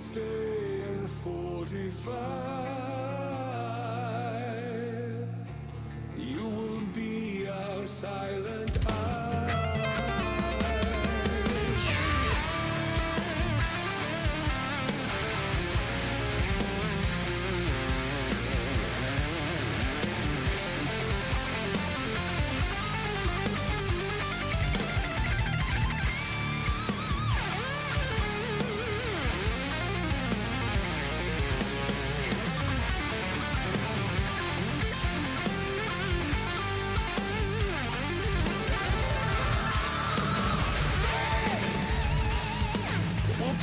stay and fortify. You will be our silent eye.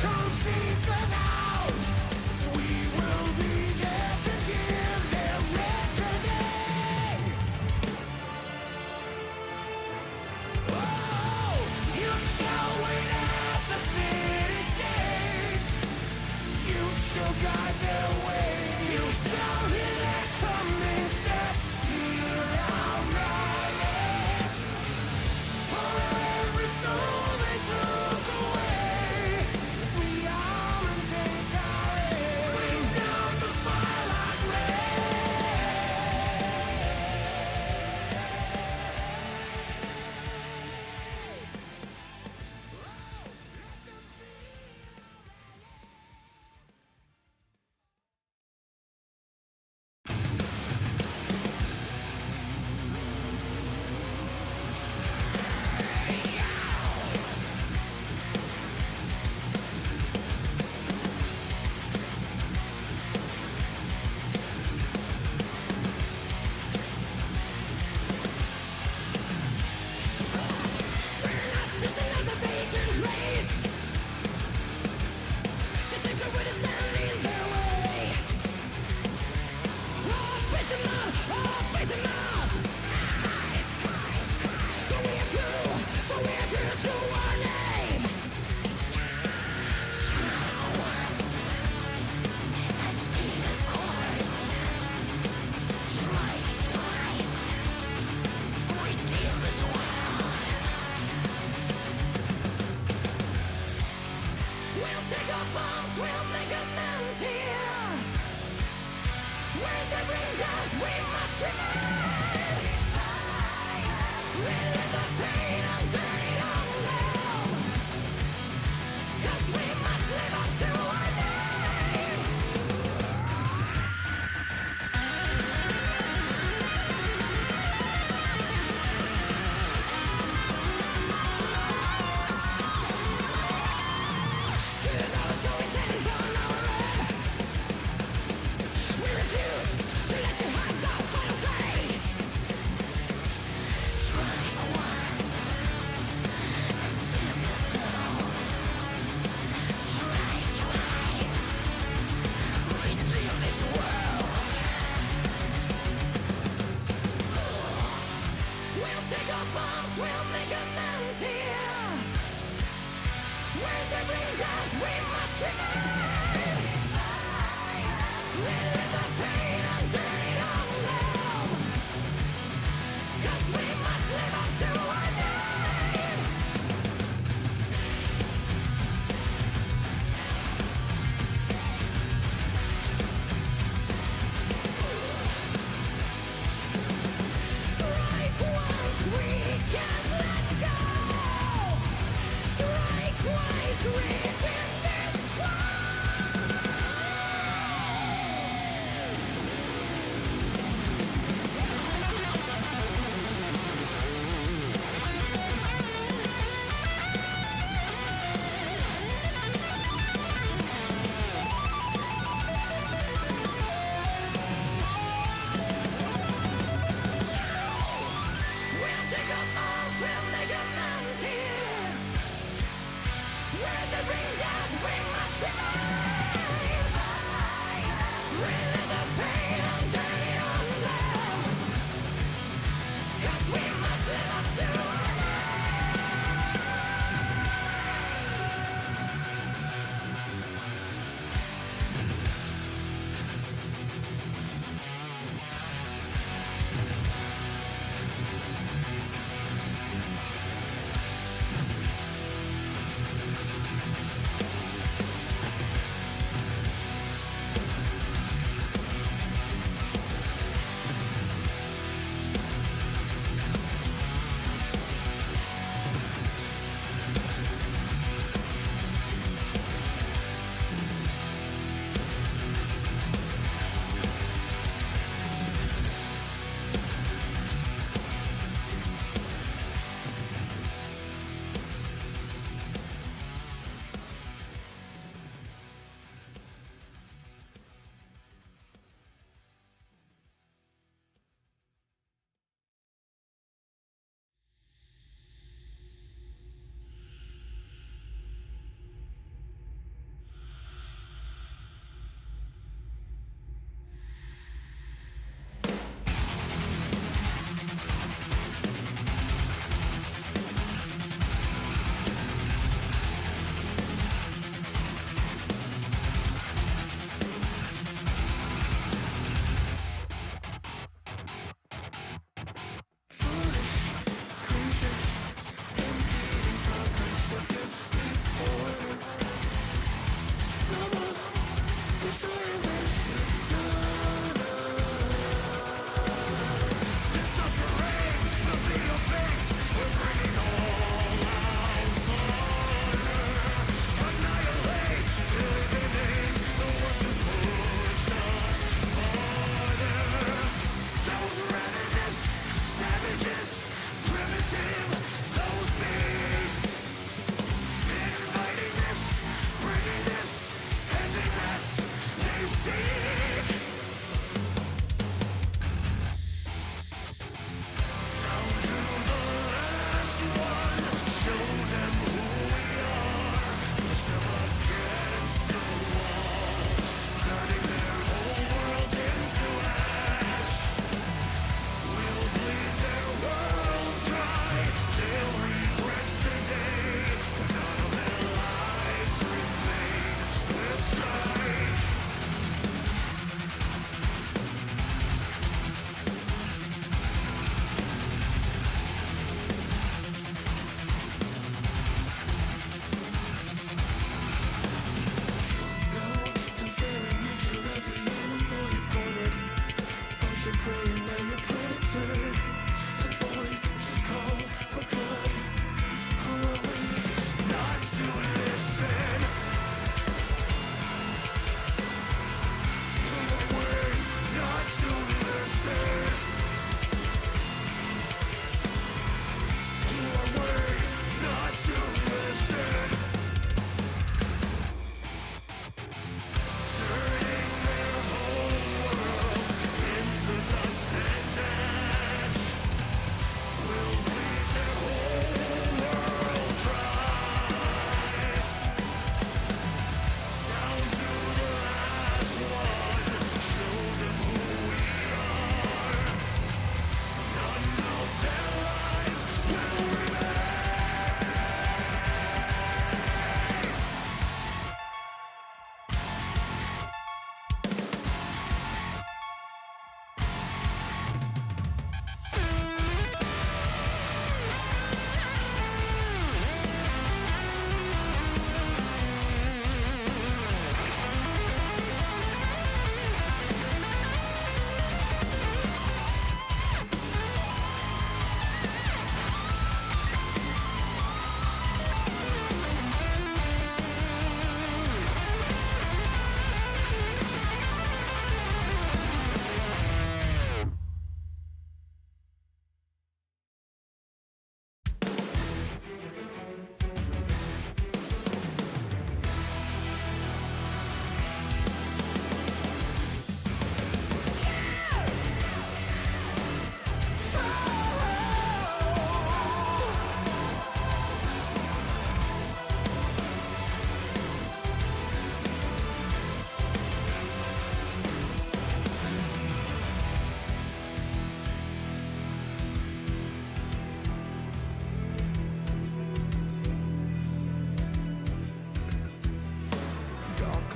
Come seek us out. We will be there to give them reckoning. Oh, you shall wait at the city gates. You shall guide their way. You shall hear their coming steps. Hear our malice. For every soul they took away.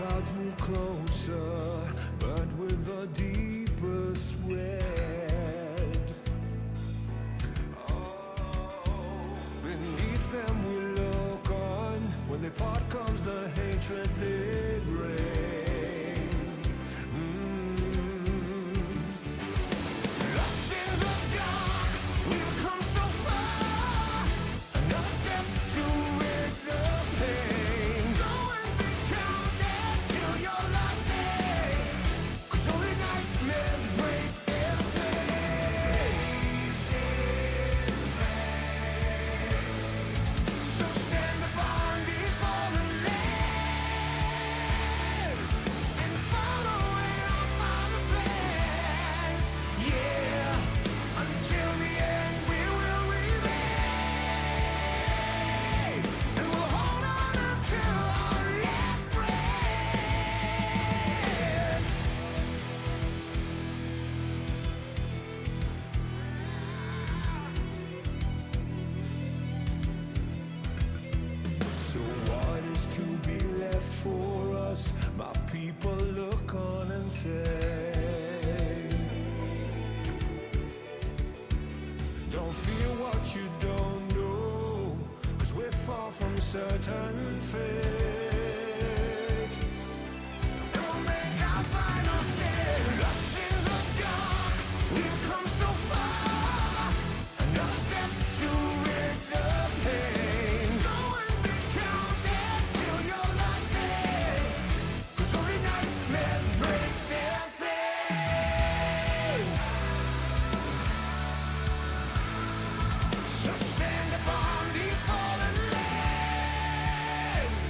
clouds move closer, burnt with the deepest red. Beneath them we look on, when they part comes the hatred they bring. Lost in the dark, we've come so far, another step to rid the pain. Go and be counted till your last day, 'cause only nightmares break their face. So stand upon these fallen lands and follow in our Father's plans. Yeah, until the end we will remain, and we'll hold on until our last breath. So what is to be left for us? My people look on and say, don't fear what you don't know, 'cause we're far from certain fate. And we'll make our final stand. Lost in the dark, we've come so far, another step to rid the pain. Go and be counted till your last day, 'cause only nightmares break their flames. So stand upon these fallen lands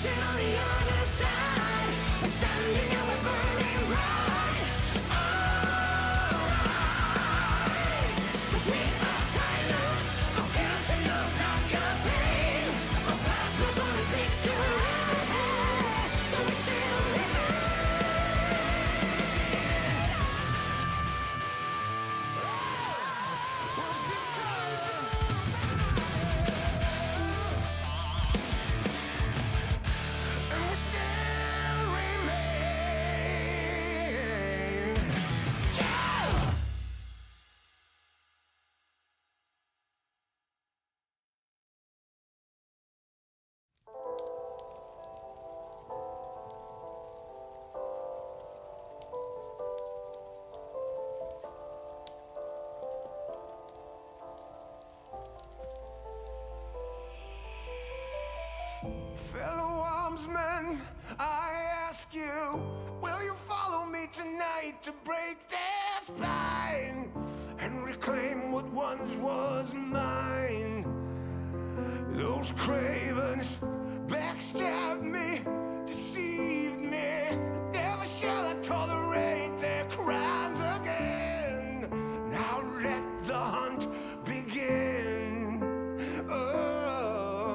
reaching on the other side. We're standing and we're burning bright. Alright, 'cause we are timers, our future knows not your pain. Our past knows only victory, so we still remain. We'll keep closing. And we still remain. Yeah! Fellow armsmen, I ask you, will you follow me tonight to break their spine and reclaim what once was mine? Those cravens backstabbed me, deceived me. Never shall I tolerate their crimes again. Now let the hunt begin. Oh,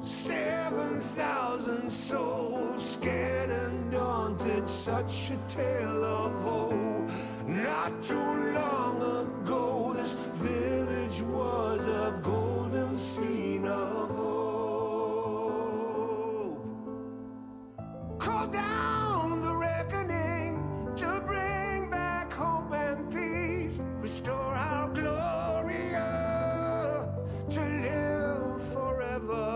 7,000 souls scared and daunted, such a tale of woe. Not too long ago, this village was a golden scene of hope. Call down the reckoning to bring back hope and peace. Restore our Gloria to live forever.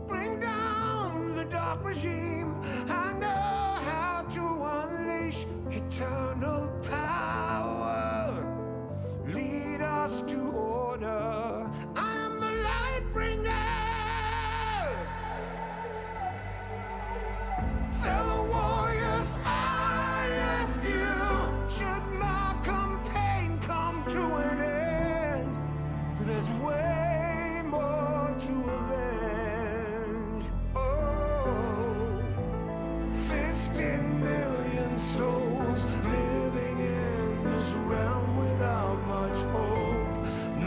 Bring down the dark regime. I know how to unleash eternal power. Lead us to order. I am the light bringer. Fellow warriors, I ask you, should my campaign come to an end? There's way more to avenge. Oh, 15 million souls living in this realm without much hope.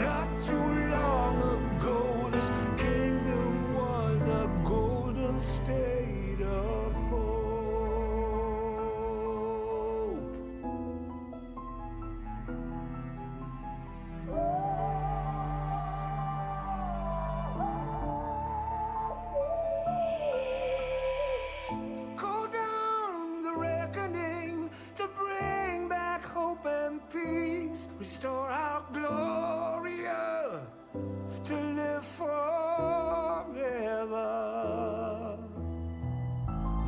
Not too long ago, this kingdom was a golden state of hope. Call down the reckoning to bring back hope and peace. Restore our Gloria to live forever.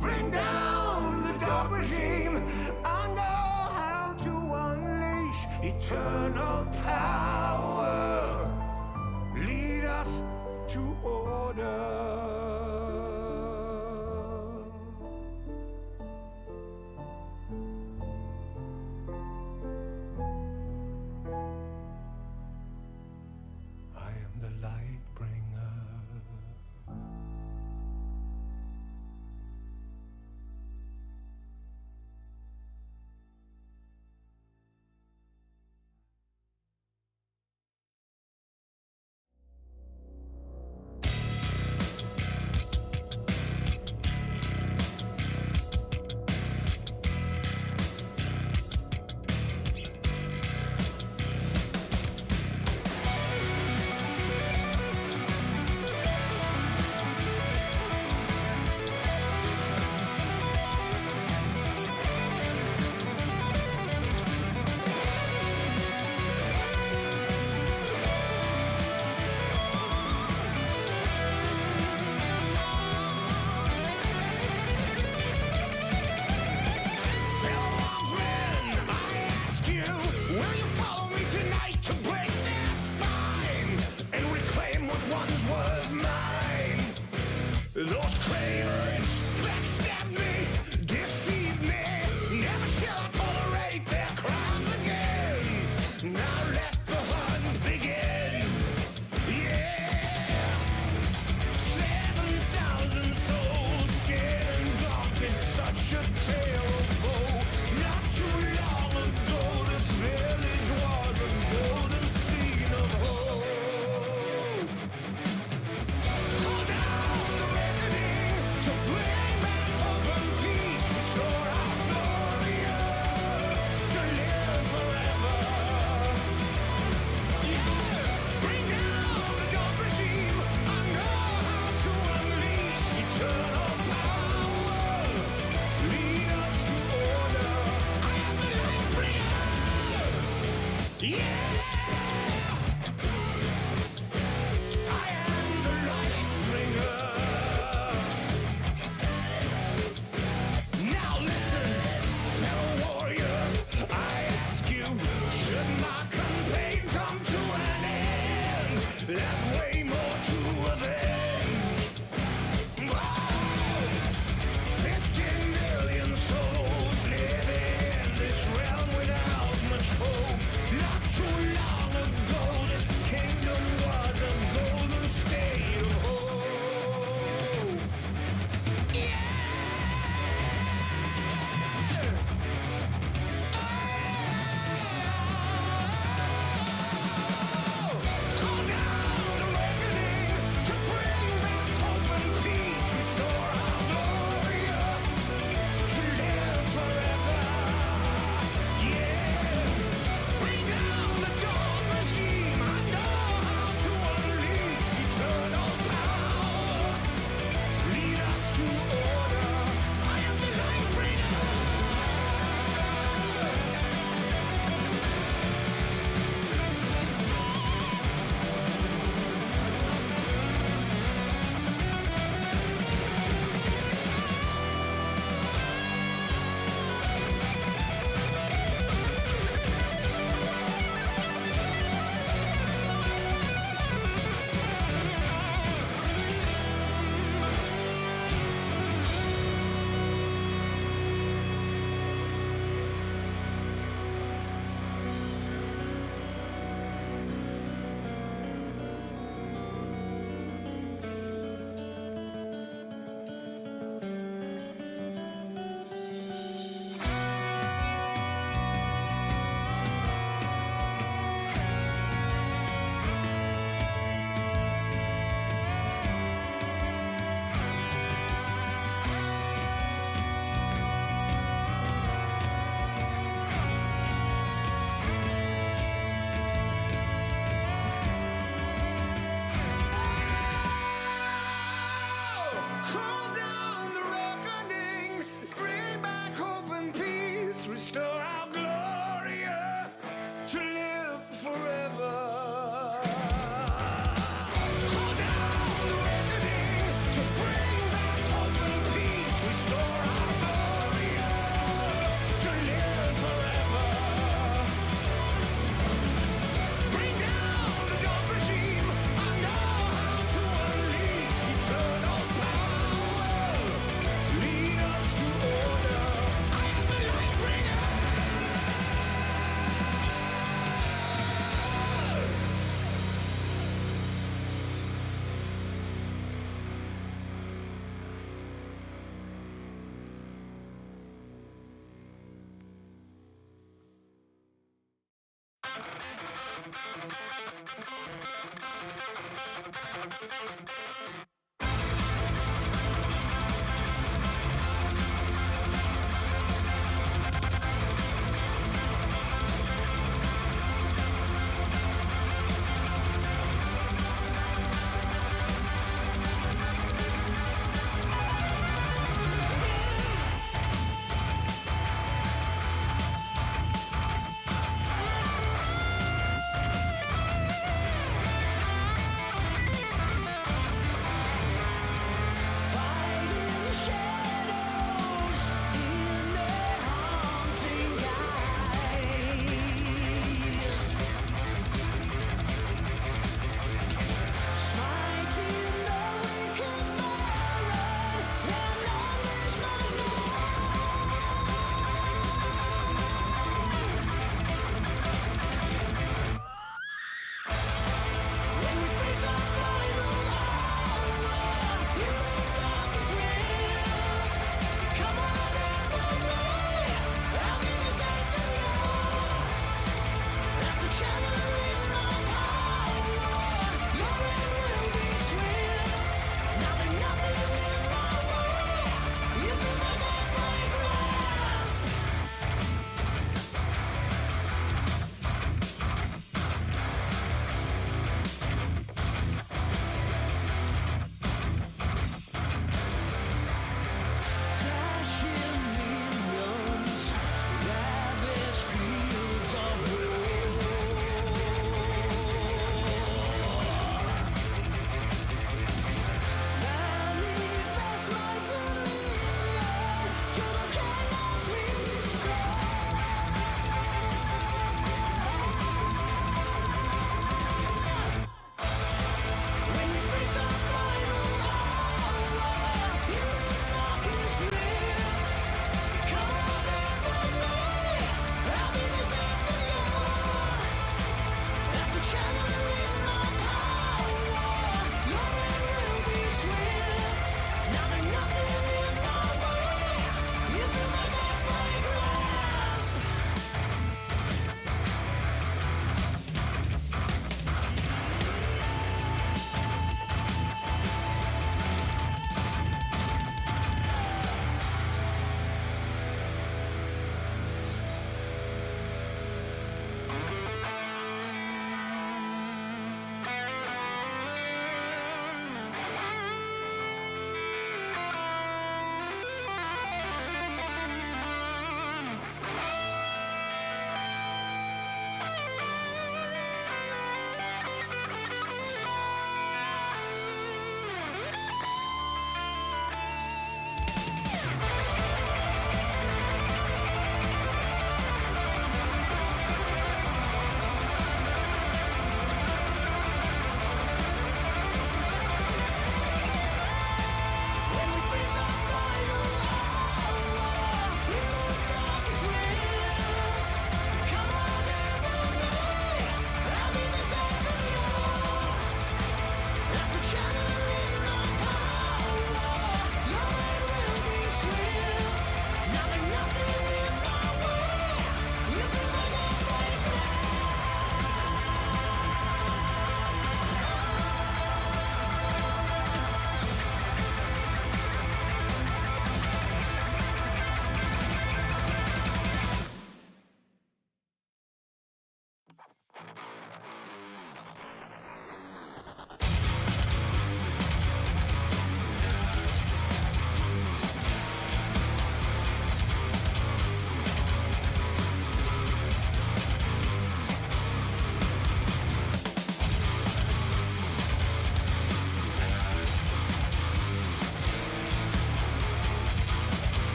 Bring down the dark regime. I know how to unleash eternal power. Lead us to order. Yeah! I am the light bringer. Now listen, fellow warriors, I ask you, should my campaign come to an end? There's way more to avenge. Whoa! 50 million souls live in this realm without much hope. Not too long ago, this kingdom was a golden state of hope. Yeah! Call down the reckoning to bring back hope and peace, restore our glory to live forever. Yeah, bring down the dark regime. I know how to unleash eternal power. Lead us to order. I am the light bringer. Call down the reckoning, bring back hope and peace, restore our glory to live forever. Call down the reckoning to bring back hope and peace, restore our glory to live forever. Bring down the dark regime. I know how to unleash eternal power. Lead us to order. I am the light bringer.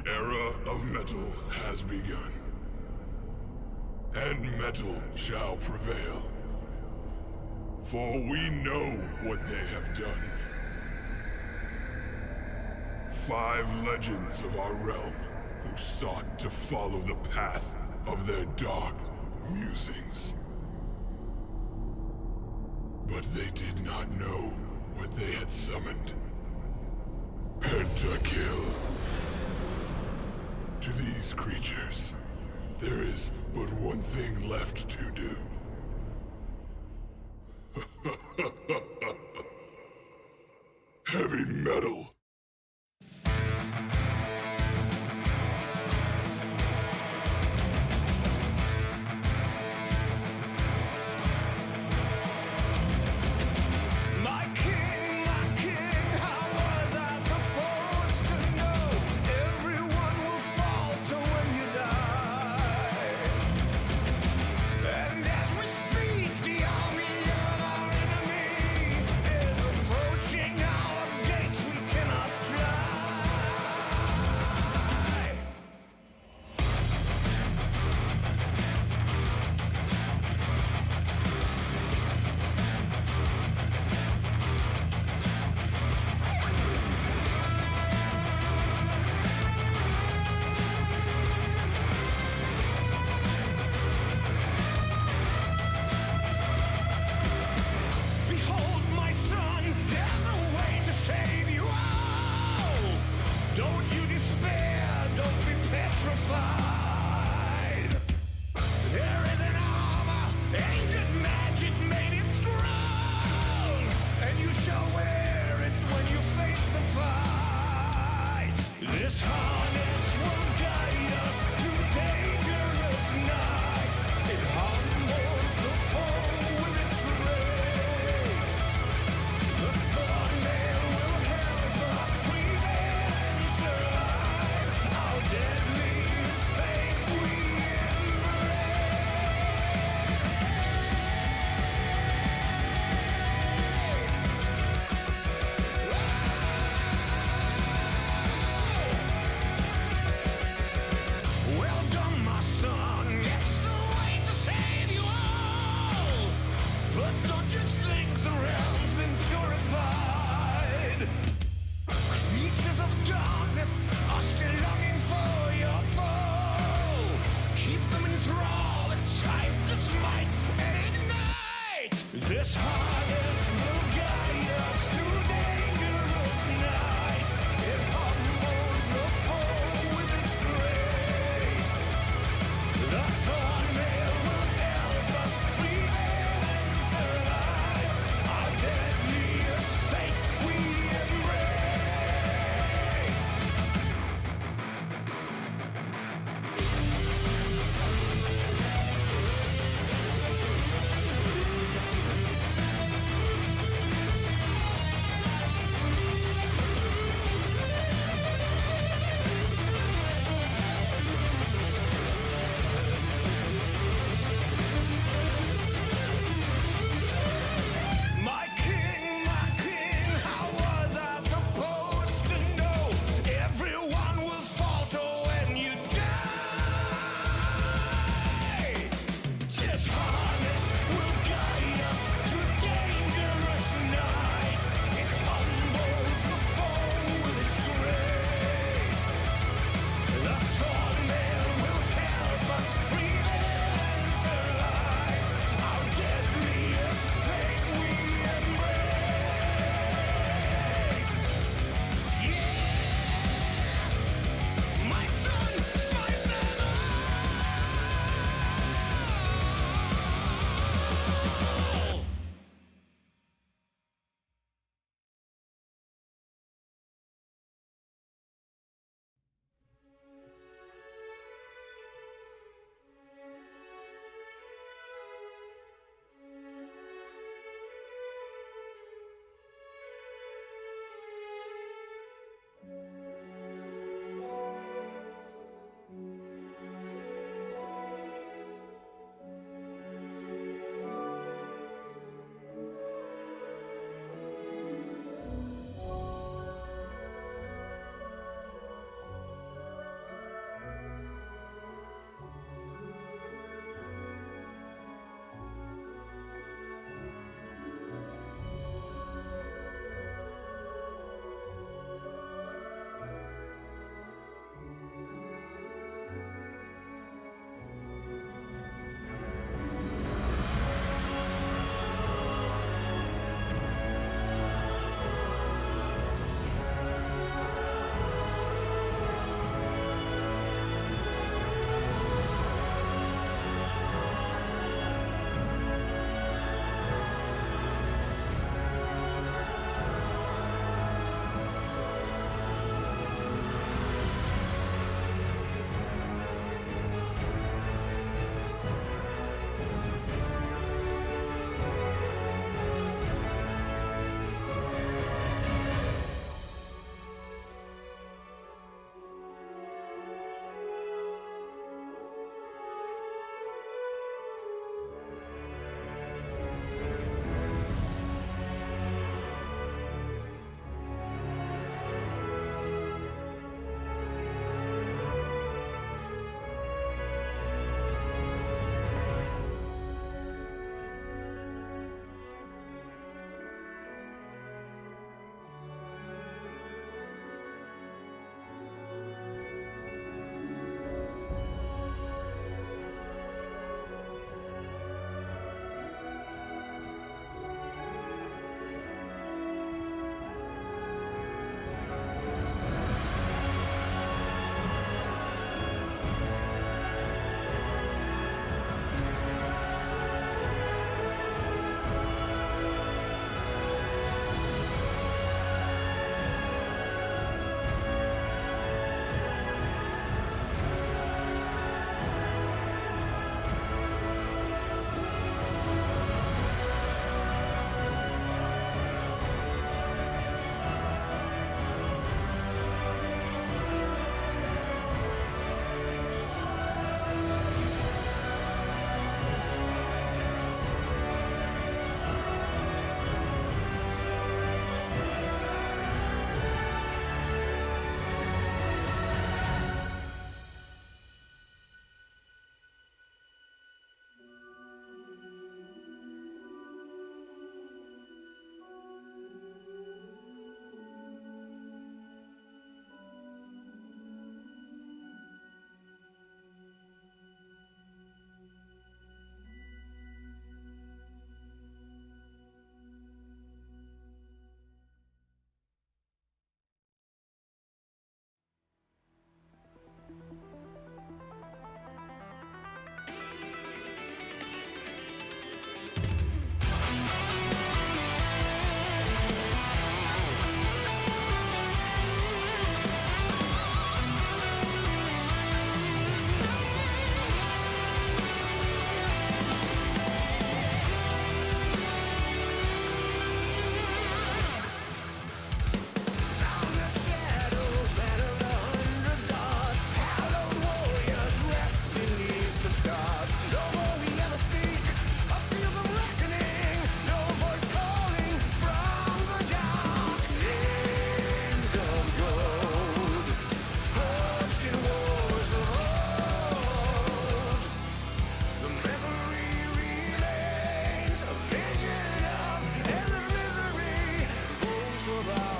era of metal has begun, and metal shall prevail. For we know what they have done. 5 legends of our realm who sought to follow the path of their dark musings. But they did not know what they had summoned. Pentakill. To these creatures, there is but one thing left to do. Heavy metal. Approaching our gates, we cannot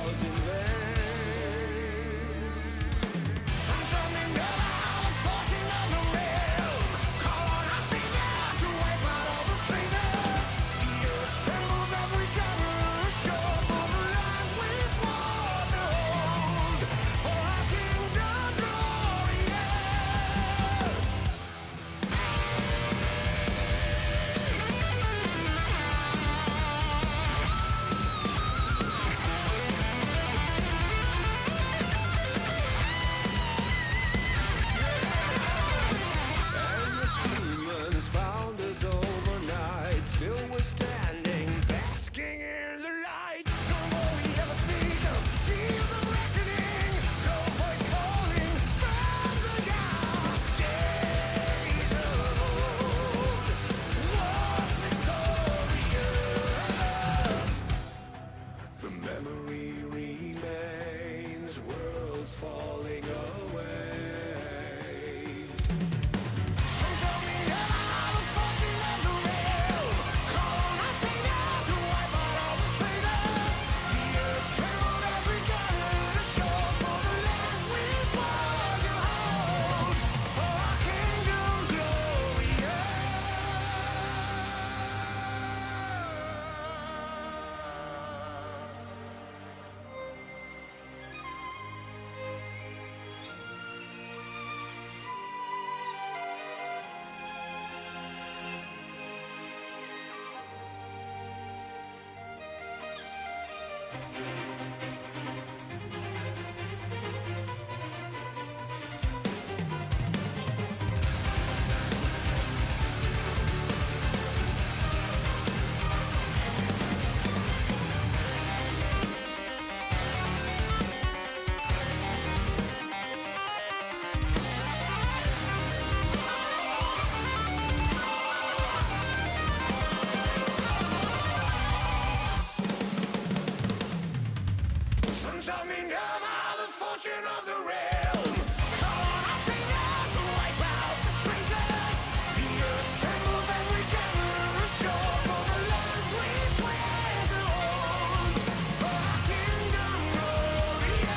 was in vain. Some something about the fortune of the realm. Call on our savior to wipe out all the traitors. The earth trembles as we gather ashore for the lives we swore to hold. For our kingdom glorious. And the demons found us overnight. Still we're standing, basking in the light. No more we ever speak of fields of reckoning. No voice calling from the dark days of old. Was victorious. The memory remains, worlds falling away. Some tell me now the fortune of the realm. Call on our savior to wipe out all the traitors. The earth trembled as we gathered ashore for the lands we swore to hold. For our kingdom glorious. Some tell me now the fortune of the realm. Call on our savior to wipe out the traitors. The earth trembles as we gather ashore for the lands we swear to hold. For our kingdom glorious.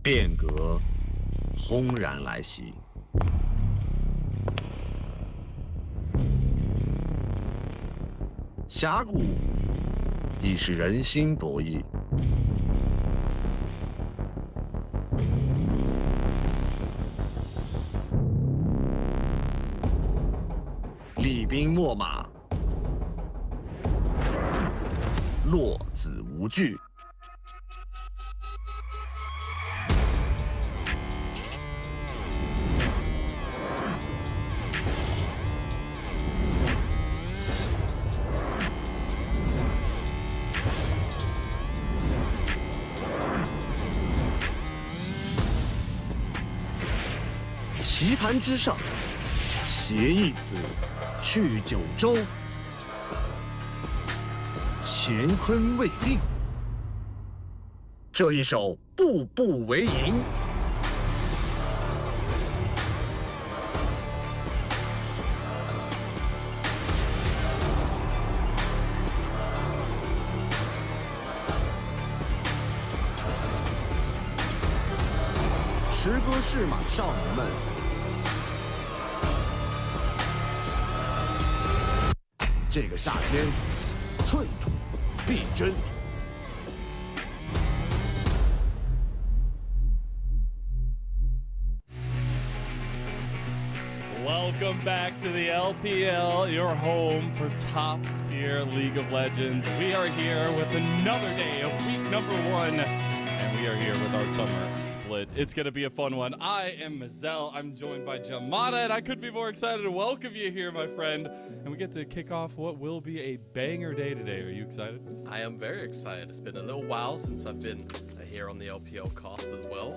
变革轰然来袭。峡谷已是人心博弈，兵秣马，落子无惧。棋盘之上，携一子去九州，乾坤未定。这一手步步为营。池歌市马少年们，这个夏天，寸土必争。Welcome back to the LPL, your home for top-tier League of Legends. We are here with another day of week number 1, and we are here with our summer split. It's going to be a fun one. I am Mazel. I'm joined by Jamada, and I couldn't be more excited to welcome you here, my friend. And we get to kick off what will be a banger day today. Are you excited? I am very excited. It's been a little while since I've been here on the LPL cast as well.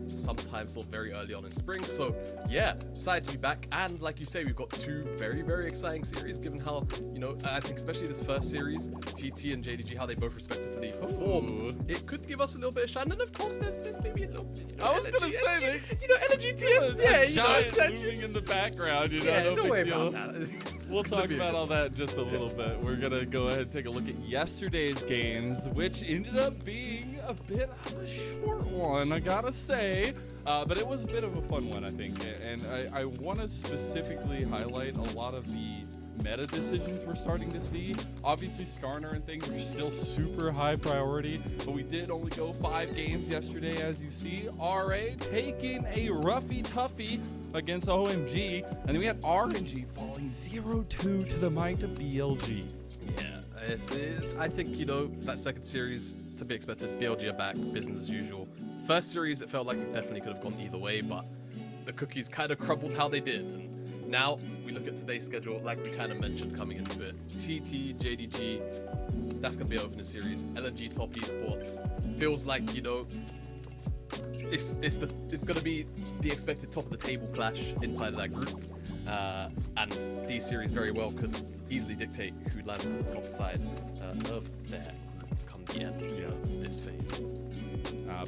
Sometimes still very early on in spring. So yeah, excited to be back. And like you say, we've got two very, very exciting series, given how, you know, I think especially this first series, TT and JDG, how they both respectively performed. It could give us a little bit of shine. And of course, there's maybe a little, you know, I was going to say energy, you know, LNG TES. Yeah, you giant know, moving in the background, you know, yeah, no don't big worry deal. about that. We'll talk about all that in just a little bit. We're going to go ahead and take a look at yesterday's games, which ended up being a bit of a short one, I gotta say. But it was a bit of a fun one, I think. And I want to specifically highlight a lot of the meta decisions we're starting to see. Obviously, Skarner and things are still super high priority, but we did only go 5 games yesterday, as you see. RA taking a roughy-toughy against OMG, and then we had RNG falling 0-2 to the might of BLG. Yeah, I think, you know, that second series, to be expected, BLG are back, business as usual. First series, it felt like it definitely could have gone either way, but the cookies kind of crumbled how they did. And now, we look at today's schedule, like we kind of mentioned coming into it. TT, JDG, that's going to be an opening series. LNG, top esports. Feels like, you know, it's going to be the expected top of the table clash inside of that group. And these series very well could easily dictate who lands on the top side of their group come the end of this phase.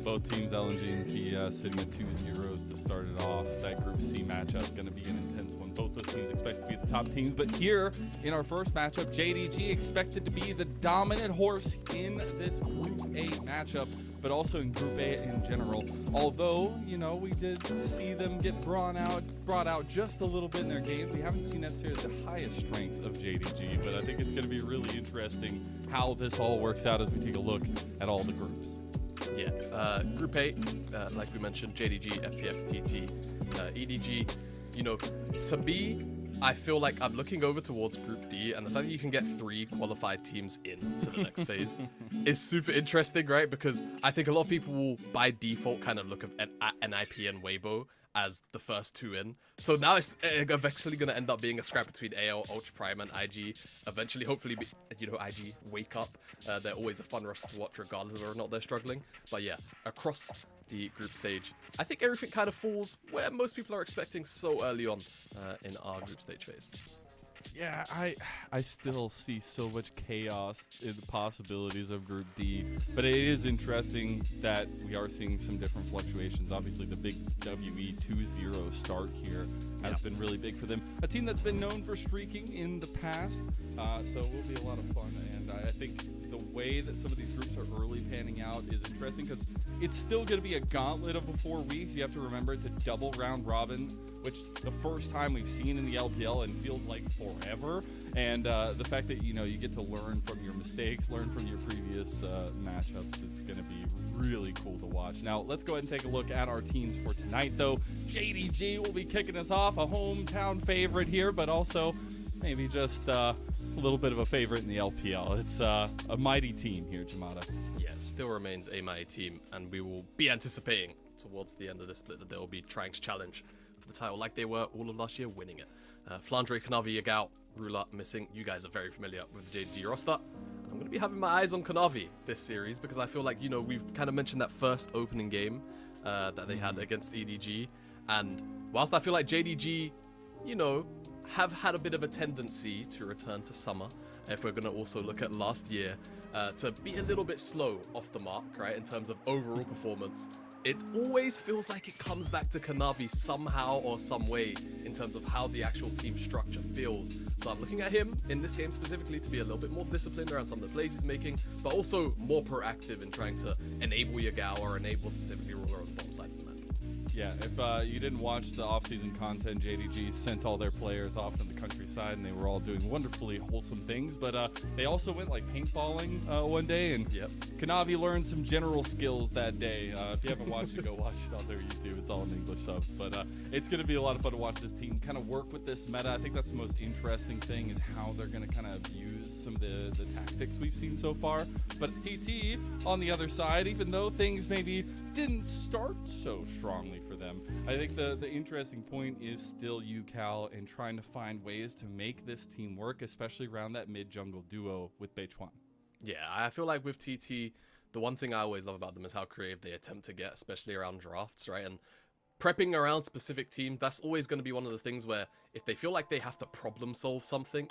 Both teams, LNG and TES, sitting at 2-0s to start it off. That Group C matchup going to be an intense one. Both those teams expect to be the top teams. But here in our first matchup, JDG expected to be the dominant horse in this Group A matchup, but also in Group A in general. Although, you know, we did see them get brought out just a little bit in their games. We haven't seen necessarily the highest strengths of JDG, but I think it's going to be really interesting how this all works out as we take a look at all the groups. Yeah, Group A, like we mentioned, JDG, FPX, TT, EDG. You know, to me, I feel like I'm looking over towards Group D, and the fact that you can get 3 qualified teams into the next phase is super interesting, right? Because I think a lot of people will, by default, kind of look at NIP and Weibo as the first 2 in. So now it's eventually going to end up being a scrap between AL, Ultra Prime, and IG. Eventually, hopefully, you know, IG wake up. They're always a fun rush to watch regardless of whether or not they're struggling. But yeah, across the group stage, I think everything kind of falls where most people are expecting so early on in our group stage phase. Yeah, I still see so much chaos in the possibilities of Group D, but it is interesting that we are seeing some different fluctuations. Obviously, the big WE 2-0 start here has been really big for them. A team that's been known for streaking in the past, so it will be a lot of fun. And I think the way that some of these groups are early panning out is interesting because it's still going to be a gauntlet of 4 weeks. You have to remember it's a double round robin, which the first time we've seen in the LPL and feels like forever. And the fact that, you know, you get to learn from your mistakes, learn from your previous matchups is going to be really cool to watch. Now, let's go ahead and take a look at our teams for tonight, though. JDG will be kicking us off, a hometown favorite here, but also maybe just a little bit of a favorite in the LPL. It's a mighty team here, Jamada. Yeah, it still remains a mighty team, and we will be anticipating towards the end of this split that they will be trying to challenge for the title like they were all of last year, winning it. Flandre, Kanavi, Yagao, Rula missing. You guys are very familiar with the JDG roster. I'm going to be having my eyes on Kanavi this series because I feel like, you know, we've kind of mentioned that first opening game that they had against EDG. And whilst I feel like JDG, you know, have had a bit of a tendency to return to summer, if we're going to also look at last year, to be a little bit slow off the mark, right, in terms of overall performance, it always feels like it comes back to Kanavi somehow or some way in terms of how the actual team structure feels. So I'm looking at him in this game specifically to be a little bit more disciplined around some of the plays he's making, but also more proactive in trying to enable Yagao or enable specifically Ruler on the bottom side of the map. Yeah, if you didn't watch the off-season content, JDG sent all their players off in the countryside, and they were all doing wonderfully wholesome things. But they also went like paintballing one day, and Kanavi learned some general skills that day. If you haven't watched it, go watch it on their YouTube. It's all in English subs. But it's going to be a lot of fun to watch this team kind of work with this meta. I think that's the most interesting thing is how they're going to kind of use some of the tactics we've seen so far. But TT, on the other side, even though things maybe didn't start so strongly for them, I think the interesting point is still UCal and trying to find ways to make this team work, especially around that mid-jungle duo with Beichuan. Yeah, I feel like with TT, the one thing I always love about them is how creative they attempt to get, especially around drafts, right? And prepping around specific teams, that's always going to be one of the things where if they feel like they have to problem solve something,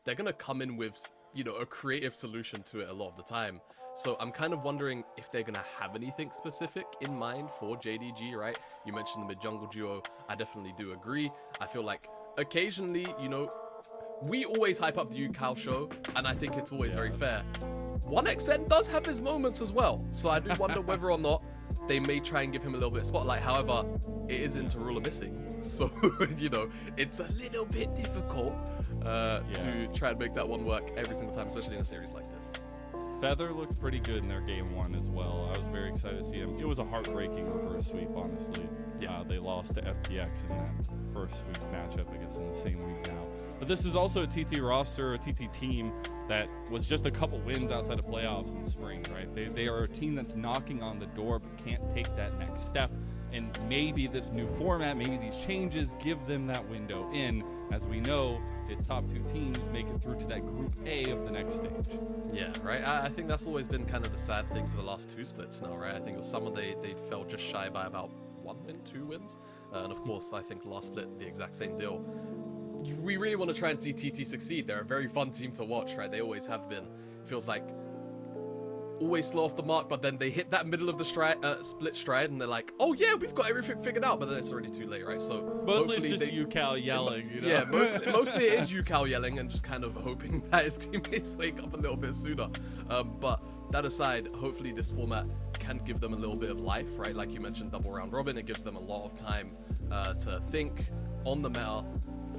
they're going to come in with, you know, a creative solution to it a lot of the time. So I'm kind of wondering if they're going to have anything specific in mind for JDG, right? You mentioned the mid-jungle duo. I definitely do agree. I feel like occasionally, you know, we always hype up the UCal show, and I think it's always very fair. 1XN does have his moments as well, so I do wonder whether or not they may try and give him a little bit of spotlight. However, it is into Ruler missing, so, you know, it's a little bit difficult to try and make that one work every single time, especially in a series like this. Feather looked pretty good in their game one as well. I was very excited to see him. It was a heartbreaking reverse sweep, honestly. They lost to FPX in that first sweep matchup, I guess, in the same week now. But this is also a TT roster, a TT team that was just a couple wins outside of playoffs in spring, right? They are a team that's knocking on the door but can't take that next step. And maybe this new format, maybe these changes give them that window in. As we know, its top two teams make it through to that Group A of the next stage. Yeah, right. I think that's always been kind of the sad thing for the last two splits now, right? I think it was summer they fell just shy by about 1 win, 2 wins. And of course, I think last split, the exact same deal. We really want to try and see TT succeed. They're a very fun team to watch, right? They always have been. Feels like always slow off the mark, but then they hit that middle of the split stride, and they're like, oh yeah, we've got everything figured out, but then it's already too late, right? So mostly it's just UCal yelling, you know? Yeah, mostly it is UCal yelling and just kind of hoping that his teammates wake up a little bit sooner. But that aside, hopefully this format can give them a little bit of life, right? Like you mentioned, double round robin, it gives them a lot of time to think on the meta,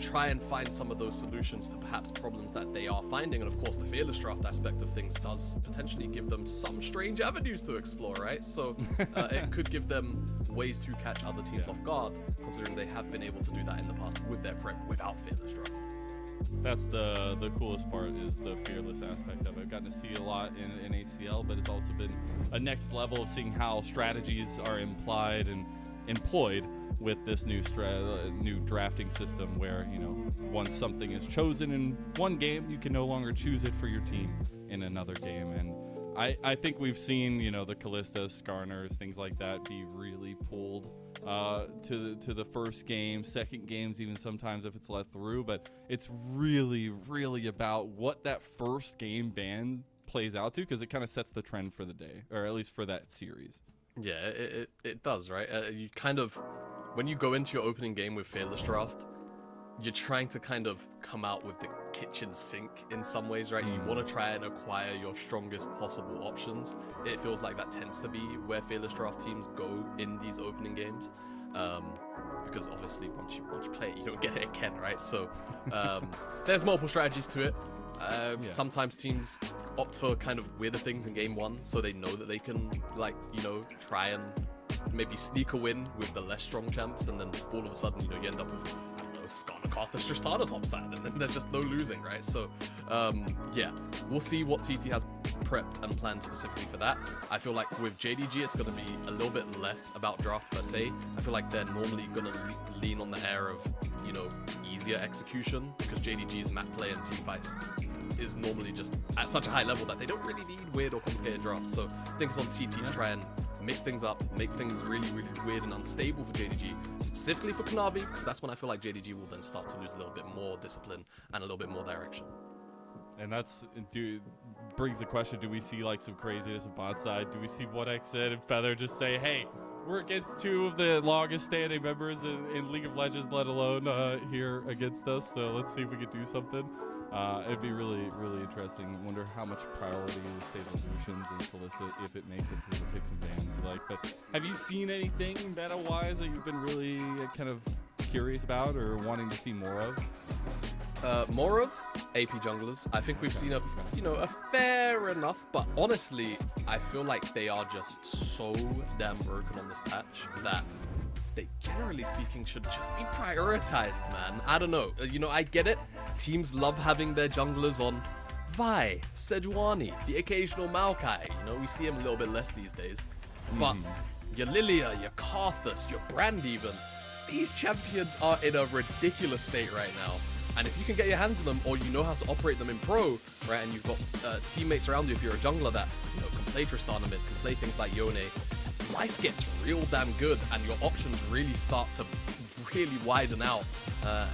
try and find some of those solutions to perhaps problems that they are finding. And of course, the fearless draft aspect of things does potentially give them some strange avenues to explore, right? So it could give them ways to catch other teams off guard, considering they have been able to do that in the past with their prep without fearless draft. That's the coolest part, is the fearless aspect of it. I've gotten to see a lot in ACL, but it's also been a next level of seeing how strategies are implied and employed with this new drafting system, where, you know, once something is chosen in one game, you can no longer choose it for your team in another game. And I think we've seen, you know, the Callistas, Skarners, things like that be really pulled to the first game, second games, even sometimes if it's let through. But it's really, really about what that first game ban plays out to, because it kind of sets the trend for the day, or at least for that series. Yeah, it does, right? You kind of, when you go into your opening game with fearless draft, you're trying to kind of come out with the kitchen sink in some ways, right? You want to try and acquire your strongest possible options. It feels like that tends to be where fearless draft teams go in these opening games, because obviously once you play it, you don't get it again, right? So there's multiple strategies to it. Sometimes teams opt for kind of weirder things in game one, so they know that they can, like, you know, try and maybe sneak a win with the less strong champs, and then all of a sudden, you know, you end up with, I don't know, Skarner Karthus Tristana topside, and then there's just no losing, right? So, yeah, we'll see what TT has prepped and planned specifically for that. I feel like with JDG, it's going to be a little bit less about draft per se. I feel like they're normally going to lean on the air of, you know, easier execution, because JDG's map play and team fights is normally just at such a high level that they don't really need weird or complicated drafts. So I think it's on TT to try and mix things up, make things really, really weird and unstable for JDG, specifically for Kanavi, because that's when I feel like JDG will then start to lose a little bit more discipline and a little bit more direction. And that's, dude, brings the question, do we see like some craziness on bot side? Do we see 1xN and Feather just say, hey, we're against two of the longest standing members in League of Legends, let alone here against us, so let's see if we can do something. It'd be really, really interesting. I wonder how much priority the Solutions and Felicit, if it makes it through the picks and bans. Like, but have you seen anything meta-wise that you've been really kind of curious about or wanting to see more of? More of AP junglers. I think we've seen a fair enough, but honestly, I feel like they are just so damn broken on this patch that they, generally speaking, should just be prioritized, man. I don't know. I get it. Teams love having their junglers on Vi, Sejuani, the occasional Maokai. We see him a little bit less these days. But your Lilia, your Karthus, your Brand even, these champions are in a ridiculous state right now. And if you can get your hands on them, or you know how to operate them in pro, right, and you've got teammates around you, if you're a jungler that can play Tristana mid, can play things like Yone, life gets real damn good, and your options really start to really widen out,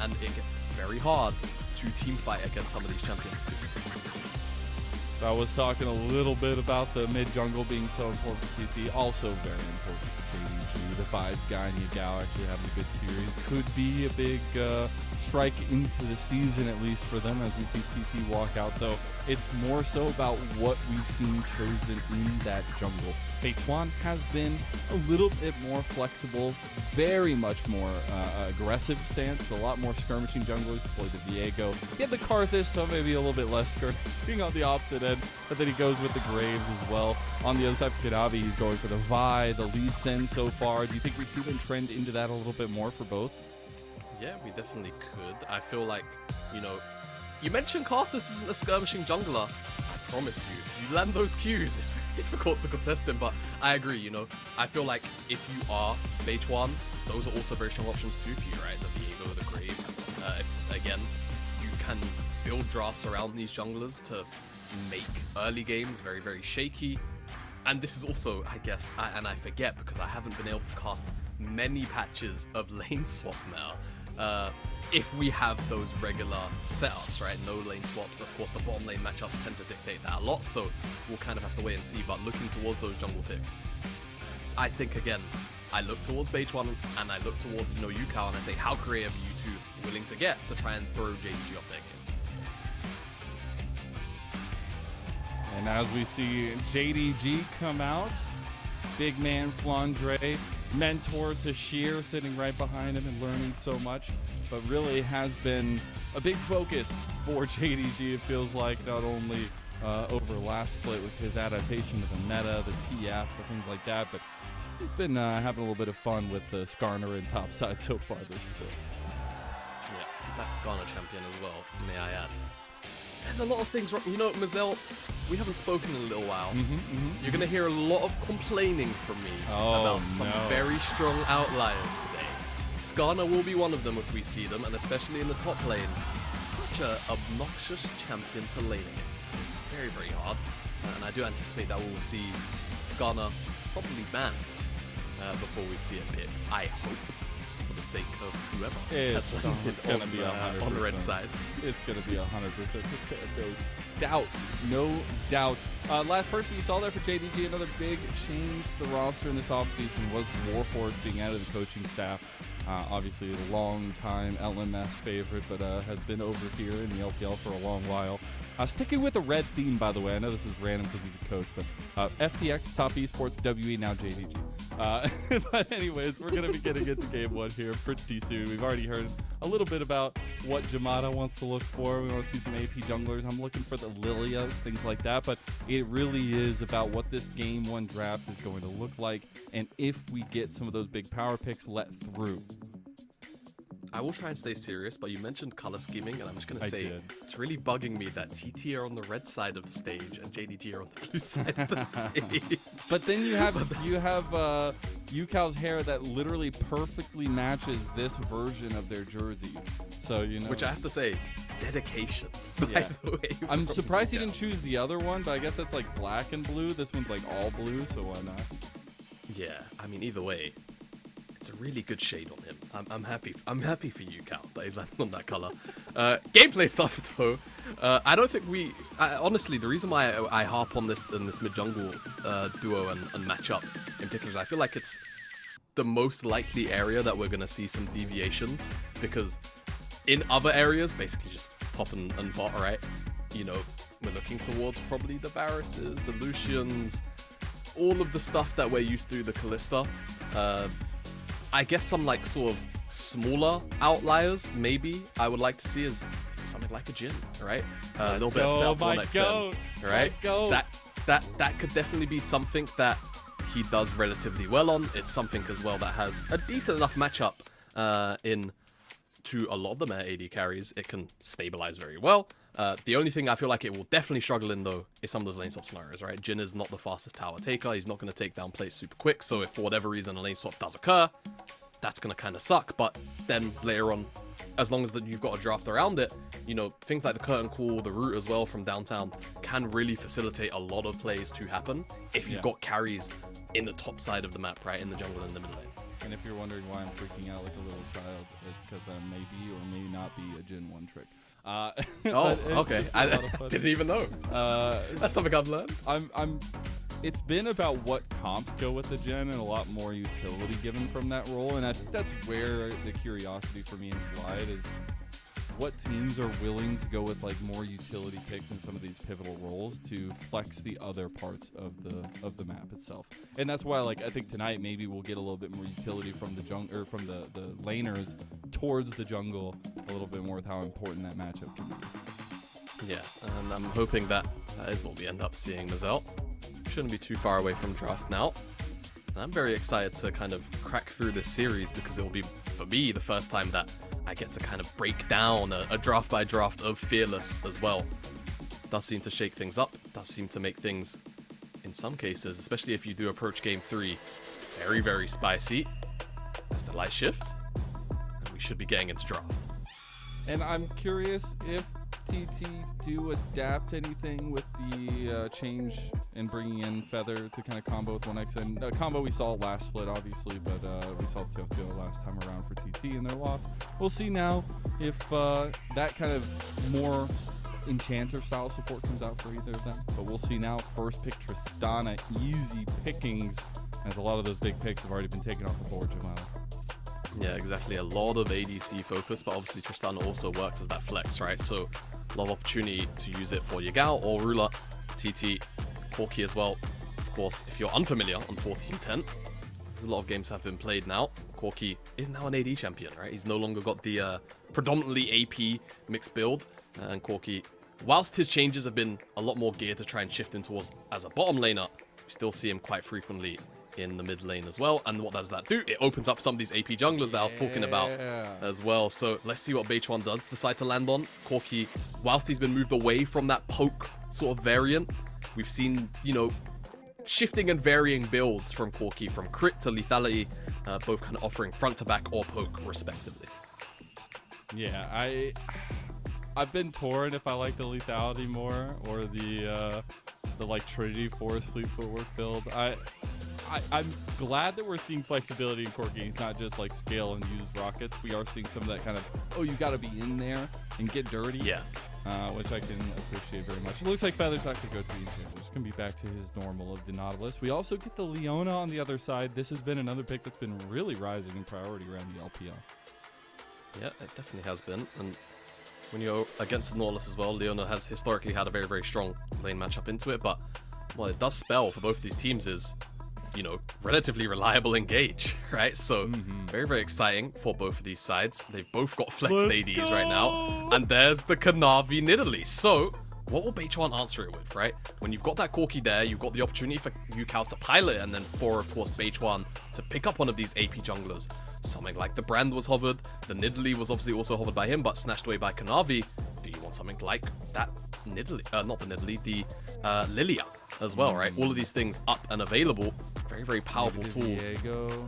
and it gets very hard to team fight against some of these champions too. So I was talking a little bit about the mid jungle being so important for TT, also very important for JDG. The 5 guy in Yagao actually having a good series could be a big strike into the season, at least for them, as we see TT walk out, though. It's more so about what we've seen chosen in that jungle. Beituan has been a little bit more flexible, very much more aggressive stance, a lot more skirmishing junglers, play the Viego. He had the Karthus, so maybe a little bit less skirmishing on the opposite end, but then he goes with the Graves as well. On the other side for Kanavi, he's going for the Vi, the Lee Sin so far. Do you think we see them trend into that a little bit more for both? Yeah, we definitely could. I feel like, you mentioned Karthus isn't a skirmishing jungler. I promise you, if you land those Qs, it's very difficult to contest him, but I agree, I feel like if you are Beituan, those are also very strong options too for you, right? The Viego, the Graves. Again, you can build drafts around these junglers to make early games very, very shaky. And this is also, I guess, and I forget because I haven't been able to cast many patches of lane swap now. If we have those regular setups, right? No lane swaps. Of course, the bottom lane matchups tend to dictate that a lot, so we'll kind of have to wait and see. But looking towards those jungle picks, I think, again, I look towards Beituan and I look towards, Yukao, and I say, how creative are you two willing to get to try and throw JDG off their game? And as we see JDG come out, big man Flandre, mentor to Sheer, sitting right behind him and learning so much, but really has been a big focus for JDG, it feels like, not only over last split with his adaptation to the meta, the TF, and things like that, but he's been having a little bit of fun with the Skarner and topside so far this split. Yeah, that Skarner champion as well, may I add. There's a lot of things wrong. Mazel, we haven't spoken in a little while. You're going to hear a lot of complaining from me about some very strong outliers today. Skarner will be one of them if we see them, and especially in the top lane. Such an obnoxious champion to lane against. It's very, very hard. And I do anticipate that we will see Skarner probably banned before we see it picked. I hope, for the sake of whoever It's has going to be 100%. on the red side. It's going to be 100%. No doubt. Last person you saw there for JDG, another big change to the roster in this offseason was Warhorse being out of the coaching staff. Obviously a long-time LMS favorite, but has been over here in the LPL for a long while. Sticking with the red theme, by the way. I know this is random because he's a coach, but FPX, Top Esports, WE, now JDG. But anyways, we're going to be getting into Game 1 here pretty soon. We've already heard a little bit about what Jamada wants to look for. We want to see some AP junglers. I'm looking for the Lilias, things like that. But it really is about what this Game 1 draft is going to look like, and if we get some of those big power picks let through. I will try and stay serious, but you mentioned color scheming, and I'm just gonna I say did. it's really bugging me that TT are on the red side of the stage and JDG are on the blue side of the stage. But then you have Yukao's hair that literally perfectly matches this version of their jersey. So Which I have to say, dedication. Yeah. By the way, I'm from surprised he Yuka. didn't choose the other one, but I guess that's like black and blue. This one's like all blue, so why not? Yeah, I mean, either way, it's a really good shade on him. I'm happy. I'm happy for you, Cal, that he's landing on that color. Gameplay stuff though. I don't think honestly, the reason why I harp on this mid jungle duo and matchup in particular is I feel like it's the most likely area that we're gonna see some deviations, because in other areas, basically just top and bot, right? We're looking towards probably the Varus's, the Lucians, all of the stuff that we're used to, the Callista. I guess some like sort of smaller outliers, maybe I would like to see is something like a Jin, right? A little bit of South my 1XM, goat, right? my goat. That could definitely be something that he does relatively well on. It's something as well that has a decent enough matchup in to a lot of the meta AD carries. It can stabilize very well. The only thing I feel like it will definitely struggle in, though, is some of those lane swap scenarios, right? Jin is not the fastest tower taker. He's not going to take down plates super quick. So if for whatever reason a lane swap does occur, that's going to kind of suck. But then later on, as long as you've got a draft around it, things like the curtain call, the route as well from downtown can really facilitate a lot of plays to happen if you've got carries in the top side of the map, right? In the jungle and the middle lane. And if you're wondering why I'm freaking out like a little child, it's because I may be or may not be a Jin 1 trick. Okay. I didn't even know. That's something I've learned. It's been about what comps go with the Jin and a lot more utility given from that role, and I think that's where the curiosity for me has lied, is what teams are willing to go with like more utility picks in some of these pivotal roles to flex the other parts of the map itself. And that's why I think tonight maybe we'll get a little bit more utility from the jungle, or from the laners towards the jungle a little bit more, with how important that matchup can be. Yeah, and I'm hoping that is what we end up seeing, Mazel. Shouldn't be too far away from draft now. I'm very excited to kind of crack through this series, because it will be, for me, the first time that I get to kind of break down a draft by draft of Fearless as well. Does seem to shake things up, does seem to make things, in some cases, especially if you do approach game 3, very, very spicy. As the light shift, and we should be getting into draft. And I'm curious if TT do adapt anything with the change and bringing in Feather to kind of combo with 1XN. A combo we saw last split, obviously, but we saw TFTO last time around for TT in their loss. We'll see now if that kind of more Enchanter style support comes out for either of them. But we'll see now. First pick Tristana, easy pickings, as a lot of those big picks have already been taken off the board, Jamal. Yeah, exactly. A lot of ADC focus, but obviously Tristana also works as that flex, right? So a lot of opportunity to use it for Yagao or Ruler, TT, Corki as well. Of course, if you're unfamiliar on 1410, there's a lot of games have been played now. Corki is now an AD champion, right? He's no longer got the predominantly AP mixed build. And Corki, whilst his changes have been a lot more geared to try and shift him towards as a bottom laner, we still see him quite frequently in the mid lane as well. And what does that do? It opens up some of these AP junglers that I was talking about as well. So let's see what Beich1 does decide to land on. Corki, whilst he's been moved away from that poke sort of variant, we've seen, shifting and varying builds from Corki, from crit to lethality, both kind of offering front to back or poke respectively. Yeah, I've been torn if I like the lethality more or the like Trinity Force Fleet Footwork build. I'm glad that we're seeing flexibility in Corki. He's not just like scale and use rockets. We are seeing some of that kind of, you got to be in there and get dirty. Yeah. Which I can appreciate very much. It looks like Feather's not going to go to the Enchanter. He's going to be back to his normal of the Nautilus. We also get the Leona on the other side. This has been another pick that's been really rising in priority around the LPL. Yeah, it definitely has been. And when you're against the Nautilus as well, Leona has historically had a very, very strong lane matchup into it. But what it does spell for both of these teams is, relatively reliable engage, right? So very, very exciting for both of these sides. They've both got flexed ADs right now. And there's the Kanavi Nidalee. So what will Beichuan answer it with, right? When you've got that Corki there, you've got the opportunity for Yukao to pilot, and then for, of course, Beichuan to pick up one of these AP junglers. Something like the Brand was hovered, the Nidalee was obviously also hovered by him, but snatched away by Kanavi. Do you want something like that Nidalee, not the Nidalee, the Lilia as well, right? All of these things up and available. Very, very powerful tools. Diego.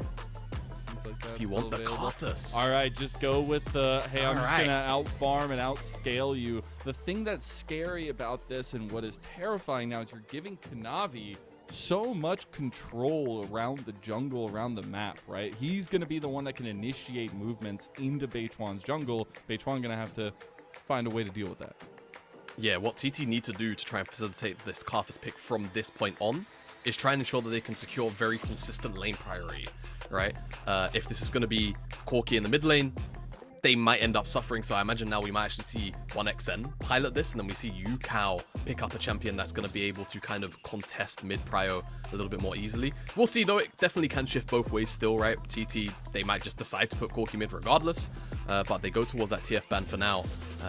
Like If you want the Karthus. All right, just go with the, hey, I'm All just right. going to out-farm and outscale you. The thing that's scary about this and what is terrifying now is you're giving Kanavi so much control around the jungle, around the map, right? He's going to be the one that can initiate movements into Beichuan's jungle. Beichuan going to have to find a way to deal with that. Yeah, what TT need to do to try and facilitate this Karthus pick from this point on is try and ensure that they can secure very consistent lane priority, right? If this is going to be Corki in the mid lane, they might end up suffering. So I imagine now we might actually see 1xN pilot this, and then we see Yukao pick up a champion that's going to be able to kind of contest mid prio a little bit more easily. We'll see, though. It definitely can shift both ways still, right? TT, they might just decide to put Corki mid regardless, but they go towards that TF ban for now.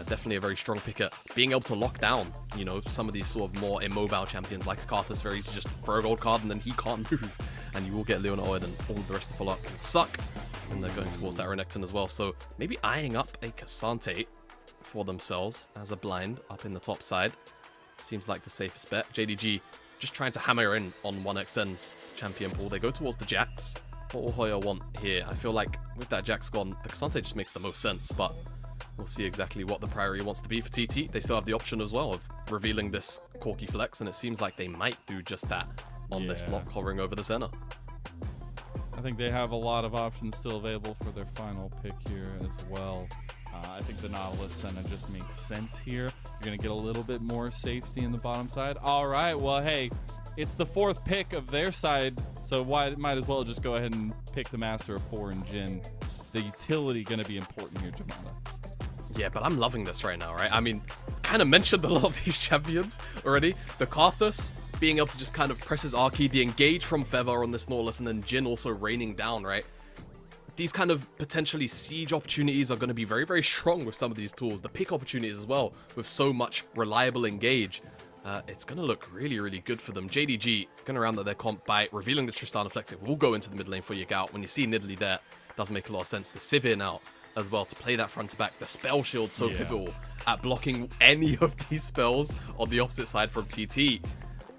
Definitely a very strong pick at being able to lock down, you know, some of these sort of more immobile champions like a Karthus. Very easy, just throw a gold card and then he can't move, and you will get Leona Oid, and all the rest of the follow-up will suck. And they're going towards that Renekton as well, so maybe eyeing up a Cassante for themselves as a blind up in the top side. Seems like the safest bet. JDG just trying to hammer in on 1xN's champion pool. They go towards the Jax. What will Hoya want here? I feel like with that Jax gone, the Cassante just makes the most sense, but we'll see exactly what the priority wants to be for TT. They still have the option as well of revealing this Corki flex, and it seems like they might do just that on this lock hovering over the center. I think they have a lot of options still available for their final pick here as well. I think the Nautilus Senna just makes sense here. You're going to get a little bit more safety in the bottom side. All right, well, hey, it's the fourth pick of their side, so might as well just go ahead and pick the Master of 4 and Jin. The utility going to be important here, Jamala. Yeah, but I'm loving this right now, right? I mean, kind of mentioned a lot of these champions already. The Karthus being able to just kind of press his R key, the engage from Feather on this Nautilus, and then Jin also raining down, right? These kind of potentially siege opportunities are going to be very, very strong with some of these tools. The pick opportunities as well, with so much reliable engage. It's going to look really, really good for them. JDG going to round out their comp by revealing the Tristana Flex. It will go into the mid lane for Yukao. When you see Nidalee there, it does make a lot of sense. The Sivir now as well to play that front to back. The spell shield so pivotal at blocking any of these spells on the opposite side from TT.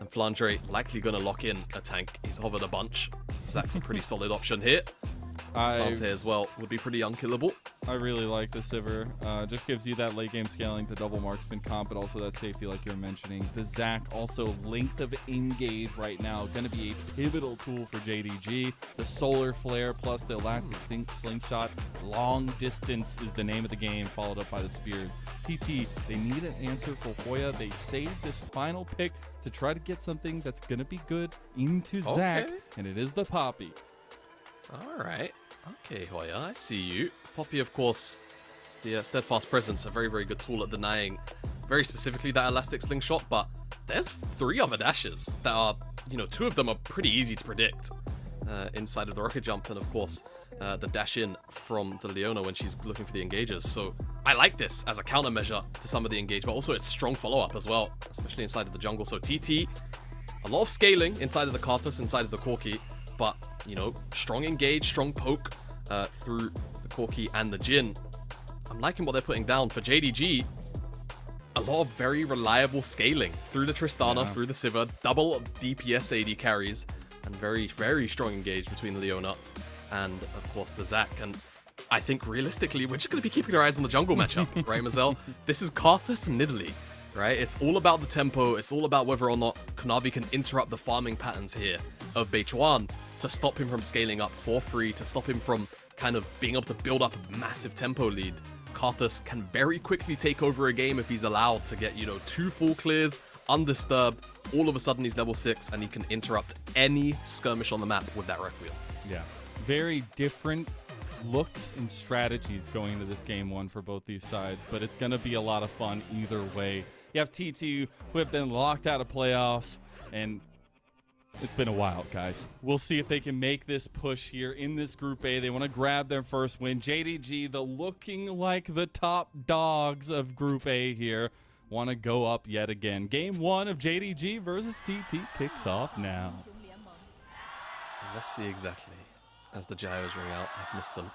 And Flandre likely going to lock in a tank. He's hovered a bunch. Zach's a pretty solid option here. Sante as well would be pretty unkillable. I really like the Sivir. Just gives you that late game scaling, the double marksman comp, but also that safety like you're mentioning. The Zac also length of engage right now, going to be a pivotal tool for JDG. The solar flare plus the elastic slingshot. Long distance is the name of the game, followed up by the spears. TT, they need an answer for Hoya. They saved this final pick to try to get something that's going to be good into Zac, and it is the Poppy. All right. Okay, Hoya, I see you. Poppy, of course, the Steadfast Presence, a very, very good tool at denying very specifically that elastic slingshot, but there's 3 other dashes that are, you know, 2 of them are pretty easy to predict inside of the rocket jump, and of course, the dash in from the Leona when she's looking for the engagers. So I like this as a countermeasure to some of the engage, but also it's strong follow-up as well, especially inside of the jungle. So TT, a lot of scaling inside of the Karthus, inside of the Corki, but, you know, strong engage, strong poke through the Corki and the Jin. I'm liking what they're putting down for JDG. A lot of very reliable scaling through the Tristana, through the Sivir, double DPS AD carries, and very, very strong engage between Leona and, of course, the Zac. And I think, realistically, we're just going to be keeping our eyes on the jungle matchup, right, Mazel? This is Karthus and Nidalee, right? It's all about the tempo. It's all about whether or not Kanavi can interrupt the farming patterns here of Beichuan to stop him from scaling up for free, to stop him from kind of being able to build up a massive tempo lead. Karthus can very quickly take over a game if he's allowed to get, you know, 2 full clears, undisturbed. All of a sudden he's level 6 and he can interrupt any skirmish on the map with that Requiem. Yeah. Very different looks and strategies going into this game 1 for both these sides, but it's going to be a lot of fun either way. You have TT, who have been locked out of playoffs, and it's been a while, guys. We'll see if they can make this push here in this Group A. They want to grab their first win. JDG, the looking like the top dogs of Group A here. want to go up yet again. Game 1 of JDG versus TT kicks off now. Let's see exactly. As the gyros ring out, I've missed them.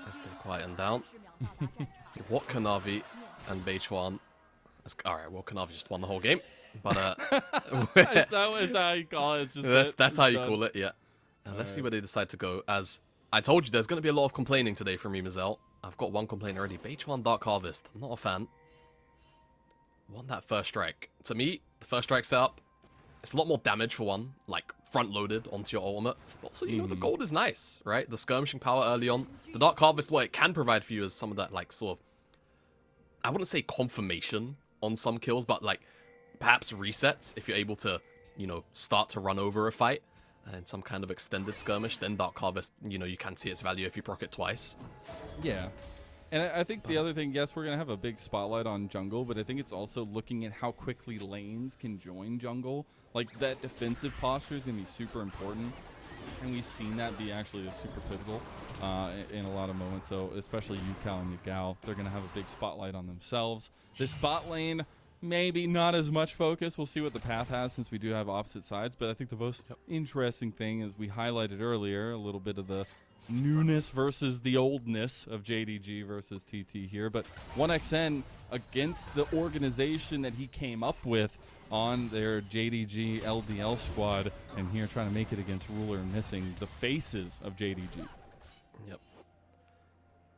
As they quieten down. Watanabe and Beichuan. Alright, Watanabe just won the whole game. But Is that how you call it? It's just that's how you call it, yeah. Let's see where they decide to go. As I told you, there's going to be a lot of complaining today from me, Mazel. I've got one complaint already. Beichuan Dark Harvest. I'm not a fan. Won that first strike. To me, the first strike setup, it's a lot more damage for one, like front-loaded onto your ultimate. But also, you know, the gold is nice, right? The skirmishing power early on. The Dark Harvest, what it can provide for you is some of that, like, sort of, I wouldn't say confirmation on some kills, but, like, perhaps resets if you're able to, you know, start to run over a fight and some kind of extended skirmish. Then Dark Harvest, you know, you can see its value if you proc it twice. Yeah. And I think the other thing, yes, we're going to have a big spotlight on jungle, but I think it's also looking at how quickly lanes can join jungle. Like, that defensive posture is going to be super important, and we've seen that be actually super pivotal in a lot of moments. So especially Yukao and Yagao, they're going to have a big spotlight on themselves. This bot lane, maybe not as much focus. We'll see what the path has since we do have opposite sides, but I think the most interesting thing is we highlighted earlier a little bit of the newness versus the oldness of JDG versus TT here, but 1XN against the organization that he came up with on their JDG LDL squad, and here trying to make it against Ruler and missing the faces of JDG. Yep.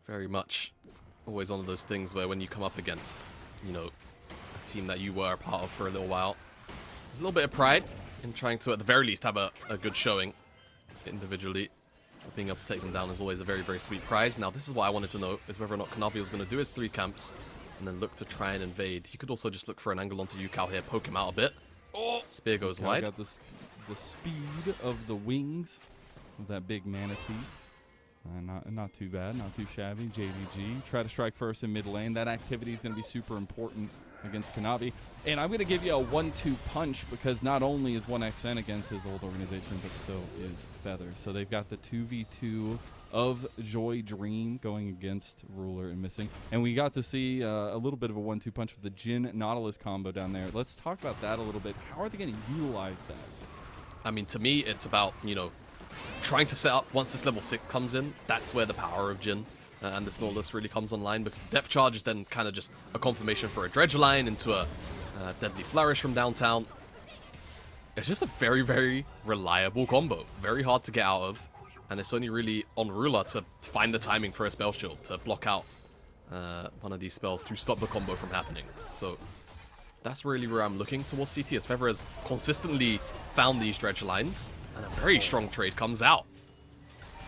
Very much always one of those things where when you come up against, you know, a team that you were a part of for a little while, there's a little bit of pride in trying to, at the very least, have a good showing individually. Being able to take them down is always a very, very sweet prize. Now, this is what I wanted to know, is whether or not Kanavi was going to do his 3 camps and then look to try and invade. He could also just look for an angle onto Yukao here, poke him out a bit. Oh! Spear goes wide. Got the speed of the wings of that big manatee. Not too bad, not too shabby. JDG, try to strike first in mid lane. That activity is going to be super important against Kanavi. And I'm going to give you a 1-2 punch because not only is 1XN against his old organization, but so is Feather. So they've got the 2v2 of Joy Dream going against Ruler and missing. And we got to see a little bit of a 1-2 punch with the Jin Nautilus combo down there. Let's talk about that a little bit. How are they going to utilize that? I mean, to me, it's about, you know, trying to set up, once this level 6 comes in, that's where the power of Jin and this Nautilus really comes online, because Depth Charge is then kind of just a confirmation for a Dredge line into a Deadly Flourish from downtown. It's just a very, very reliable combo. Very hard to get out of, and it's only really on Ruler to find the timing for a Spell Shield to block out one of these spells to stop the combo from happening. So that's really where I'm looking towards CT, as Feather has consistently found these Dredge lines, and a very strong trade comes out.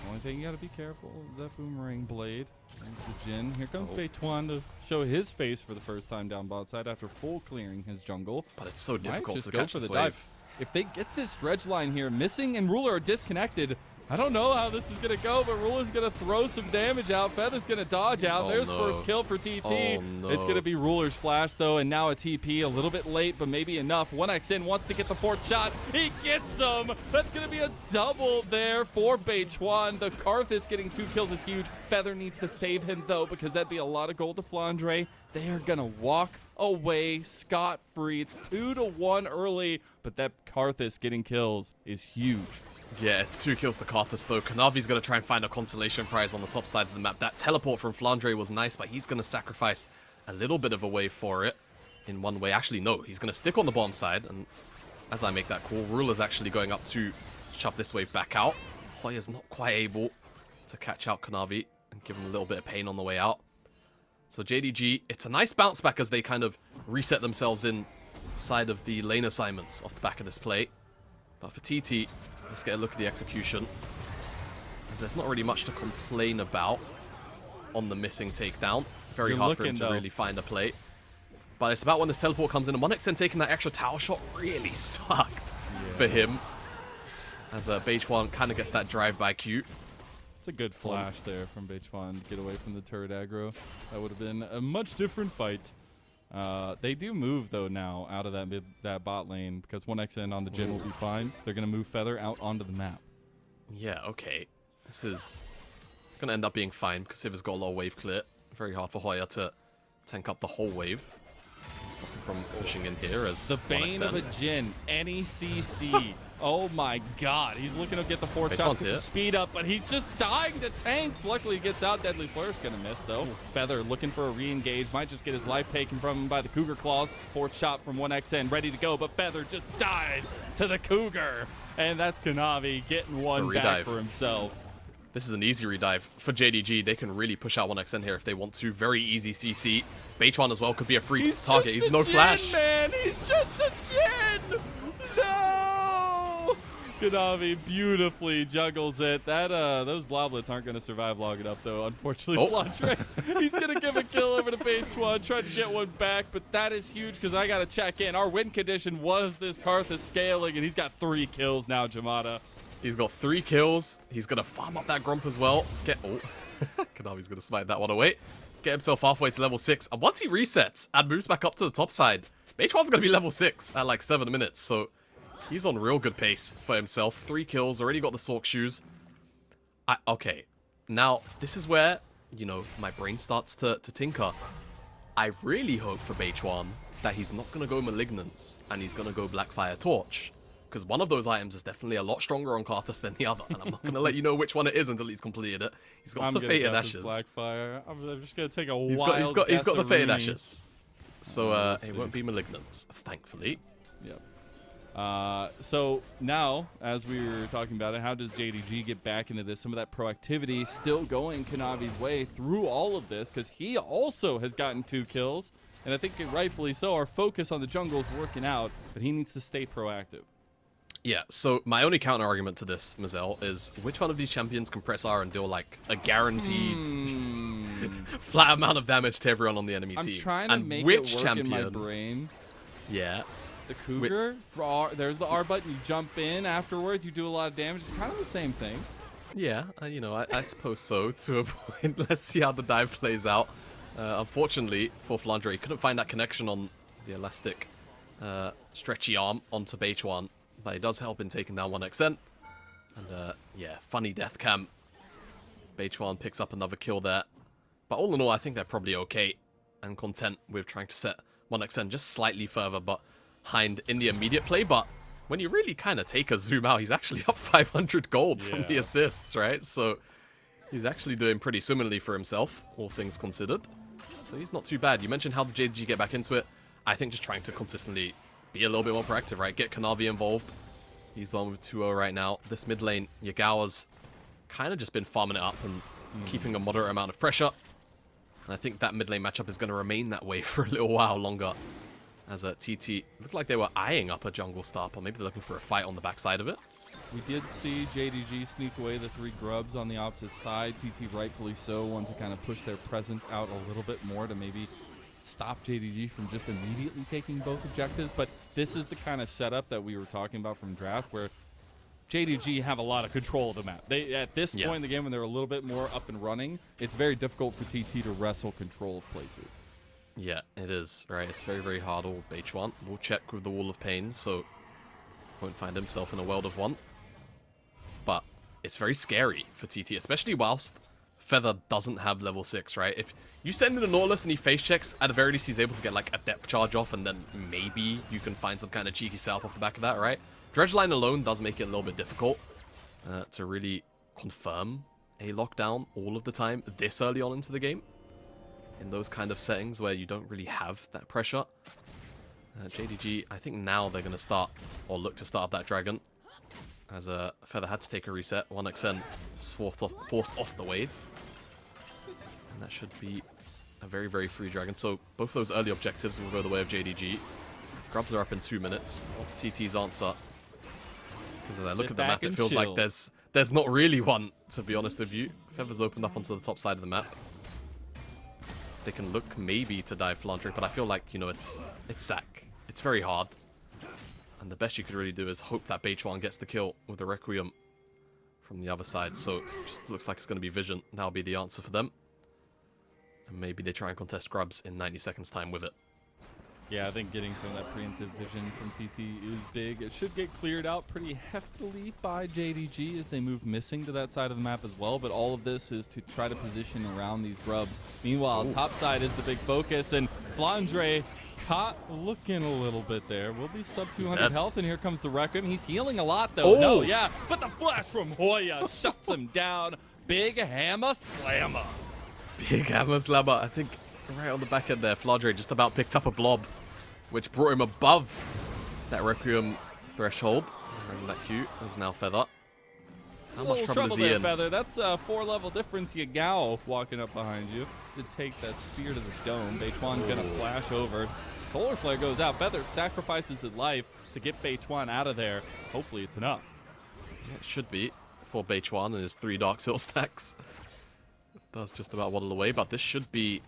Only thing you gotta be careful is that Boomerang Blade. There's the Jin. Here comes Beichuan to show his face for the first time down bot side after full clearing his jungle. But it's so difficult to go catch for this the wave. dive. If they get this Dredge line here, Missing and Ruler are disconnected. I don't know how this is going to go, but Ruler's going to throw some damage out. Feather's going to dodge out. Oh, There's no. first kill for TT. Oh, no. It's going to be Ruler's flash, though, and now a TP. A little bit late, but maybe enough. 1XN wants to get the 4th shot. He gets him. That's going to be a double there for Beichuan. The Karthus getting 2 kills is huge. Feather needs to save him, though, because that'd be a lot of gold to Flandre. They are going to walk away scot-free. It's 2-1 early, but that Karthus getting kills is huge. Yeah, it's 2 kills to Karthus, though. Kanavi's going to try and find a consolation prize on the top side of the map. That teleport from Flandre was nice, but he's going to sacrifice a little bit of a wave for it in one way. Actually, no, he's going to stick on the bottom side, and as I make that call, Ruler's actually going up to shove this wave back out. Hoya's not quite able to catch out Kanavi and give him a little bit of pain on the way out. So JDG, it's a nice bounce back as they kind of reset themselves inside of the lane assignments off the back of this play. But for TT, let's get a look at the execution, as there's not really much to complain about on the missing takedown. Very hard for him to really find a play. But it's about when this teleport comes in, and 1XN taking that extra tower shot really sucked for him, as Beichuan kind of gets that drive-by Q. It's a good flash there from Beichuan to get away from the turret aggro. That would have been a much different fight. They do move, though, now out of that bot lane, because 1XN on the Jin will be fine. They're going to move Feather out onto the map. Yeah, okay. This is going to end up being fine, because Siv's got a lot of wave clear. Very hard for Hoya to tank up the whole wave. Stop him from pushing in here as the bane of a Jin, any CC. Oh my god, he's looking to get the 4 shots to speed up, but he's just dying to tanks. Luckily he gets out. Deadly Flourish gonna miss though. Feather looking for a re-engage, might just get his life taken from him by the Cougar Claws. 4th shot from 1XN ready to go, but Feather just dies to the Cougar. And that's Kanavi getting one back for himself. This is an easy redive for JDG. They can really push out 1XN here if they want to. Very easy CC. Beitwan as well could be a free target. He's no flash. Man, he's just a Jin. No. Kanavi beautifully juggles it. That those bloblets aren't going to survive long enough though. Unfortunately, Flandre. He's going to give a kill over to Beitwan, try to get one back, but that is huge because I got to check in. Our win condition was this Karthus scaling, and he's got 3 kills now, Jamada. He's got 3 kills. He's going to farm up that Grump as well. Kanavi's going to smite that one away. Get himself halfway to level 6. And once he resets and moves back up to the top side, Beitwan's going to be level 6 at like 7 minutes. So he's on real good pace for himself. 3 kills. Already got the Sork shoes. Okay. Now, this is where, you know, my brain starts to tinker. I really hope for Beitwan that he's not going to go Malignance and he's going to go Blackfire Torch. Because one of those items is definitely a lot stronger on Karthus than the other, and I'm not going to let you know which one it is until he's completed it. He's got the Fated Ashes. Blackfire. I'm just going to take a he's got the Fated Ashes. So it won't be Malignance, thankfully. Yep. So now, as we were talking about it, how does JDG get back into this? Some of that proactivity still going Kanavi's way through all of this, because he also has gotten 2 kills, and I think rightfully so. Our focus on the jungle is working out, but he needs to stay proactive. Yeah, so my only counter argument to this, Mazel, is which one of these champions can press R and deal like a guaranteed flat amount of damage to everyone on the enemy team? I'm trying to make it work in my brain. Yeah. The Cougar, there's the R button, you jump in afterwards, you do a lot of damage. It's kind of the same thing. Yeah, you know, I suppose so, to a point. Let's see how the dive plays out. Unfortunately, for Flandre, he couldn't find that connection on the elastic stretchy arm onto Beitwan. But it does help in taking down 1XN. And yeah, funny death cam. Beitwan picks up another kill there. But all in all, I think they're probably okay and content with trying to set 1XN just slightly further behind in the immediate play. But when you really kind of take a zoom out, he's actually up 500 gold from the assists, right? So he's actually doing pretty similarly for himself, all things considered. So he's not too bad. You mentioned how the JDG get back into it. I think just trying to consistently be a little bit more proactive, right? Get Kanavi involved. He's the one with 2-0 right now. This mid lane, Yagawa's kind of just been farming it up and keeping a moderate amount of pressure. And I think that mid lane matchup is going to remain that way for a little while longer. As a TT looked like they were eyeing up a jungle stop, or maybe they're looking for a fight on the backside of it. We did see JDG sneak away the 3 grubs on the opposite side. TT rightfully so, wanted to kind of push their presence out a little bit more to maybe stop JDG from just immediately taking both objectives. But this is the kind of setup that we were talking about from draft, where JDG have a lot of control of the map. They, at this point in the game, when they're a little bit more up and running, it's very difficult for TT to wrestle control of places. Yeah, it is, right? It's very, very hard. All Beitwan will check with the Wall of Pain, so won't find himself in a world of one. But it's very scary for TT, especially whilst Feather doesn't have level 6, right? If you send in the Nautilus and he face checks, at the very least he's able to get like a depth charge off, and then maybe you can find some kind of cheeky self off the back of that, right? Dredgeline alone does make it a little bit difficult to really confirm a lockdown all of the time this early on into the game. In those kind of settings where you don't really have that pressure. JDG, I think now they're going to start, or look to start up that dragon. As Feather had to take a reset. 1XN forced off the wave. And that should be a very, very free dragon. So both of those early objectives will go the way of JDG. Grubs are up in 2 minutes. What's TT's answer? Because as I look at the map, it feels like there's not really one, to be honest with you. Feather's opened up onto the top side of the map. They can look maybe to dive Flandre, but I feel like, you know, it's Zac. It's very hard. And the best you could really do is hope that Beitwan gets the kill with the Requiem from the other side. So it just looks like it's going to be Vision. That'll be the answer for them. And maybe they try and contest Grubs in 90 seconds time with it. Yeah, I think getting some of that preemptive vision from TT is big. It should get cleared out pretty heftily by JDG as they move missing to that side of the map as well, but all of this is to try to position around these grubs. Meanwhile, top side is the big focus, and Flandre caught looking a little bit there. Will be sub 200 health, and here comes the Requiem. He's healing a lot, though. No, yeah, but the flash from Hoya shuts him down. Big hammer slammer. Big hammer slammer. I think right on the back end there, Flandre just about picked up a blob, which brought him above that Requiem threshold. Remember that Q is now Feather. How much trouble is he in? Feather. That's a 4-level difference. Yagao walking up behind you to take that spear to the dome. Beichuan gonna flash over. Solar Flare goes out. Feather sacrifices his life to get Beichuan out of there. Hopefully it's enough. Yeah, it should be for Beichuan and his 3 Dark Seal stacks. Does just about waddle away, but this should be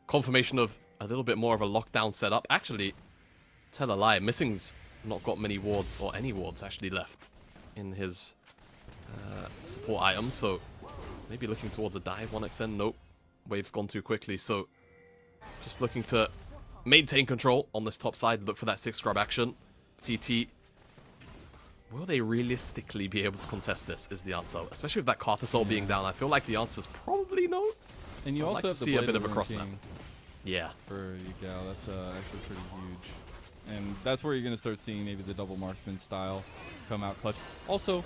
confirmation of a little bit more of a lockdown setup. Actually, tell a lie, Missing's not got many wards, or any wards actually left in his support items, so maybe looking towards a dive 1xn. Nope, wave's gone too quickly, so just looking to maintain control on this top side, look for that 6 scrub action. TT, will they realistically be able to contest this is the answer, especially with that Carthasol being down. I feel like the answer's probably no. And you also I'd like to have to see a bit of a cross map. Yeah. For Yagao, that's actually pretty huge. And that's where you're going to start seeing maybe the double marksman style come out clutch. Also,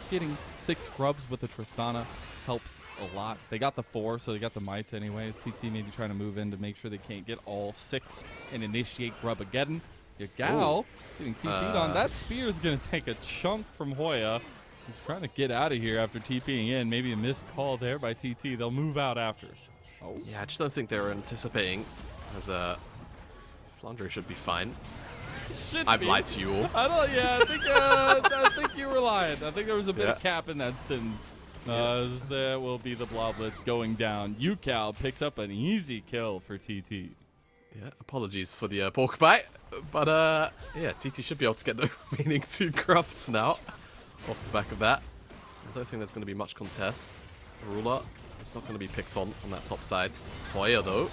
getting 6 scrubs with the Tristana helps a lot. They got the 4, so they got the mites anyways. TT maybe trying to move in to make sure they can't get all 6 and initiate grub again. Yagao getting TP'd on. That spear is going to take a chunk from Hoya. He's trying to get out of here after TPing in. Maybe a missed call there by TT. They'll move out after. Oh. Yeah, I just don't think they were anticipating as Flandre should be fine. I've lied to you all. I think you were lying. I think there was a bit of cap in that stint. As there will be the bloblets going down. Yukao picks up an easy kill for TT. Yeah, apologies for the pork bite, but yeah, TT should be able to get the remaining 2 grubs now off the back of that. I don't think there's going to be much contest. Ruler, it's not going to be picked on that top side. Hoya though,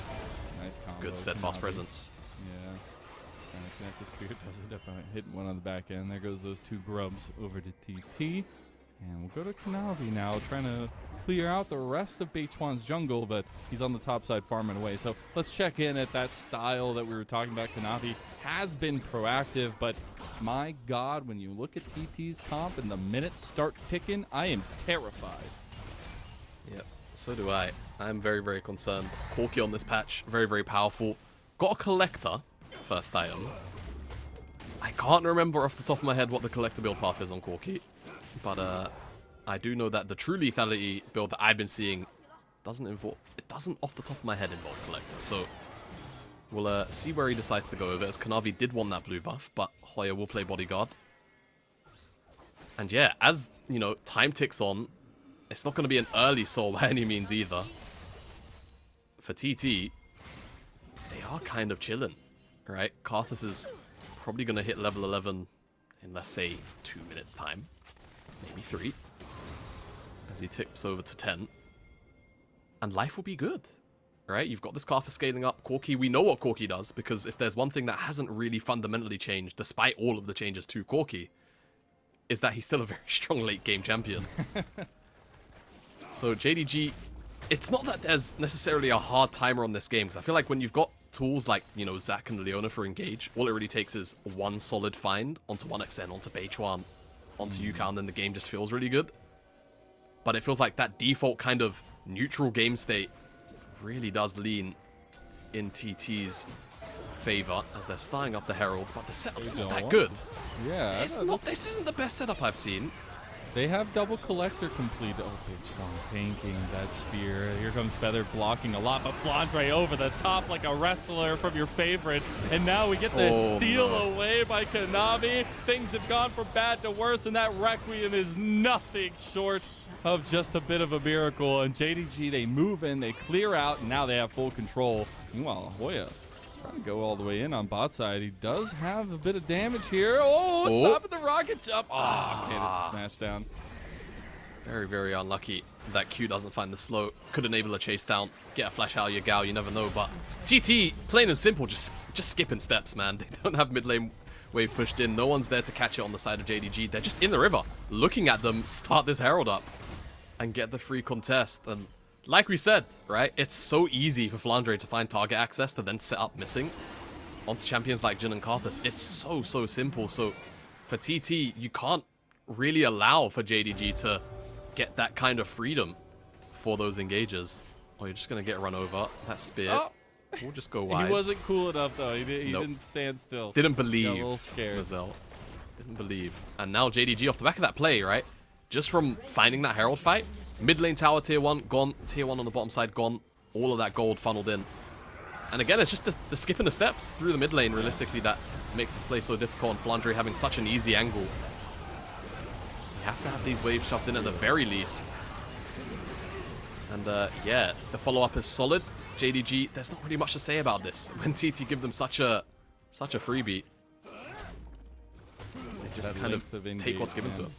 nice combo. Good steadfast presence. Yeah, trying to connect the spear, does it up, hitting one on the back end. There goes those 2 grubs over to TT. And we'll go to Kanavi now, trying to clear out the rest of Beichuan's jungle, but he's on the top side farming away. So let's check in at that style that we were talking about. Kanavi has been proactive, but my God, when you look at TT's comp and the minutes start ticking, I am terrified. Yep, so do I. I'm very, very concerned. Corki on this patch, very, very powerful. Got a collector, first item. I can't remember off the top of my head what the collector build path is on Corki. But I do know that the true lethality build that I've been seeing doesn't off the top of my head involve collector. So we'll see where he decides to go over, as Kanavi did want that blue buff, but Hoya will play bodyguard. And yeah, as you know, time ticks on, it's not going to be an early soul by any means either. For TT, they are kind of chilling, right? Karthus is probably going to hit level 11 in, let's say, 2 minutes time. Maybe 3, as he tips over to 10. And life will be good, right? You've got this Karthus scaling up. Corki, we know what Corki does, because if there's one thing that hasn't really fundamentally changed, despite all of the changes to Corki, is that he's still a very strong late game champion. So JDG, it's not that there's necessarily a hard timer on this game, because I feel like when you've got tools like, you know, Zac and Leona for engage, all it really takes is 1 solid find onto 1xn, onto Beichuan, onto Yukao, and then the game just feels really good. But it feels like that default kind of neutral game state really does lean in TT's favor as they're starting up the Herald, but the setup's not that good. Yeah, this isn't the best setup I've seen. They have double collector complete. Oh, Beichuan tanking that spear. Here comes Feather blocking a lot, but Flandre over the top like a wrestler from your favorite. And now we get this steal away by Kanavi. Things have gone from bad to worse, and that Requiem is nothing short of just a bit of a miracle. And JDG, they move in, they clear out, and now they have full control. Meanwhile, Hoya trying to go all the way in on bot side. He does have a bit of damage here. Oh, stopping the rocket jump. Oh, okay, that's smash down. Very, very unlucky that Q doesn't find the slow. Could enable a chase down, get a flash out of Yagao, you never know. But TT, plain and simple, just skipping steps, man. They don't have mid lane wave pushed in. No one's there to catch it on the side of JDG. They're just in the river, looking at them start this Herald up and get the free contest. And like we said, right, it's so easy for Flandre to find target access to then set up missing onto champions like Jhin and Karthus. It's so, so simple. So for TT, you can't really allow for JDG to get that kind of freedom for those engages. Oh, you're just going to get run over. That spear. Oh. We'll just go wide. He wasn't cool enough, though. He Nope. didn't stand still. Didn't believe. Got a little scared. Mazel. Didn't believe. And now JDG off the back of that play, right? Just from finding that Herald fight. Mid lane tower tier 1 gone. Tier 1 on the bottom side gone. All of that gold funneled in. And again, it's just the skipping the steps through the mid lane, realistically, that makes this play so difficult. And Flandre having such an easy angle. You have to have these waves shoved in at the very least. And yeah, the follow-up is solid. JDG, there's not really much to say about this. When TT give them such a freebie, they just That kind of length take what's given engage, to them.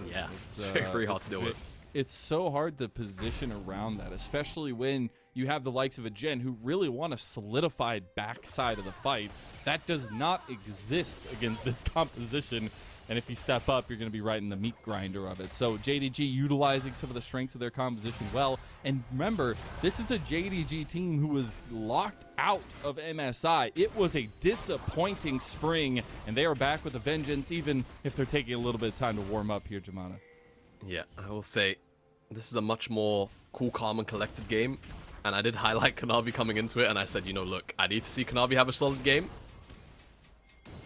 man. Yeah, it's very hard to deal with. It's so hard to position around that, especially when you have the likes of a Jhin who really want a solidified backside of the fight. That does not exist against this composition. And if you step up, you're going to be right in the meat grinder of it. So JDG utilizing some of the strengths of their composition well. And remember, this is a JDG team who was locked out of MSI. It was a disappointing spring, and they are back with a vengeance, even if they're taking a little bit of time to warm up here, Jamana. Yeah, I will say this is a much more cool, calm, and collected game. And I did highlight Kanavi coming into it, and I said, you know, look, I need to see Kanavi have a solid game.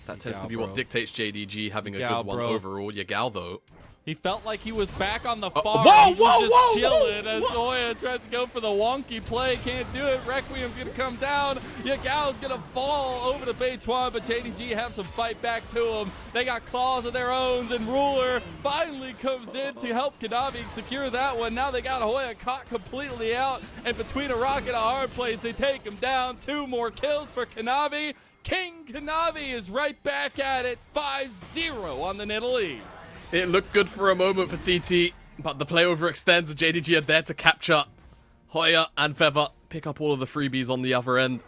That tends to be what dictates JDG having a good one overall. Yagao, though. He felt like he was back on the farm. Whoa, He was just whoa, chilling as whoa. Hoya tries to go for the wonky play. Can't do it. Requiem's going to come down. Yagao's going to fall over to Beituan, but JDG have some fight back to him. They got claws of their own, and Ruler finally comes in to help Kanavi secure that one. Now they got Hoya caught completely out, and between a rock and a hard place, they take him down. 2 more kills for Kanavi. King Kanavi is right back at it, 5-0 on the Nidalee. It looked good for a moment for TT, but the play overextends. JDG are there to capture Hoya and Feather, pick up all of the freebies on the other end.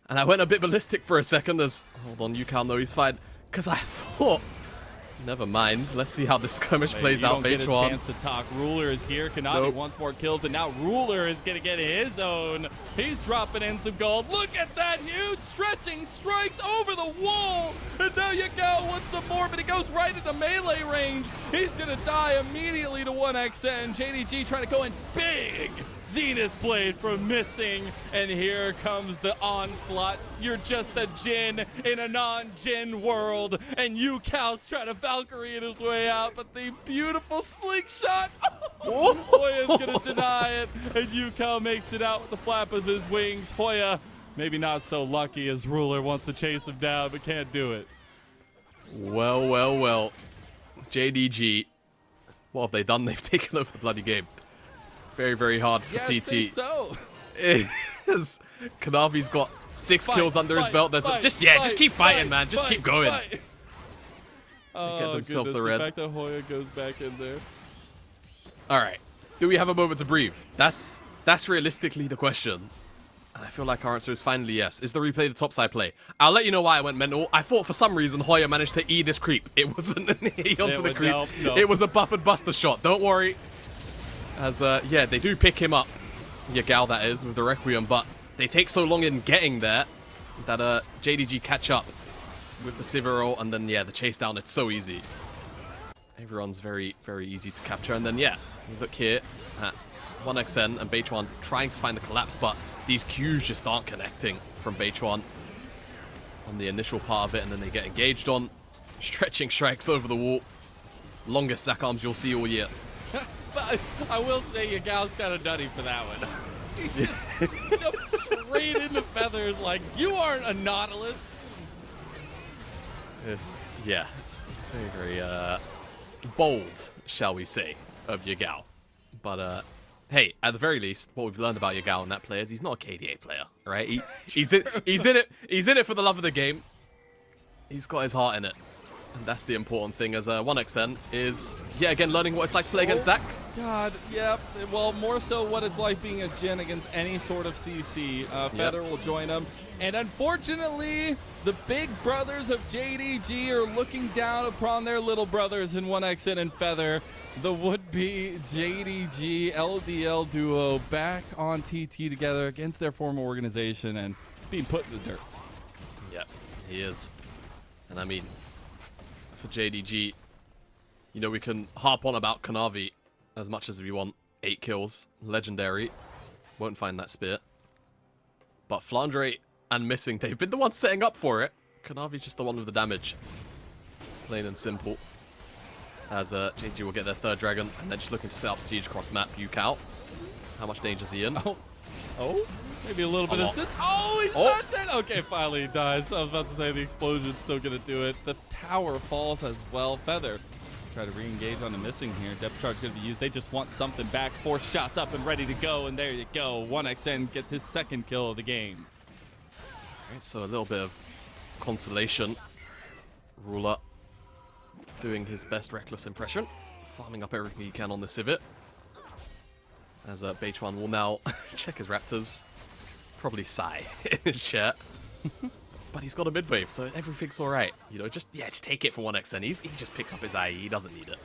And I went a bit ballistic for a second as, hold on, Yukao, no, he's fine. Because I thought, never mind, let's see how this skirmish plays out. You don't get a Beituan. chance to talk. Ruler is here. Kanavi wants more kills, but now Ruler is going to get his own. He's dropping in some gold. Look at that huge stretching strikes over the wall. And now Yagao wants some more, but he goes right into melee range. He's going to die immediately to 1xN. JDG trying to go in big. Zenith Blade from missing. And here comes the onslaught. You're just a Jhin in a non-Jhin world. And Yukao's trying to Valkyrie in his way out, but the beautiful slingshot. Hoya's going to deny it. And Yukao makes it out with the flap of his wings. Hoya, maybe not so lucky as Ruler wants to chase him down, but can't do it. Well, well, well. JDG, what have they done? They've taken over the bloody game. Very, very hard for Yeah, TT. I'd say so. It is. Kanavi's got 6 kills under his belt. There's just keep fighting, man. Just keep going. Oh, themselves goodness, the red. fact that Hoya goes back in there. All right. Do we have a moment to breathe? That's realistically the question. And I feel like our answer is finally yes. Is the replay the topside play? I'll let you know why I went mental. I thought for some reason Hoya managed to E this creep. It wasn't an E onto the creep. No. It was a buffered buster shot. Don't worry. As, yeah, they do pick him up. Yagao, that is, with the Requiem. But they take so long in getting there that JDG catch up with the Sivir, and then, yeah, the chase down. It's so easy. Everyone's very, very easy to capture. And then, yeah, you look here at 1xN and Beituan trying to find the collapse, but these Qs just aren't connecting from Beituan on the initial part of it, and then they get engaged on. Stretching strikes over the wall. Longest Zac arms you'll see all year. But I will say Yagao's kind of nutty for that one. He just jumps straight into feathers like, you aren't a Nautilus. It's, yeah, it's very, very bold, shall we say, of Yagao. But, hey, at the very least, what we've learned about Yagao in that play is he's not a KDA player, right? He's in it for the love of the game. He's got his heart in it. And that's the important thing, as 1xN is, yeah, again, learning what it's like to play against Zac. God, yep. Well, more so what it's like being a Jhin against any sort of CC. Feather will join him. And unfortunately, the big brothers of JDG are looking down upon their little brothers in 1xN and Feather. The would-be JDG LDL duo back on TT together against their former organization and being put in the dirt. Yep, he is. And I mean, for JDG, you know, we can harp on about Kanavi as much as we want. 8 kills, legendary. Won't find that spear. But Flandre and Missing, they've been the ones setting up for it. Kanavi's just the one with the damage. Plain and simple. As JDG will get their 3rd dragon, and they're just looking to set up siege across map. Yukao. How much danger is he in? Oh, maybe a little bit of assist. Oh, he's not dead. Okay, finally he dies. I was about to say the explosion's still going to do it. The tower falls as well. Feather try to re-engage on the Missing here. Depth charge going to be used. They just want something back. 4 shots up and ready to go, and there you go. 1xN gets his 2nd kill of the game. All right, so a little bit of consolation. Ruler doing his best reckless impression, farming up everything he can on the Civet. As Bechuan will now check his Raptors. Probably sigh in his chat. But he's got a mid-wave, so everything's alright. You know, just take it for 1xN. He just picked up his IE, he doesn't need it.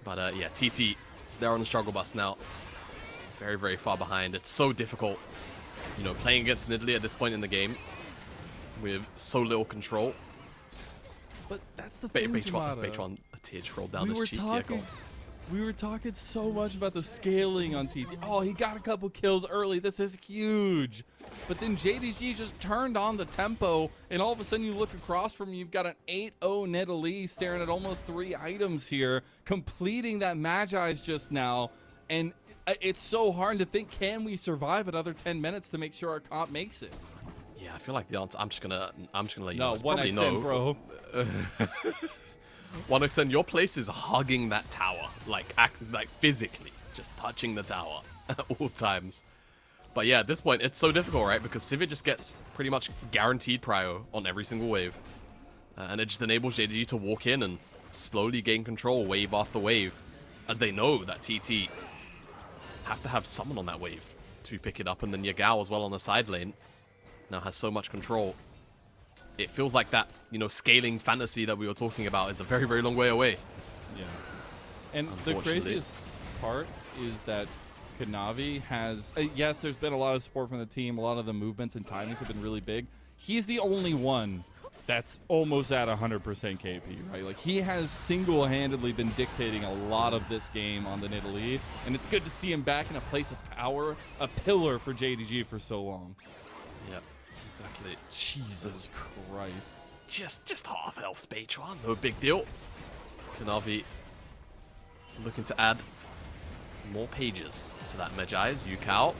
But yeah, TT, they're on the struggle bus now. Very, very far behind. It's so difficult, you know, playing against Nidalee at this point in the game with so little control. But that's the thing, Bechuan, a tear just rolled down his cheek. We were talking so much about the scaling on TT. Oh, he got a couple kills early. This is huge. But then JDG just turned on the tempo, and all of a sudden you look across from you, you've got an 8-0 Nidalee staring at almost 3 items here, completing that Magi's just now. And it's so hard to think, can we survive another 10 minutes to make sure our comp makes it? Yeah, I feel like the answer, I'm just gonna let you know. No, 1xN, no. bro. 1xN, your place is hugging that tower, like physically, just touching the tower at all times. But yeah, at this point, it's so difficult, right? Because Civet just gets pretty much guaranteed prio on every single wave. And it just enables JDG to walk in and slowly gain control wave after wave, as they know that TT have to have someone on that wave to pick it up. And then Yagao as well on the side lane now has so much control. It feels like that, you know, scaling fantasy that we were talking about is a very, very long way away. Yeah. And the craziest part is that Kanavi has, yes, there's been a lot of support from the team. A lot of the movements and timings have been really big. He's the only one that's almost at 100% KP, right? Like, he has single-handedly been dictating a lot of this game on the Nidalee, and it's good to see him back in a place of power, a pillar for JDG for so long. Yep. Exactly. Jesus Christ. Just half health Bechuan, no big deal. Kanavi looking to add more pages to that Magi's. Yukao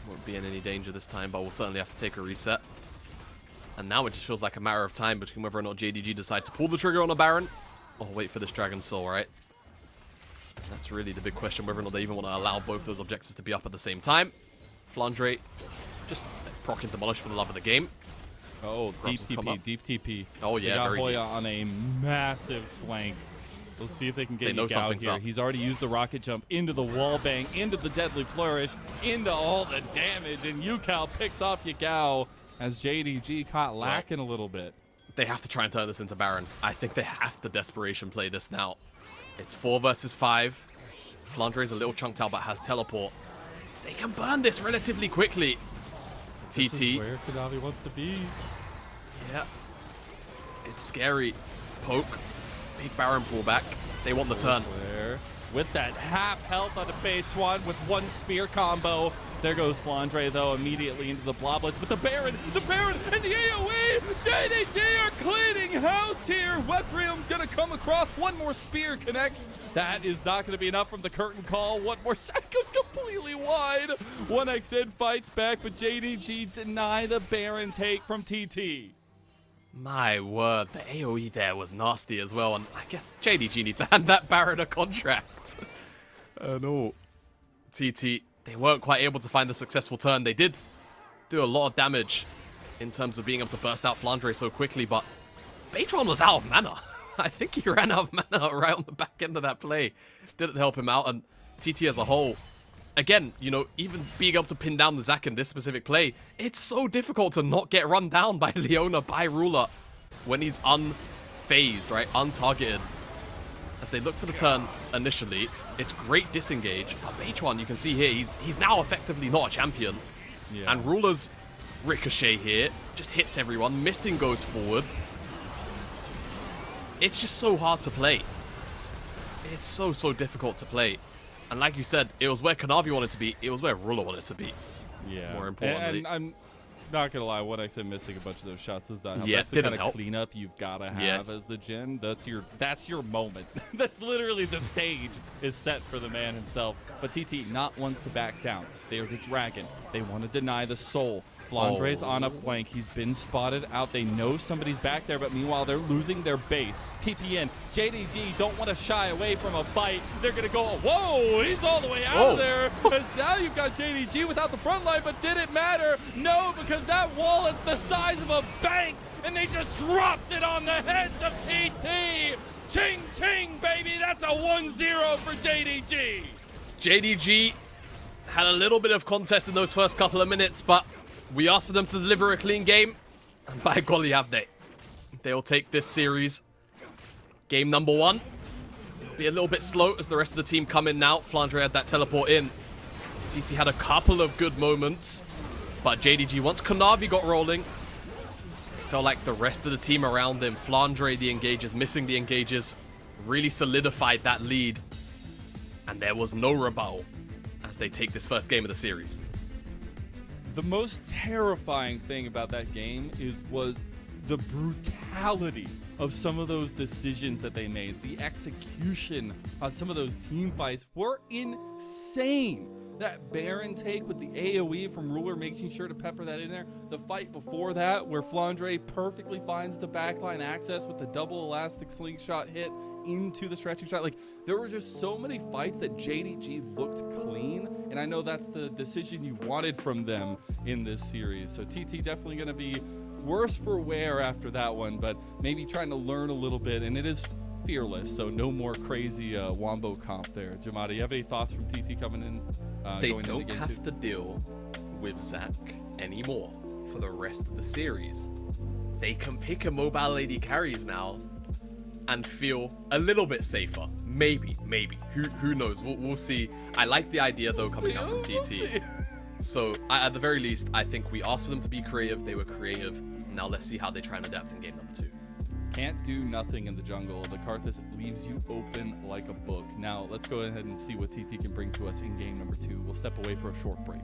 won't be in any danger this time, but we'll certainly have to take a reset. And now it just feels like a matter of time between whether or not JDG decide to pull the trigger on a Baron or wait for this Dragon Soul, right? That's really the big question, whether or not they even want to allow both those objectives to be up at the same time. Flandre just proc and demolish for the love of the game. Oh, deep TP, deep TP. Oh yeah, they got very Hoya deep. on a massive flank. Let's see if they can get know Yagao something's here. up. He's already used the rocket jump into the wall bang, into the deadly flourish, into all the damage, and Yukao picks off Yagao as JDG caught lacking a little bit. They have to try and turn this into Baron. I think they have to desperation play this now. It's 4 versus 5. Flandre's a little chunked out but has teleport. They can burn this relatively quickly. This TT. is where Kanavi wants to be. Yeah. It's scary. Poke. Big Baron pullback. They want the turn. Where, with that half health on the Bechuan with 1 spear combo. There goes Flandre, though, immediately into the Bloblets. But the Baron, and the AoE! JDG are cleaning house here! Webrium's gonna come across. 1 more spear connects. That is not gonna be enough from the curtain call. 1 more shot goes completely wide. 1xN fights back, but JDG deny the Baron take from TT. My word, the AoE there was nasty as well, and I guess JDG need to hand that Baron a contract. No. TT, they weren't quite able to find the successful turn. They did do a lot of damage in terms of being able to burst out Flandre so quickly, but Bechuan was out of mana. I think he ran out of mana right on the back end of that play. Didn't help him out, and TT as a whole, again, you know, even being able to pin down the Zac in this specific play, it's so difficult to not get run down by Leona, by Ruler, when he's unfazed, right? Untargeted. As they look for the turn initially, it's great disengage. But Beitron, you can see here, he's now effectively not a champion. Yeah. And Ruler's ricochet here just hits everyone. Missing goes forward. It's just so hard to play. It's so difficult to play. And like you said, it was where Kanavi wanted to be. It was where Ruler wanted to be. Yeah. More importantly. And I'm not going to lie, 1xM missing a bunch of those shots does not help. Yeah, That's the didn't kind of help. cleanup you've got to have as the Jhin. That's your moment. That's literally the stage is set for the man himself. But TT not wants to back down. There's a dragon. They want to deny the soul. Flandre's on a flank. He's been spotted out. They know somebody's back there, but meanwhile, they're losing their base. TPN, JDG don't want to shy away from a fight. They're going to go, whoa, he's all the way out of there. Because now you've got JDG without the front line, but did it matter? No, because that wall is the size of a bank, and they just dropped it on the heads of TT. Ching, ching, baby. That's a 1-0 for JDG. JDG had a little bit of contest in those first couple of minutes, but we asked for them to deliver a clean game, and by golly have they. They'll take this series. Game number 1. It'll be a little bit slow as the rest of the team come in now. Flandre had that teleport in. TT had a couple of good moments, but JDG, once Kanavi got rolling, felt like the rest of the team around him, Flandre, the engagers, missing the engagers, really solidified that lead. And there was no rebuttal as they take this first game of the series. The most terrifying thing about that game was the brutality of some of those decisions that they made. The execution on some of those team fights were insane. That Baron take with the AoE from Ruler, making sure to pepper that in there. The fight before that, where Flandre perfectly finds the backline access with the double elastic slingshot hit into the stretching shot. Like, there were just so many fights that JDG looked clean, and I know that's the decision you wanted from them in this series. So TT definitely going to be worse for wear after that one, but maybe trying to learn a little bit, and it is fearless, so no more crazy Wombo comp there. Jamada, you have any thoughts from TT coming in? They going don't into game have 2? to deal with Zac anymore for the rest of the series. They can pick a mobile AD carries now and feel a little bit safer. Maybe. Who knows? We'll see. I like the idea, though, coming out from TT. So, at the very least, I think we asked for them to be creative. They were creative. Now let's see how they try and adapt in game number 2. Can't do nothing in the jungle. The Karthus leaves you open like a book. Now, let's go ahead and see what TT can bring to us in game number 2. We'll step away for a short break.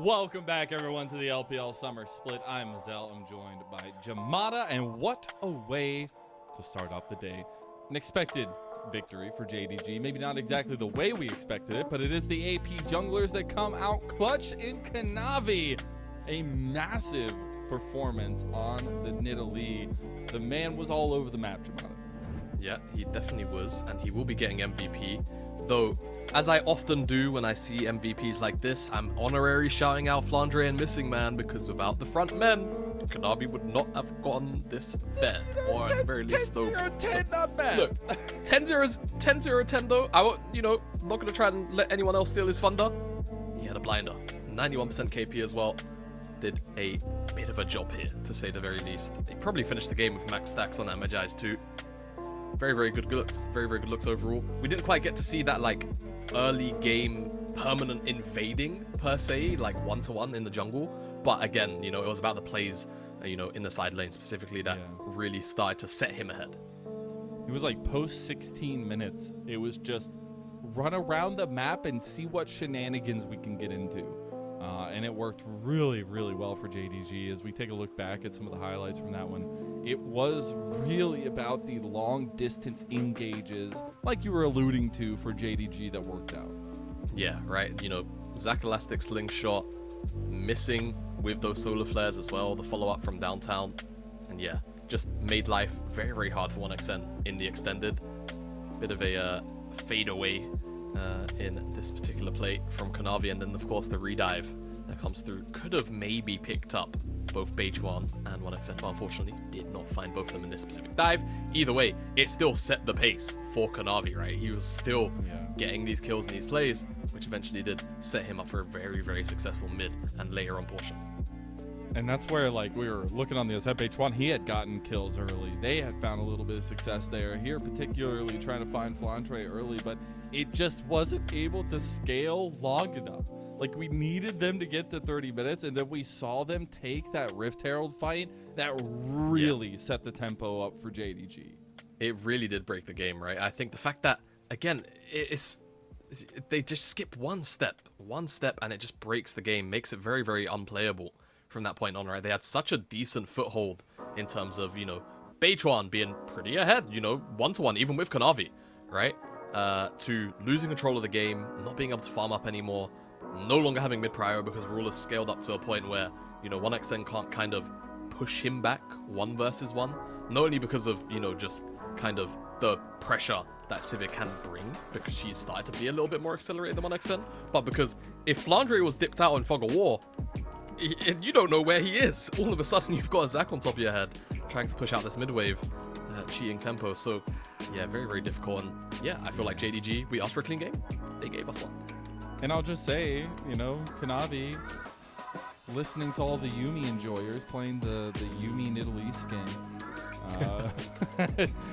Welcome back, everyone, to the LPL Summer Split. I'm Mazel. I'm joined by Jamada, and what a way to start off the day. An expected victory for JDG. Maybe not exactly the way we expected it, but it is the AP junglers that come out clutch in Kanavi. A massive performance on the Nidalee. The man was all over the map, Jamada. Yeah, he definitely was, and he will be getting MVP. Though, as I often do when I see MVPs like this, I'm honorary shouting out Flandre and Missing Man, because without the front men, Kanavi would not have gotten this fair. Or at the very least, though. 10-0-10, not bad. Look, 10-0-10 though. I won't, not gonna try and let anyone else steal his thunder. He had a blinder. 91% KP as well. Did a bit of a job here, to say the very least. He probably finished the game with max stacks on that Magi's too. Very, very good looks. Very, very good looks overall. We didn't quite get to see that, like, early game permanent invading, per se, like, one-to-one in the jungle. But again, it was about the plays, in the side lane specifically that really started to set him ahead. It was like post 16 minutes. It was just run around the map and see what shenanigans we can get into. And it worked really, really well for JDG. As we take a look back at some of the highlights from that one, it was really about the long distance engages, like you were alluding to, for JDG that worked out. Yeah, right. Zach Elastic slingshot, Missing with those solar flares as well, the follow-up from downtown. And yeah, just made life very, very hard for 1xN in the extended. Bit of a fade away in this particular play from Kanavi, and then of course the redive that comes through could have maybe picked up both Beige1 and 1xN, but unfortunately did not find both of them in this specific dive. Either way, it still set the pace for Kanavi, right? He was still getting these kills and these plays, which eventually did set him up for a very, very successful mid and later on portion. And that's where, like, we were looking on the other side. Beige1, he had gotten kills early. They had found a little bit of success there. Here, particularly trying to find Flandre early, but it just wasn't able to scale long enough. Like, we needed them to get to 30 minutes, and then we saw them take that Rift Herald fight that really set the tempo up for JDG. It really did break the game, right? I think the fact that, again, they just skip one step, and it just breaks the game, makes it very, very unplayable from that point on, right? They had such a decent foothold in terms of, Beige1 being pretty ahead, 1-to-1, even with Kanavi, right? To losing control of the game, not being able to farm up anymore, no longer having mid-prior because Rule has scaled up to a point where, 1xN can't kind of push him back 1 versus 1. Not only because of, just kind of the pressure that Civic can bring, because she's started to be a little bit more accelerated than 1xN, but because if Flandre was dipped out in Fog of War, you don't know where he is. All of a sudden, you've got a Zac on top of your head, trying to push out this mid-wave, cheating tempo. So, yeah, very, very difficult. And yeah, I feel like JDG, we asked for a clean game. They gave us one. And I'll just say, Kanavi, listening to all the Yumi enjoyers playing the Yumi Nidalee skin,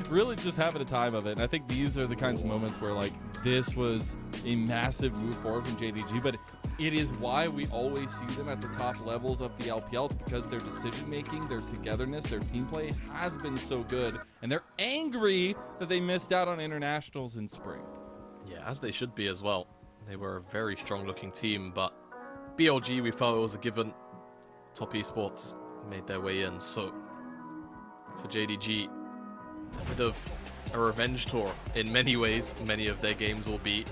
really just having a time of it. And I think these are the kinds of moments where, like, this was a massive move forward from JDG, but it is why we always see them at the top levels of the LPL. It's because their decision making, their togetherness, their team play has been so good, and they're angry that they missed out on internationals in spring. Yeah, as they should be as well. They were a very strong looking team, but BLG, we felt it was a given. Top Esports made their way in. So for JDG, a bit of a revenge tour in many ways. Many of their games will be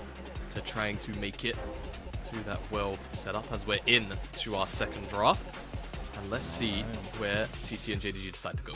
to trying to make it to that world setup as we're in to our second draft. And let's see where TT and JDG decide to go.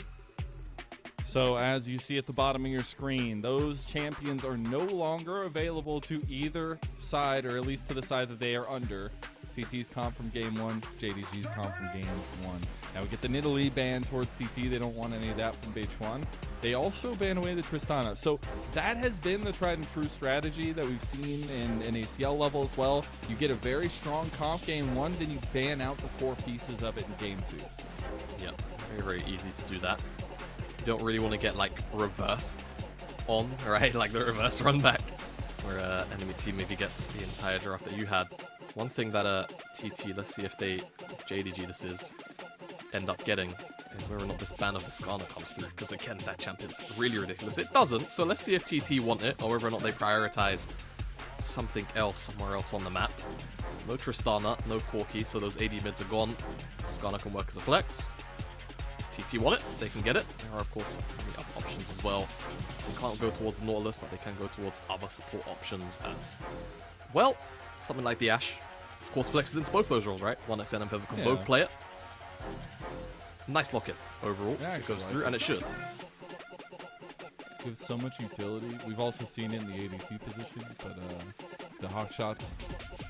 So as you see at the bottom of your screen, those champions are no longer available to either side, or at least to the side that they are under. TT's comp from game 1, JDG's comp from game 1. Now we get the Nidalee ban towards TT. They don't want any of that from Beige1. They also ban away the Tristana. So that has been the tried and true strategy that we've seen in ACL level as well. You get a very strong comp game 1, then you ban out the core pieces of it in game 2. Yep, very, very easy to do that. You don't really want to get, like, reversed on, right? Like the reverse run back, where enemy team maybe gets the entire draft that you had. One thing that TT, let's see if JDG this is, end up getting, is whether or not this ban of the Skarner comes through, because again, that champ is really ridiculous. It doesn't, so let's see if TT want it, or whether or not they prioritize something else somewhere else on the map. No Tristana, no Corki, so those AD mids are gone. Skarner can work as a flex. TT want it, they can get it. There are, of course, many other options as well. They can't go towards the Nautilus, but they can go towards other support options as well. Something like the Ashe. Of course, flexes into both those roles, right? 1xN and Feather can both play it. Nice lock-in overall. Yeah, It goes like through, and it should. Gives so much utility. We've also seen it in the ADC position, but the hawk shots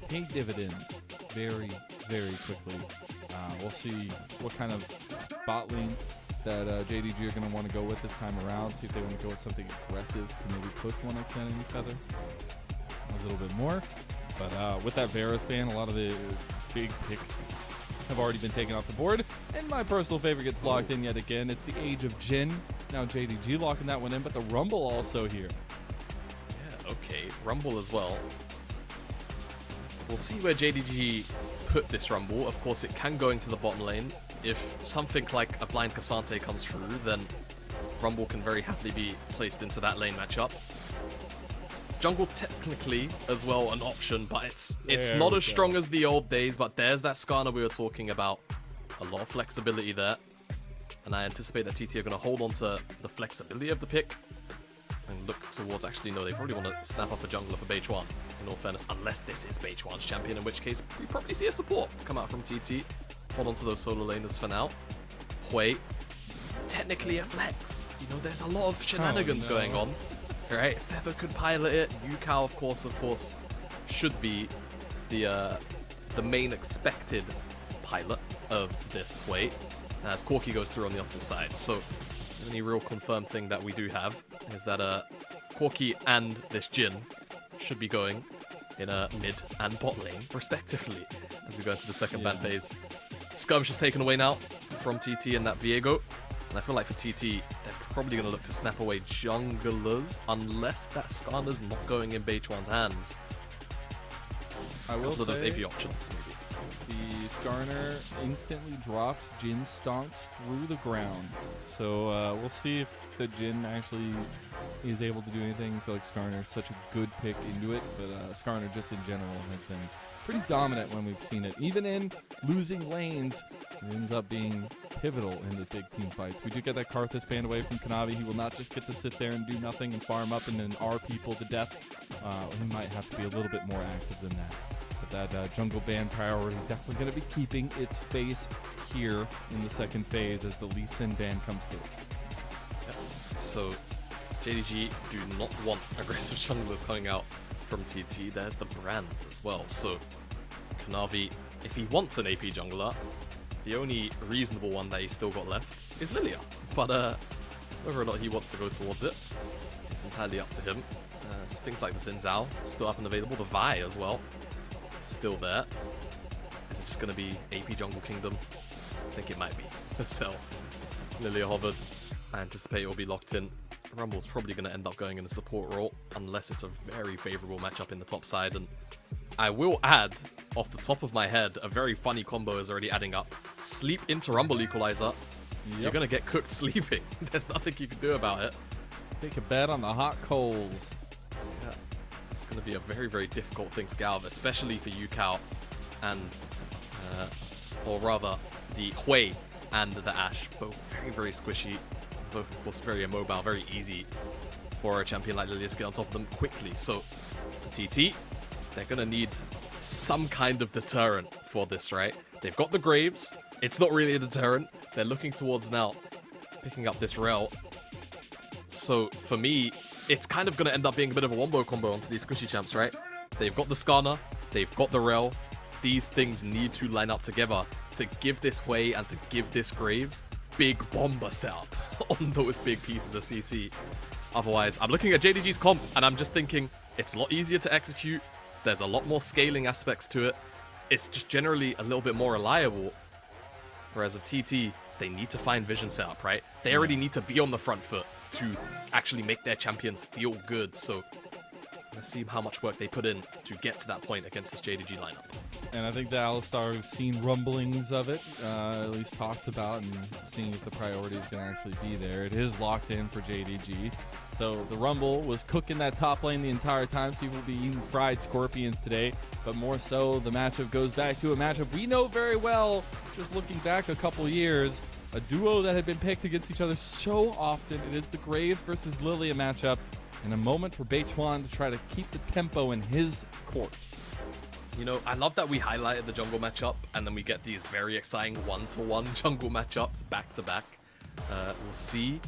pay dividends very, very quickly. We'll see what kind of bot lane that JDG are going to want to go with this time around. See if they want to go with something aggressive to maybe push 1xN and Feather a little bit more. But with that Varus ban, a lot of the big picks have already been taken off the board. And my personal favorite gets locked in yet again. It's the Age of Jin. Now JDG locking that one in, but the Rumble also here. Yeah, okay. Rumble as well. We'll see where JDG put this Rumble. Of course, it can go into the bottom lane. If something like a blind Cassante comes through, then Rumble can very happily be placed into that lane matchup. Jungle technically as well an option, but it's not as strong as the old days, but there's that Skarner we were talking about. A lot of flexibility there. And I anticipate that TT are going to hold on to the flexibility of the pick and look towards, actually, no, they probably want to snap up a jungler for Beichuan, in all fairness, unless this is Beichuan's champion, in which case we probably see a support come out from TT. Hold on to those solo laners for now. Hui, technically a flex. You know, there's a lot of shenanigans going on. Right, Feather could pilot it. Yukao, of course, should be the main expected pilot of this Hui, as Corki goes through on the opposite side. So the only real confirmed thing that we do have is that Corki and this Jin should be going in a mid and bot lane, respectively, as we go into the second ban phase. Skirmish is taken away now from TT and that Viego. And I feel like for TT, they're probably going to look to snap away junglers, unless that Skarner's not going in Beichuan's hands. I will say, those AP options, maybe. The Skarner instantly drops Jin stonks through the ground. So we'll see if the Jin actually is able to do anything. I feel like Skarner's such a good pick into it, but Skarner just in general has been pretty dominant when we've seen it. Even in losing lanes, it ends up being pivotal in the big team fights. We do get that Karthus banned away from Kanavi. He will not just get to sit there and do nothing and farm up and then R people to death. He might have to be a little bit more active than that. But that jungle ban priority is definitely going to be keeping its face here in the second phase as the Lee Sin ban comes through. Yep. So JDG do not want aggressive junglers coming out from TT. There's the brand as well. So Kanavi, if he wants an AP jungler, the only reasonable one that he's still got left is Lilia. But whether or not he wants to go towards it, it's entirely up to him. Things like the Xin Zhao still up and available. The Vi as well, still there. Is it just going to be AP Jungle Kingdom? I think it might be. So Lilia hovered. I anticipate it will be locked in. Rumble's probably going to end up going in the support role, unless it's a very favorable matchup in the top side. And I will add, off the top of my head, a very funny combo is already adding up. Sleep into Rumble Equalizer. Yep. You're going to get cooked sleeping. There's nothing you can do about it. Take a bet on the hot coals. Yeah, it's going to be a very, very difficult thing to get out of, especially for Yukao and, or rather, the Hui and the Ashe. Both very, very squishy. Both, of course, very immobile, very easy for a champion like Lilia to get on top of them quickly. So, TT, they're going to need some kind of deterrent for this, right? They've got the Graves. It's not really a deterrent. They're looking towards now picking up this Rel. So, for me, it's kind of going to end up being a bit of a wombo combo onto these squishy champs, right? They've got the Skarner. They've got the Rel. These things need to line up together to give this Hui and to give this Graves big bomber setup on those big pieces of CC. Otherwise, I'm looking at JDG's comp and I'm just thinking it's a lot easier to execute. There's a lot more scaling aspects to it. It's just generally a little bit more reliable. Whereas with TT, they need to find vision setup, right? They already need to be on the front foot to actually make their champions feel good. So let's see how much work they put in to get to that point against this JDG lineup. And I think the Alistar, we've seen rumblings of it, at least talked about, and seeing if the priority is going to actually be there. It is locked in for JDG. So the Rumble was cooking that top lane the entire time, so he will be eating fried scorpions today. But more so, the matchup goes back to a matchup we know very well, just looking back a couple years. A duo that had been picked against each other so often. It is the Graves versus Lilia matchup, and a moment for Beichuan to try to keep the tempo in his court. You know, I love that we highlighted the jungle matchup, and then we get these very exciting one-to-one jungle matchups back-to-back. We'll see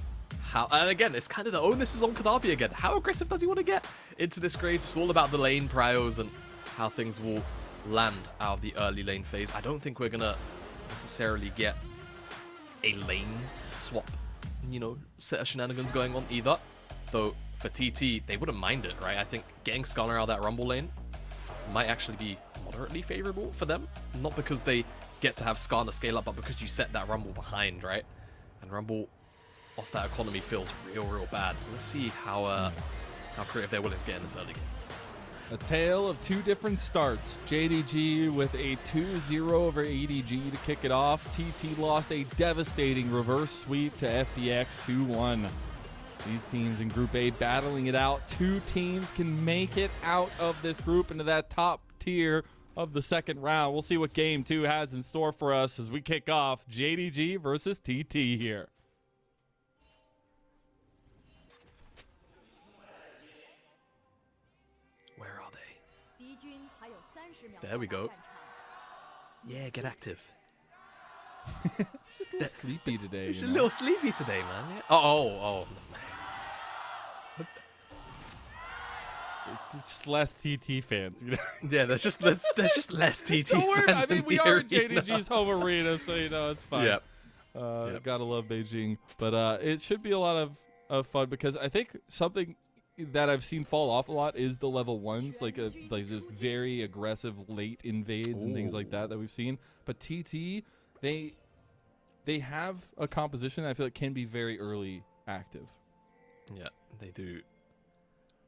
how... And again, it's kind of the onus is on Kanavi again. How aggressive does he want to get into this Graves? It's all about the lane prios and how things will land out of the early lane phase. I don't think we're going to necessarily get a lane swap, you know, set of shenanigans going on either. Though, for TT, they wouldn't mind it, right? I think getting Skarner out of that Rumble lane might actually be moderately favorable for them. Not because they get to have Skarner scale up, but because you set that Rumble behind, right? And Rumble off that economy feels real bad. Let's see how creative they're willing to get in this early game. A tale of two different starts. JDG with a 2-0 over EDG to kick it off. TT lost a devastating reverse sweep to FBX 2-1. These teams in Group A battling it out. Two teams can make it out of this group into that top tier of the second round. We'll see what Game 2 has in store for us as we kick off JDG versus TT here. Where are they? There we go. Yeah, get active. It's just a little sleepy today. It's you a know? little sleepy today, man. Yeah. Oh. It's just less TT fans. You know? Yeah, there's just less TT. Don't worry. fans I mean, in we the are in arena. JDG's home arena, so you know it's fine. Yep. Gotta love Beijing, but it should be a lot of fun because I think something that I've seen fall off a lot is the level ones, like this very aggressive late invades and things like that we've seen. But TT, they have a composition that I feel like can be very early active. Yeah, they do.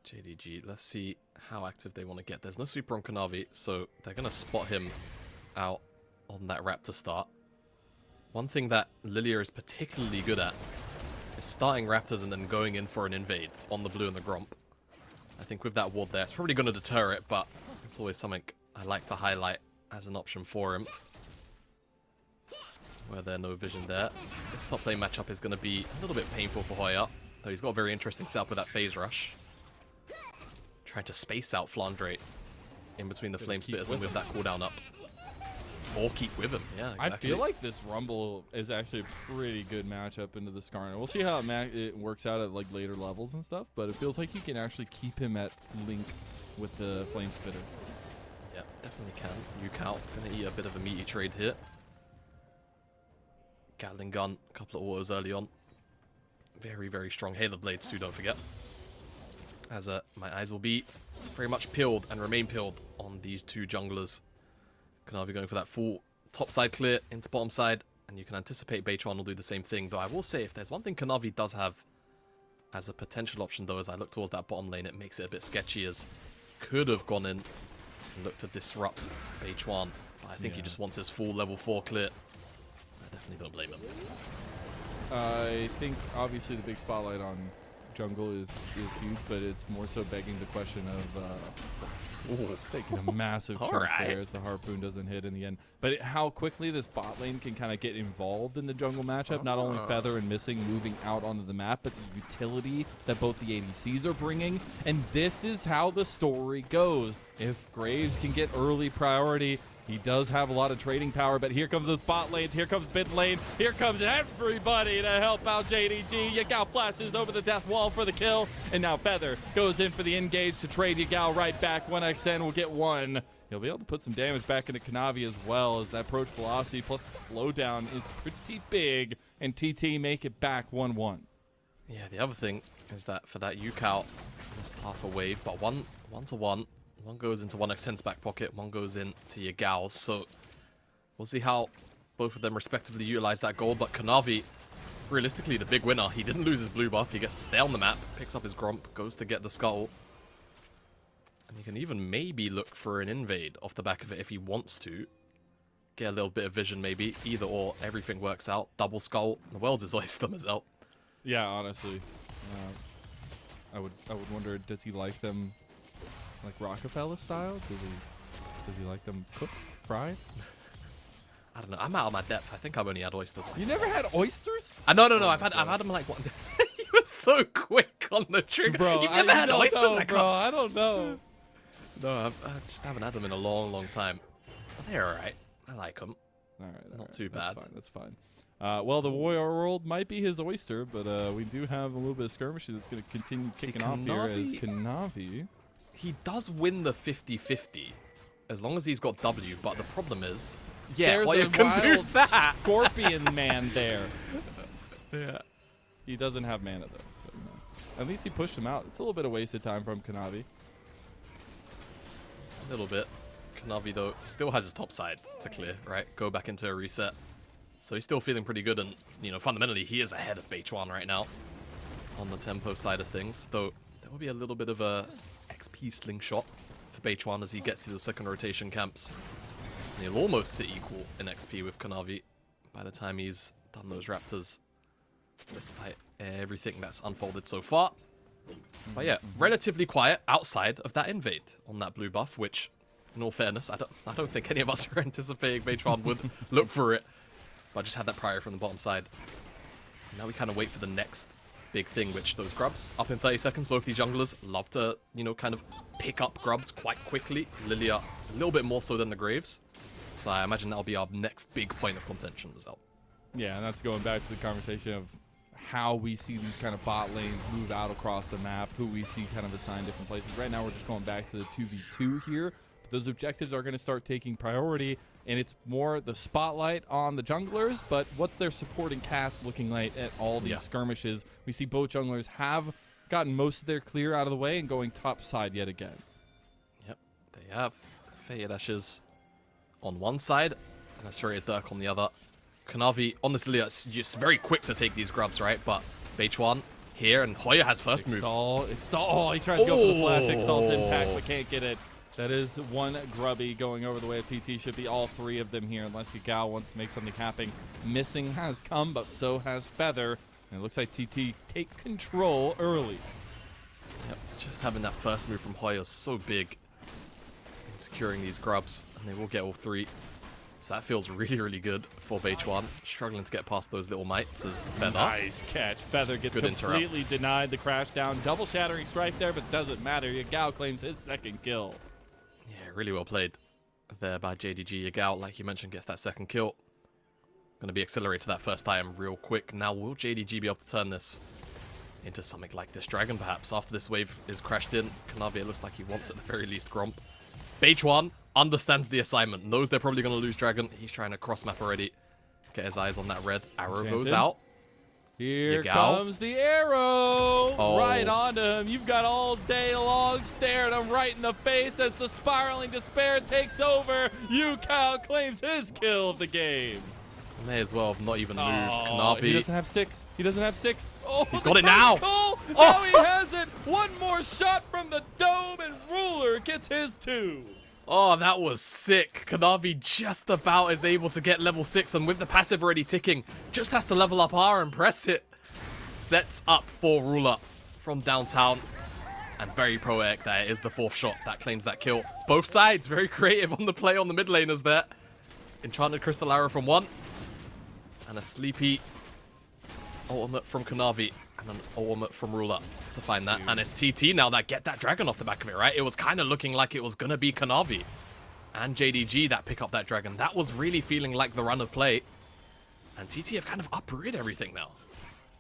JDG, let's see how active they want to get. There's no super on Kanavi, so they're going to spot him out on that Raptor start. One thing that Lilia is particularly good at is starting Raptors and then going in for an invade on the blue and the Gromp. I think with that ward there, it's probably going to deter it, but it's always something I like to highlight as an option for him. Where there's no vision there. This top lane matchup is going to be a little bit painful for Hoya, though he's got a very interesting setup with that phase rush. Trying to space out Flandre in between the Flame Spitters and with that cooldown up. Or keep with him, yeah, exactly. I feel like this Rumble is actually a pretty good matchup into the Skarner. We'll see how it works out at like later levels and stuff, but it feels like you can actually keep him at link with the Flame Spitter. Yeah, definitely can. Yukao gonna eat a bit of a meaty trade here. Gatling gun, a couple of autos early on. Very strong Halo Blades too, don't forget. As my eyes will be very much peeled and remain peeled on these two junglers. Kanavi going for that full top side clear into bottom side, and you can anticipate Beichuan will do the same thing. Though I will say, if there's one thing Kanavi does have as a potential option, though, as I look towards that bottom lane, it makes it a bit sketchy, as could have gone in and looked to disrupt Beichuan. But I think he just wants his full level 4 clear. I definitely don't blame him. I think obviously the big spotlight on jungle is huge, but it's more so begging the question of taking a massive chunk there as the harpoon doesn't hit in the end. But how quickly this bot lane can kind of get involved in the jungle matchup, not only Feather and Missing moving out onto the map, but the utility that both the ADCs are bringing. And this is how the story goes. If Graves can get early priority, he does have a lot of trading power, but here comes those bot lanes, here comes mid lane, here comes everybody to help out JDG. Yagao flashes over the death wall for the kill, and now Feather goes in for the engage to trade Yagao right back. 1xN will get one. He'll be able to put some damage back into Kanavi as well, as that approach velocity plus the slowdown is pretty big, and TT make it back 1-1. Yeah, the other thing is that for that Yukao, just half a wave, but one to one. One goes into 1xN's back pocket, one goes into Yagao's, so we'll see how both of them respectively utilize that gold. But Kanavi, realistically the big winner. He didn't lose his blue buff, he gets to stay on the map, picks up his Gromp, goes to get the scuttle. And he can even maybe look for an invade off the back of it if he wants to. Get a little bit of vision maybe, either or, everything works out. Double skull, the world's his oyster as well. Yeah, honestly. I would wonder, does he like them like Rockefeller style? Does he like them cooked, fried? I don't know. I'm out of my depth. I think I've only had oysters. You never had oysters? No. I've had them like one. You were so quick on the trigger. Bro, You've never had oysters? I don't know. No, I just haven't had them in a long time. But they're alright. I like them. All right, Not too bad. That's fine. Well, the Warrior World might be his oyster, but we do have a little bit of skirmishes that's going to continue kicking off here as Kanavi. He does win the 50-50 as long as he's got W, but the problem is, yeah, There's you a can do wild that. Scorpion man there. Yeah. He doesn't have mana though, so no. At least he pushed him out. It's a little bit of wasted time from Kanavi. A little bit. Kanavi, though, still has his top side to clear, right? Go back into a reset. So he's still feeling pretty good, and, you know, fundamentally, he is ahead of Beichuan right now on the tempo side of things. Though, there will be a little bit of a XP slingshot for Beichuan as he gets to the second rotation camps. And he'll almost sit equal in XP with Kanavi by the time he's done those Raptors, despite everything that's unfolded so far. But yeah, relatively quiet outside of that invade on that blue buff, which, in all fairness, I don't think any of us are anticipating Beichuan would look for it. But I just had that prior from the bottom side. And now we kind of wait for the next big thing, which those grubs up in 30 seconds. Both these junglers love to, you know, kind of pick up grubs quite quickly. Lilia a little bit more so than the Graves. So I imagine that'll be our next big point of contention as well. Yeah, and that's going back to the conversation of how we see these kind of bot lanes move out across the map, who we see kind of assigned different places. Right now, we're just going back to the 2v2 here. But those objectives are going to start taking priority, and it's more the spotlight on the junglers, but what's their supporting cast looking like at all these skirmishes? We see both junglers have gotten most of their clear out of the way and going top side yet again. Yep, they have. Faded Ashes on one side, and a Serrated Dirk on the other. Kanavi, on this Lilia, is just very quick to take these grubs, right? But Beichuan here, and Hoya has first move. Extol. Oh, he tries to go for the flash. Extol's impact, but can't get it. That is one grubby going over the way of TT. Should be all three of them here, unless Yagao wants to make something happen. Missing has come, but so has Feather. And it looks like TT take control early. Yep, just having that first move from Hoya is so big in securing these grubs, and they will get all three. So that feels really good for Beichuan. Struggling to get past those little mites as Feather. Nice catch. Feather gets Good completely interrupt. denied the crash down. Double shattering strike there, but doesn't matter. Yagao claims his second kill. Yeah, really well played there by JDG. Yagao, like you mentioned, gets that second kill. Going to be accelerated that first item real quick. Now, will JDG be able to turn this into something like this dragon, perhaps? After this wave is crashed in, Kanavi, it looks like he wants at the very least Gromp. Beichuan understands the assignment, knows they're probably going to lose dragon. He's trying to cross map already. Get his eyes on that red. Arrow goes out. Here Yagao. comes the arrow! Right onto him. You've got all day long staring him right in the face as the spiraling despair takes over. Yukao claims his kill of the game. May as well have not even moved. Kanavi. He doesn't have six. He doesn't have six. Oh, He's got it now. Goal. Now he has it. One more shot from the dome, and Ruler gets his two. Oh, that was sick. Kanavi just about is able to get level 6, and with the passive already ticking, just has to level up R and press it. Sets up for Ruler from downtown. And very poetic that it is the fourth shot that claims that kill. Both sides very creative on the play on the mid laners there. Enchanted Crystal Arrow from one. And a sleepy ultimate from Kanavi. And an ultimate from Ruler to find that. And it's TT now that get that dragon off the back of it, right? It was kind of looking like it was going to be Kanavi and JDG that pick up that dragon. That was really feeling like the run of play. And TT have kind of uprooted everything now.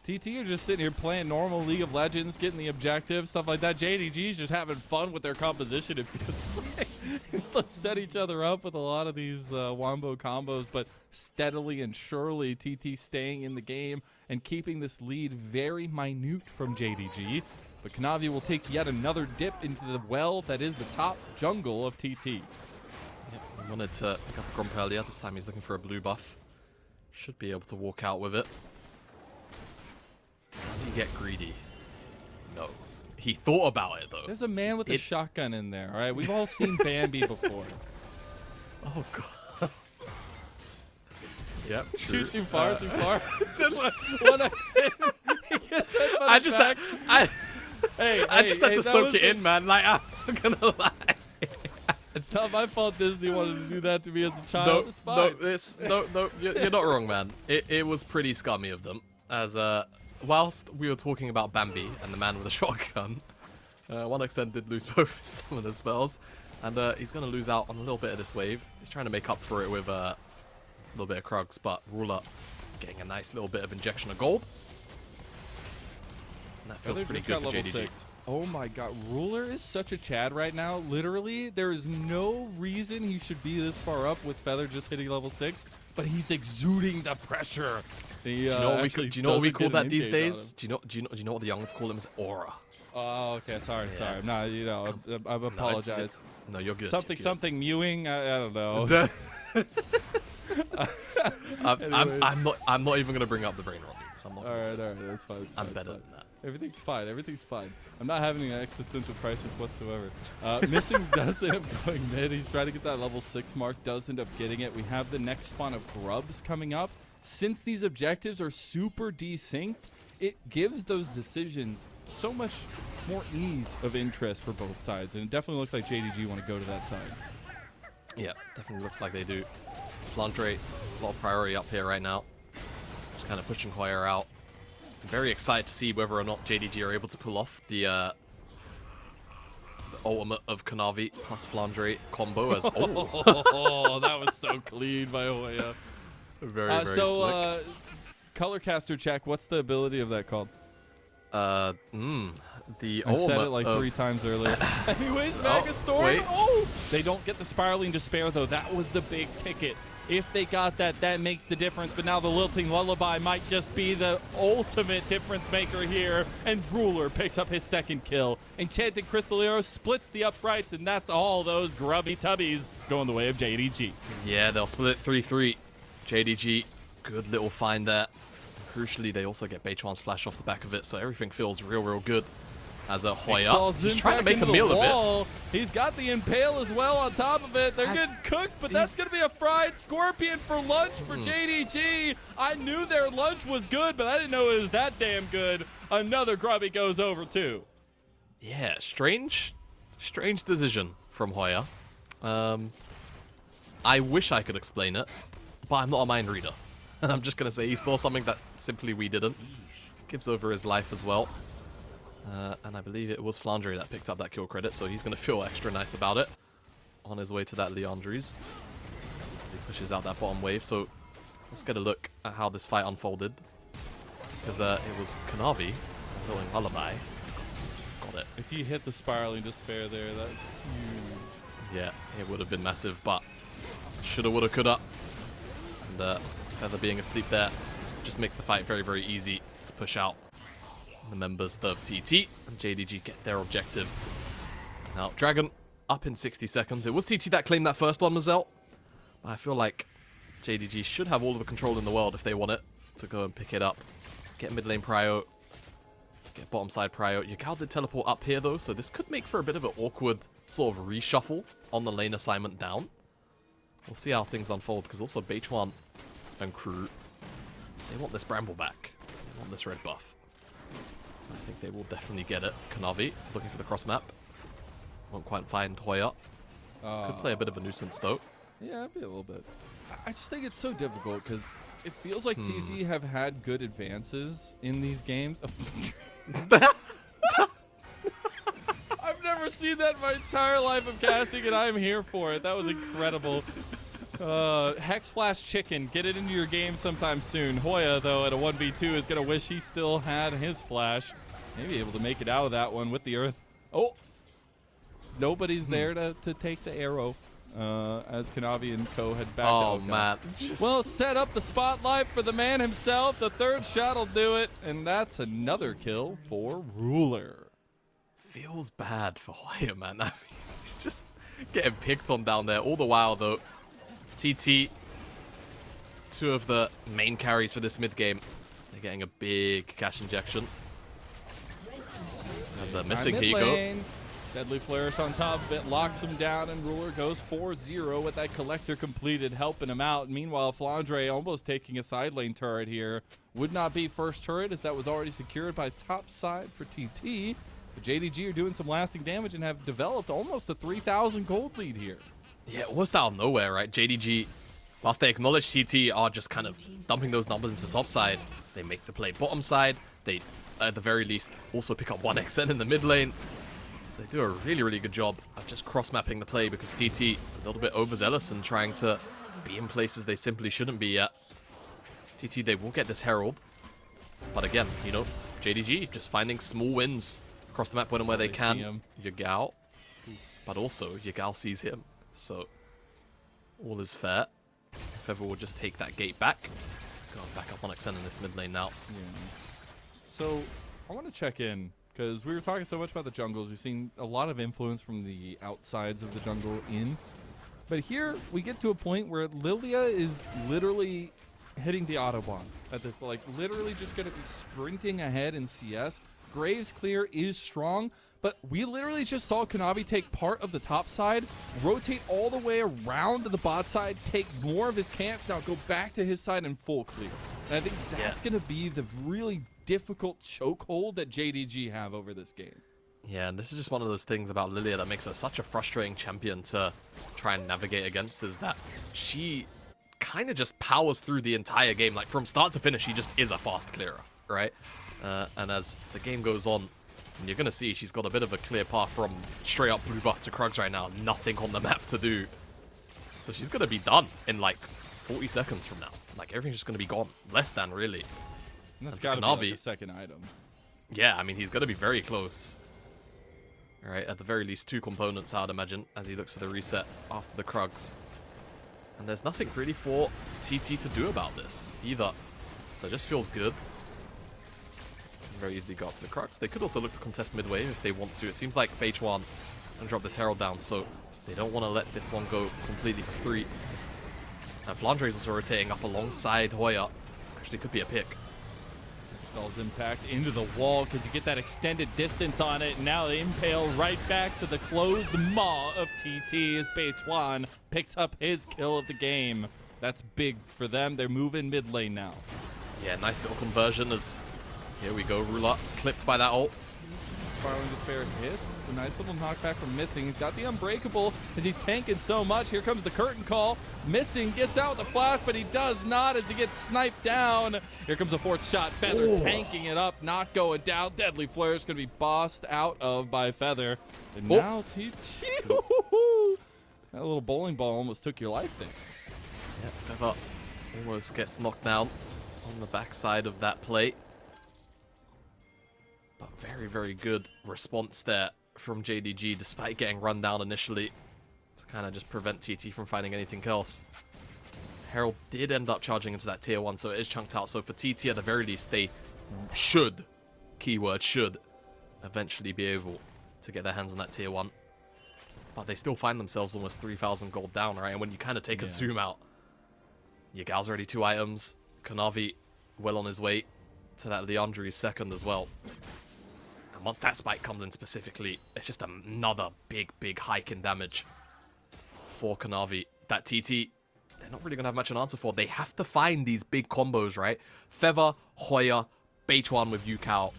TT are just sitting here playing normal League of Legends, getting the objectives, stuff like that. JDG's just having fun with their composition. It feels like they'll set each other up with a lot of these wombo combos, but steadily and surely TT staying in the game and keeping this lead very minute from JDG. But Kanavi will take yet another dip into the well that is the top jungle of TT. Yep, he wanted to pick up a Gromp earlier. This time he's looking for a blue buff. Should be able to walk out with it. Does he get greedy? No. He thought about it, though. There's a man with a shotgun in there, all right? We've all seen Bambi before. Oh, God. Yep. Too far, too far. One X hit. He gets hit by the back. I just had to that soak was it in, man. Like, I'm not gonna lie. It's not my fault Disney wanted to do that to me as a child. It's fine. No, you're not wrong, man. It was pretty scummy of them. As whilst we were talking about Bambi and the man with a shotgun, 1xN did lose both his summoner spells, and he's gonna lose out on a little bit of this wave. He's trying to make up for it with a little bit of Krugs, but Ruler getting a nice little bit of injection of gold. And that feels pretty good for level JDG. 6. Oh my god, Ruler is such a Chad right now. Literally, there is no reason he should be this far up with Feather just hitting level 6, but he's exuding the pressure. He, Do you know what we call that these engage on days? Do you know what the youngins call him? Is aura. Oh, okay. Sorry. I'm not. I apologize. No, you're good. Something mewing. I don't know. I'm not even gonna bring up the brain rot. All right. That's fine. I'm better than that. Everything's fine. I'm not having an existential crisis whatsoever. Missing does end up going mid. He's trying to get that level 6 mark. Does end up getting it. We have the next spawn of grubs coming up. Since these objectives are super desynced, it gives those decisions so much more ease of interest for both sides. And it definitely looks like JDG want to go to that side. Yeah, definitely looks like they do. Flandre, a lot of priority up here right now. Just kind of pushing Hoyer out. I'm very excited to see whether or not JDG are able to pull off the ultimate of Kanavi plus Flandre combo as Oh, that was so clean by Hoya. very slick. Color caster check. What's the ability of that called? The I said ultimate it like of 3 times earlier. Anyways, Maggot Storm. wait. Oh, they don't get the Spiraling Despair though. That was the big ticket. If they got that, that makes the difference. But now the Lilting Lullaby might just be the ultimate difference maker here. And Ruler picks up his 2nd kill. Enchanted Crystal Arrow splits the uprights, and that's all those grubby tubbies going the way of JDG. Yeah, they'll split it 3-3. JDG, good little find there. Crucially, they also get Beitwan's flash off the back of it, so everything feels real good. As a Hoya, he's trying to make a meal of it. He's got the Impale as well on top of it. They're getting cooked, but that's going to be a fried scorpion for lunch for JDG. I knew their lunch was good, but I didn't know it was that damn good. Another grubby goes over too. Yeah, strange decision from Hoya. I wish I could explain it, but I'm not a mind reader. I'm just going to say he saw something that simply we didn't. Gives over his life as well. And I believe it was Flandre that picked up that kill credit, so he's going to feel extra nice about it on his way to that Leandri's as he pushes out that bottom wave. So let's get a look at how this fight unfolded, because it was Kanavi throwing Lullaby. He's got it. If he hit the Spiraling Despair there, that's huge. Yeah, it would have been massive, but shoulda, woulda, coulda. And Feather being asleep there just makes the fight very easy to push out the members of TT, and JDG get their objective. Now, Dragon up in 60 seconds. It was TT that claimed that first one, Mazel. I feel like JDG should have all of the control in the world if they want it to go and pick it up. Get mid lane prio, get bottom side prio. Yagao did teleport up here though, so this could make for a bit of an awkward sort of reshuffle on the lane assignment down. We'll see how things unfold, because also Beitwan and crew, they want this Bramble back. They want this red buff. I think they will definitely get it. Kanavi looking for the cross map. Won't quite find Hoya. Could play a bit of a nuisance though. Yeah, maybe a little bit. I just think it's so difficult because it feels like TT have had good advances in these games. I've never seen that in my entire life of casting, and I'm here for it. That was incredible. Hex Flash Chicken, get it into your game sometime soon. Hoya, though, at a 1v2 is going to wish he still had his flash. Maybe able to make it out of that one with the earth. Oh! Nobody's there to take the arrow as Kanavi and co head back. Oh, man. Well, set up the spotlight for the man himself. The 3rd shot will do it, and that's another kill for Ruler. Feels bad for Hoya, man. I mean, he's just getting picked on down there. All the while, though, TT, 2 of the main carries for this mid game, they're getting a big cash injection. There's a missing Higo. Deadly Flourish on top of it, locks him down, and Ruler goes 4-0 with that Collector completed, helping him out. Meanwhile, Flandre almost taking a side lane turret here. Would not be first turret, as that was already secured by top side for TT. But JDG are doing some lasting damage and have developed almost a 3,000 gold lead here. Yeah, almost out of nowhere, right? JDG, whilst they acknowledge TT are just kind of dumping those numbers into top side, they make the play bottom side. They, at the very least, also pick up 1xN in the mid lane. So they do a really, really good job of just cross-mapping the play because TT a little bit overzealous and trying to be in places they simply shouldn't be at. TT, they will get this Herald. But again, you know, JDG just finding small wins across the map when and where they can. Yagao, but also Yagao sees him. So all is fair. Feather will just take that gate back. Going back up on XN in this mid lane now. Yeah. So I want to check in because we were talking so much about the jungles. We've seen a lot of influence from the outsides of the jungle in. But here we get to a point where Lilia is literally hitting the Autobahn at this point. Like literally just going to be sprinting ahead in CS. Graves clear is strong, but we literally just saw Kanavi take part of the top side, rotate all the way around to the bot side, take more of his camps, now go back to his side and full clear. And I think that's going to be the really difficult chokehold that JDG have over this game. Yeah, and this is just one of those things about Lilia that makes her such a frustrating champion to try and navigate against, is that she kind of just powers through the entire game. Like from start to finish, she just is a fast clearer, right? And as the game goes on, you're going to see she's got a bit of a clear path from straight up blue buff to Krugs right now. Nothing on the map to do. So she's going to be done in like 40 seconds from now. Like everything's just going to be gone. Less than, really. And that's got to be like the second item. Yeah, I mean, he's going to be very close. All right, at the very least, 2 components, I would imagine, as he looks for the reset after the Krugs. And there's nothing really for TT to do about this either. So it just feels good. Very easily got to the Krugs. They could also look to contest mid wave if they want to. It seems like H1 and drop this Herald down, so they don't want to let this one go completely for free. And Flandre is also rotating up alongside Hoya. Actually, could be a pick. Spells impact into the wall because you get that extended distance on it. Now the impale right back to the closed maw of TT as H1 picks up his kill of the game. That's big for them. They're moving mid lane now. Yeah, nice little conversion as... Here we go, Ruler clipped by that ult. Spiraling Despair hits. It's a nice little knockback from Missing. He's got the Unbreakable as he's tanking so much. Here comes the curtain call. Missing gets out the flash, but he does not as he gets sniped down. Here comes a 4th shot. Feather tanking it up, not going down. Deadly Flare is going to be bossed out of by Feather. And now TT. That little bowling ball almost took your life there. Yeah, Feather almost gets knocked down on the backside of that play. But very, very good response there from JDG, despite getting run down initially to kind of just prevent TT from finding anything else. Herald did end up charging into that tier 1, so it is chunked out. So for TT, at the very least, they should, keyword should, eventually be able to get their hands on that tier 1. But they still find themselves almost 3,000 gold down, right? And when you kind of take a zoom out, Ygal's already 2 items. Kanavi well on his way to that Leandri's second as well. And once that spike comes in specifically, it's just another big, big hike in damage for Kanavi. That TT, they're not really going to have much an answer for. They have to find these big combos, right? Feather, Hoya, Beichuan with Yukao.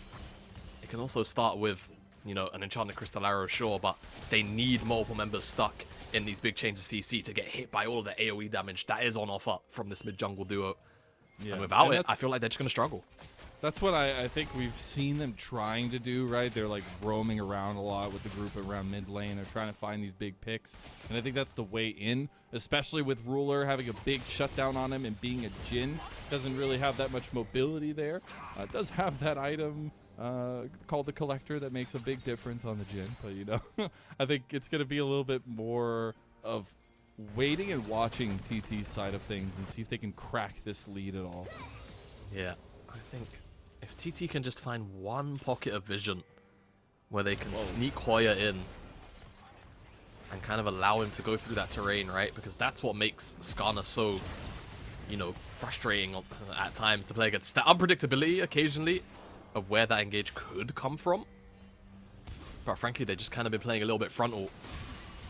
It can also start with, you know, an Enchanted Crystal Arrow, sure, but they need multiple members stuck in these big chains of CC to get hit by all of the AoE damage that is on offer from this mid-jungle duo. Yeah. And without it, I feel like they're just going to struggle. That's what I think we've seen them trying to do, right? They're like roaming around a lot with the group around mid lane. They're trying to find these big picks. And I think that's the way in, especially with Ruler having a big shutdown on him and being a Jhin. Doesn't really have that much mobility there. It does have that item called the Collector that makes a big difference on the Jhin. But, you know, I think it's going to be a little bit more of waiting and watching TT's side of things and see if they can crack this lead at all. Yeah, I think if TT can just find one pocket of vision where they can sneak Hoya in and kind of allow him to go through that terrain, right? Because that's what makes Skarner so, you know, frustrating at times to play against. The unpredictability occasionally of where that engage could come from. But frankly, they've just kind of been playing a little bit frontal,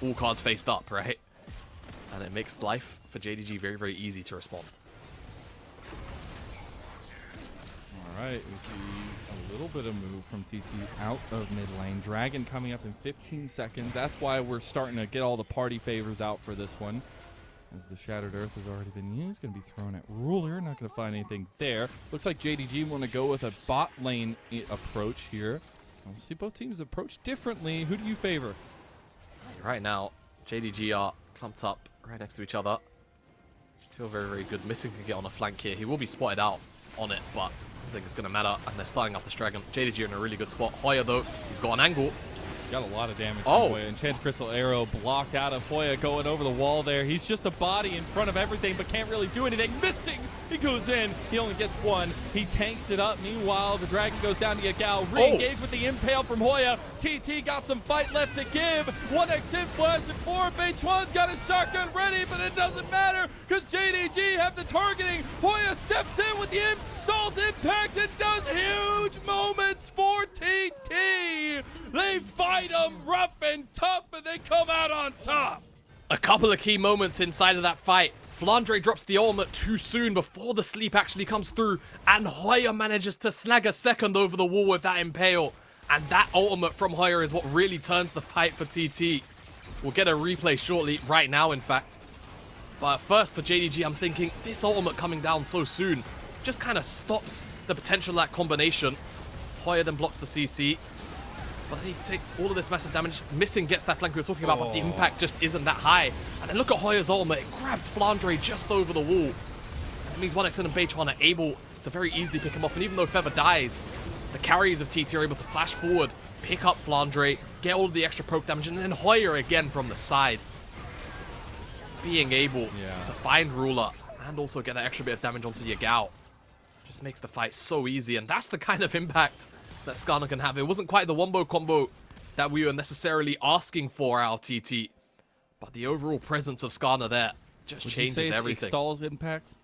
all cards faced up, right? And it makes life for JDG very, very easy to respond. All Right, we see a little bit of move from TT out of mid lane. Dragon coming up in 15 seconds. That's why we're starting to get all the party favors out for this one. As the Shattered Earth has already been used, going to be thrown at Ruler. Not going to find anything there. Looks like JDG want to go with a bot lane approach here. We'll see both teams approach differently. Who do you favor? Right now, JDG are clumped up right next to each other. Feel very, very good. Missing can get on a flank here. He will be spotted out on it, but I don't think it's going to matter. And they're starting up this dragon. JDG are in a really good spot. Hoya, though, he's got an angle. Got a lot of damage Oh. from Hoya. Enchanted Crystal Arrow blocked out of Hoya going over the wall there. He's just a body in front of everything, but can't really do anything. Missing! He goes in. He only gets one. He tanks it up. Meanwhile, the dragon goes down to Yagao. Re-engage with the impale from Hoya. TT got some fight left to give. 1x in flash and 4. H1's got his shotgun ready, but it doesn't matter because JDG have the targeting. Hoya steps in with the stalls impact and does huge moments for TT. They fight them rough and tough, and they come out on top. A couple of key moments inside of that fight. Flandre drops the ultimate too soon before the sleep actually comes through, and Hoya manages to snag a second over the wall with that impale. And that ultimate from Hoya is what really turns the fight for TT. We'll get a replay shortly, right now in fact. But first for JDG, I'm thinking this ultimate coming down so soon just kind of stops the potential of that combination. Hoya then blocks the CC. But then he takes all of this massive damage. Missing gets that flank we were talking about, but the impact just isn't that high. And then look at Hoya's ultimate. It grabs Flandre just over the wall. That means 1xN and Beichan are able to very easily pick him off. And even though Feather dies, the carries of TT are able to flash forward, pick up Flandre, get all of the extra poke damage, and then Hoya again from the side. Being able to find Ruler and also get that extra bit of damage onto Yagao just makes the fight so easy. And that's the kind of impact that Skarner can have. It wasn't quite the wombo combo that we were necessarily asking for out of TT, but the overall presence of Skarner there just changes everything. Stalls impact?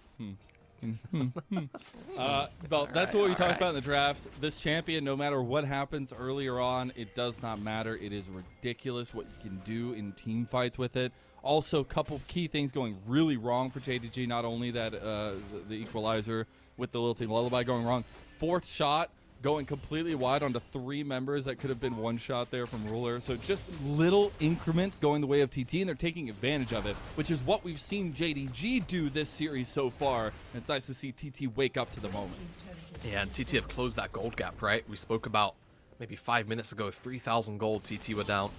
Well, that's what we talked about in the draft. This champion, no matter what happens earlier on, it does not matter. It is ridiculous what you can do in team fights with it. Also, a couple key things going really wrong for JDG. Not only that the equalizer with the Lilting Lullaby going wrong. Fourth shot going completely wide onto 3 members. That could have been 1 shot there from Ruler. So just little increments going the way of TT, and they're taking advantage of it, which is what we've seen JDG do this series so far. And it's nice to see TT wake up to the moment. Yeah, and TT have closed that gold gap, right? We spoke about maybe 5 minutes ago, 3,000 gold TT were down.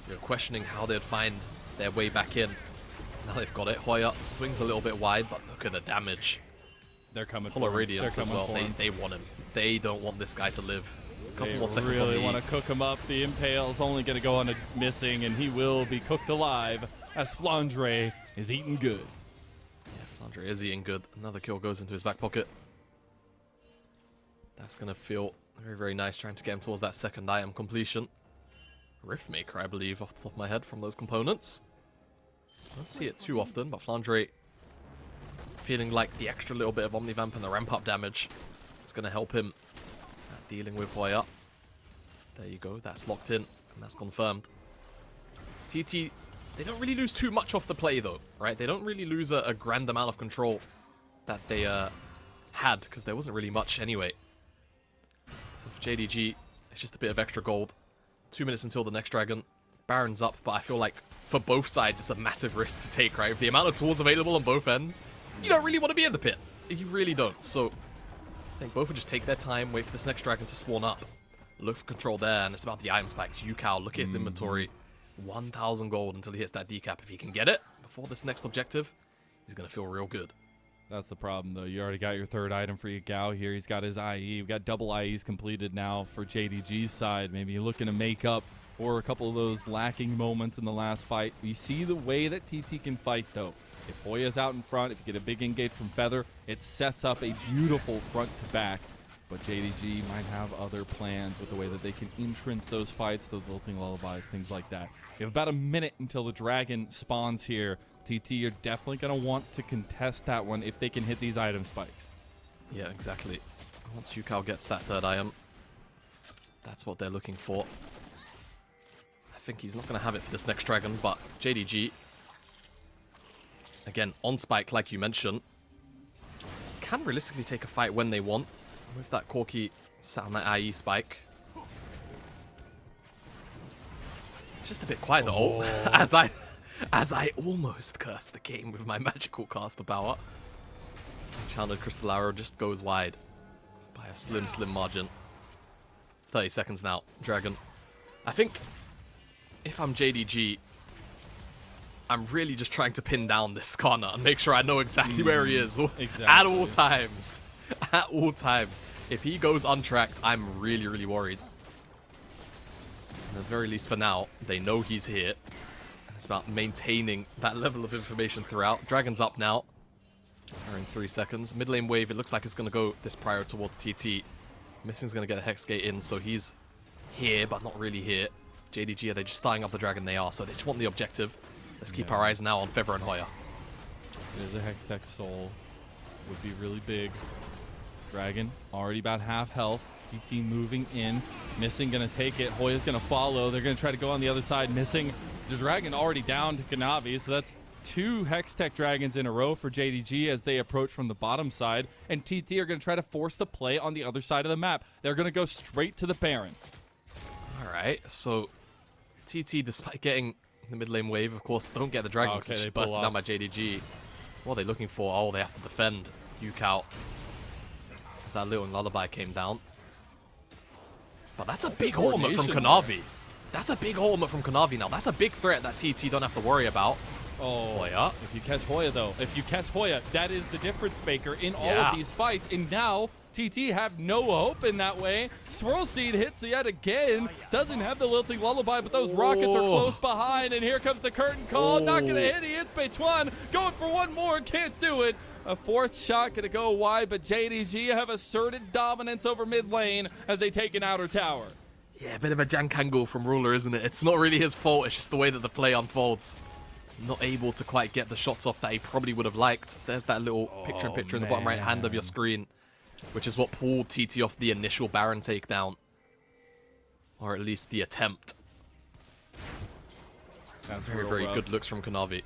We were questioning how they'd find their way back in. Now they've got it. Hoya swings a little bit wide, but look at the damage. They're coming Hollow for him. Radiance as well. They want him. They don't want this guy to live. A couple They more seconds on really the want to cook him up. The Impale's only going to go on a missing, and he will be cooked alive as Flandre is eating good. Yeah, Flandre is eating good. Another kill goes into his back pocket. That's going to feel very, very nice trying to get him towards that second item completion. Riftmaker, I believe, off the top of my head from those components. I don't see it too often, but Flandre feeling like the extra little bit of Omnivamp and the ramp-up damage is going to help him dealing with Hoya. There you go, that's locked in, and that's confirmed. TT, they don't really lose too much off the play, though, right? They don't really lose a grand amount of control that they had, because there wasn't really much anyway. So for JDG, it's just a bit of extra gold. 2 minutes until the next dragon. Baron's up, but I feel like for both sides, it's a massive risk to take, right? With the amount of tools available on both ends, you don't really want to be in the pit. You really don't. So I think both would just take their time, wait for this next dragon to spawn up. Look for control there, and it's about the item spikes. Yukao, look at his inventory. 1,000 gold until he hits that decap. If he can get it before this next objective, he's going to feel real good. That's the problem, though. You already got your 3rd item for Yagao here. He's got his IE. We've got double IEs completed now for JDG's side. Maybe looking to make up for a couple of those lacking moments in the last fight. You see the way that TT can fight, though. If Hoya's out in front, if you get a big engage from Feather, it sets up a beautiful front to back. But JDG might have other plans with the way that they can entrance those fights, those Lilting Lullabies, things like that. We have about a minute until the dragon spawns here. TT, you're definitely going to want to contest that one if they can hit these item spikes. Yeah, exactly. Once Yukao gets that 3rd item, that's what they're looking for. I think he's not going to have it for this next dragon, but JDG, again, on spike, like you mentioned, can realistically take a fight when they want. with that Corki sat on that IE spike. It's just a bit quiet though. as I almost cursed the game with my magical caster power. Enchanted Crystal Arrow just goes wide by a slim margin. 30 seconds now, Dragon. I think if I'm JDG, I'm really just trying to pin down this Skarner and make sure I know exactly where he is at all times. At all times. If he goes untracked, I'm really worried. At the very least for now, they know he's here. And it's about maintaining that level of information throughout. Dragon's up now. We're in 3 seconds. Mid lane wave, it looks like it's going to go this prior towards TT. Missing's going to get a Hex Gate in, so he's here, but not really here. JDG, are they just starting up the Dragon? They are, so they just want the objective. Let's keep our eyes now on Feather and Hoya. There's a Hextech Soul. Would be really big. Dragon already about half health. TT moving in. Missing gonna take it. Hoya's gonna follow. They're gonna try to go on the other side. Missing. The Dragon already down to Kanavi, so that's 2 Hextech Dragons in a row for JDG as they approach from the bottom side. And TT are gonna try to force the play on the other side of the map. They're gonna go straight to the Baron. Alright, so TT, despite getting the mid lane wave, of course, don't get the Dragon because it's just busted down by JDG. What are they looking for? Oh, they have to defend. Yuke out. As that little lullaby came down. But that's a big ultimate from Kanavi. That's a big ultimate from Kanavi now. That's a big threat that TT don't have to worry about. Oh, Hoya. If you catch Hoya, though, if you catch Hoya, that is the difference maker in all of these fights. And now, TT have no hope in that way. Swirl Seed hits yet again. Doesn't have the Lilting Lullaby, but those rockets are close behind. And here comes the curtain call. Not going to hit. He hits Bechuan. Going for one more. Can't do it. A 4th shot going to go wide, but JDG have asserted dominance over mid lane as they take an outer tower. Yeah, a bit of a jank angle from Ruler, isn't it? It's not really his fault. It's just the way that the play unfolds. Not able to quite get the shots off that he probably would have liked. There's that little picture-in-picture in the bottom right hand of your screen, which is what pulled TT off the initial Baron takedown. Or at least the attempt. That's very good looks from Kanavi.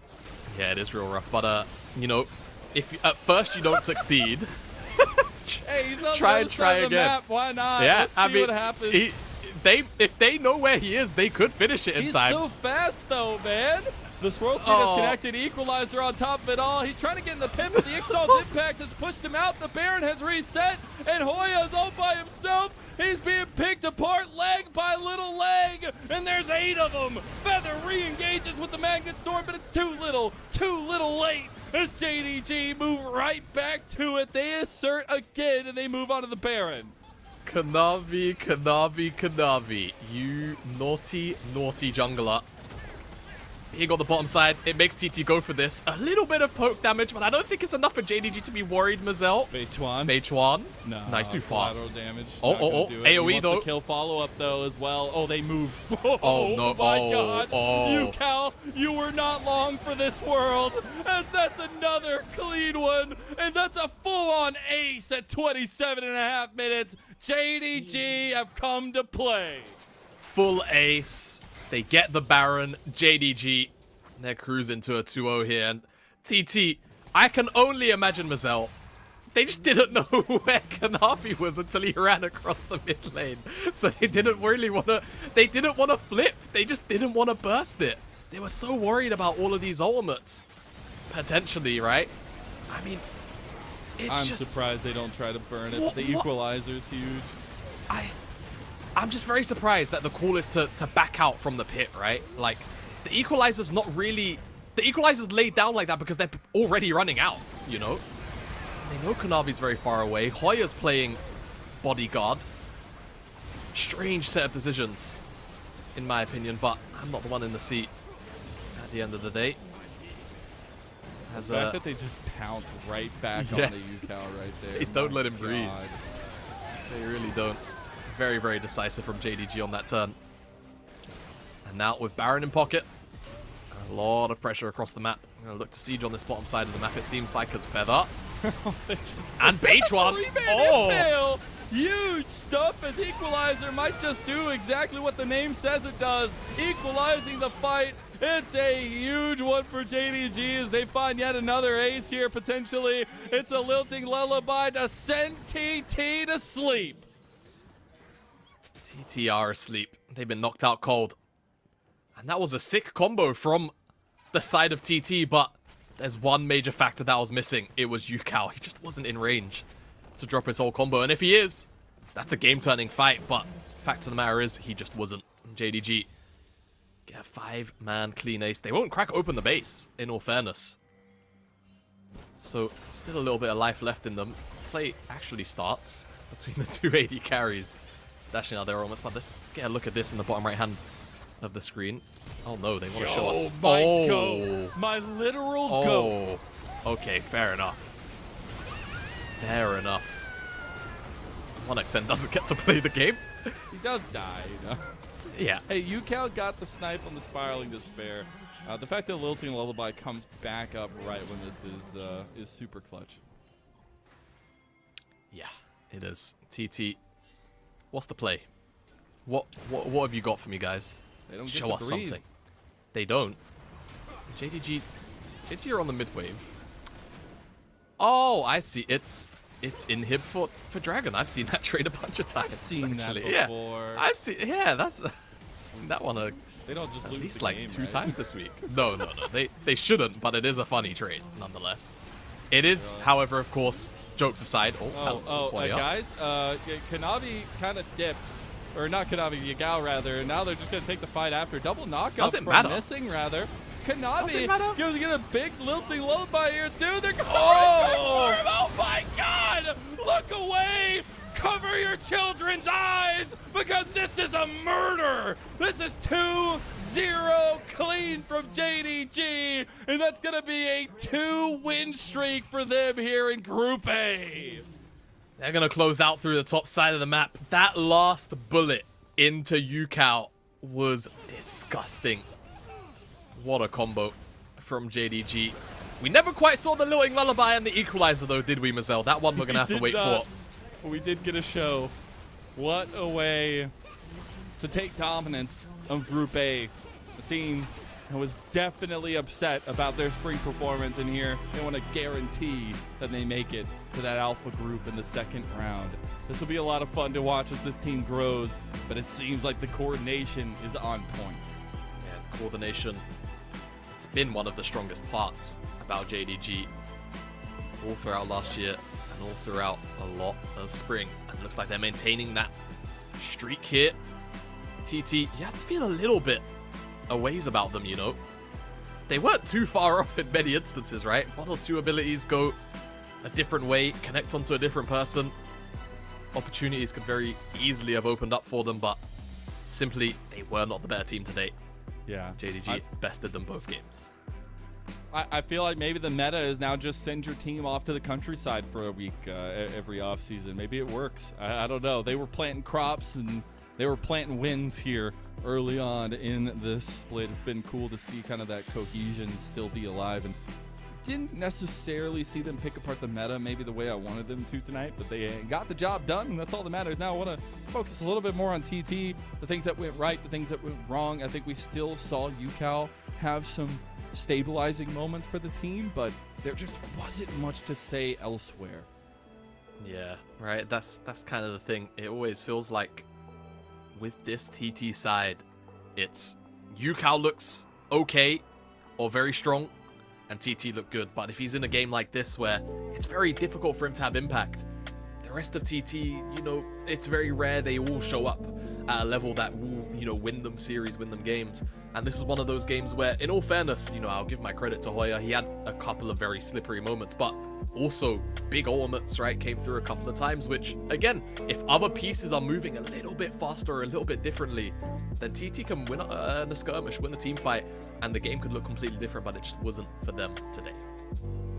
Yeah, it is real rough. But, you know, if at first you don't succeed, hey, he's on try the and try again. Map. Why not? Yeah, Let's see what happens. If they know where he is, they could finish it in time. He's so fast, though, man. The Swirl Seed has connected. Equalizer on top of it all. He's trying to get in the pin, but the Ixtal's impact has pushed him out. The Baron has reset, and Hoya's all by himself. He's being picked apart leg by little leg, and there's 8 of them. Feather re-engages with the Magnet Storm, but it's too little late. As JDG move right back to it. They assert again, and they move on to the Baron. Kanavi. You naughty jungler. He got the bottom side. It makes TT go for this. A little bit of poke damage, but I don't think it's enough for JDG to be worried, Mazel. Bechuan. No. Nice, too far. Collateral damage. AoE though. Kill follow-up though as well. Oh, they move. Oh, no. My God. You, Cal, you were not long for this world. As that's another clean one. And that's a full-on ace at 27.5 minutes. JDG have come to play. Full ace. They get the Baron, JDG. They're cruising to a 2-0 here. And TT, I can only imagine Mazel. They just didn't know where Kanavi was until he ran across the mid lane. So they didn't really want to... They didn't want to flip. They just didn't want to burst it. They were so worried about all of these ultimates. Potentially, right? I mean, I'm surprised they don't try to burn it. The equalizer's huge. I'm just very surprised that the call is to back out from the pit, right? Like, the equalizer's not really... The equalizer's laid down like that because they're already running out, you know? They know Kanavi's very far away. Hoya's playing bodyguard. Strange set of decisions, in my opinion, but I'm not the one in the seat at the end of the day. The fact that they just pounce right back on the UCal right there. They don't let him breathe. They really don't. Very decisive from JDG on that turn. And now with Baron in pocket, a lot of pressure across the map. I'm going to look to siege on this bottom side of the map, it seems like, as Feather. And Bechuan. Huge stuff as Equalizer might just do exactly what the name says it does. Equalizing the fight. It's a huge one for JDG as they find yet another ace here potentially. It's a lilting lullaby to send TT to sleep. TT are asleep. They've been knocked out cold. And that was a sick combo from the side of TT, but there's one major factor that was missing. It was Yukao. He just wasn't in range to drop his whole combo. And if he is, that's a game-turning fight. But fact of the matter is, he just wasn't. JDG get a 5-man clean ace. They won't crack open the base, in all fairness. So still a little bit of life left in them. Play actually starts between the two AD carries. Dashing out there almost, but let's get a look at this in the bottom right hand of the screen. Oh no, they want to show us. My goat. My literal goat. Okay, fair enough. Fair enough. 1xN doesn't get to play the game. He does die, you know. Yeah. Hey, Yukao got the snipe on the Spiraling Despair. The fact that Lilting Lullaby comes back up right when this is super clutch. Yeah, it is. TT, what's the play? What have you got for me, guys? They don't get Show to us breathe. something. They don't. JDG are on the mid wave. Oh, I see. It's inhib for Dragon. I've seen that trade a bunch of times. I've seen actually. that before. Yeah, I've seen. Yeah, that's seen that one They don't just at lose least the like game, 2 right? times this week. No. They shouldn't, but it is a funny trade nonetheless. It is, however, of course, jokes aside. Guys, Kanavi kind of dipped. Or not Kanavi, Yagao rather. And now they're just going to take the fight after. Double knockout Doesn't from matter. Missing rather. Kanavi matter. going to get a big lilting lullaby here too. They're going Oh! for him. Oh my god! Look away! Cover your children's eyes because this is a murder! This is 2-0 clean from JDG, and that's going to be a 2-win streak for them here in Group A. They're going to close out through the top side of the map. That last bullet into Yukao was disgusting. What a combo from JDG. We never quite saw the Lilting Lullaby and the Equalizer, though, did we, Mazel? That one we're going to have to wait for. We did get a show. What a way to take dominance of Group A. The team was definitely upset about their spring performance in here. They want to guarantee that they make it to that alpha group in the second round. This will be a lot of fun to watch as this team grows, but it seems like the coordination is on point. Yeah, coordination. It's been one of the strongest parts about JDG all throughout last year and all throughout a lot of spring. And it looks like they're maintaining that streak here. TT, you have to feel a little bit a ways about them, you know. They weren't too far off in many instances, right? 1 or 2 abilities go a different way, connect onto a different person. Opportunities could very easily have opened up for them, but simply they were not the better team today. Yeah. JDG bested them both games. I feel like maybe the meta is now just send your team off to the countryside for a week every offseason. Maybe it works. I don't know. They were planting crops and they were planting wins here early on in this split. It's been cool to see kind of that cohesion still be alive, and didn't necessarily see them pick apart the meta maybe the way I wanted them to tonight, but they got the job done, and that's all that matters. Now I want to focus a little bit more on TT, the things that went right, the things that went wrong. I think we still saw Yukao have some stabilizing moments for the team, but there just wasn't much to say elsewhere. Yeah, right. That's kind of the thing. It always feels like with this TT side, it's Yukao looks okay or very strong, and TT look good. But if he's in a game like this where it's very difficult for him to have impact, the rest of TT, you know, it's very rare they all show up at a level that will, you know, win them series, win them games. And this is one of those games where, in all fairness, you know, I'll give my credit to Hoya. He had a couple of very slippery moments, but also big ultimates, right, came through a couple of times, which, again, if other pieces are moving a little bit faster or a little bit differently, then TT can win a skirmish, win a team fight, and the game could look completely different, but it just wasn't for them today.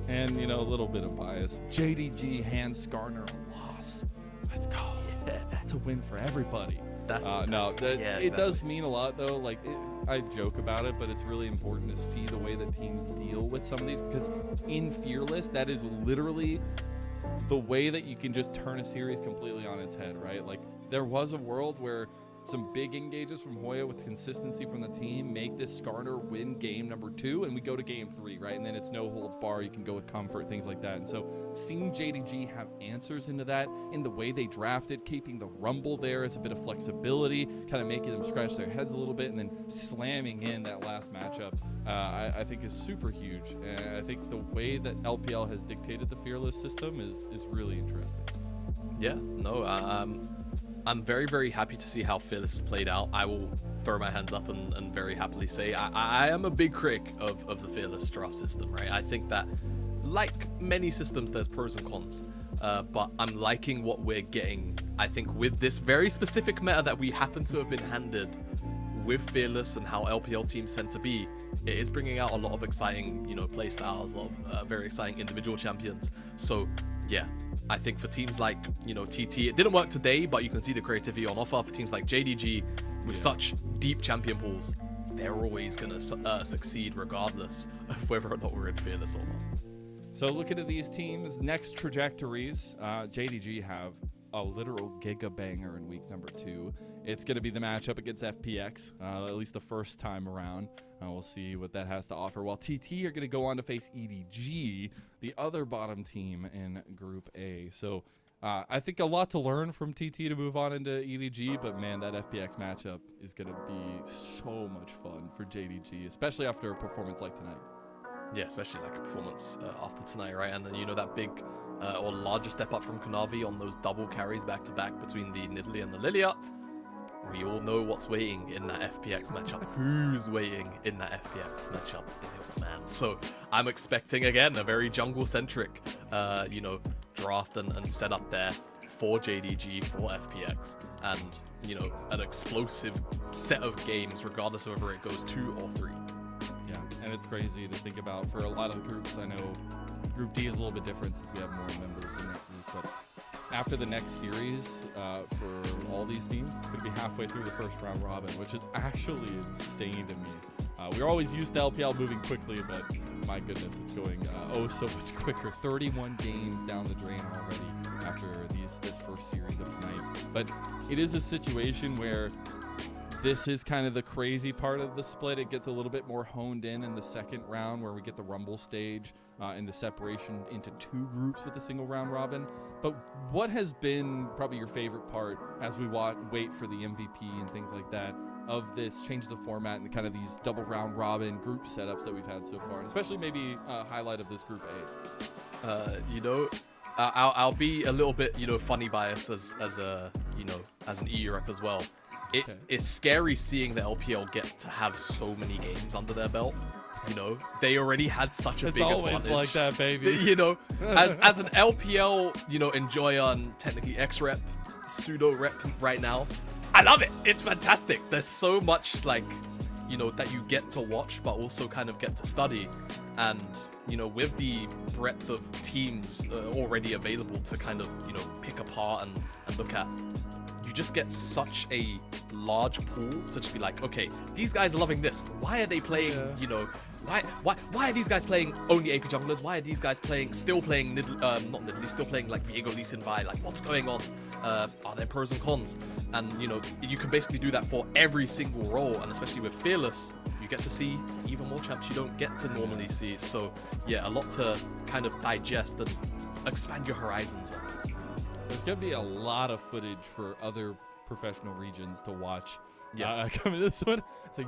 And, you know, a little bit of bias. JDG hands Skarner a loss. Let's go. Yeah. That's a win for everybody. It does mean a lot, though. Like, I joke about it, but it's really important to see the way that teams deal with some of these, because in Fearless, that is literally the way that you can just turn a series completely on its head, right? Like, there was a world where some big engages from Hoya with consistency from the team, make this Skarner win game number 2, and we go to game 3, right? And then it's no holds bar. You can go with comfort, things like that. And so seeing JDG have answers into that in the way they drafted, keeping the rumble there as a bit of flexibility, kind of making them scratch their heads a little bit, and then slamming in that last matchup, I think is super huge. And I think the way that LPL has dictated the Fearless system is really interesting. Yeah, no, I'm very, very happy to see how Fearless has played out. I will throw my hands up and very happily say I am a big critic of the Fearless draft system, right? I think that, like many systems, there's pros and cons, but I'm liking what we're getting. I think with this very specific meta that we happen to have been handed with Fearless and how LPL teams tend to be, it is bringing out a lot of exciting, play styles, a lot of very exciting individual champions. So, yeah. I think for teams like, TT, it didn't work today, but you can see the creativity on offer. For teams like JDG, with such deep champion pools, they're always going to succeed regardless of whether or not we're in Fearless or not. So looking at these teams' next trajectories, JDG have a literal giga banger in week number 2. It's going to be the matchup against FPX, at least the first time around. We'll see what that has to offer. While TT are going to go on to face EDG, the other bottom team in Group A. So I think a lot to learn from TT to move on into EDG, but man, that FPX matchup is going to be so much fun for JDG, especially after a performance like tonight. Yeah, especially like a performance after tonight, right? And then, that big or larger step up from Kanavi on those double carries back-to-back between the Nidalee and the Lilia. We all know what's waiting in that FPX matchup. Who's waiting in that FPX matchup? Oh, man. So I'm expecting, again, a very jungle-centric, draft and setup there for JDG, for FPX. And, an explosive set of games, regardless of whether it goes 2 or 3. Yeah, and it's crazy to think about for a lot of the groups. I know Group D is a little bit different since we have more members in that group, but after the next series, for all these teams, it's going to be halfway through the first round robin, which is actually insane to me. We're always used to LPL moving quickly, but my goodness, it's going so much quicker. 31 games down the drain already after this first series of tonight. But it is a situation where this is kind of the crazy part of the split. It gets a little bit more honed in the second round, where we get the Rumble stage and the separation into 2 groups with a single round robin. But what has been probably your favorite part as we wait for the MVP and things like that of this change the format and kind of these double round robin group setups that we've had so far, and especially maybe a highlight of this Group A? I'll be a little bit, funny bias as an EU rep as well. It's scary seeing the LPL get to have so many games under their belt. They already had such a big advantage. It's always like that, baby. As an LPL, enjoyer and technically X-rep, pseudo-rep right now, I love it. It's fantastic. There's so much, that you get to watch, but also kind of get to study. And, with the breadth of teams already available to kind of, pick apart and look at, you just get such a large pool to just be like, okay, these guys are loving this. Why are they playing, why are these guys playing only AP junglers? Why are these guys still playing like Viego Lee Sin Vi? Like, what's going on? Are there pros and cons? And, you can basically do that for every single role. And especially with Fearless, you get to see even more champs you don't get to normally see. So, yeah, a lot to kind of digest and expand your horizons on. There's going to be a lot of footage for other professional regions to watch coming to this one. It's like,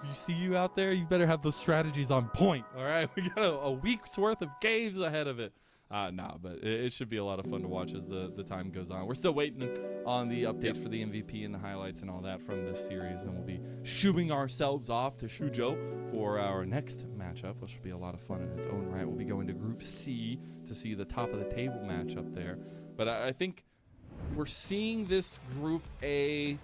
you see you out there, you better have those strategies on point, all right? We got a week's worth of games ahead of it. But it should be a lot of fun to watch as the time goes on. We're still waiting on the updates for the MVP and the highlights and all that from this series, and we'll be shooing ourselves off to Suzhou for our next matchup, which will be a lot of fun in its own right. We'll be going to Group C to see the top of the table matchup there. But I think we're seeing this Group A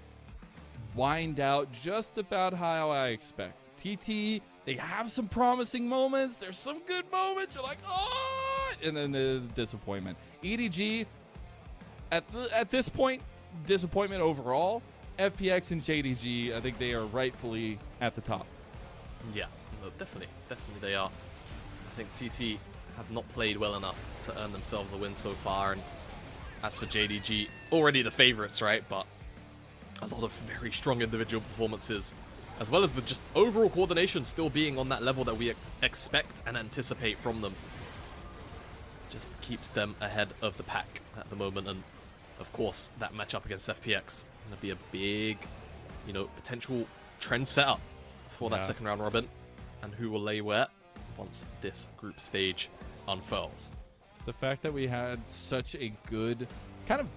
wind out just about how I expect. TT, they have some promising moments. There's some good moments. You're like, oh, and then the disappointment. EDG, at this point, disappointment overall. FPX and JDG, I think they are rightfully at the top. Yeah, no, definitely they are. I think TT have not played well enough to earn themselves a win so far, and as for JDG, already the favorites, right? But a lot of very strong individual performances, as well as the just overall coordination still being on that level that we expect and anticipate from them. Just keeps them ahead of the pack at the moment, and of course that matchup against FPX gonna be a big, you know, potential trend setup for that second round robin, and who will lay where once this group stage unfurls. The fact that we had such a good kind of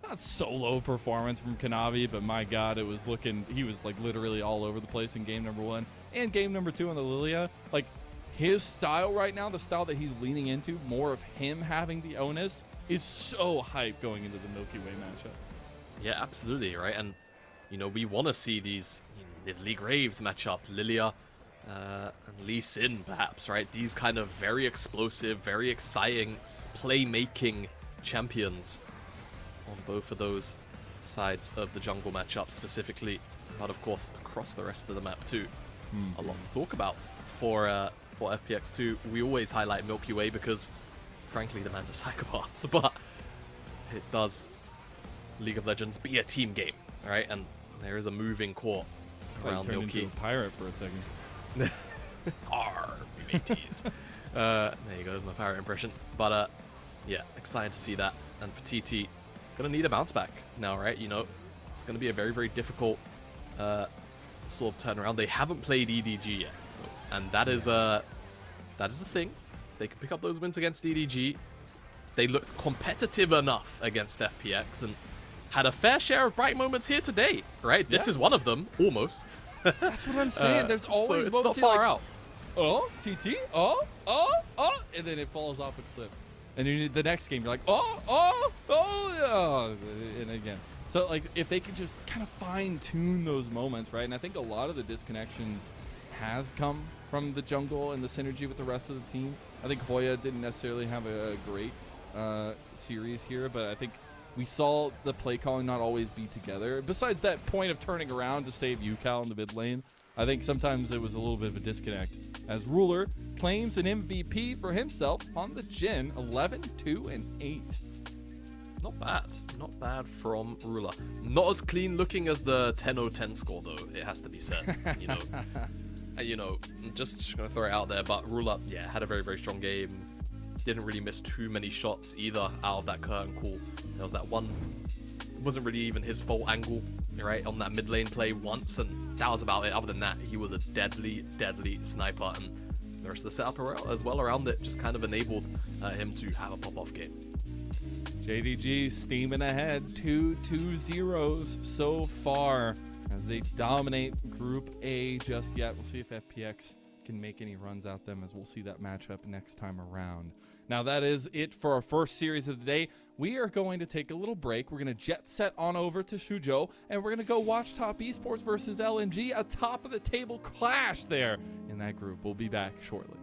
not solo performance from Kanavi, but my god, it was looking, he was like literally all over the place in game number 1 and game number 2 on the Lilia. Like his style right now, the style that he's leaning into, more of him having the onus, is so hype going into the Milky Way matchup. Yeah, absolutely, right? And you know, we want to see these Nidalee Graves match up, Lilia and Lee Sin, perhaps, right? These kind of very explosive, very exciting, playmaking champions on both of those sides of the jungle matchup specifically, but of course across the rest of the map too. A lot to talk about for FPX2. We always highlight Milky Way because, frankly, the man's a psychopath, but it does League of Legends be a team game, right? And there is a moving core around turned Milky. into a pirate for a second. Arr, mateys. There you go, there's my pirate impression. But yeah, excited to see that. And for TT, gonna need a bounce back now, right? You know, it's gonna be a very, very difficult sort of turnaround. They haven't played EDG yet, and that is the thing. They can pick up those wins against EDG. They looked competitive enough against FPX and had a fair share of bright moments here today, right? This is one of them, almost. That's what I'm saying. There's always so it's moments not you're far like, out. oh, TT, and then it falls off a cliff. And then the next game, you're like, and again. So, like, if they could just kind of fine-tune those moments, right? And I think a lot of the disconnection has come from the jungle and the synergy with the rest of the team. I think Hoya didn't necessarily have a great series here, but I think we saw the play calling not always be together. Besides that point of turning around to save UCal in the mid lane, I think sometimes it was a little bit of a disconnect, as Ruler claims an MVP for himself on the Jhin, 11, 2, and 8. Not bad. Not bad from Ruler. Not as clean looking as the 10-0-10 score, though, it has to be said. You know, just going to throw it out there, but Ruler, yeah, had a very, very strong game. Didn't really miss too many shots either out of that curtain call. There was that one, wasn't really even his fault angle, right, on that mid lane play once, and that was about it. Other than that, he was a deadly, deadly sniper, and the rest of the setup as well around it just kind of enabled him to have a pop-off game. JDG steaming ahead, 2-2-0s so far as they dominate Group A just yet. We'll see if FPX can make any runs at them, as we'll see that matchup next time around. Now that is it for our first series of the day. We are going to take a little break. We're going to jet set on over to Suzhou, and we're going to go watch Top Esports versus LNG, a top of the table clash there in that group. We'll be back shortly.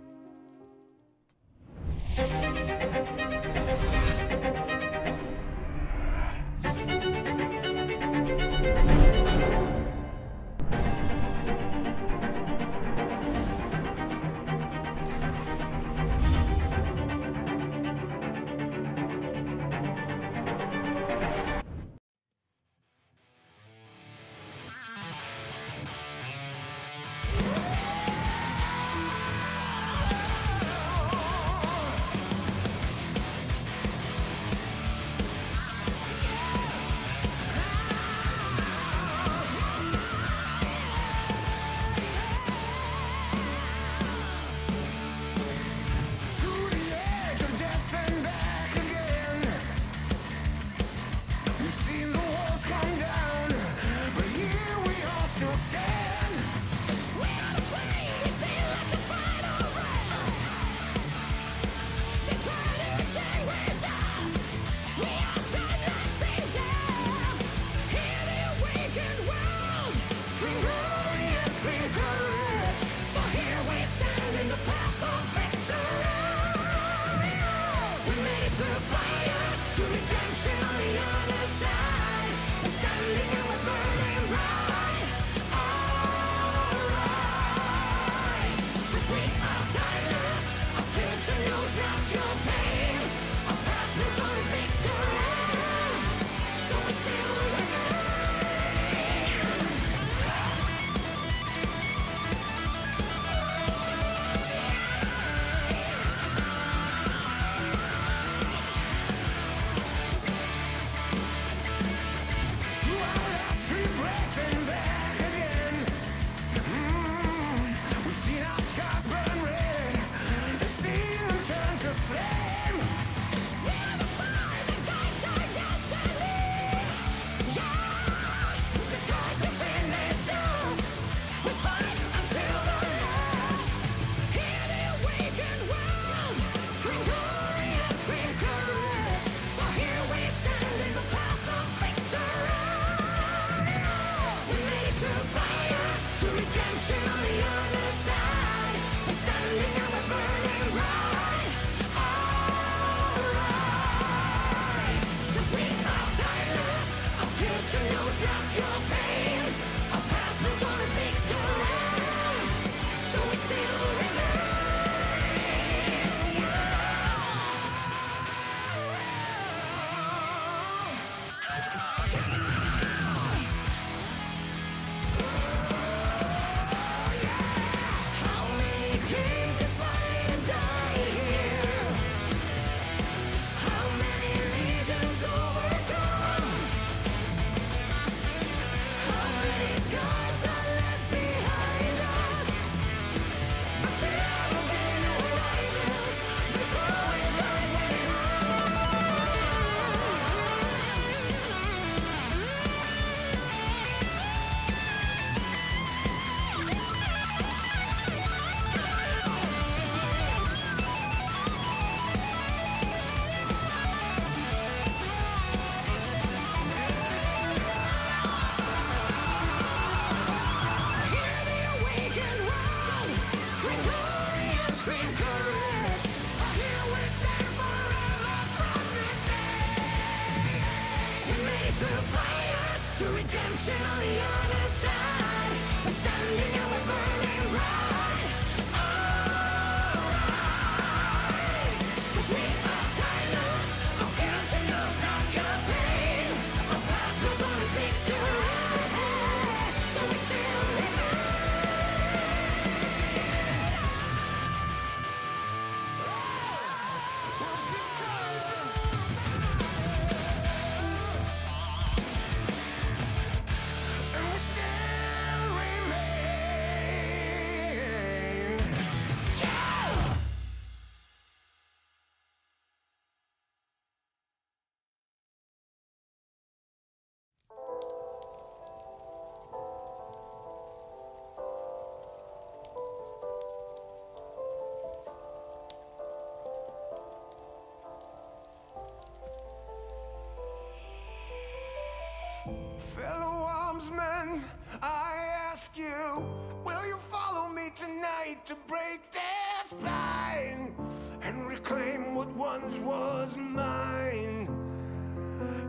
tonight to break their spine and reclaim what once was mine.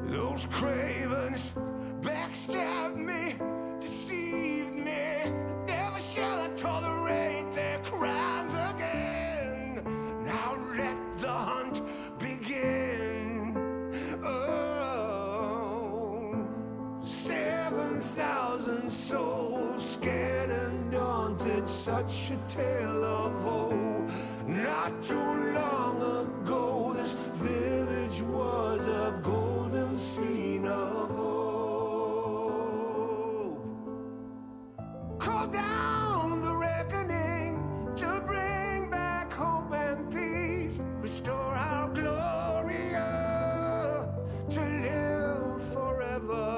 Those cravens backstabbed me, deceived me. Never shall I tolerate their crimes again. Now let the hunt begin. Oh, 7,000 souls scared and daunted, such a tale of woe. Not too long ago, this village was a golden scene of hope. Call down the reckoning to bring back hope and peace. Restore our Gloria to live forever.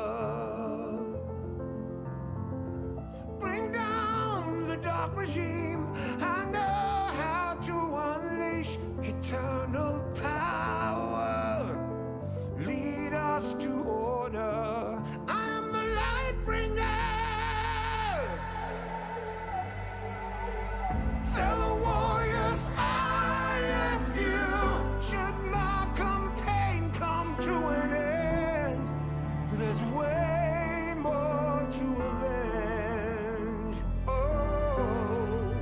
Bring down the dark regime. I know how to unleash eternal power. Lead us to order. I am the light bringer. Fellow warriors, I ask you, should my campaign come to an end, there's way more to avenge. Oh,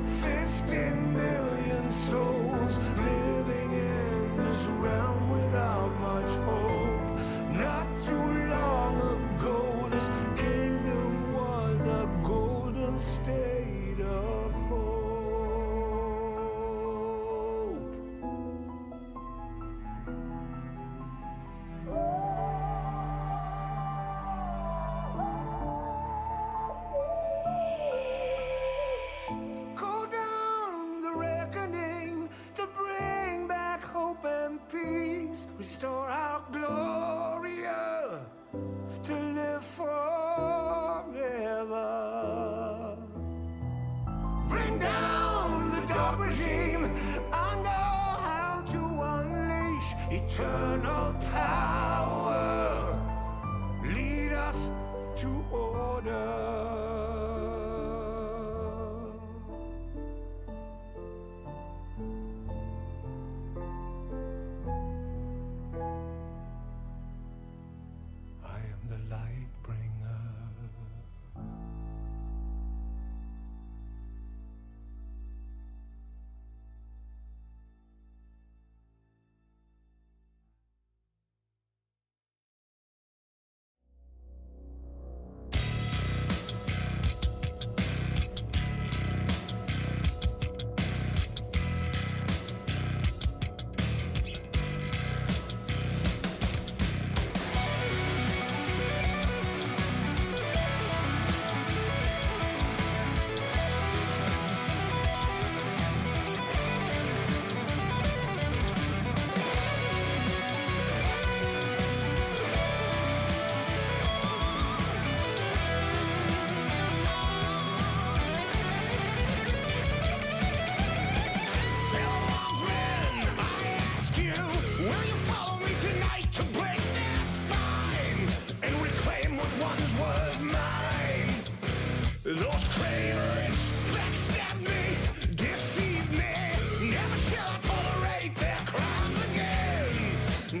15 million souls living in this realm without much hope. Not too long ago, this kingdom was a golden state of hope. Call down the reckoning to bring back hope and peace. Restore our Gloria to live forever. Bring down the dark regime. I know how to unleash eternal power. Lead us to order. I am the light bringer. Those cravens backstabbed me, deceived me. Never shall I tolerate their crimes again.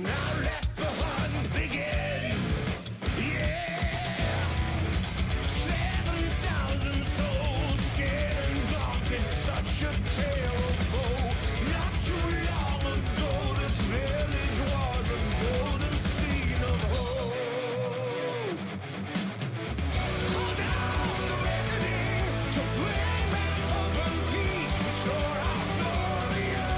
Now let the hunt begin. Yeah, 7,000 souls scared and daunted, such a tale of woe. Not too long ago, this village was a golden scene of hope. Call down the reckoning to bring back hope and peace. Restore our Gloria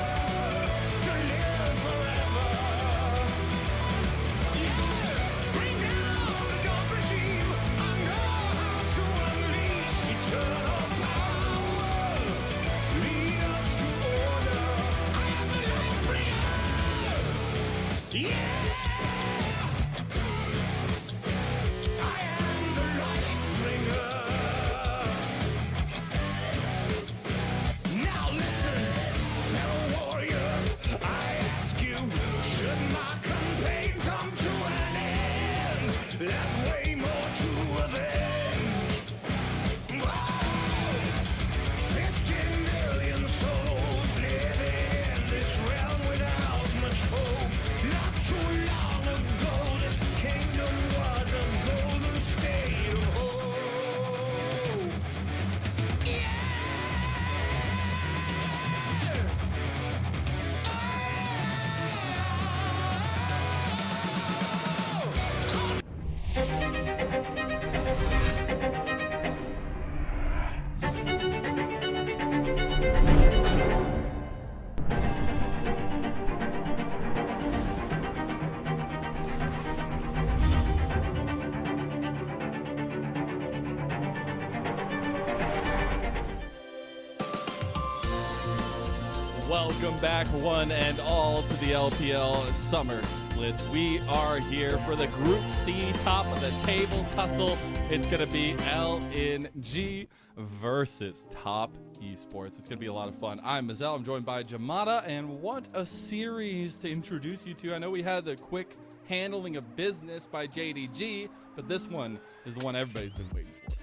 Welcome back, one and all, to the LPL Summer Split. We are here for the Group C top of the table tussle. It's going to be LNG versus Top Esports. It's going to be a lot of fun. I'm Mazel. I'm joined by Jamada, and what a series to introduce you to. I know we had the quick handling of business by JDG, but this one is the one everybody's been waiting for.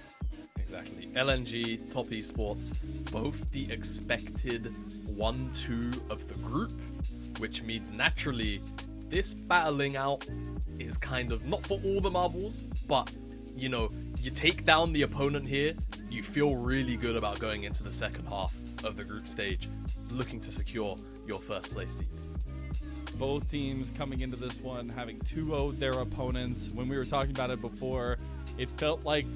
Exactly. LNG, Top Esports, both the expected 1-2 of the group, which means naturally this battling out is kind of not for all the marbles, but you know, you take down the opponent here, you feel really good about going into the second half of the group stage, looking to secure your first place seed. Both teams coming into this one having 2-0'd their opponents. When we were talking about it before, it felt like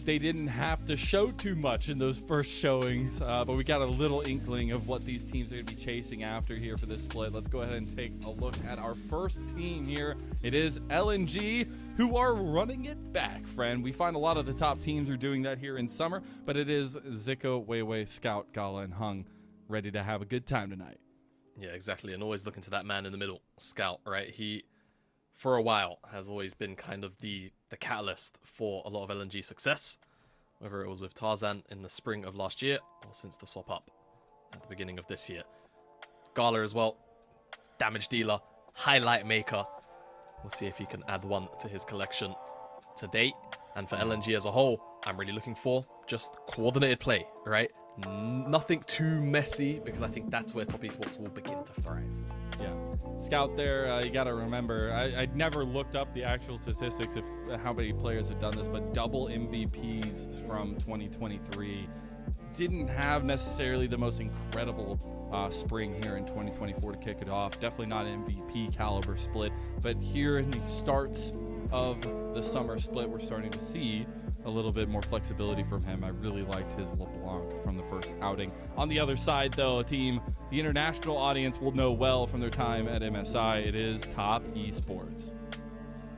they didn't have to show too much in those first showings, but we got a little inkling of what these teams are going to be chasing after here for this split. Let's go ahead and take a look at our first team here. It is LNG, who are running it back, friend. We find a lot of the top teams are doing that here in summer, but it is Zico, Weiwei, Scout, Gala, and Hung ready to have a good time tonight. Yeah, exactly. And always looking to that man in the middle, Scout, right? He, for a while, has always been kind of the catalyst for a lot of LNG success, whether it was with Tarzan in the spring of last year or since the swap up at the beginning of this year. Gala as well, damage dealer, highlight maker. We'll see if he can add one to his collection to date. And for LNG as a whole, I'm really looking for just coordinated play, right? Nothing too messy, because I think that's where Top Esports will begin to thrive. Yeah, Scout there, you got to remember, I never looked up the actual statistics of how many players have done this, but double MVPs from 2023. Didn't have necessarily the most incredible spring here in 2024 to kick it off. Definitely not MVP caliber split, but here in the starts of the summer split, we're starting to see a little bit more flexibility from him. I really liked his LeBlanc from the first outing. On the other side, though, a team the international audience will know well from their time at MSI, it is Top Esports.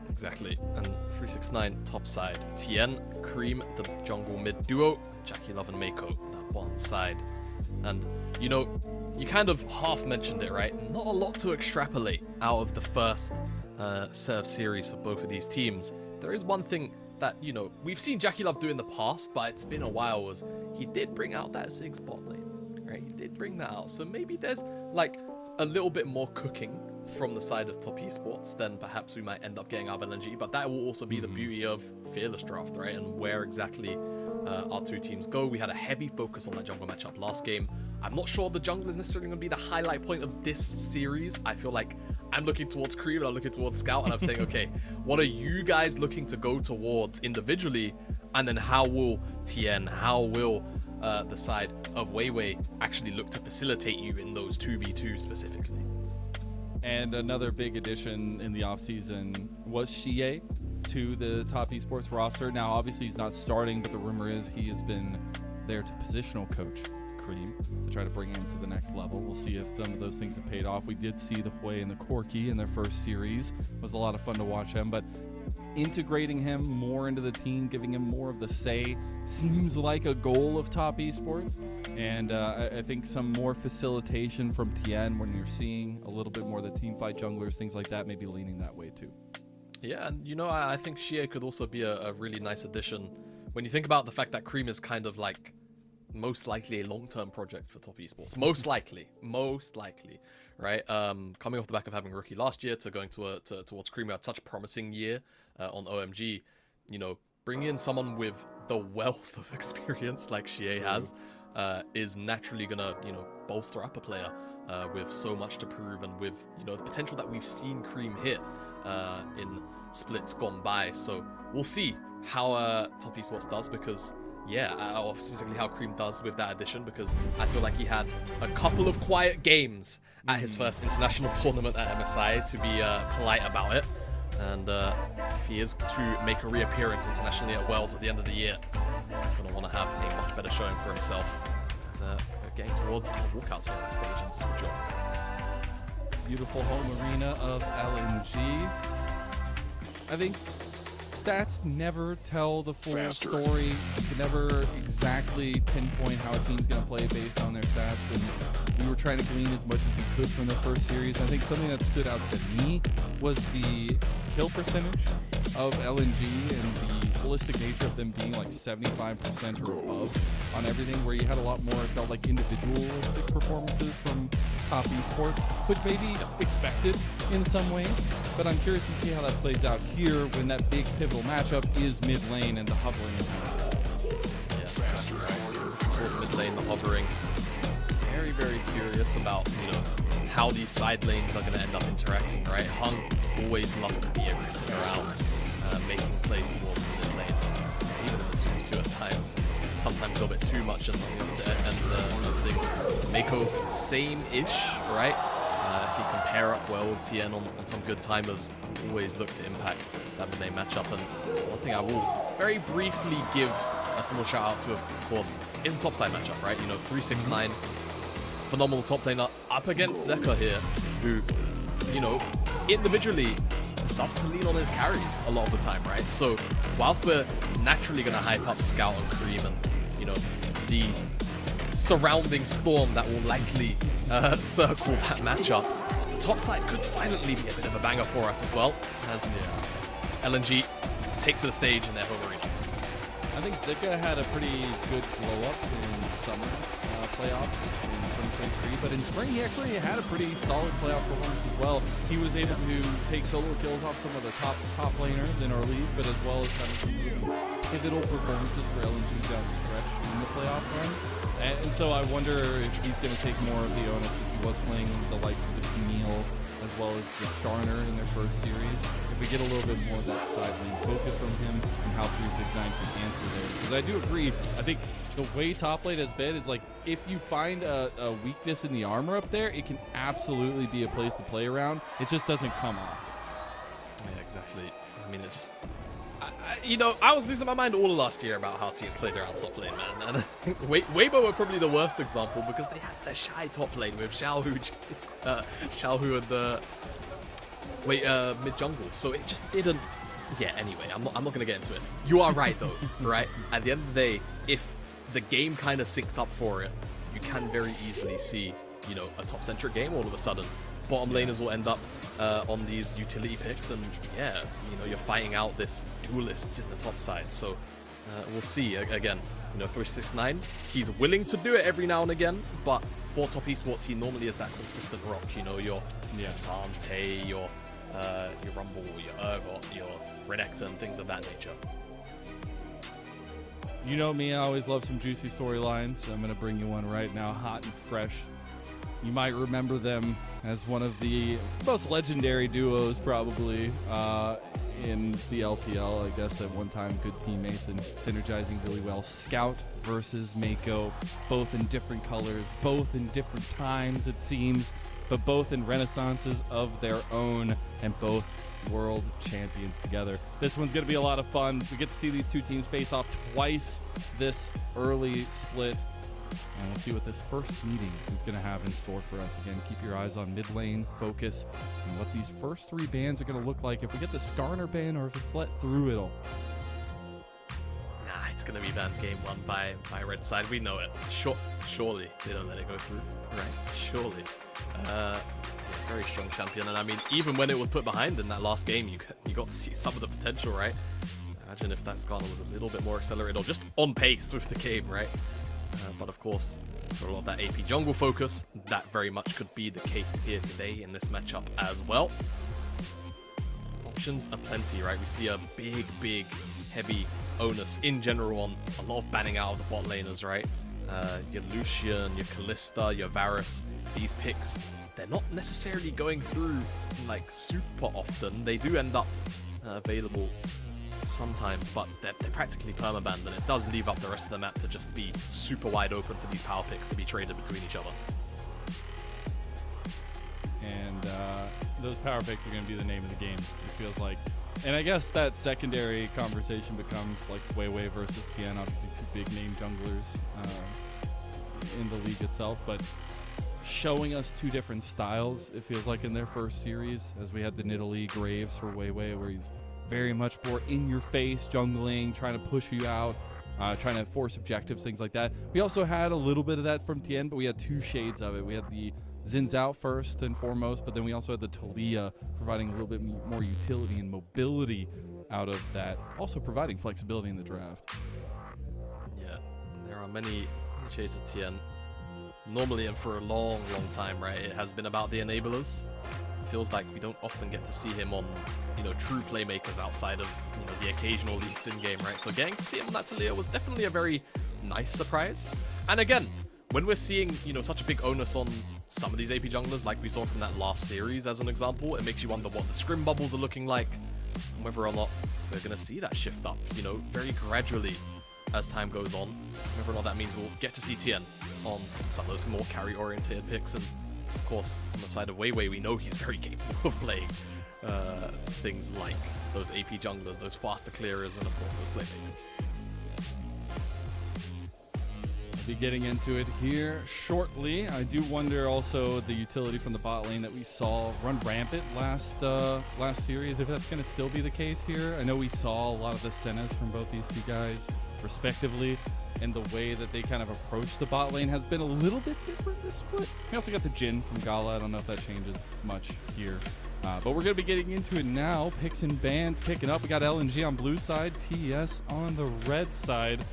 Exactly. And 369 top side, Tien, Cream, the jungle mid duo, Jackie Love and Mako, that bottom side. And, you know, you kind of half mentioned it, right? Not a lot to extrapolate out of the first set of series for both of these teams. There is one thing that, you know, we've seen Jackie Love do in the past, but it's been a while, was he did bring out that Ziggs bot lane, right? He did bring that out. So maybe there's like a little bit more cooking from the side of Top Esports than perhaps we might end up getting out of LNG, but that will also be the beauty of Fearless Draft, right? And where exactly our two teams go. We had a heavy focus on that jungle matchup last game. I'm not sure the jungle is necessarily going to be the highlight point of this series. I feel like I'm looking towards Cream and I'm looking towards Scout, and I'm saying, okay, what are you guys looking to go towards individually? And then how will Tien, how will the side of Weiwei actually look to facilitate you in those 2v2 specifically? And another big addition in the offseason was Xie to the Top Esports roster. Now, obviously, he's not starting, but the rumor is he has been there to positional coach Cream to try to bring him to the next level. We'll see if some of those things have paid off. We did see the Hui and the Corki in their first series. It was a lot of fun to watch him, but integrating him more into the team, giving him more of the say, seems like a goal of Top Esports. And I think some more facilitation from Tien when you're seeing a little bit more of the team fight junglers, things like that, maybe leaning that way too. Yeah, and you know, I think Xie could also be a really nice addition when you think about the fact that Cream is kind of like most likely a long-term project for Top Esports. Most likely, right? Coming off the back of having a rookie last year to going towards Cream, had such a promising year on OMG. You know, bringing in someone with the wealth of experience like Xie has is naturally gonna, you know, bolster up a player with so much to prove, and with, you know, the potential that we've seen Cream hit in splits gone by. So we'll see how Top Esports does, because or specifically how Cream does with that addition, because I feel like he had a couple of quiet games at his first international tournament at MSI, to be polite about it. And if he is to make a reappearance internationally at Worlds at the end of the year, he's going to want to have a much better showing for himself, as getting towards our walkouts here on the stage in Suzhou. Beautiful home arena of LNG. I think stats never tell the full story. You can never exactly pinpoint how a team's going to play based on their stats. And we were trying to glean as much as we could from the first series. I think something that stood out to me was the kill percentage of LNG and the holistic nature of them being like 75% or above on everything, where you had a lot more, it felt like, individualistic performances from top esports, which may be expected in some ways, but I'm curious to see how that plays out here when that big pivotal matchup is mid lane and the hovering. Yeah, exactly right. Of course, mid lane, the hovering. Very, very curious about, how these side lanes are going to end up interacting, right? Hung always loves to be aggressive around, making plays towards the mid lane. Even in the 2v2 at times, sometimes a little bit too much in the opposite end of things. Mako, same-ish, right? If you compare up well with TN on some good timers, always look to impact that mid lane matchup. And one thing I will very briefly give a small shout out to, of course, is a topside matchup, right? 369, phenomenal top laner up against Zeka here, who, individually loves to lean on his carries a lot of the time, right? So whilst we're naturally going to hype up Scout and Cream and, the surrounding storm that will likely circle that matchup, the top side could silently be a bit of a banger for us as well, as LNG take to the stage in their home arena. I think Zika had a pretty good blow up in summer playoffs in 2023, but in spring he actually had a pretty solid playoff performance as well. He was able to take solo kills off some of the top laners in our league, but as well as kind of some pivotal performances for LNG down the stretch in the playoff run. And so I wonder if he's going to take more of the onus if he was playing the likes of the Camille as well as the Starner in their first series. If we get a little bit more of that side lane focus from him and how 369 can answer there. Because I do agree, I think the way top lane has been is like, if you find a weakness in the armor up there, it can absolutely be a place to play around. It just doesn't come off. Yeah, exactly. I mean, it just... I was losing my mind all of last year about how teams played around top lane, man. And I think Weibo were probably the worst example because they had their shy top lane with Xiaohu and the mid jungle. So it just didn't. Yeah. Anyway, I'm not gonna get into it. You are right though, right? At the end of the day, if the game kind of syncs up for it, you can very easily see, a top centric game all of a sudden. Bottom laners will end up on these utility picks, and you're fighting out this duelists in the top side. So we'll see. Again, 369, he's willing to do it every now and again, but for top esports, he normally is that consistent rock. Your Sante, your Rumble, your Urgot, your Renekton, and things of that nature. You know me, I always love some juicy storylines. I'm going to bring you one right now, hot and fresh. You might remember them as one of the most legendary duos, probably, in the LPL. I guess at one time, good teammates and synergizing really well. Scout versus Mako, both in different colors, both in different times, it seems, but both in renaissances of their own, and both world champions together. This one's going to be a lot of fun. We get to see these two teams face off twice this early split. And we'll see what this first meeting is going to have in store for us. Again, keep your eyes on mid lane focus and what these first three bans are going to look like. If we get the Starner ban or if it's let through it all. Nah, it's going to be banned game one by red side. We know it. Surely they don't let it go through. Right. Surely. Very strong champion. And I mean, even when it was put behind in that last game, you got to see some of the potential, right? Imagine if that Skarner was a little bit more accelerated or just on pace with the game, right? But of course, so a lot of that AP jungle focus, that very much could be the case here today in this matchup as well. Options are plenty, right? We see a big, heavy onus in general on a lot of banning out of the bot laners, right? Your Lucian, your Kalista, your Varus, these picks, they're not necessarily going through like super often. They do end up available sometimes, but they're practically permabanned, and it does leave up the rest of the map to just be super wide open for these power picks to be traded between each other. And those power picks are going to be the name of the game, it feels like. And I guess that secondary conversation becomes like Weiwei versus Tien, obviously two big name junglers in the league itself, but showing us two different styles, it feels like, in their first series, as we had the Nidalee Graves for Weiwei, where he's very much more in your face, jungling, trying to push you out, trying to force objectives, things like that. We also had a little bit of that from Tien, but we had two shades of it. We had the Zins out first and foremost, but then we also had the Talia providing a little bit more utility and mobility out of that, also providing flexibility in the draft. Yeah, there are many shades of Tien. Normally and for a long time, right, it has been about the enablers. It feels like we don't often get to see him on, true playmakers outside of, the occasional Lee Sin game, right? So getting to see him on that Talia was definitely a very nice surprise. And again, when we're seeing, such a big onus on some of these AP junglers, like we saw from that last series as an example, it makes you wonder what the scrim bubbles are looking like, and whether or not we're going to see that shift up, very gradually as time goes on. Whether or not that means we'll get to see Tien on some of those more carry-oriented picks, and of course, on the side of Weiwei, we know he's very capable of playing things like those AP junglers, those faster clearers, and of course those playmakers. Be getting into it here shortly. I do wonder also the utility from the bot lane that we saw run rampant last series, if that's going to still be the case here. I know we saw a lot of the Sennas from both these two guys respectively, and the way that they kind of approach the bot lane has been a little bit different this split. We also got the Jhin from Gala. I don't know if that changes much here. But we're going to be getting into it now. Picks and bans picking up. We got LNG on blue side, TES on the red side.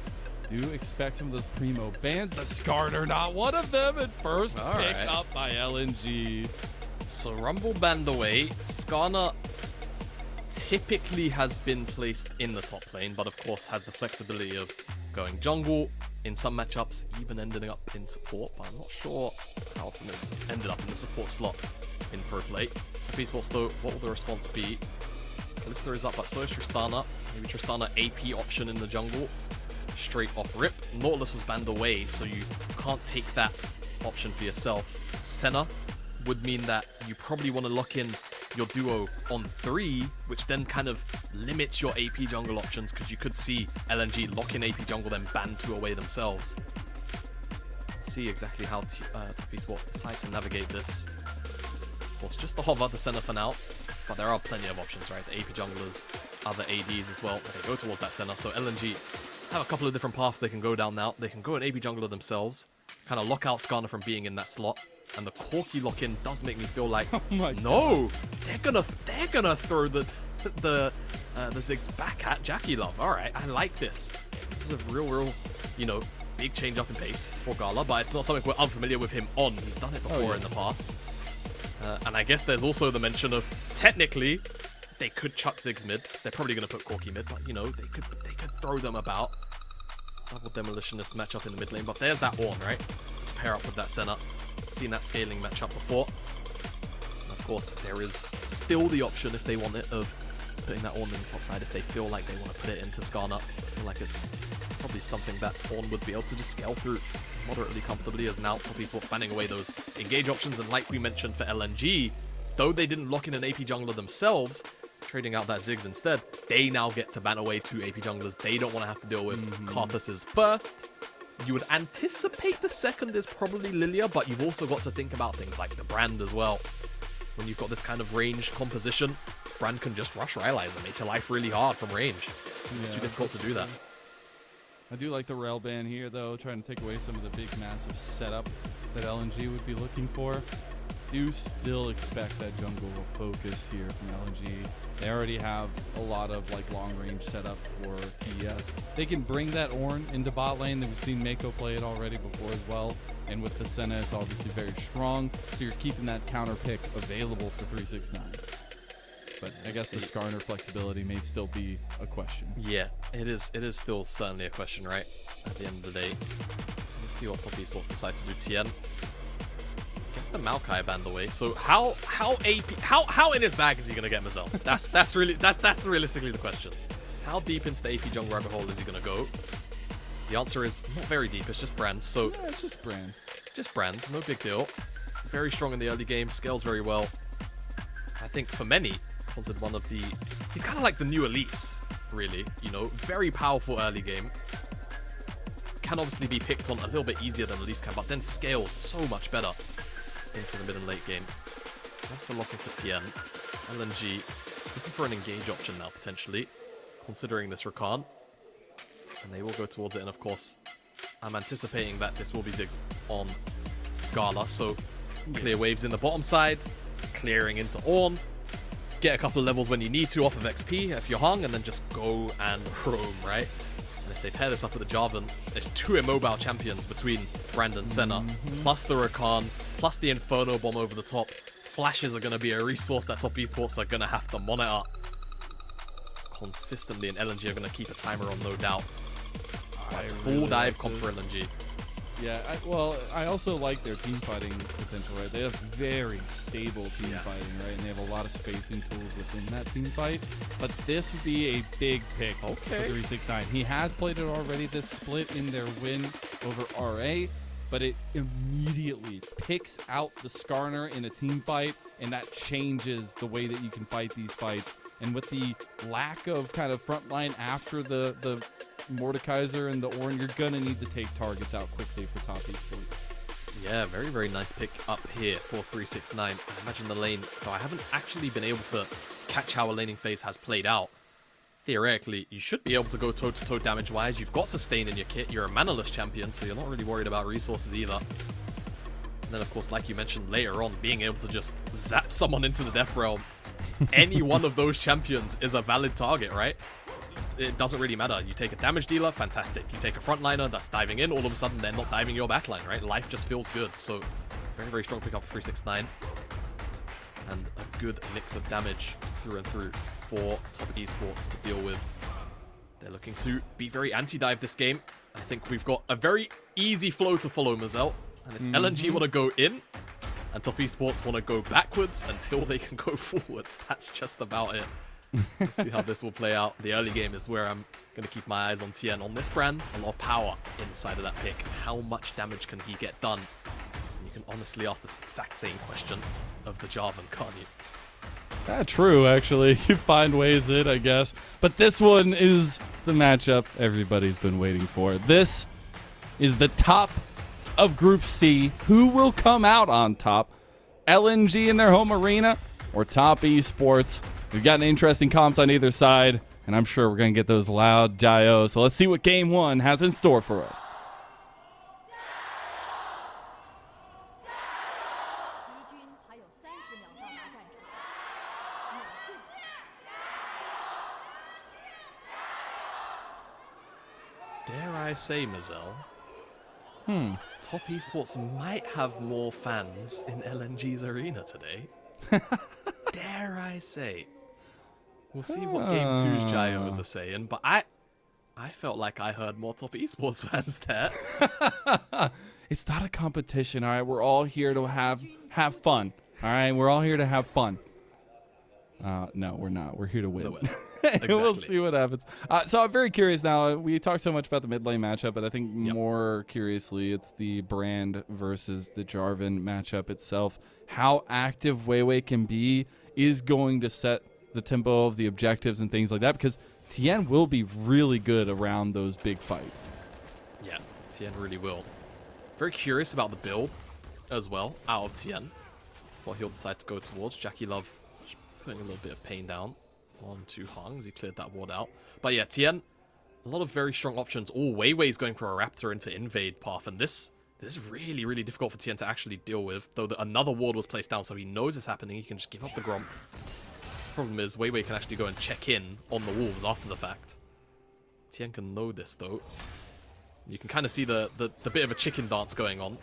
Do expect some of those primo bans. The Skarner, not one of them, and first pick up by LNG. So Rumble banned away. Skarner typically has been placed in the top lane, but of course has the flexibility of going jungle in some matchups, even ending up in support. But I'm not sure how often this ended up in the support slot in pro play. So Esports though, what will the response be? Listener is up, but so is Tristana. Maybe Tristana AP option in the jungle. Straight off rip. Nautilus was banned away, so you can't take that option for yourself. Senna would mean that you probably want to lock in your duo on 3, which then kind of limits your AP jungle options, because you could see LNG lock in AP jungle, then ban 2 away themselves. See exactly how Top Esports decide to navigate this. Of course, just the hover, the Senna for now, but there are plenty of options, right? The AP junglers, other ADs as well. They go towards that Senna, so LNG have a couple of different paths they can go down now. They can go an AP jungler themselves, kind of lock out Skarner from being in that slot, and the Corki lock-in does make me feel like, no, they're gonna throw the Ziggs back at Jackie Love. All right, I like this. This is a real, big change up in pace for Gala, but it's not something we're unfamiliar with him on. He's done it before in the past. And I guess there's also the mention of, technically, they could chuck Ziggs mid. They're probably going to put Corki mid, but, they could throw them about. Double Demolitionist matchup in the mid lane, but there's that Ornn, right? To pair up with that Senna. Seen that scaling matchup before. And of course, there is still the option, if they want it, of putting that Ornn in the top side if they feel like they want to put it into Skarner. I feel like it's probably something that Ornn would be able to just scale through moderately comfortably, as now Top Esports banning away those engage options. And like we mentioned for LNG, though they didn't lock in an AP jungler themselves, trading out that Ziggs instead, they now get to ban away 2 AP junglers. They don't want to have to deal with Karthus's first. You would anticipate the second is probably Lilia, but you've also got to think about things like the Brand as well. When you've got this kind of ranged composition, Brand can just rush Rylai's and make your life really hard from range. It's too difficult to do that. I do like the rail ban here, though, trying to take away some of the big, massive setup that LNG would be looking for. Do still expect that jungle focus here from LNG. They already have a lot of long range setup for TES. They can bring that Ornn into bot lane. We've seen Mako play it already before as well. And with the Senna, it's obviously very strong. So you're keeping that counter pick available for 369. But I guess the Skarner flexibility may still be a question. Yeah, it is still certainly a question, right? At the end of the day. Let's see what Top Esports decide to do. Tien. Guess the Maokai banned away. So how in his bag is he gonna get Mazel? That's realistically the question. How deep into the AP jungle rabbit hole is he gonna go? The answer is not very deep. It's just Brand. So yeah, it's just Brand. Just Brand. No big deal. Very strong in the early game. Scales very well. I think for many, considered one of the. He's kind of like the new Elise, really. Very powerful early game. Can obviously be picked on a little bit easier than Elise can, but then scales so much better into the mid and late game. So that's the lock-in for Tien. LNG looking for an engage option now, potentially, considering this Rakan. And they will go towards it, and of course, I'm anticipating that this will be Ziggs on Gala, so clear waves in the bottom side, clearing into Ornn, get a couple of levels when you need to off of XP if you're hung, and then just go and roam, right? And if they pair this up with the Jarvan, there's 2 immobile champions between Brand and Senna, plus the Rakan, plus the Inferno Bomb over the top. Flashes are going to be a resource that top esports are going to have to monitor consistently, and LNG are going to keep a timer on, no doubt. That's full dive comp for LNG. Yeah, well, I also like their team fighting potential, right? They have very stable team fighting, right? And they have a lot of spacing tools within that team fight. But this would be a big pick for 369. He has played it already, this split in their win over RA, but it immediately picks out the Skarner in a team fight, and that changes the way that you can fight these fights. And with the lack of kind of front line after the Mordekaiser and the Ornn, you're going to need to take targets out quickly for top esports. Yeah, very, very nice pick up here for 369. I imagine the lane, though I haven't actually been able to catch how a laning phase has played out. Theoretically, you should be able to go toe-to-toe damage-wise. You've got sustain in your kit. You're a manaless champion, so you're not really worried about resources either. And then, of course, like you mentioned later on, being able to just zap someone into the Death Realm. Any one of those champions is a valid target, right? It doesn't really matter. You take a damage dealer, fantastic. You take a frontliner that's diving in, all of a sudden they're not diving your backline, right? Life just feels good. So, very, very strong pick up for 369. And a good mix of damage through and through for top esports to deal with. They're looking to be very anti-dive this game. I think we've got a very easy flow to follow, Mazel. And this LNG want to go in, and top esports want to go backwards until they can go forwards. That's just about it. Let's see how this will play out. The early game is where I'm going to keep my eyes on TN. On this Brand, a lot of power inside of that pick. How much damage can he get done? And you can honestly ask the exact same question of the Jarvan, can't you? True, actually. You find ways in, I guess. But this one is the matchup everybody's been waiting for. This is the top of Group C. Who will come out on top? LNG in their home arena or top esports? We've got an interesting comps on either side, and I'm sure we're going to get those loud Jaios. So let's see what Game 1 has in store for us. Dare I say, Mazel, top esports might have more fans in LNG's arena today. Dare I say. We'll see what Game 2's Jaios are saying, but I felt like I heard more top esports fans there. It's not a competition, all right? We're all here to have fun, all right? We're all here to have fun. No, we're not. We're here to win. Exactly. We'll see what happens. So I'm very curious now. We talked so much about the mid lane matchup, but I think more curiously, it's the Brand versus the Jarvan matchup itself. How active Weiwei can be is going to set the tempo of the objectives and things like that, because Tien will be really good around those big fights. Yeah, Tien really will. Very curious about the build as well out of Tien. What he'll decide to go towards. Jackie Love putting a little bit of pain down onto Hung as he cleared that ward out. But yeah, Tien, a lot of very strong options. Oh, Weiwei's going for a Raptor into invade path, and this is really, really difficult for Tien to actually deal with, though another ward was placed down, so he knows it's happening. He can just give up the Gromp. Problem is, Weiwei can actually go and check in on the wolves after the fact. Tien can know this, though. You can kind of see the bit of a chicken dance going on.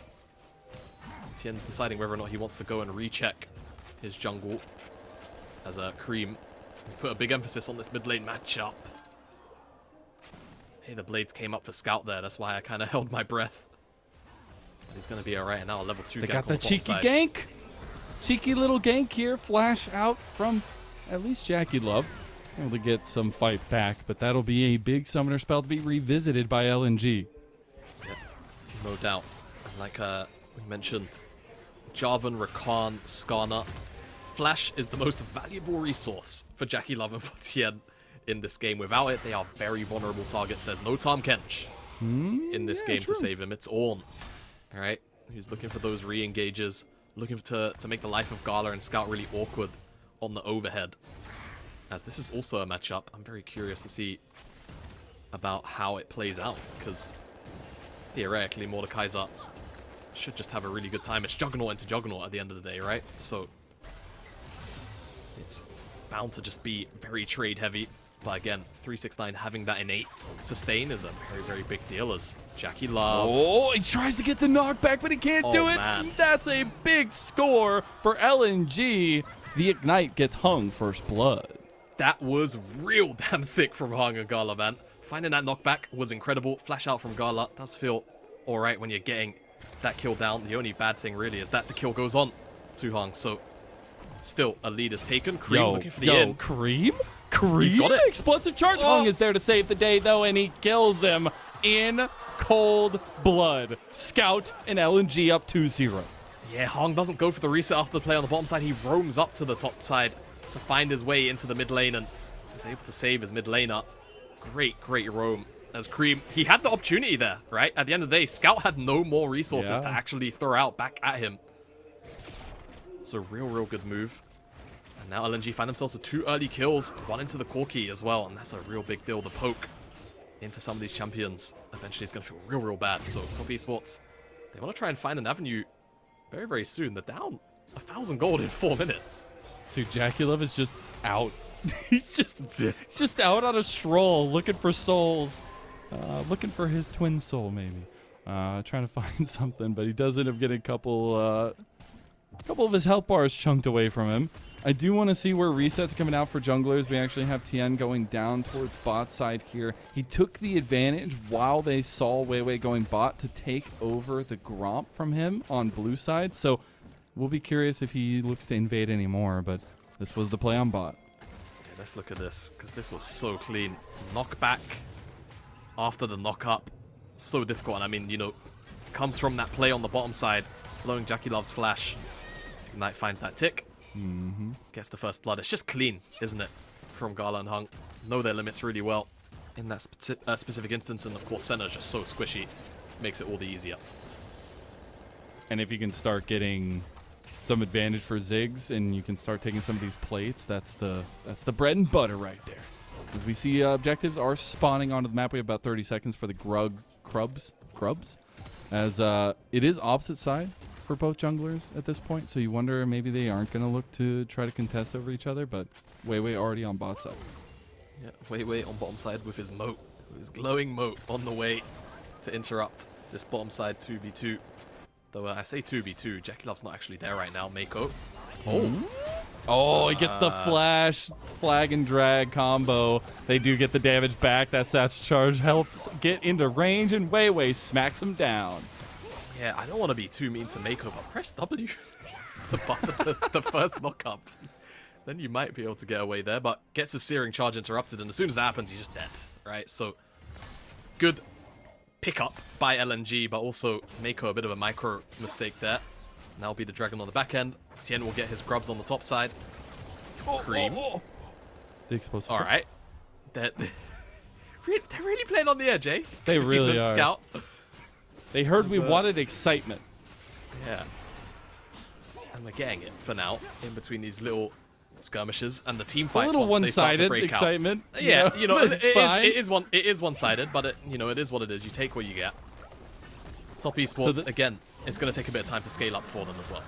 Tien's deciding whether or not he wants to go and recheck his jungle as a Cream. Put a big emphasis on this mid lane matchup. Hey, the Blades came up for Scout there. That's why I kind of held my breath. He's going to be alright now. Level 2 gank. They got the on cheeky side. gank. Cheeky little gank here. Flash out from at least Jackie Love. Able to get some fight back, but that'll be a big summoner spell to be revisited by LNG. Yeah, no doubt. And like we mentioned, Jarvan, Rakan, Skarner. Flash is the most valuable resource for Jackie Love and for Tien in this game. Without it, they are very vulnerable targets. There's no Tahm Kench in this game to save him. It's Ornn. All right, who's looking for those re-engages, looking to make the life of Gala and Scout really awkward on the overhead. As this is also a matchup, I'm very curious to see about how it plays out, because theoretically Mordekaiser should just have a really good time. It's Juggernaut into Juggernaut at the end of the day, right? So it's bound to just be very trade heavy. But again, 369 having that innate sustain is a very, very big deal, as Jackie Love. Oh, he tries to get the knockback, but he can't do it. Man. That's a big score for LNG. The Ignite gets hung first blood. That was real damn sick from Hung and Gala, man. Finding that knockback was incredible. Flash out from Gala does feel alright when you're getting that kill down. The only bad thing really is that the kill goes on to Hung. So still a lead is taken. Cream looking for the end. Cream? Cream? He's got it. Explosive charge. Hung is there to save the day, though, and he kills him in cold blood. Scout and LNG up 2-0. Yeah, Hong doesn't go for the reset after the play on the bottom side. He roams up to the top side to find his way into the mid lane, and is able to save his mid laner. Great, great roam as Cream. He had the opportunity there, right? At the end of the day, Scout had no more resources to actually throw out back at him. So real good move. And now LNG find themselves with 2 early kills, 1 into the Corki as well, and that's a real big deal. The poke into some of these champions eventually is going to feel real bad. So Top Esports, they want to try and find an avenue very soon. They're down 1,000 gold in 4 minutes. Dude, Jackie Love is just out. he's just out on a stroll looking for souls. Looking for his twin soul, maybe. Trying to find something, but he does end up getting a couple of his health bars chunked away from him. I do want to see where resets are coming out for junglers. We actually have TN going down towards bot side here. He took the advantage while they saw Weiwei going bot to take over the Gromp from him on blue side. So we'll be curious if he looks to invade anymore, but this was the play on bot. Okay, let's look at this, because this was so clean. Knockback after the knock up. So difficult, and I mean, you know, comes from that play on the bottom side, blowing Jackie Love's flash. Ignite finds that tick. Gets the first blood. It's just clean, isn't it? From Gala and Hung. Know their limits really well in that specific instance, and of course Senna is just so squishy. Makes it all the easier. And if you can start getting some advantage for Ziggs and you can start taking some of these plates, that's the bread and butter right there. As we see objectives are spawning onto the map. We have about 30 seconds for the Grubs. As it is opposite side for both junglers at this point, so you wonder maybe they aren't going to look to try to contest over each other, but Weiwei already on bot side. Yeah, Weiwei on bottom side with his moat, his glowing moat on the way to interrupt this bottom side 2v2. Though I say 2v2, Jackie Love's not actually there right now. Mako. Oh, he gets the flash, flag and drag combo. They do get the damage back. That satchel charge helps get into range, and Weiwei smacks him down. Yeah, I don't want to be too mean to Mako, but press W to buffer the first knock-up. Then you might be able to get away there, but gets his Searing Charge interrupted, and as soon as that happens, he's just dead, right? So, good pickup by LNG, but also Mako a bit of a micro mistake there. Now will be the Dragon on the back end. Tien will get his grubs on the top side. Cream. The explosive. All right. They're really playing on the edge, eh? They really Even are. Scout. They heard we wanted excitement. Yeah. And they're getting it for now, in between these little skirmishes and the team A fights. little once they start to one-sided break excitement. Out. Yeah, you know, it's fine. it is one-sided, but it is what it is. You take what you get. Top Esports, again, it's going to take a bit of time to scale up for them as well.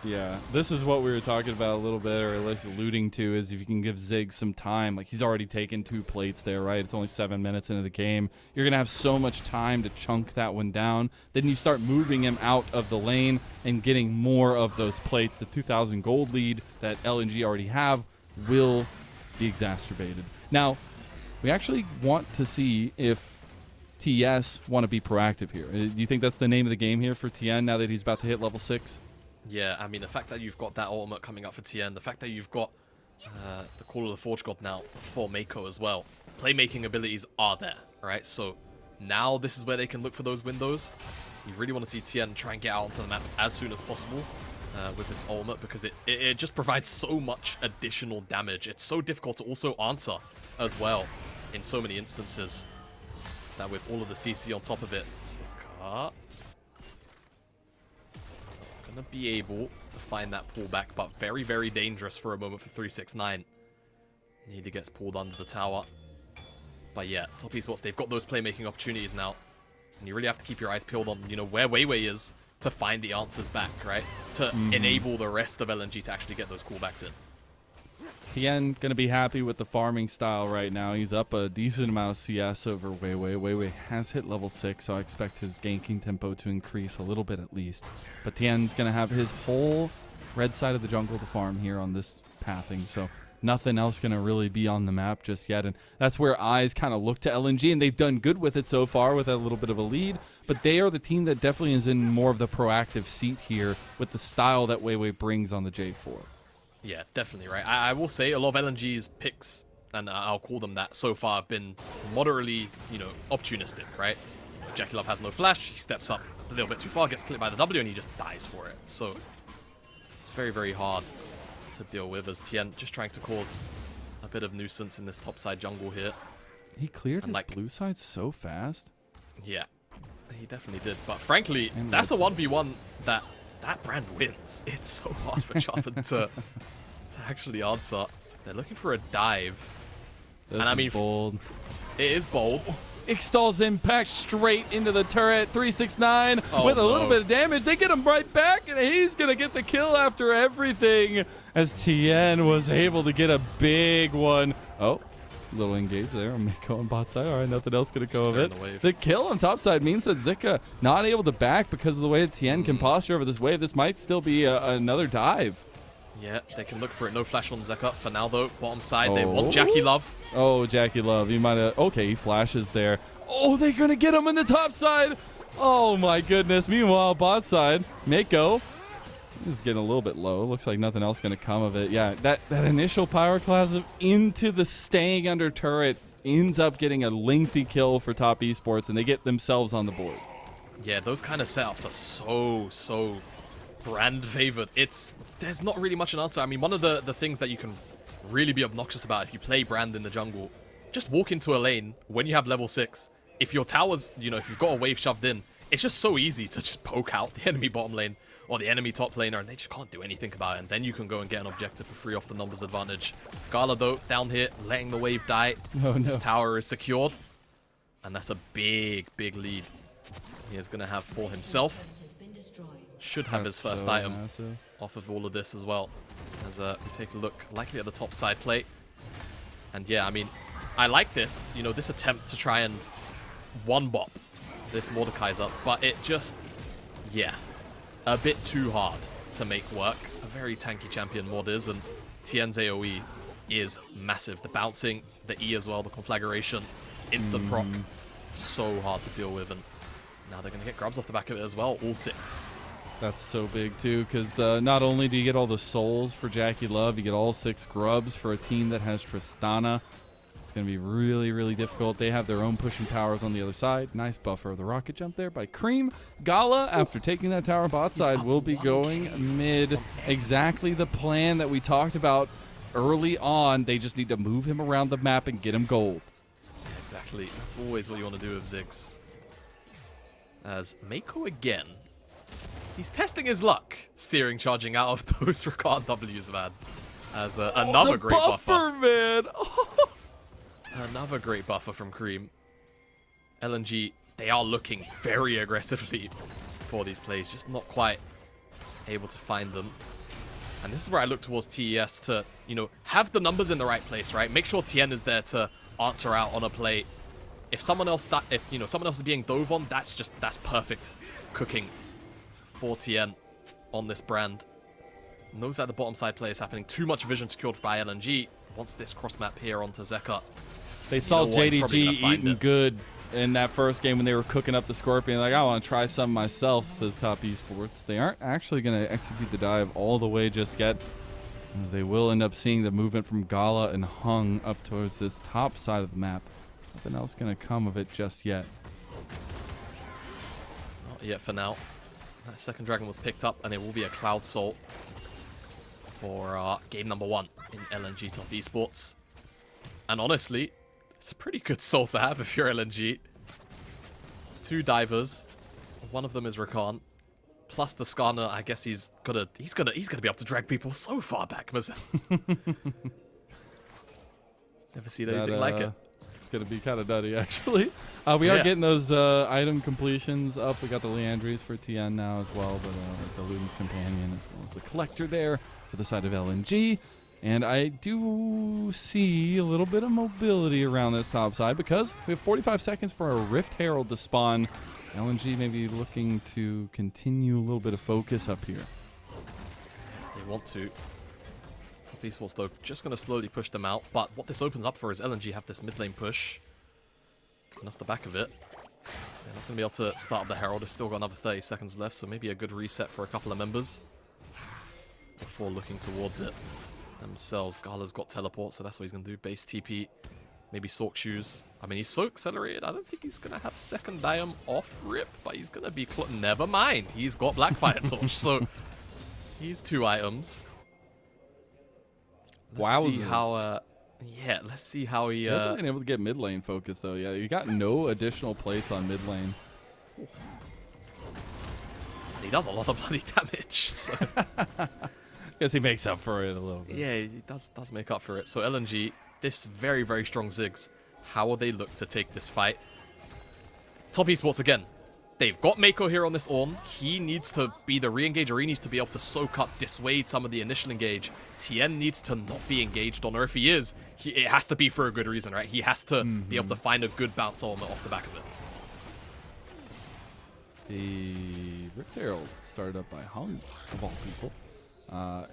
Yeah, this is what we were talking about a little bit, or at least alluding to, is if you can give Ziggs some time. Like, he's already taken 2 plates there, right? It's only 7 minutes into the game. You're going to have so much time to chunk that one down. Then you start moving him out of the lane and getting more of those plates. The 2,000 gold lead that LNG already have will be exacerbated. Now, we actually want to see if TES want to be proactive here. Do you think that's the name of the game here for Tien now that he's about to hit level 6? Yeah, I mean, the fact that you've got that ultimate coming up for Tien, the fact that you've got the Call of the Forge God now for Mako as well. Playmaking abilities are there, right? So now this is where they can look for those windows. You really want to see Tien try and get out onto the map as soon as possible with this ultimate, because it just provides so much additional damage. It's so difficult to also answer as well in so many instances that with all of the CC on top of it. Sika gonna be able to find that pullback, but very dangerous for a moment for 369. Nearly gets pulled under the tower. But yeah, Top Esports, they've got those playmaking opportunities now. And you really have to keep your eyes peeled on, you know, where Weiwei is to find the answers back, right? To enable the rest of LNG to actually get those callbacks in. Tien going to be happy with the farming style right now. He's up a decent amount of CS over Weiwei. Weiwei has hit level 6, so I expect his ganking tempo to increase a little bit at least. But Tien's going to have his whole red side of the jungle to farm here on this pathing, so nothing else going to really be on the map just yet. And that's where eyes kind of look to LNG, and they've done good with it so far with a little bit of a lead. But they are the team that definitely is in more of the proactive seat here with the style that Weiwei brings on the J4. Yeah, definitely, right? I will say a lot of LNG's picks, and I'll call them that so far, have been moderately, you know, opportunistic, right? Jackie Love has no flash, he steps up a little bit too far, gets clipped by the W, and he just dies for it. So it's very, very hard to deal with as Tien just trying to cause a bit of nuisance in this topside jungle here. He cleared And, his blue side so fast. Yeah, he definitely did. But frankly, And that's a 1v1 that brand wins. It's so hard for Charvin to actually answer. They're looking for a dive. This And I mean, is bold. it is bold. Ixtal's impact straight into the turret. 369 Oh, with a little no. bit of damage. They get him right back, and he's going to get the kill after everything as Tien was able to get a big one. Oh, little engage there on Mako on bot side. All right, nothing else going to come of it. the wave. The kill on top side means that Zika not able to back because of the way that Tien can posture over this wave. This might still be another dive. Yeah, they can look for it. No flash on Zeka for now, though. Bottom side, they Oh. want Jackie Love. Oh, Jackie Love, you might have... Okay, he flashes there. Oh, they're going to get him on the top side. Oh, my goodness. Meanwhile, bot side, Mako is getting a little bit low. Looks like nothing else going to come of it. Yeah, that initial pyroclasm into the staying under turret ends up getting a lengthy kill for Top Esports, and they get themselves on the board. Yeah, those kind of setups are so brand favored. There's not really much an answer. I mean, one of the things that you can really be obnoxious about if you play Brand in the jungle, just walk into a lane when you have level 6. If your tower's, you know, if you've got a wave shoved in, it's just so easy to just poke out the enemy bottom lane or the enemy top laner, and they just can't do anything about it. And then you can go and get an objective for free off the numbers advantage. Gala, though, down here, letting the wave die. Oh, no. His tower is secured. And that's a big, big lead he is going to have for himself. Should have his That's first so item massive. off of all of this as well. As we take a look likely at the top side plate. And yeah, I mean, I like this, you know, this attempt to try and one-bop this Mordekaiser, but it just, yeah, a bit too hard to make work. A very tanky champion Mord is, and Tien's AoE is massive. The bouncing, the E as well, the conflagration, instant proc, so hard to deal with, and now they're going to get grubs off the back of it as well, all 6. That's so big, too, because not only do you get all the souls for Jackie Love, you get all 6 grubs for a team that has Tristana. It's going to be really, really difficult. They have their own pushing powers on the other side. Nice buffer of the rocket jump there by Cream. Gala, after taking that tower bot side, will be going mid. Exactly the plan that we talked about early on. They just need to move him around the map and get him gold. Exactly. That's always what you want to do with Ziggs. As Mako again. He's testing his luck, Searing charging out of those Rakan Ws, man. As another the great buffer. man. Another great buffer from Cream. LNG, they are looking very aggressively for these plays, just not quite able to find them. And this is where I look towards TES to, you know, have the numbers in the right place, right? Make sure Tien is there to answer out on a play. If someone else, someone else is being dove on, that's perfect cooking for Tien on this Brand. Knows that the bottom side play is happening. Too much vision secured by LNG. Wants this cross map here onto Zeka. They saw know what, he's probably gonna JDG find eating it. good in that first game when they were cooking up the Scorpion. Like, I want to try some myself, says Top Esports. They aren't actually going to execute the dive all the way just yet, as they will end up seeing the movement from Gala and Hung up towards this top side of the map. Nothing else going to come of it just yet. Not yet for now. That second dragon was picked up, and it will be a Cloud Soul for game number 1 in LNG Top Esports. And honestly, it's a pretty good soul to have if you're LNG. 2 divers, one of them is Rakan, plus the Skarner. I guess he's gonna be able to drag people so far back, Mazel. Never seen anything like it. It's going to be kind of nutty, actually. We are getting those item completions up. We got the Leandries for TN now as well, but the Luden's Companion as well as the Collector there for the side of LNG. And I do see a little bit of mobility around this top side because we have 45 seconds for a Rift Herald to spawn. LNG maybe looking to continue a little bit of focus up here. They want to. Top Esports, though, just going to slowly push them out. But what this opens up for is LNG have this mid lane push. And off the back of it, they're not going to be able to start up the Herald. They've still got another 30 seconds left, so maybe a good reset for a couple of members before looking towards it themselves. Gala's got teleport, so that's what he's going to do. Base TP, maybe Sork Shoes. I mean, he's so accelerated, I don't think he's going to have second Diam off rip, but he's going to be... Never mind, he's got Blackfire Torch, so he's 2 items. Let's see how... yeah, let's see how he... He hasn't been able to get mid lane focus, though. Yeah, you got no additional plates on mid lane. He does a lot of bloody damage, so... Guess he makes up for it a little bit. Yeah, he does make up for it. So LNG, this very, very strong Ziggs. How will they look to take this fight? Top Esports again. They've got Mako here on this Ornn. He needs to be the re-engage, or he needs to be able to soak up, dissuade some of the initial engage. TN needs to not be engaged on, or if he is, it has to be for a good reason, right? He has to be able to find a good bounce element off the back of it. The Rift Herald started up by Hung, of all people.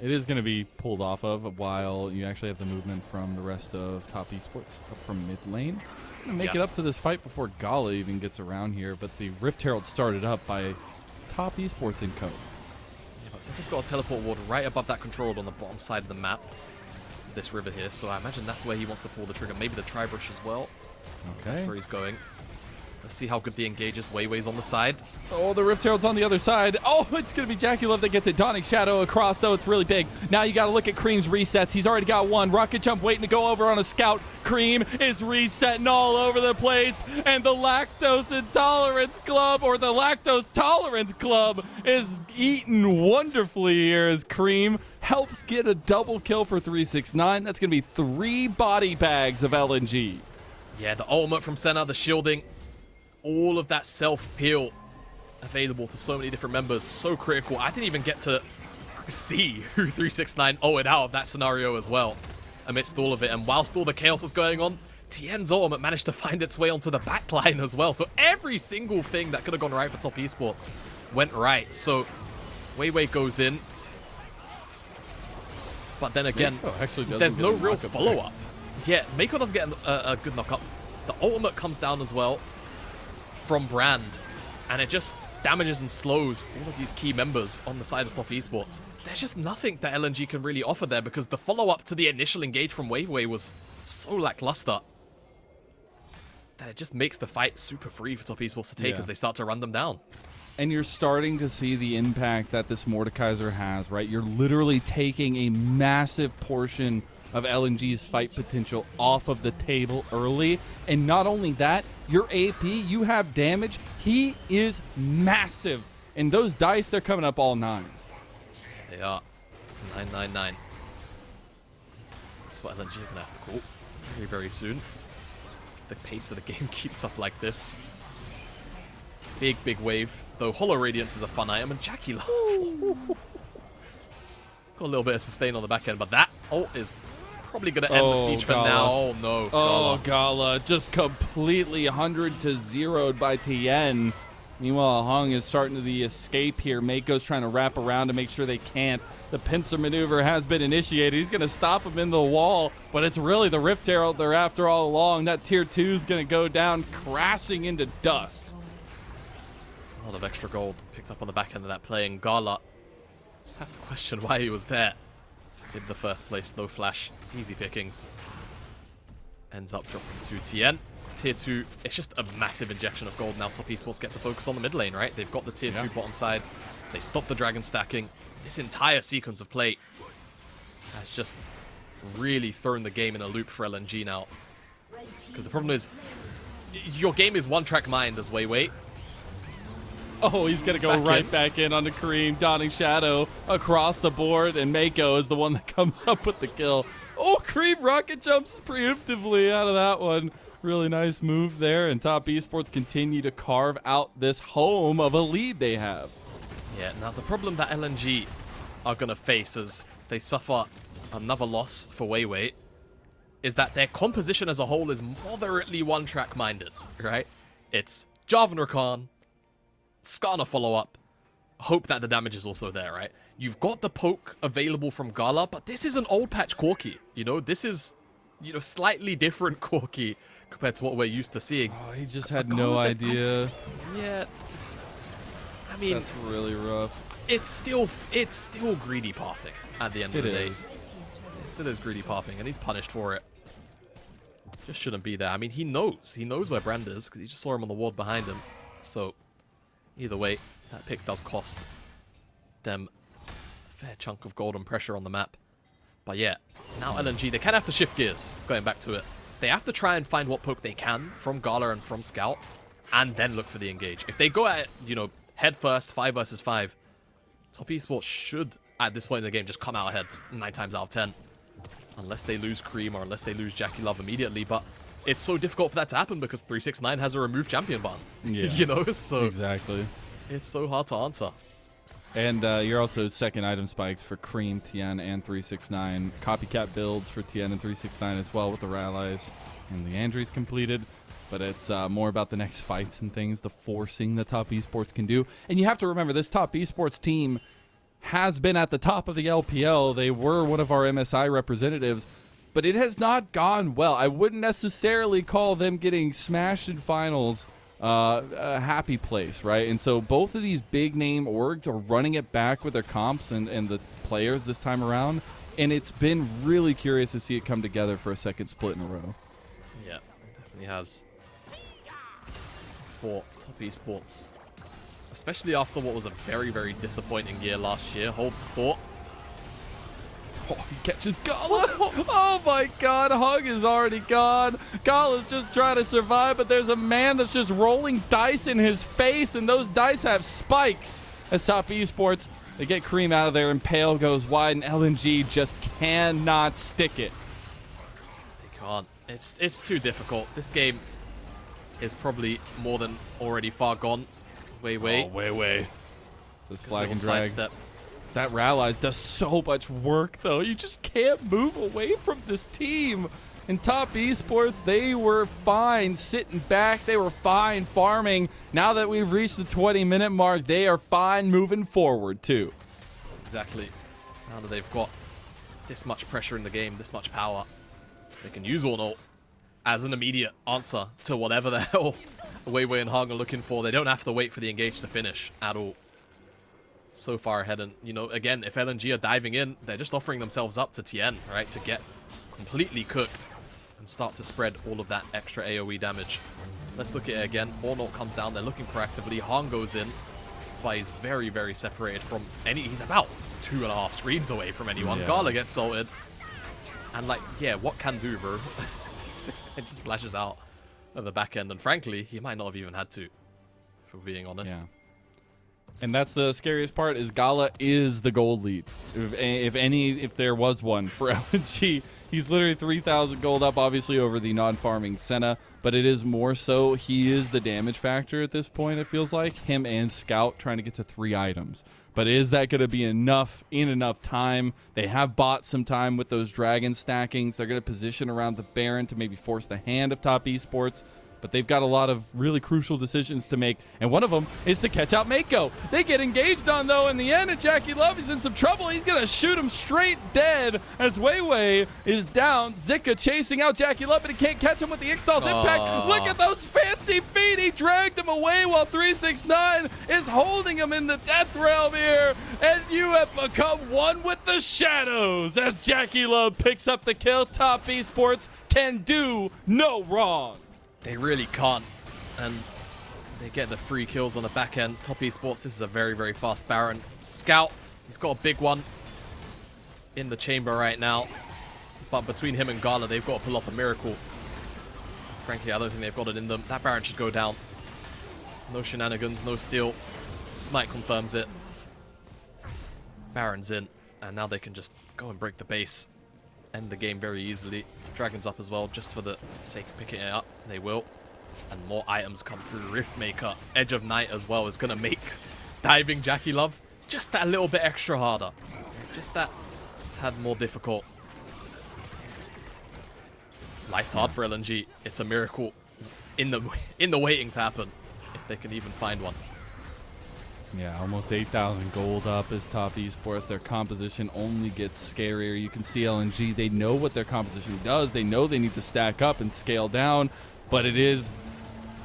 It is going to be pulled off of while you actually have the movement from the rest of Top Esports up from mid lane. Going to make it up to this fight before Gala even gets around here, but the Rift Herald started up by Top Esports in code. Yeah, but Zephy's got a teleport ward right above that control on the bottom side of the map, this river here, so I imagine that's where he wants to pull the trigger. Maybe the Tri-Brush as well. Okay. That's where he's going. Let's see how good the engage is. Weiwei's on the side. Oh, the Rift Herald's on the other side. Oh, it's going to be Jackie Love that gets it. Dawning Shadow across, though. It's really big. Now you got to look at Cream's resets. He's already got one. Rocket Jump waiting to go over on a scout. Cream is resetting all over the place. And the Lactose Intolerance Club, or the Lactose Tolerance Club, is eating wonderfully here as Cream helps get a double kill for 369. That's going to be 3 body bags of LNG. Yeah, the ultimate from Senna, the shielding. All of that self-peel available to so many different members. So critical. I didn't even get to see who 369 0'd out of that scenario as well amidst all of it. And whilst all the chaos was going on, TN's ultimate managed to find its way onto the backline as well. So every single thing that could have gone right for Top Esports went right. So Weiwei goes in. But then again, there's no real follow-up. Yeah, Mako doesn't get a good knock-up. The ultimate comes down as well from Brand, and it just damages and slows all of these key members on the side of Top Esports. There's just nothing that LNG can really offer there because the follow-up to the initial engage from Weiwei was so lackluster that it just makes the fight super free for Top Esports to take as they start to run them down. And you're starting to see the impact that this Mordekaiser has, right? You're literally taking a massive portion of LNG's fight potential off of the table early. And not only that, your AP, you have damage. He is massive. And those dice, they're coming up all 9s. They are. 999. That's what LNG are going to have to call very, very soon. The pace of the game keeps up like this. Big, big wave. Though Hollow Radiance is a fun item. And Jackie Love. Got a little bit of sustain on the back end. But that ult is probably going to end the siege for now. Oh, no. Oh, Gala just completely 100-0'd by TN. Meanwhile, Hung is starting to the escape here. Mako's trying to wrap around to make sure they can't. The pincer maneuver has been initiated. He's going to stop him in the wall, but it's really the Rift Herald they're after all along. That tier 2 is going to go down, crashing into dust. A lot of extra gold picked up on the back end of that play, and Gala just have to question why he was there in the first place. No flash, easy pickings. Ends up dropping to TN. Tier 2, it's just a massive injection of gold now. Top Esports get to focus on the mid lane, right? They've got the tier 2 bottom side. They stop the dragon stacking. This entire sequence of play has just really thrown the game in a loop for LNG now. Because the problem is, your game is one-track mind as Weiwei. Oh, he's going to go right back in on the Kareem. Dawning Shadow across the board, and Mako is the one that comes up with the kill. Oh, Kareem rocket jumps preemptively out of that one. Really nice move there, and Top Esports continue to carve out this home of a lead they have. Yeah, now the problem that LNG are going to face as they suffer another loss for Weiwei is that their composition as a whole is moderately one-track minded, right? It's Jarvan Rakan, Skarner follow-up, hope that the damage is also there, right? You've got the poke available from Gala, but this is an old patch Corki, you know? This is, you know, slightly different Corki compared to what we're used to seeing. Oh, he just had no idea. Yeah. I mean, That's really rough. it's still greedy pathing at the end of the day. It It still is greedy pathing, and he's punished for it. Just shouldn't be there. I mean, he knows where Brand is because he just saw him on the ward behind him. So, either way, that pick does cost them a fair chunk of golden pressure on the map. But yeah, now LNG, they kind of have to shift gears, going back to it. They have to try and find what poke they can from Gala and from Scout, and then look for the engage. If they go at it, you know, head first, 5 versus 5, Top Esports should, at this point in the game, just come out ahead 9 times out of 10. Unless they lose Cream or unless they lose Jackie Love immediately. But it's so difficult for that to happen because 369 has a removed champion ban. Yeah. You know, so Exactly. it's so hard to answer. And you're also second item spikes for Cream, Tien, and 369. Copycat builds for Tien and 369 as well with the Rallies and the Andries completed. But it's more about the next fights and things, the forcing the Top Esports can do. And you have to remember, this Top Esports team has been at the top of the LPL. They were one of our MSI representatives, but it has not gone well. I wouldn't necessarily call them getting smashed in finals a happy place, right? And so both of these big name orgs are running it back with their comps and the players this time around, and it's been really curious to see it come together for a second split in a row. Yeah, it definitely has. For Top Esports, especially after what was a very, very disappointing year last year. Hold the thought. Oh, he catches Gala. Oh my god, Hug is already gone. Gala's just trying to survive, but there's a man that's just rolling dice in his face, and those dice have spikes. As Top Esports, they get Cream out of there, and Pale goes wide, and LNG just cannot stick it. They can't. It's too difficult. This game is probably more than already far gone. Weiwei. Oh, way. This flag and Little drag. sidestep. That Rallies does so much work, though. You just can't move away from this team. In Top Esports, they were fine sitting back. They were fine farming. Now that we've reached the 20-minute mark, they are fine moving forward, too. Exactly. Now that they've got this much pressure in the game, this much power, they can use Ornalt as an immediate answer to whatever the hell Weiwei and Hung are looking for. They don't have to wait for the engage to finish at all. So far ahead, and, you know, again, if LNG are diving in, they're just offering themselves up to Tien, right, to get completely cooked and start to spread all of that extra AoE damage. Let's look at it again. Ornalt comes down, they're looking proactively. Han goes in, but he's very, very separated from any... He's about 2.5 screens away from anyone. Yeah. Gala gets salted. And, like, yeah, what can do, bro? 6ix9ine just flashes out at the back end, and frankly, he might not have even had to, if we're being honest. Yeah. And that's the scariest part, is Gala is the gold lead. If there was one for LNG. He's literally 3,000 gold up, obviously, over the non-farming Senna. But it is more so, he is the damage factor at this point, it feels like. Him and Scout trying to get to 3 items. But is that going to be enough in enough time? They have bought some time with those dragon stackings. They're going to position around the Baron to maybe force the hand of Top Esports. But they've got a lot of really crucial decisions to make, and one of them is to catch out Mako. They get engaged on, though, in the end, and Jackie Love is in some trouble. He's going to shoot him straight dead as Weiwei is down. Zika chasing out Jackie Love, but he can't catch him with the Ixtal's impact. Look at those fancy feet. He dragged him away while 369 is holding him in the death realm here, and you have become one with the shadows as Jackie Love picks up the kill. Top Esports can do no wrong. They really can't, and they get the 3 kills on the back end. Top Esports, this is a very, very fast Baron. Scout, he's got a big one in the chamber right now, but between him and Gala, they've got to pull off a miracle. Frankly, I don't think they've got it in them. That Baron should go down. No shenanigans, no steal. Smite confirms it. Baron's in, and now they can just go and break the base. end the game very easily. Dragons up as well, just for the sake of picking it up. They will. And more items come through. Riftmaker, Edge of Night as well is going to make diving Jackie Love just that little bit extra harder. Just that tad more difficult. Life's hard for LNG. It's a miracle in the waiting to happen, if they can even find one. Yeah, almost 8,000 gold up as top esports. Their composition only gets scarier. You can see LNG, they know what their composition does. They know they need to stack up and scale down, but it is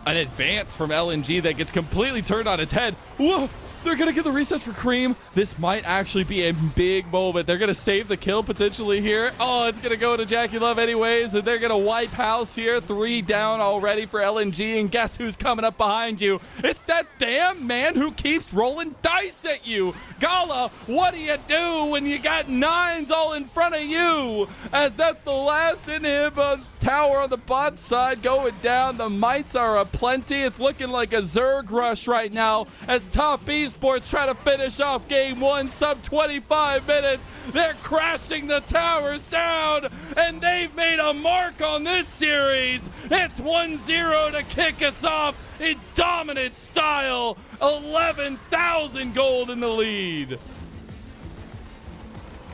an advance from LNG that gets completely turned on its head. Whoa! They're going to get the reset for Cream. This might actually be a big moment. They're going to save the kill potentially here. Oh, it's going to go to Jackie Love anyways, and they're going to wipe house here. 3 down already for LNG, and guess who's coming up behind you? It's that damn man who keeps rolling dice at you. Gala, what do you do when you got 9s all in front of you? As that's the last inhib tower on the bot side going down. The mites are aplenty. It's looking like a Zerg rush right now as top esports try to finish off game 1, sub 25 minutes. They're crashing the towers down, and they've made a mark on this series. It's 1-0 to kick us off in dominant style. 11,000 gold in the lead.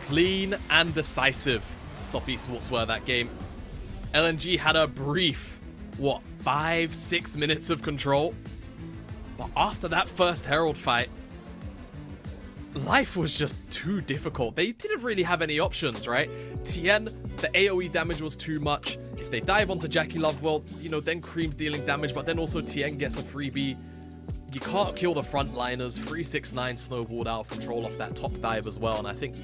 Clean and decisive. Top esports were that game. LNG had a brief, 5-6 minutes of control. But after that first Herald fight, life was just too difficult. They didn't really have any options, right? Tien, the AoE damage was too much. If they dive onto Jackie Love, well, then Cream's dealing damage, but then also Tien gets a freebie. You can't kill the frontliners. 369 snowballed out of control off that top dive as well. And I think,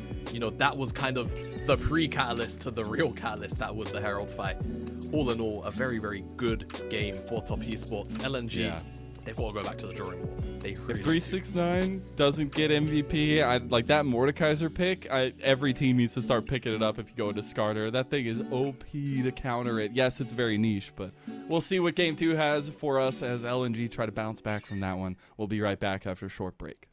that was kind of the pre-catalyst to the real catalyst that was the Herald fight. All in all, a very, very good game for top esports. LNG, they've got to go back to the drawing board. They really if 369 doesn't get MVP, I like that Mordekaiser pick. Every team needs to start picking it up if you go into Discarder. That thing is OP to counter it. Yes, it's very niche, but we'll see what game 2 has for us as LNG try to bounce back from that one. We'll be right back after a short break.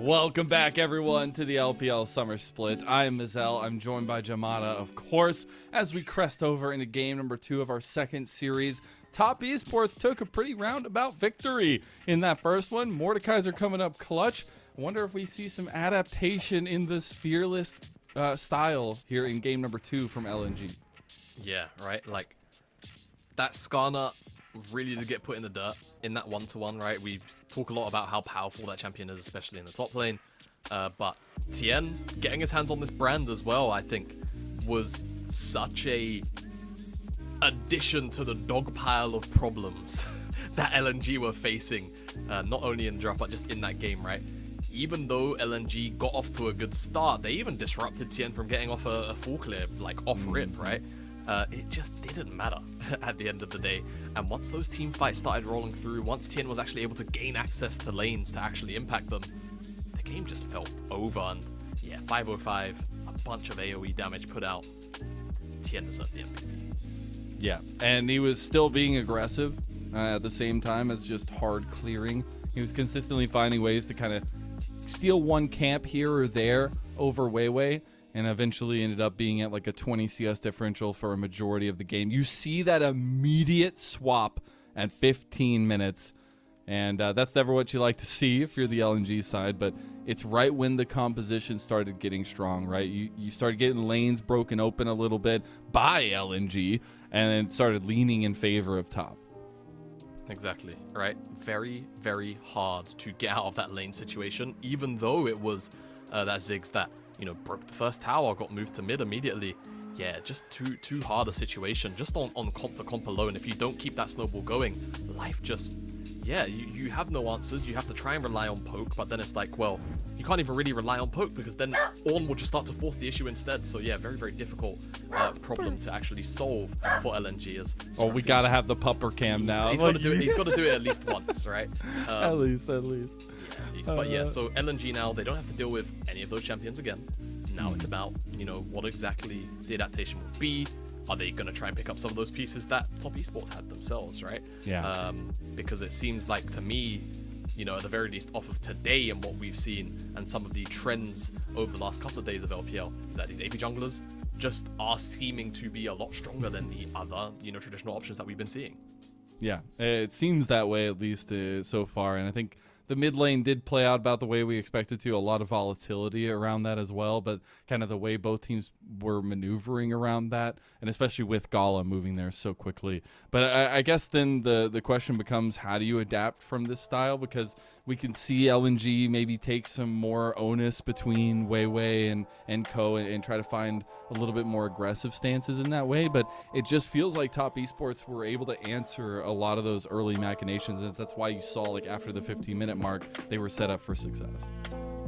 Welcome back, everyone, to the LPL Summer Split. I'm Mazel. I'm joined by Jamada, of course, as we crest over into game number 2 of our second series. Top Esports took a pretty roundabout victory in that first one. Mordekaiser coming up clutch. I wonder if we see some adaptation in this fearless style here in game number 2 from LNG. Yeah, right. Like, that Skarner really did get put in the dirt in that 1-to-1, right? We talk a lot about how powerful that champion is, especially in the top lane. But Tien getting his hands on this brand as well, I think, was such a addition to the dog pile of problems that LNG were facing, not only in draft, but just in that game, right? Even though LNG got off to a good start, they even disrupted Tien from getting off a full clear, like off rip, right? It just didn't matter at the end of the day. And once those team fights started rolling through, once Tien was actually able to gain access to lanes to actually impact them, the game just felt over. And yeah, 505, a bunch of AoE damage put out. Tien deserved the MVP. Yeah, and he was still being aggressive at the same time as just hard clearing. He was consistently finding ways to kind of steal one camp here or there over Weiwei, and eventually ended up being at like a 20 CS differential for a majority of the game. You see that immediate swap at 15 minutes, and that's never what you like to see if you're the LNG side, but it's right when the composition started getting strong, right? You started getting lanes broken open a little bit by LNG, and then it started leaning in favor of top. Exactly, right? Very, very hard to get out of that lane situation, even though it was that Ziggs that, you know, broke the first tower, got moved to mid immediately. Yeah, just too hard a situation, just on comp to comp alone. If you don't keep that snowball going, life just, yeah, you have no answers. You have to try and rely on poke, but then it's like, well, you can't even really rely on poke because then Ornn will just start to force the issue instead. So yeah, very, very difficult problem to actually solve for LNG. Oh, we gotta have the pupper cam now. He's got to do it. He's got to do it at least once, right? At least. But yeah, so LNG now, they don't have to deal with any of those champions again. Now it's about, you know, what exactly the adaptation will be. Are they going to try and pick up some of those pieces that Top Esports had themselves, right? Yeah. Because it seems like, to me, you know, at the very least, off of today and what we've seen and some of the trends over the last couple of days of LPL, is that these AP junglers just are seeming to be a lot stronger than the other, you know, traditional options that we've been seeing. Yeah, it seems that way at least so far, and I think the mid lane did play out about the way we expected to. A lot of volatility around that as well, but kind of the way both teams were maneuvering around that, and especially with Gala moving there so quickly. But I guess then the question becomes, how do you adapt from this style? Because we can see LNG maybe take some more onus between Weiwei and Co and try to find a little bit more aggressive stances in that way, but it just feels like Top Esports were able to answer a lot of those early machinations, and that's why you saw, like, after the 15-minute mark, they were set up for success.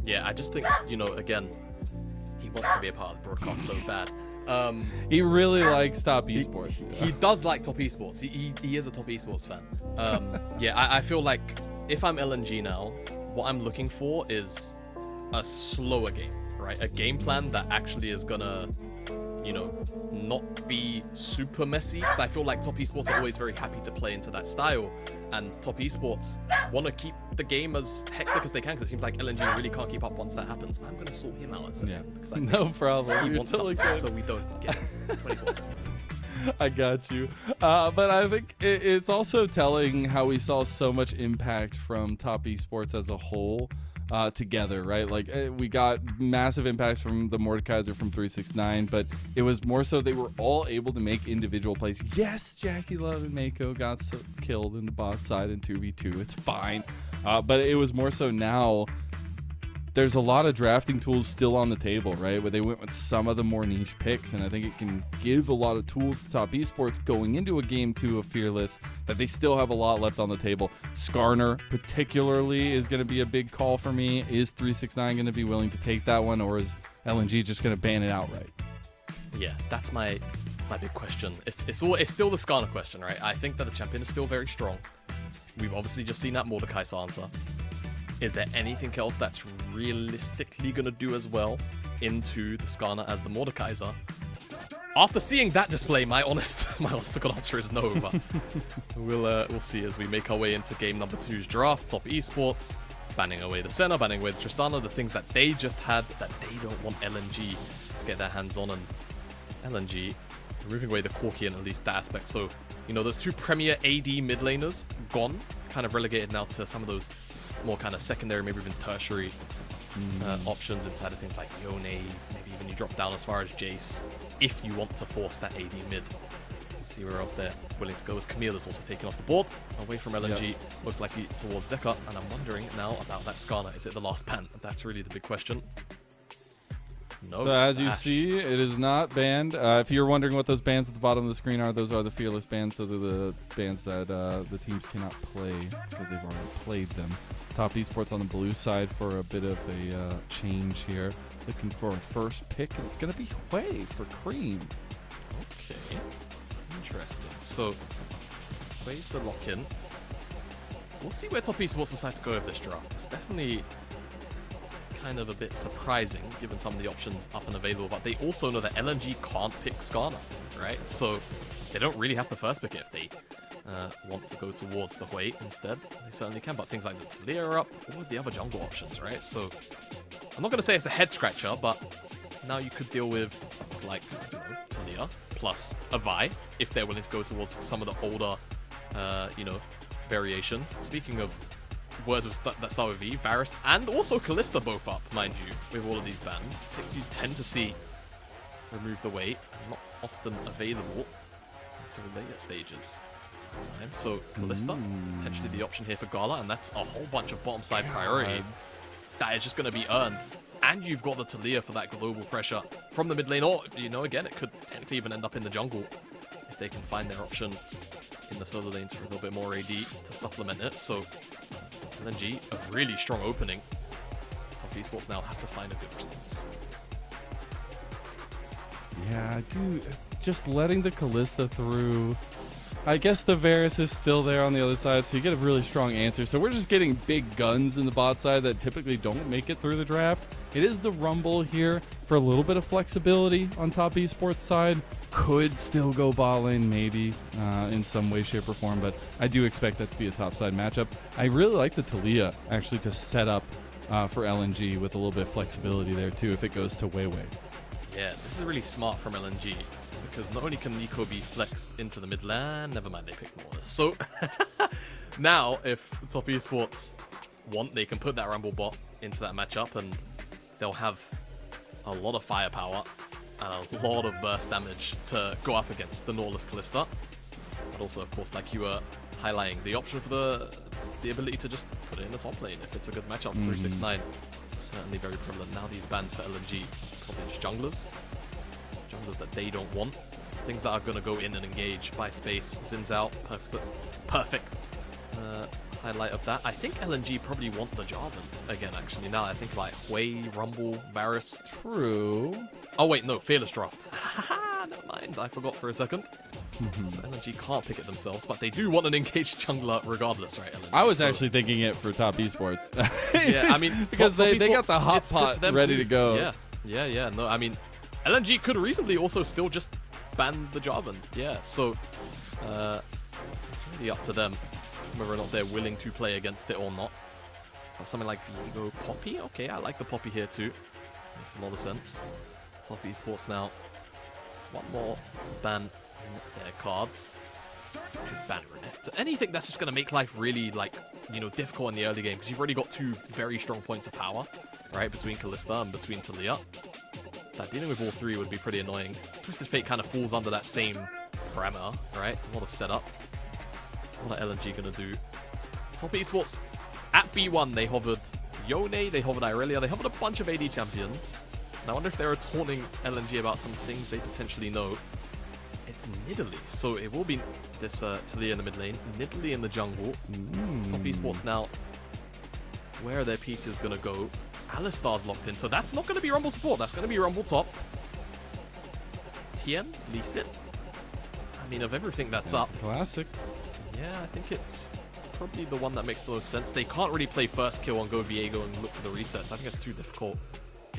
Yeah, I just think, you know, again, he wants to be a part of the broadcast so bad. He really likes Top Esports. He does like Top Esports. He is a Top Esports fan. Yeah, I feel like if I'm LNG now, what I'm looking for is a slower game, right? A game plan that actually is gonna, you know, not be super messy, because I feel like Top Esports are always very happy to play into that style, and Top Esports want to keep the game as hectic as they can, because it seems like LNG really can't keep up once that happens. I'm going to sort him out. Yeah, because I think no problem. he You're wants totally something, good. so we don't get 24/7. I got you. But I think it's also telling how we saw so much impact from Top Esports as a whole together, right? Like, we got massive impacts from the Mordekaiser from 369, but it was more so they were all able to make individual plays. Yes, Jackie Love and Mako got killed in the bot side in 2v2. It's fine. But it was more so now there's a lot of drafting tools still on the table, right? Where they went with some of the more niche picks, and I think it can give a lot of tools to Top Esports going into a game 2 of Fearless that they still have a lot left on the table. Skarner particularly is going to be a big call for me. Is 369 going to be willing to take that one, or is LNG just going to ban it outright? Yeah, that's my big question. It's still the Skarner question, right? I think that the champion is still very strong. We've obviously just seen that Mordekaiser answer. Is there anything else that's realistically going to do as well into the Skarner as the Mordekaiser? After seeing that display, my honest good answer is no, but we'll see as we make our way into game number 2's draft. Top Esports banning away the Senna, banning away the Tristana, the things that they just had that they don't want LNG to get their hands on, and LNG removing away the Corki and at least that aspect. So, you know, those two premier AD mid laners gone, kind of relegated now to some of those more kind of secondary, maybe even tertiary options inside of things like Yone, maybe even you drop down as far as Jace, if you want to force that AD mid. Let's see where else they're willing to go, as Camille is also taken off the board, away from LNG, most likely towards Zeka, and I'm wondering now about that Skarner. Is it the last ban? That's really the big question. No. So as you see, it is not banned. If you're wondering what those bands at the bottom of the screen are, those are the fearless bands. Those are the bands that the teams cannot play because they've already played them. Top Esports on the blue side for a bit of a change here. Looking for a first pick, and it's going to be Hui for Cream. Okay. Interesting. So, Hui's the lock-in. We'll see where Top Esports decide to go with this draft. It's definitely kind of a bit surprising given some of the options up and available, but they also know that LNG can't pick Skarner, right? So they don't really have to first pick it if they want to go towards the Hui instead. They certainly can, but things like the Talia are up, or the other jungle options, right? So I'm not going to say it's a head scratcher, but now you could deal with something like, you know, Talia plus a Vi if they're willing to go towards some of the older, you know, variations. Speaking of words that start with V, Varus and also Kalista both up, mind you, with all of these bans. You tend to see remove the weight, not often available until later stages sometimes. So Kalista, potentially the option here for Gala, and that's a whole bunch of bottom side priority that is just going to be earned. And you've got the Talia for that global pressure from the mid lane, or, you know, again, it could technically even end up in the jungle if they can find their options in the solo lanes for a little bit more AD to supplement it. So LNG, a really strong opening. Top Esports now have to find a good response. Yeah, dude, just letting the Kalista through. I guess the Varus is still there on the other side, so you get a really strong answer. So we're just getting big guns in the bot side that typically don't make it through the draft. It is the Rumble here for a little bit of flexibility on Top Esports side. Could still go bot lane, maybe, in some way, shape, or form, but I do expect that to be a top side matchup. I really like the Talia, actually, to set up for LNG with a little bit of flexibility there, too, if it goes to Wei Wei. Yeah, this is really smart from LNG, because not only can Nico be flexed into the mid lane, never mind, they picked Mortis. So, now, if Top Esports want, they can put that Rumble bot into that matchup, and they'll have a lot of firepower and a lot of burst damage to go up against the Norless Kalista. But also, of course, like you were highlighting, the option for the ability to just put it in the top lane if it's a good matchup for 369. Certainly very prevalent. Now these bans for LNG, probably just junglers that they don't want. Things that are going to go in and engage by space. Zin's out. Perfect highlight of that. I think LNG probably want the Jarvan again, actually. Now I think like Hui, Rumble, Varus. True. Oh wait, no, Fearless draft. Never mind, I forgot for a second. So LNG can't pick it themselves, but they do want an engaged jungler regardless, right? LNG, I was actually thinking it for Top Esports. Yeah, I mean, because Top they got Esports, the hot it's good pot for them ready too. to go. Yeah. No, I mean, LNG could reasonably also still just ban the Jarvan. Yeah, so it's really up to them whether or not they're willing to play against it or not. Something like Viego Poppy. Okay, I like the Poppy here too. Makes a lot of sense. Top Esports now. One more ban in their cards. Ban Renekton. Anything that's just going to make life really, like, you know, difficult in the early game, because you've already got two very strong points of power, right, between Kalista and between Talia. That dealing with all three would be pretty annoying. Twisted Fate kind of falls under that same parameter, right? A lot of setup. What are LNG going to do? Top Esports at B1, they hovered Yone, they hovered Irelia, they hovered a bunch of AD champions. And I wonder if they're taunting LNG about some things they potentially know. It's Nidalee, so it will be this Talia in the mid lane, Nidalee in the jungle. Top Esports now, where are their pieces going to go? Alistar's locked in, so that's not going to be Rumble support, that's going to be Rumble top. Tien, Lee Sin. I mean, of everything that's up. Classic. Yeah, I think it's probably the one that makes the most sense. They can't really play first kill and go Viego and look for the resets. I think it's too difficult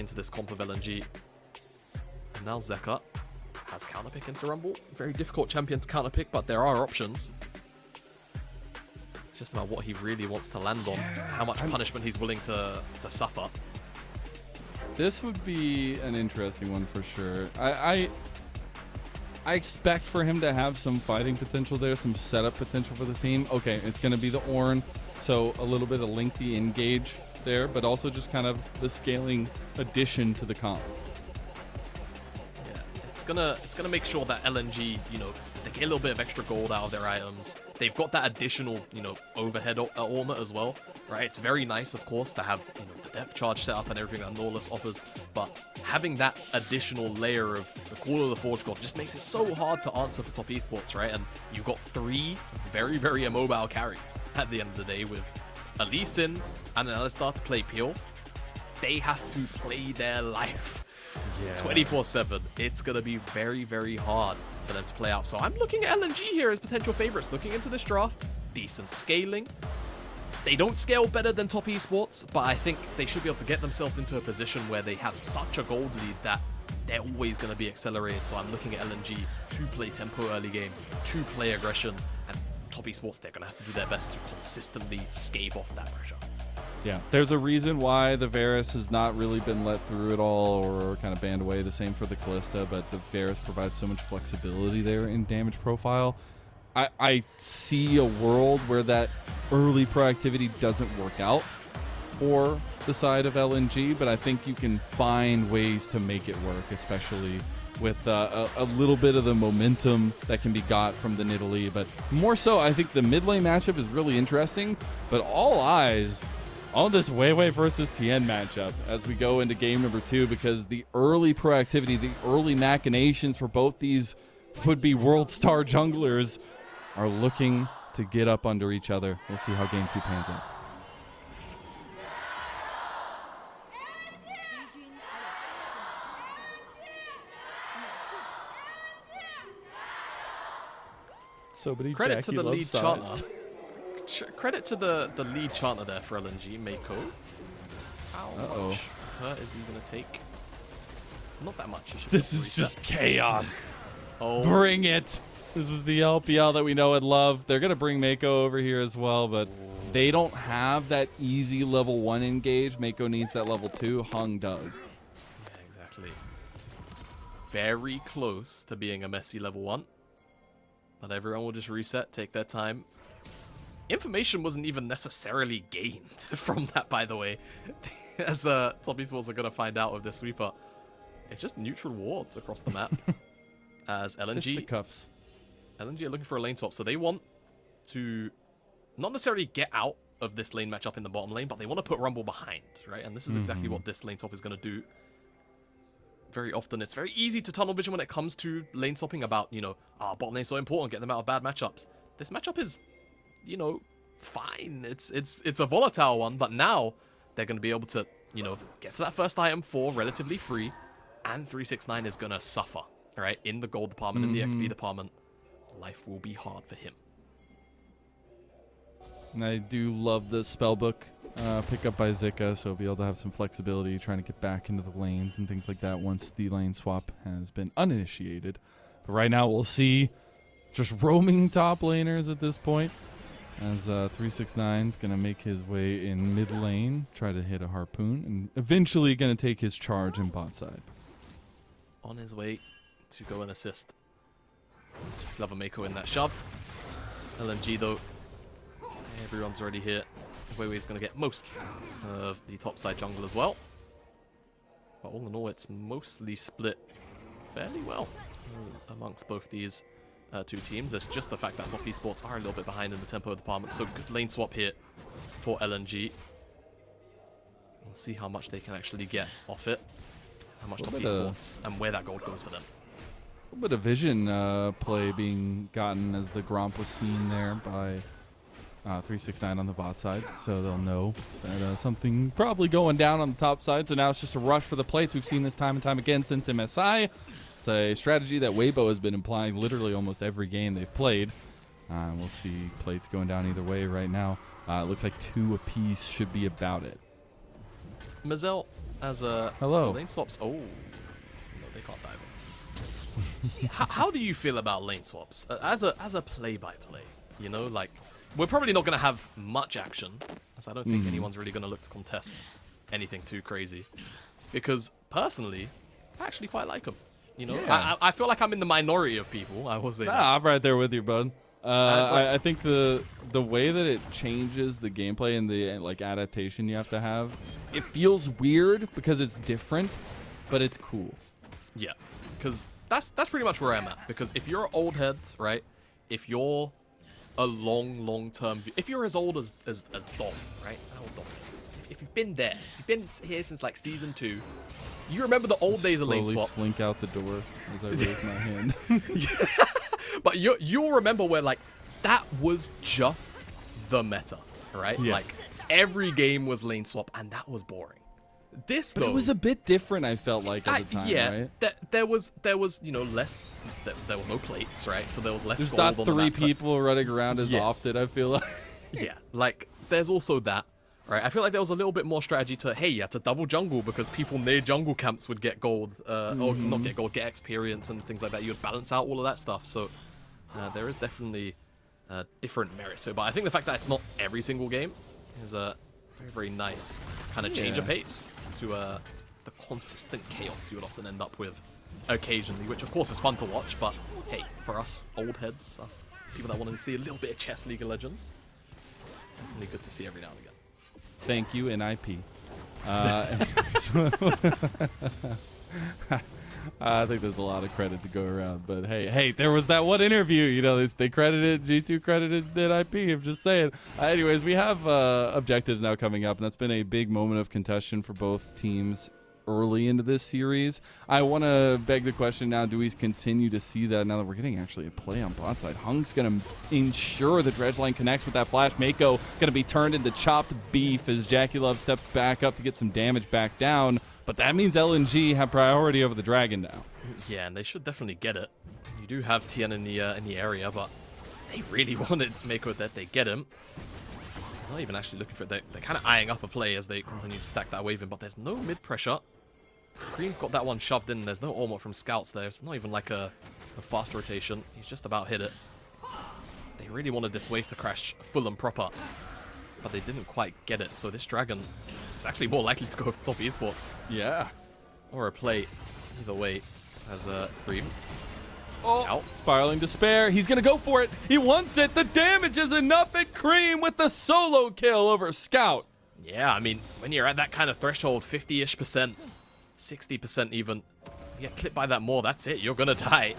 into this comp of LNG. And now Zeka has counterpick into Rumble. Very difficult champion to counterpick, but there are options. just about what he really wants to land on, how much punishment he's willing to suffer. This would be an interesting one for sure. I expect for him to have some fighting potential there, some setup potential for the team. Okay, it's going to be the Ornn, so a little bit of lengthy engage there, but also just kind of the scaling addition to the comp. Yeah, it's gonna make sure that LNG, you know, they get a little bit of extra gold out of their items. They've got that additional, you know, overhead armor as well, right? It's very nice, of course, to have, you know, the depth charge set up and everything that Norless offers, but having that additional layer of the Call of the Forge God just makes it so hard to answer for top esports, right? And you've got 3 very, very immobile carries at the end of the day with a Lee Sin and an Alistar to play Peel. They have to play their life 24/7. It's going to be very, very hard for them to play out. So I'm looking at LNG here as potential favorites. Looking into this draft, decent scaling. They don't scale better than top esports, but I think they should be able to get themselves into a position where they have such a gold lead that they're always going to be accelerated. So I'm looking at LNG to play tempo early game, to play aggression, and top esports, they're going to have to do their best to consistently scave off that pressure. Yeah, there's a reason why the Varus has not really been let through at all or kind of banned away. The same for the Callista, but the Varus provides so much flexibility there in damage profile. I see a world where that early proactivity doesn't work out for the side of LNG, but I think you can find ways to make it work, especially with a little bit of the momentum that can be got from the Nidalee. But more so, I think the mid lane matchup is really interesting, but all eyes on this Weiwei versus Tien matchup as we go into game number 2, because the early proactivity, the early machinations for both these would-be world star junglers are looking to get up under each other. We'll see how game 2 pans out. Somebody Credit to Jackie the loves lead sides. chanter. Credit to the lead chanter there for LNG, Mako. How much hurt is he going to take? Not that much. He should This be able is to reset. just chaos. Oh, Bring it. This is the LPL that we know and love. They're going to bring Mako over here as well, but they don't have that easy level 1 engage. Mako needs that level 2. Hung does. yeah, exactly. Very close to being a messy level 1. But everyone will just reset, take their time. Information wasn't even necessarily gained from that, by the way. As top esports are going to find out with this sweeper. It's just neutral wards across the map. As Fisticuffs. LNG are looking for a lane swap, so they want to not necessarily get out of this lane matchup in the bottom lane, but they want to put Rumble behind, right? And this is exactly what this lane swap is going to do. Very often, it's very easy to tunnel vision when it comes to lane swapping about, you know, bottom lane's so important, get them out of bad matchups. This matchup is, you know, fine. It's a volatile one, but now they're going to be able to, you know, get to that first item for relatively free, and 369 is going to suffer, right? In the gold department, in the XP department. Life will be hard for him. And I do love the spellbook pickup by Zika, so be able to have some flexibility trying to get back into the lanes and things like that once the lane swap has been uninitiated. But right now we'll see just roaming top laners at this point, as 369 is going to make his way in mid lane, try to hit a harpoon, and eventually going to take his charge in bot side. On his way to go and assist. Love a Mako in that shove. LNG though, everyone's already here. Weiwei's going to get most of the top side jungle as well. But all in all, it's mostly split fairly well amongst both these two teams. It's just the fact that top esports are a little bit behind in the tempo department. So good lane swap here for LNG. We'll see how much they can actually get off it. How much top esports and where that gold goes for them. A little bit of vision play being gotten as the Gromp was seen there by 369 on the bot side, so they'll know that something probably going down on the top side. So now it's just a rush for the plates. We've seen this time and time again since MSI. It's a strategy that Weibo has been implying literally almost every game they've played. We'll see plates going down either way right now. It looks like 2 apiece should be about it. Mazel as a lane swaps. Oh, no, they can't dive. how do you feel about lane swaps as a play-by-play? You know, like we're probably not going to have much action, as I don't think anyone's really going to look to contest anything too crazy. Because, personally, I actually quite like him. You know, Yeah. I feel like I'm in the minority of people, I will say that. I'm right there with you, bud. I think the way that it changes the gameplay and the like adaptation you have to have, it feels weird because it's different, but it's cool. Yeah, because that's pretty much where I'm at. Because if you're old heads, right? If you're a long-term, if you're as old as Dom, right? How old Dom? If you've been there, you've been here since like season 2. You remember the old days of lane swap. Slink out the door as I raise my hand. But you'll remember where like that was just the meta, right? Yeah. Like every game was lane swap, and that was boring. This But though, it was a bit different, I felt like, at the time, yeah, right? there was you know less. There was no plates, right? So there was less. There's gold not on the 3 map, but- people running around as Yeah. often, I feel like. Yeah, like there's also that, right? I feel like there was a little bit more strategy to, hey, you had to double jungle because people near jungle camps would get gold, or not get gold, get experience and things like that. You would balance out all of that stuff. So there is definitely different merits to it. But I think the fact that it's not every single game is a very nice kind of change of Yeah. pace to the consistent chaos you would often end up with occasionally, which of course is fun to watch. But hey, for us old heads, us people that want to see a little bit of chess League of Legends, definitely good to see every now and again. Thank you, NIP. I think there's a lot of credit to go around, but hey, there was that one interview, you know, they credited, G2 credited NIP, I'm just saying. Anyways, we have objectives now coming up, and that's been a big moment of contention for both teams early into this series. I want to beg the question now, do we continue to see that now that we're getting actually a play on bot side? Hung's going to ensure the dredge line connects with that flash. Mako going to be turned into chopped beef as Jackie Love steps back up to get some damage back down, but that means LNG have priority over the Dragon now. Yeah, and they should definitely get it. You do have TN in the area, but they really wanted Mako that they get him. They're not even actually looking for it. They're kind of eyeing up a play as they continue to stack that wave in, but there's no mid pressure. Cream's got that one shoved in. There's no Ormot from scouts there. It's not even like a fast rotation. He's just about hit it. They really wanted this wave to crash full and proper, but they didn't quite get it. So this Dragon is actually more likely to go for top esports. Yeah. Or a play. Either way, as Cream. Oh, Scout. spiraling despair. He's going to go for it. He wants it. The damage is enough at Cream with the solo kill over Scout. Yeah, I mean, when you're at that kind of threshold, 50-ish%, 60% even, you get clipped by that more, that's it. You're going to die.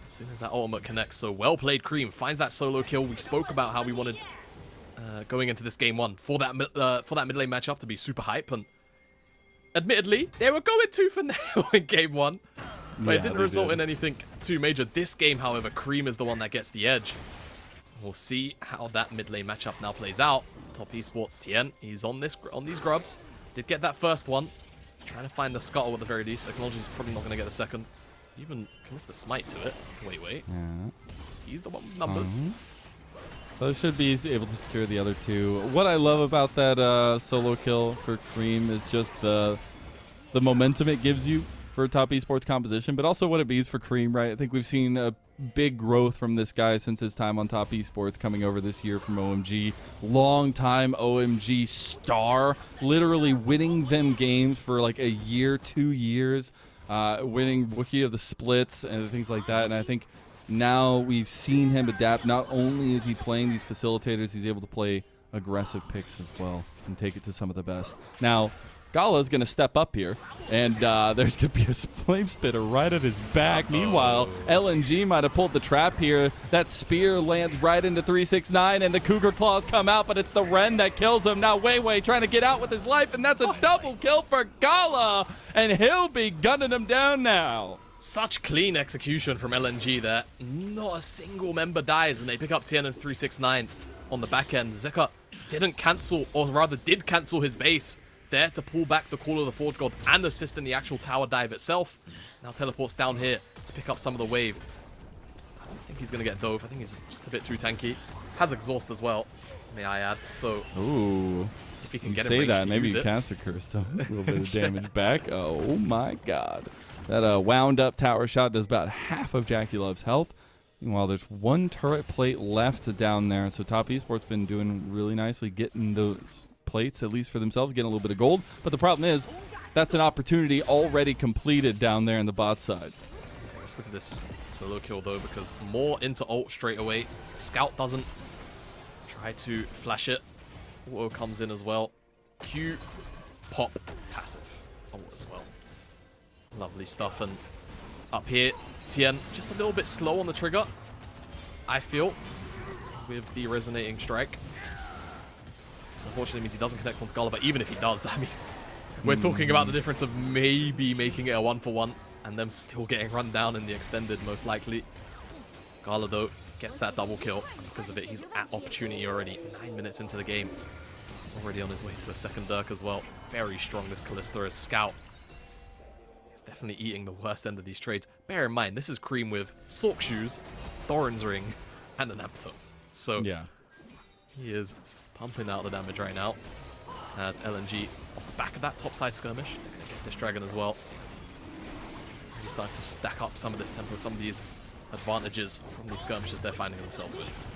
As soon as that ultimate connects. So well played, Cream. Finds that solo kill. We spoke about how we wanted, going into this game 1, for that mid lane matchup to be super hype. And admittedly, they were going tooth for nail in game 1. But it didn't result in anything too major. This game, however, Cream is the one that gets the edge. We'll see how that mid lane matchup now plays out. Top esports TN, he's on these grubs. Did get that first one. Trying to find the scuttle at the very least. Technology's probably not going to get the second. Even commits the smite to it. Wait. Yeah. He's the one with numbers. So should be able to secure the other 2. What I love about that solo kill for Cream is just the momentum it gives you for top esports composition, but also what it means for Cream, right? I think we've seen a big growth from this guy since his time on top esports coming over this year from OMG. Long-time OMG star, literally winning them games for like a year, 2 years, winning Rookie of the Splits and things like that. And I think now we've seen him adapt. Not only is he playing these facilitators, he's able to play aggressive picks as well and take it to some of the best. Now, Gala's going to step up here, and there's going to be a flame spitter right at his back. Meanwhile, LNG might have pulled the trap here. That spear lands right into 369, and the Cougar Claws come out, but it's the Ren that kills him. Now Wei trying to get out with his life, and that's a double kill for Gala, and he'll be gunning him down now. Such clean execution from LNG there. Not a single member dies, and they pick up TN and 369 on the back end. Zeka didn't cancel, or rather did cancel his base there to pull back the Call of the Forge God and assist in the actual tower dive itself. Now teleports down here to pick up some of the wave. I don't think he's going to get Dove. I think he's just a bit too tanky. Has exhaust as well, may I add. So Ooh. if he can You get say him that, to maybe use you it. cast a curse, so a little bit of damage back. Oh my god. That wound up tower shot does about half of Jackie Love's health. Meanwhile, there's one turret plate left down there, so Top Esports been doing really nicely getting those plates, at least for themselves, getting a little bit of gold. But the problem is, that's an opportunity already completed down there in the bot side. Let's look at this solo kill though, because more into ult straight away. Scout doesn't try to flash it. Auto comes in as well. Q, pop, passive ult as well. Lovely stuff. And up here, TN just a little bit slow on the trigger, I feel, with the resonating strike. Unfortunately, it means he doesn't connect on Scala, but even if he does, I mean, we're talking about the difference of maybe making it a 1-for-1 and them still getting run down in the extended, most likely. Gala, though, gets that double kill. Because of it, he's at opportunity already. 9 minutes into the game. Already on his way to a second Dirk as well. Very strong, this Kalista as Scout. He's definitely eating the worst end of these trades. Bear in mind, this is Cream with Sork Shoes, Thorin's Ring, and an Ampto. So, Yeah. he is pumping out the damage right now. As LNG off the back of that topside skirmish. They're going to get this dragon as well. Really starting to stack up some of this tempo, some of these advantages from these skirmishes they're finding themselves with.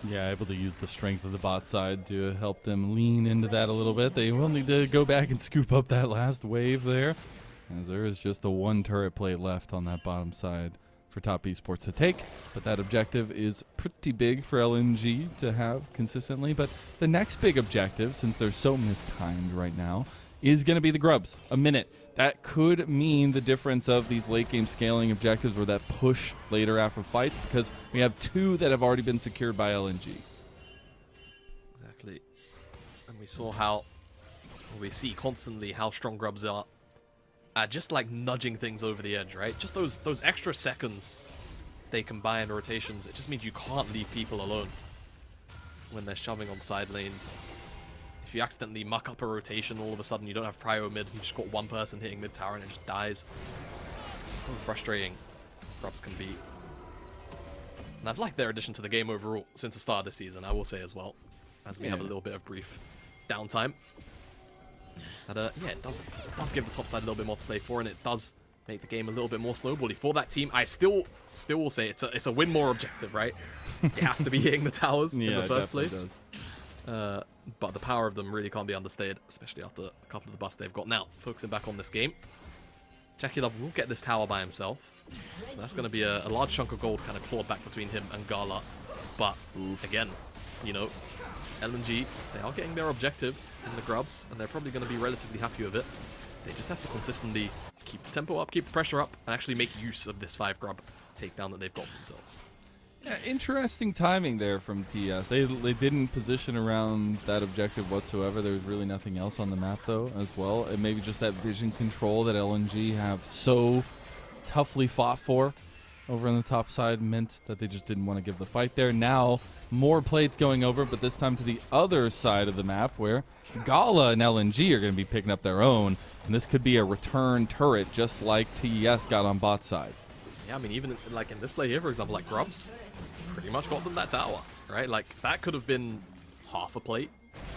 Yeah, able to use the strength of the bot side to help them lean into that a little bit. They will need to go back and scoop up that last wave there, as there is just a one turret plate left on that bottom side for Top Esports to take. But that objective is pretty big for LNG to have consistently. But the next big objective, since they're so mistimed right now, is going to be the grubs. A minute. That could mean the difference of these late game scaling objectives or that push later after fights, because we have two that have already been secured by LNG. Exactly. And we saw how, we see constantly how strong grubs are at just like nudging things over the edge, right? Just those extra seconds they can buy in rotations. It just means you can't leave people alone when they're shoving on side lanes. If you accidentally muck up a rotation, all of a sudden you don't have prio mid, you just got one person hitting mid tower and it just dies. So frustrating grubs can be. And I've liked their addition to the game overall since the start of the season, I will say as well, as we have a little bit of brief downtime. But yeah, it does give the top side a little bit more to play for, and it does make the game a little bit more snowbally for that team. I still will say it's a win more objective, right? You have to be hitting the towers in the first place. But the power of them really can't be understated, especially after a couple of the buffs they've got now. Focusing back on this game, Jackie Love will get this tower by himself, so that's going to be a large chunk of gold kind of clawed back between him and Gala. But again, you know, LNG, they are getting their objective in the grubs, and they're probably going to be relatively happy with it. They just have to consistently keep the tempo up, keep the pressure up, and actually make use of this 5 grub takedown that they've got for themselves. Yeah, interesting timing there from TES. They didn't position around that objective whatsoever. There was really nothing else on the map, though, as well. And maybe just that vision control that LNG have so toughly fought for over on the top side meant that they just didn't want to give the fight there. Now, more plates going over, but this time to the other side of the map where Gala and LNG are going to be picking up their own. And this could be a return turret just like TES got on bot side. Yeah, I mean, even like in this play here, for example, like grubs pretty much got them that tower, right? Like, that could have been half a plate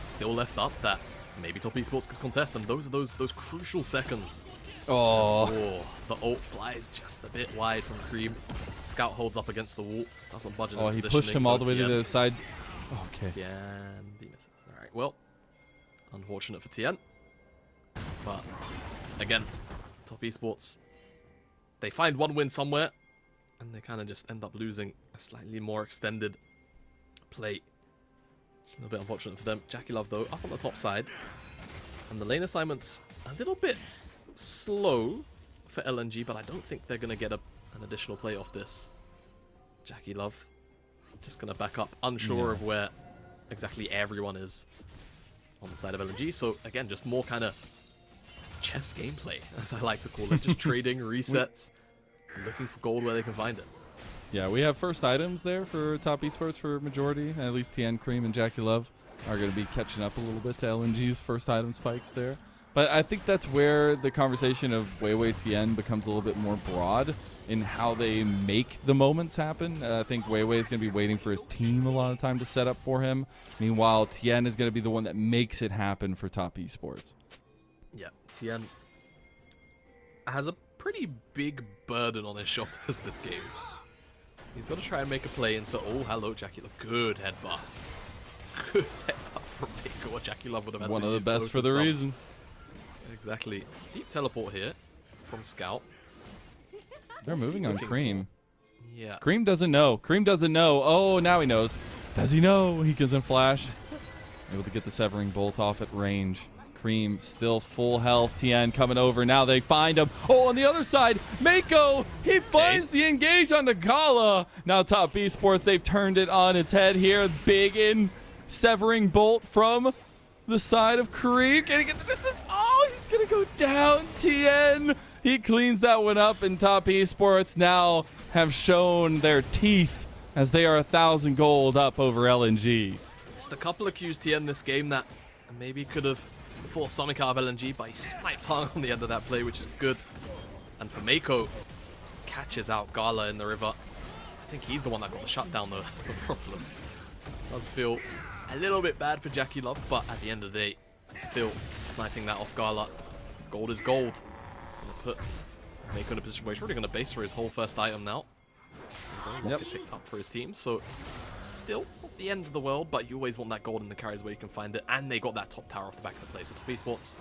still left up that maybe Top Esports could contest, and those are those crucial seconds. Oh, the ult flies just a bit wide from Cream. Scout holds up against the wall, doesn't budge in his positioning. He pushed him all the way to the side. Okay. Tian, he misses. All right, well, unfortunate for Tian. But, again, Top Esports, they find one win somewhere, and they kind of just end up losing a slightly more extended play. Just a little bit unfortunate for them. Jackie Love, though, up on the top side. And the lane assignment's a little bit slow for LNG, but I don't think they're going to get an additional play off this. Jackie Love just going to back up, unsure of where exactly everyone is on the side of LNG. So, again, just more kind of chess gameplay, as I like to call it. Just trading, resets, looking for gold where they can find it. Yeah, we have first items there for Top Esports for majority. At least Tian, Cream, and Jackie Love are going to be catching up a little bit to LNG's first item spikes there. But I think that's where the conversation of Weiwei Tian becomes a little bit more broad in how they make the moments happen. I think Weiwei is going to be waiting for his team a lot of time to set up for him. Meanwhile, Tian is going to be the one that makes it happen for Top Esports. Yeah, Tian has a pretty big burden on his shoulders this game. He's got to try and make a play into... Oh, hello, Jackie Love. Good headbutt. Good headbutt from Mako. What Jackie Love would have had One to of the use best those for the subs. reason. Exactly. Deep teleport here from Scout. They're moving on looking Cream. Yeah. Cream doesn't know. Cream doesn't know. Oh, now he knows. Does he know? He doesn't flash. Able to get the Severing Bolt off at range. Cream still full health. TN coming over. Now they find him. Oh, on the other side, Mako, he finds the engage on the Gala. Now Top Esports, they've turned it on its head here. Big in Severing Bolt from the side of Cream. Can he get the distance? Oh, he's going to go down. TN, he cleans that one up, and Top Esports now have shown their teeth as they are 1,000 gold up over LNG. Just a couple of Qs TN this game that maybe could have forced something out of LNG, but he snipes hard on the end of that play, which is good. And for Mako, catches out Gala in the river. I think he's the one that got the shutdown though, that's the problem. Does feel a little bit bad for Jackie Love, but at the end of the day, still sniping that off Gala. Gold is gold. He's going to put Mako in a position where he's really going to base for his whole first item now. Yep. Picked up for his team, so still not the end of the world, but you always want that gold in the carries where you can find it, and they got that top tower off the back of the play. So Top Esports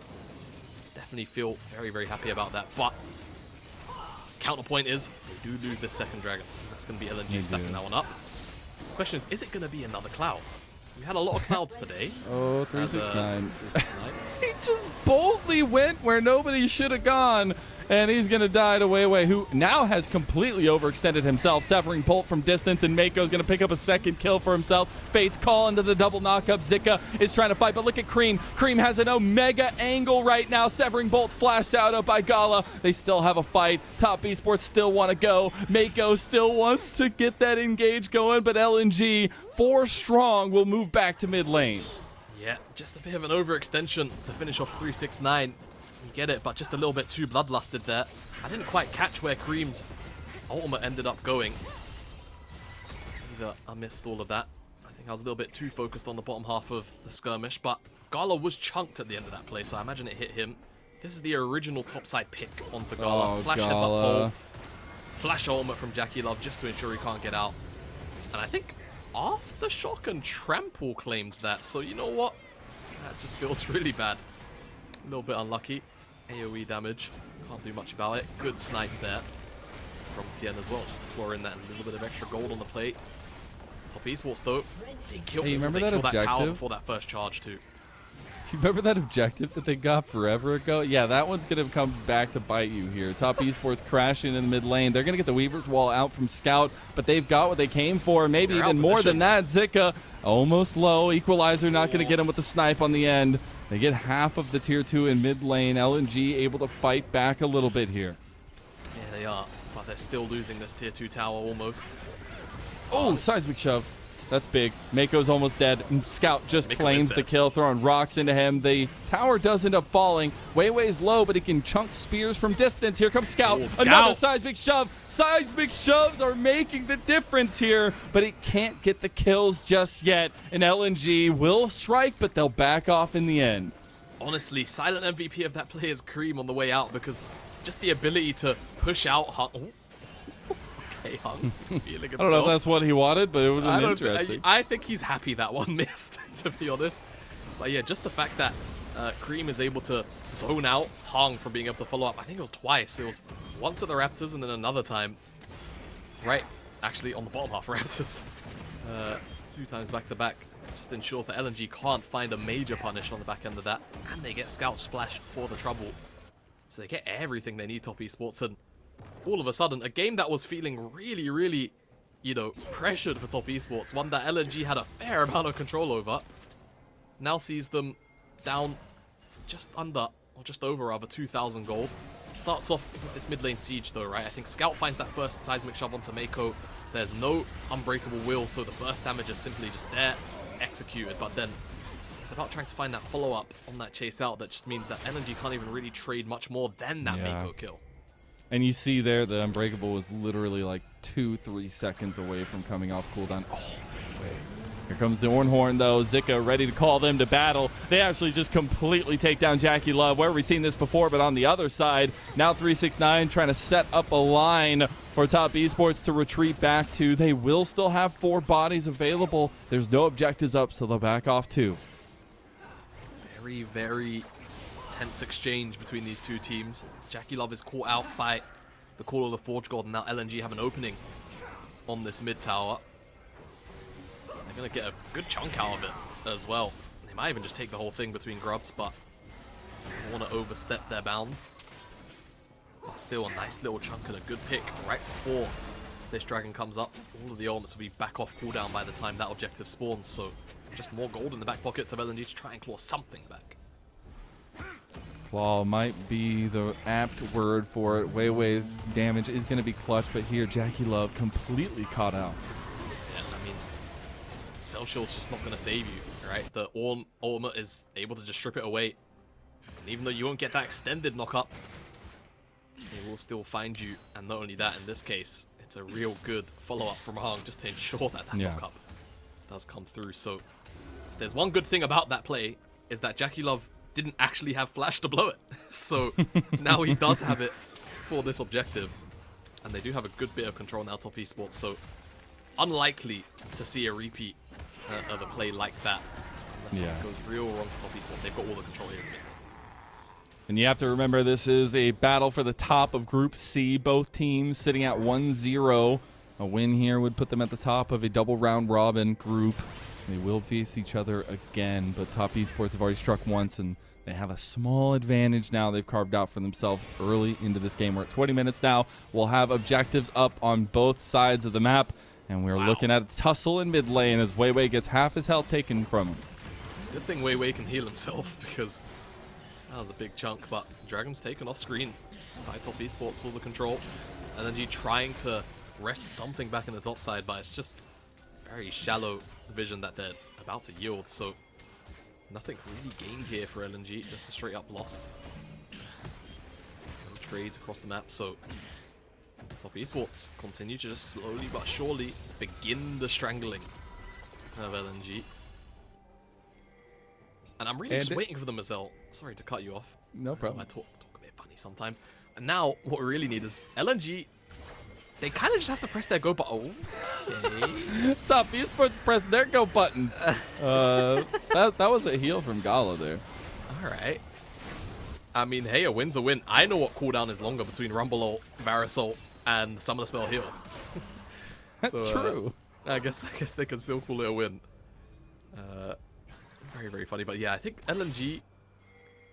definitely feel very, very happy about that, but counterpoint is they do lose this second dragon. That's going to be LNG stacking that one up. The question is it going to be another cloud? We had a lot of clouds today. Oh, 369. 369. He just boldly went where nobody should have gone. And he's going to die to Weiwei, who now has completely overextended himself. Severing Bolt from distance, and Mako's going to pick up a second kill for himself. Fate's call into the double knockup. Zika is trying to fight, but look at Cream. Cream has an Omega angle right now. Severing Bolt flashed out by Gala. They still have a fight. Top Esports still want to go. Mako still wants to get that engage going, but LNG, 4 strong, will move back to mid lane. Yeah, just a bit of an overextension to finish off 369. You get it, but just a little bit too bloodlusted there. I didn't quite catch where Cream's ultimate ended up going. Either I missed all of that. I think I was a little bit too focused on the bottom half of the skirmish, but Gala was chunked at the end of that play, so I imagine it hit him. This is the original topside pick onto Gala. Oh, Flash headbutt Gala. pole. Flash ultimate from Jackie Love just to ensure he can't get out. And I think Aftershock and Trample claimed that, so you know what? That just feels really bad. A little bit unlucky. AoE damage. Can't do much about it. Good snipe there from Tien as well. Just to pour in that little bit of extra gold on the plate. Top Esports though. They killed, Hey, you remember they that killed that tower objective? before that first charge too. You remember that objective that they got forever ago? Yeah, that one's going to come back to bite you here. Top Esports crashing in the mid lane. They're going to get the Weaver's Wall out from Scout, but they've got what they came for. Maybe They're even out more position. than that. Zika almost low. Equalizer not going to get him with the snipe on the end. They get half of the tier 2 in mid lane. LNG able to fight back a little bit here. Yeah, they are. But they're still losing this tier 2 tower almost. Oh, seismic shove. That's big. Mako's almost dead. Scout just Mako claims is the dead. kill, throwing rocks into him. The tower does end up falling. Weiwei's low, but he can chunk spears from distance. Here comes Scout. Oh, Scout. Another seismic shove. Seismic shoves are making the difference here, but it can't get the kills just yet. And LNG will strike, but they'll back off in the end. Honestly, silent MVP of that play is Cream on the way out because just the ability to push out Hung. Oh. Okay, Hung is feeling himself. I don't know if that's what he wanted, but it would have been interesting. I think he's happy that one missed, to be honest. But yeah, just the fact that Cream is able to zone out Hung from being able to follow up. I think it was twice. It was once at the Raptors and then another time. Right, actually on the bottom half Raptors. 2 times back to back. Just ensures that LNG can't find a major punish on the back end of that. And they get Scout Splash for the trouble. So they get everything they need, Top Esports. And all of a sudden, a game that was feeling really, really, you know, pressured for Top Esports, one that LNG had a fair amount of control over, now sees them down just under, or just over rather, 2,000 gold. Starts off with this mid lane siege though, right? I think Scout finds that first seismic shove onto Mako. There's no unbreakable will, so the burst damage is simply just there, executed. But then it's about trying to find that follow-up on that chase out that just means that LNG can't even really trade much more than that Yeah. Mako kill. And you see there, the Unbreakable was literally like 2-3 seconds away from coming off cooldown. Oh, wait. Here comes the Ornhorn, though. Zika ready to call them to battle. They actually just completely take down Jackie Love. Where have we seen this before? But on the other side, now 369 trying to set up a line for Top Esports to retreat back to. They will still have 4 bodies available. There's no objectives up, so they'll back off 2. Very, very tense exchange between these two teams. Jackie Love is caught out by the Call of the Forge God, and now LNG have an opening on this mid tower. They're going to get a good chunk out of it as well. They might even just take the whole thing between grubs, but don't want to overstep their bounds. But still a nice little chunk and a good pick right before this dragon comes up. All of the elements will be back off cooldown by the time that objective spawns, so just more gold in the back pockets of LNG to try and claw something back. Claw might be the apt word for it. Weiwei's damage is going to be clutch, but here Jackie Love completely caught out. Yeah, I mean, Spell Shield's just not going to save you, right? The ultimate is able to just strip it away. And even though you won't get that extended knock-up, it will still find you. And not only that, in this case, it's a real good follow-up from Hung just to ensure that that knock-up does come through. So if there's one good thing about that play, is that Jackie Love didn't actually have flash to blow it. So now he does have it for this objective. And they do have a good bit of control now, Top Esports. So unlikely to see a repeat of a play like that. Unless it goes real wrong for Top Esports. They've got all the control here. And you have to remember this is a battle for the top of Group C. Both teams sitting at 1-0. A win here would put them at the top of a double round robin group. They will face each other again, but Top Esports have already struck once, and they have a small advantage now they've carved out for themselves early into this game. We're at 20 minutes now. We'll have objectives up on both sides of the map, and we're looking at a tussle in mid lane as Weiwei gets half his health taken from him. It's a good thing Weiwei can heal himself, because that was a big chunk, but Dragon's taken off screen by Top Esports, all the control. LNG trying to wrest something back in the top side, but it's just very shallow vision that they're about to yield, so nothing really gained here for LNG, just a straight up loss. No trades across the map, so Top Esports continue to just slowly but surely begin the strangling of LNG. And I'm really just waiting for them, Mazel. Sorry to cut you off. No problem. I talk a bit funny sometimes. And now what we really need is LNG. They kind of just have to press their go button. Okay. Top Esports press their go buttons. That was a heal from Gala there. All right. I mean, hey, a win's a win. I know what cooldown is longer between Rumble Ult, Varus Ult, and Summon Spell Heal. So, True. I guess they can still call it a win. Very, very funny. But yeah, I think LNG,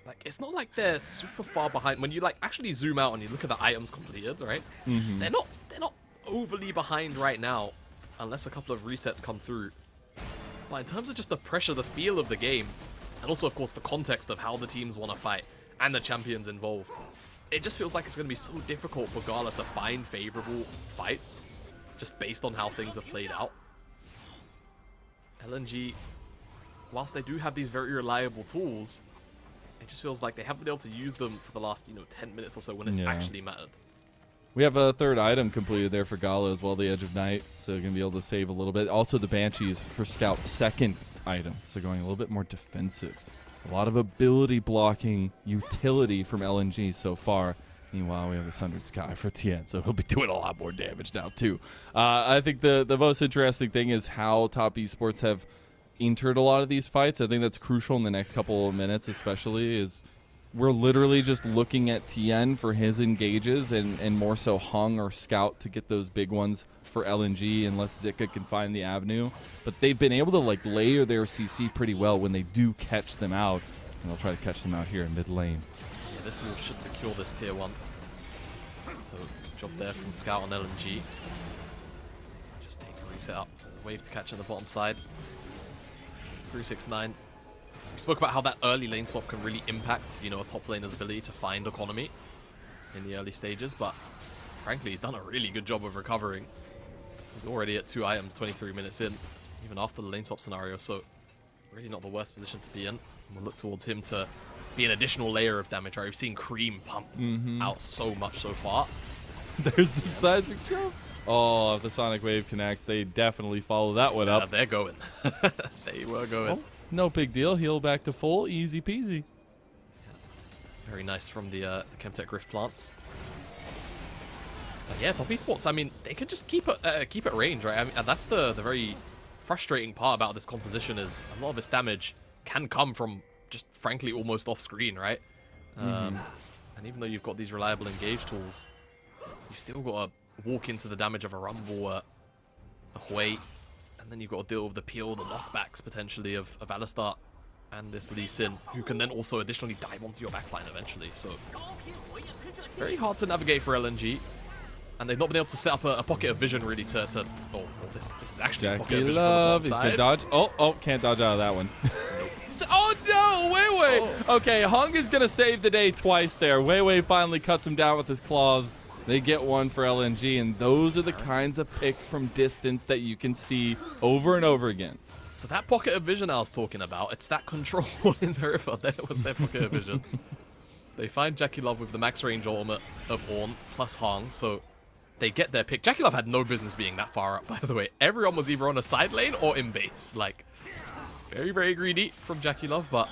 like, it's not like they're super far behind. When you like actually zoom out and you look at the items completed, right? They're not overly behind right now, unless a couple of resets come through. But in terms of just the pressure, the feel of the game, and also of course the context of how the teams want to fight and the champions involved, it just feels like it's going to be so difficult for Gala to find favorable fights, just based on how things have played out. LNG, whilst they do have these very reliable tools, it just feels like they haven't been able to use them for the last, 10 minutes or so when it's actually mattered. We have a third item completed there for Gala as well, the Edge of Night, so they're going to be able to save a little bit. Also the Banshees for Scout's second item, so going a little bit more defensive. A lot of ability blocking utility from LNG so far. Meanwhile, we have the Sundered Sky for Tien, so he'll be doing a lot more damage now too. I think the most interesting thing is how Top Esports have entered a lot of these fights. I think that's crucial in the next couple of minutes, especially, is we're literally just looking at Tien for his engages and more so Hung or Scout to get those big ones for LNG unless Zika can find the avenue. But they've been able to like layer their CC pretty well when they do catch them out. And they'll try to catch them out here in mid lane. Yeah, this move should secure this tier 1. So good job there from Scout on LNG. Just take a reset up. Wave to catch on the bottom side. 369. We spoke about how that early lane swap can really impact, a top laner's ability to find economy in the early stages, but frankly, he's done a really good job of recovering. He's already at 2 items 23 minutes in, even after the lane swap scenario, so really not the worst position to be in. And we'll look towards him to be an additional layer of damage, right? We've seen Cream pump out so much so far. There's the seismic jump. Oh, if the Sonic Wave connects, they definitely follow that one up. They're going. They were going. Oh, no big deal. Heal back to full. Easy peasy. Very nice from the Chemtech Rift plants. But yeah, Top Esports, I mean, they could just keep at range, right? I mean, and that's the very frustrating part about this composition is a lot of its damage can come from just, frankly, almost off-screen, right? And even though you've got these reliable engage tools, you've still got to walk into the damage of a Rumble, a Hui, and then you've got to deal with the peel, the knockbacks, potentially, of Alistar and this Lee Sin, who can then also additionally dive onto your backline eventually, so very hard to navigate for LNG. And they've not been able to set up a pocket of vision really to oh, this is actually a pocket of vision Love, from the he's side. gonna dodge. Oh, can't dodge out of that one. Oh no, Wei. Oh. Okay, Hung is gonna save the day twice there. Wei finally cuts him down with his claws. They get one for LNG, and those are the kinds of picks from distance that you can see over and over again. So that pocket of vision I was talking about, it's that control in the river. That was their pocket of vision. They find Jackie Love with the max range ultimate of Ornn plus Hung, so they get their pick. Jackie Love had no business being that far up, by the way. Everyone was either on a side lane or in base. Like, very, very greedy from Jackie Love, but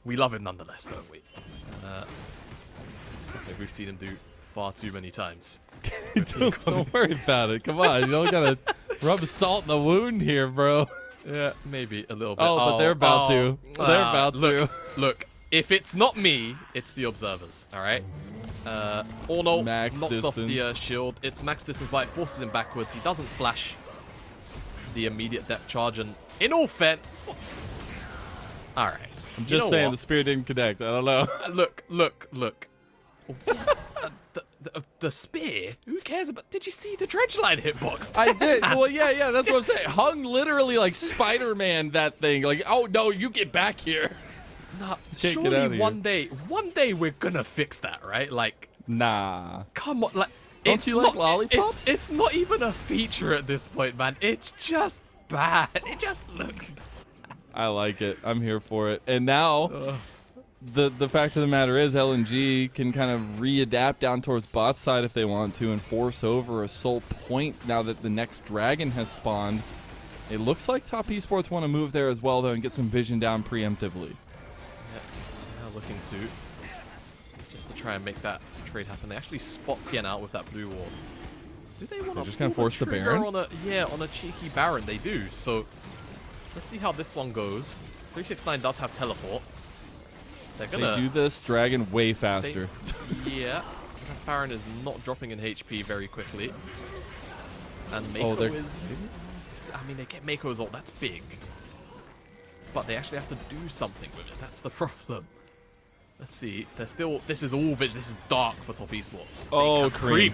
we love him nonetheless, don't we? It's something we've seen him do far too many times. Don't worry about it. Come on, you don't gotta rub salt in the wound here, bro. Yeah, maybe a little bit. Oh, but they're about to. They're about to. Look, if it's not me, it's the observers, all right? Ornn Max knocks off the distance. shield. It's max distance, but it forces him backwards. He doesn't flash the immediate depth charge, and in all fair... All right. I'm just saying the spear didn't connect. I don't know. Look. The spear? Who cares about... Did you see the Dredgeline hitbox? I did. Well, yeah, that's what I'm saying. Hung literally like Spider-Man that thing. Like, oh no, you get back here. Nah, Can't get surely out of here. one day we're gonna fix that, right? Like, Nah. come on, like, Don't it's you not like lollipops? It's not even a feature at this point, man. It's just bad. It just looks bad. I like it. I'm here for it. And now, the fact of the matter is, LNG can kind of readapt down towards bot side if they want to and force over a Soul Point now that the next dragon has spawned. It looks like Top Esports want to move there as well, though, and get some vision down preemptively. Now looking just to try and make that trade happen. They actually spot Tien out with that blue ward. Do they want to just gonna force the Baron? on a cheeky Baron? They do. So let's see how this one goes. 369 does have teleport. They're gonna They do this dragon way faster. yeah. That Baron is not dropping in HP very quickly. And Mako they're- is... I mean, they get Mako's ult. That's big. But they actually have to do something with it. That's the problem. Let's see. They're still... This is all vision. This is dark for Top Esports. Oh, Cream.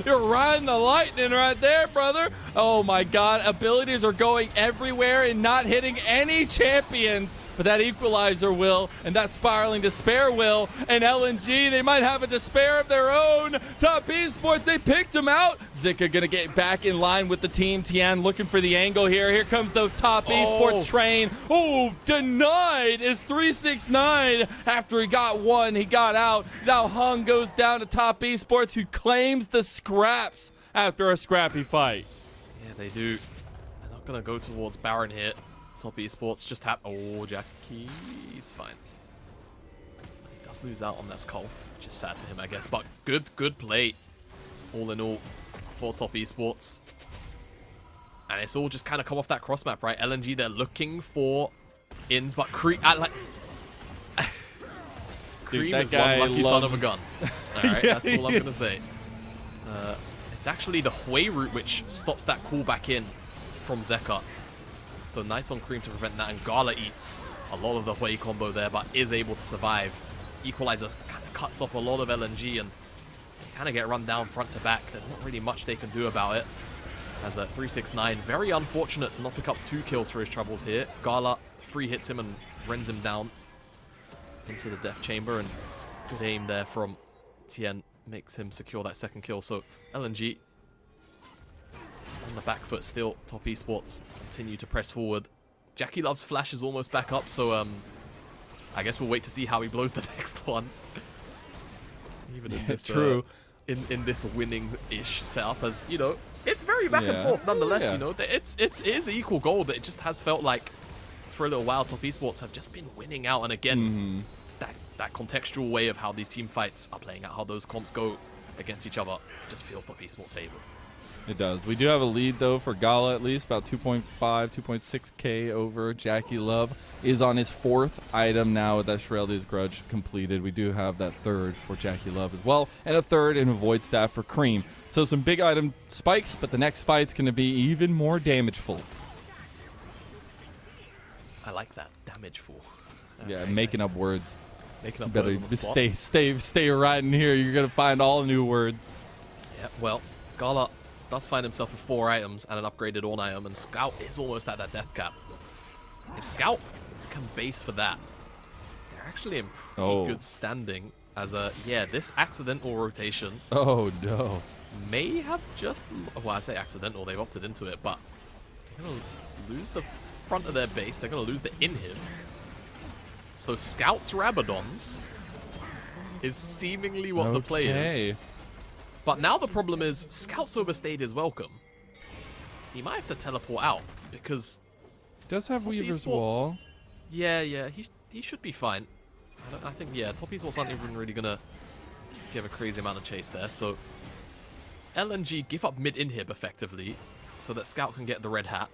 You're riding the lightning right there, brother. Oh my god, abilities are going everywhere and not hitting any champions. But that equalizer will, and that spiraling despair will, and LNG, they might have a despair of their own. Top Esports, they picked him out. Zika gonna get back in line with the team. Tian looking for the angle here. Here comes the Top Esports train. Oh, denied is 369. After he got one, he got out. Now Hung goes down to Top Esports, who claims the scraps after a scrappy fight. Yeah, they do. They're not going to go towards Baron here. Top Esports just have... Oh, Jackie's fine. He does lose out on that skull, which is sad for him, I guess. But good play, all in all, for Top Esports. And it's all just kind of come off that cross map, right? LNG, they're looking for ins, but Cream... Cream that is guy one lucky son of a loves- gun. Alright, Yeah, that's all I'm he going to say. It's actually the Hui route which stops that call back in from Zeka. So nice on Cream to prevent that, and Gala eats a lot of the Hui combo there, but is able to survive. Equalizer kind of cuts off a lot of LNG, and they kind of get run down front to back. There's not really much they can do about it. As a 369, very unfortunate to not pick up 2 kills for his troubles here. Gala free hits him and rends him down into the death chamber, and good aim there from Tien makes him secure that second kill. So LNG on the back foot still. Top Esports continue to press forward. Jackie Love's flash is almost back up, so I guess we'll wait to see how he blows the next one. Even in this, True. in this winning-ish setup, as you know, it's very back and forth nonetheless. Yeah. You know, it is equal goal, but it just has felt like for a little while Top Esports have just been winning out, and again, that contextual way of how these team fights are playing out, how those comps go against each other, just feels Top Esports' favor. It does. We do have a lead, though, for Gala, at least, about 2.5, 2.6K over. Jackie Love is on his 4th item now with that Shirelli's Grudge completed. We do have that 3rd for Jackie Love as well, and a 3rd in a Void Staff for Cream. So some big item spikes, but the next fight's going to be even more damageful. I like that. Damageful. Yeah, making up words. Making up Better words on the spot. stay right in here. You're going to find all new words. Yeah, well, Gala does find himself with 4 items and an upgraded Ornn item, and Scout is almost at that death cap. If Scout can base for that, they're actually in pretty good standing as a, this accidental rotation Oh, no. may have just, well, I say accidental, they've opted into it, but they're going to lose the front of their base, they're going to lose the inhib. So Scout's Rabadons is seemingly what the play is. But now the problem is, Scout's overstayed his welcome. He might have to teleport out, because... He does have Top Weaver's Esports- Wall. Yeah, he should be fine. I think, Top Esports aren't even really going to give a crazy amount of chase there, so... LNG give up mid-inhib, effectively, so that Scout can get the red hat.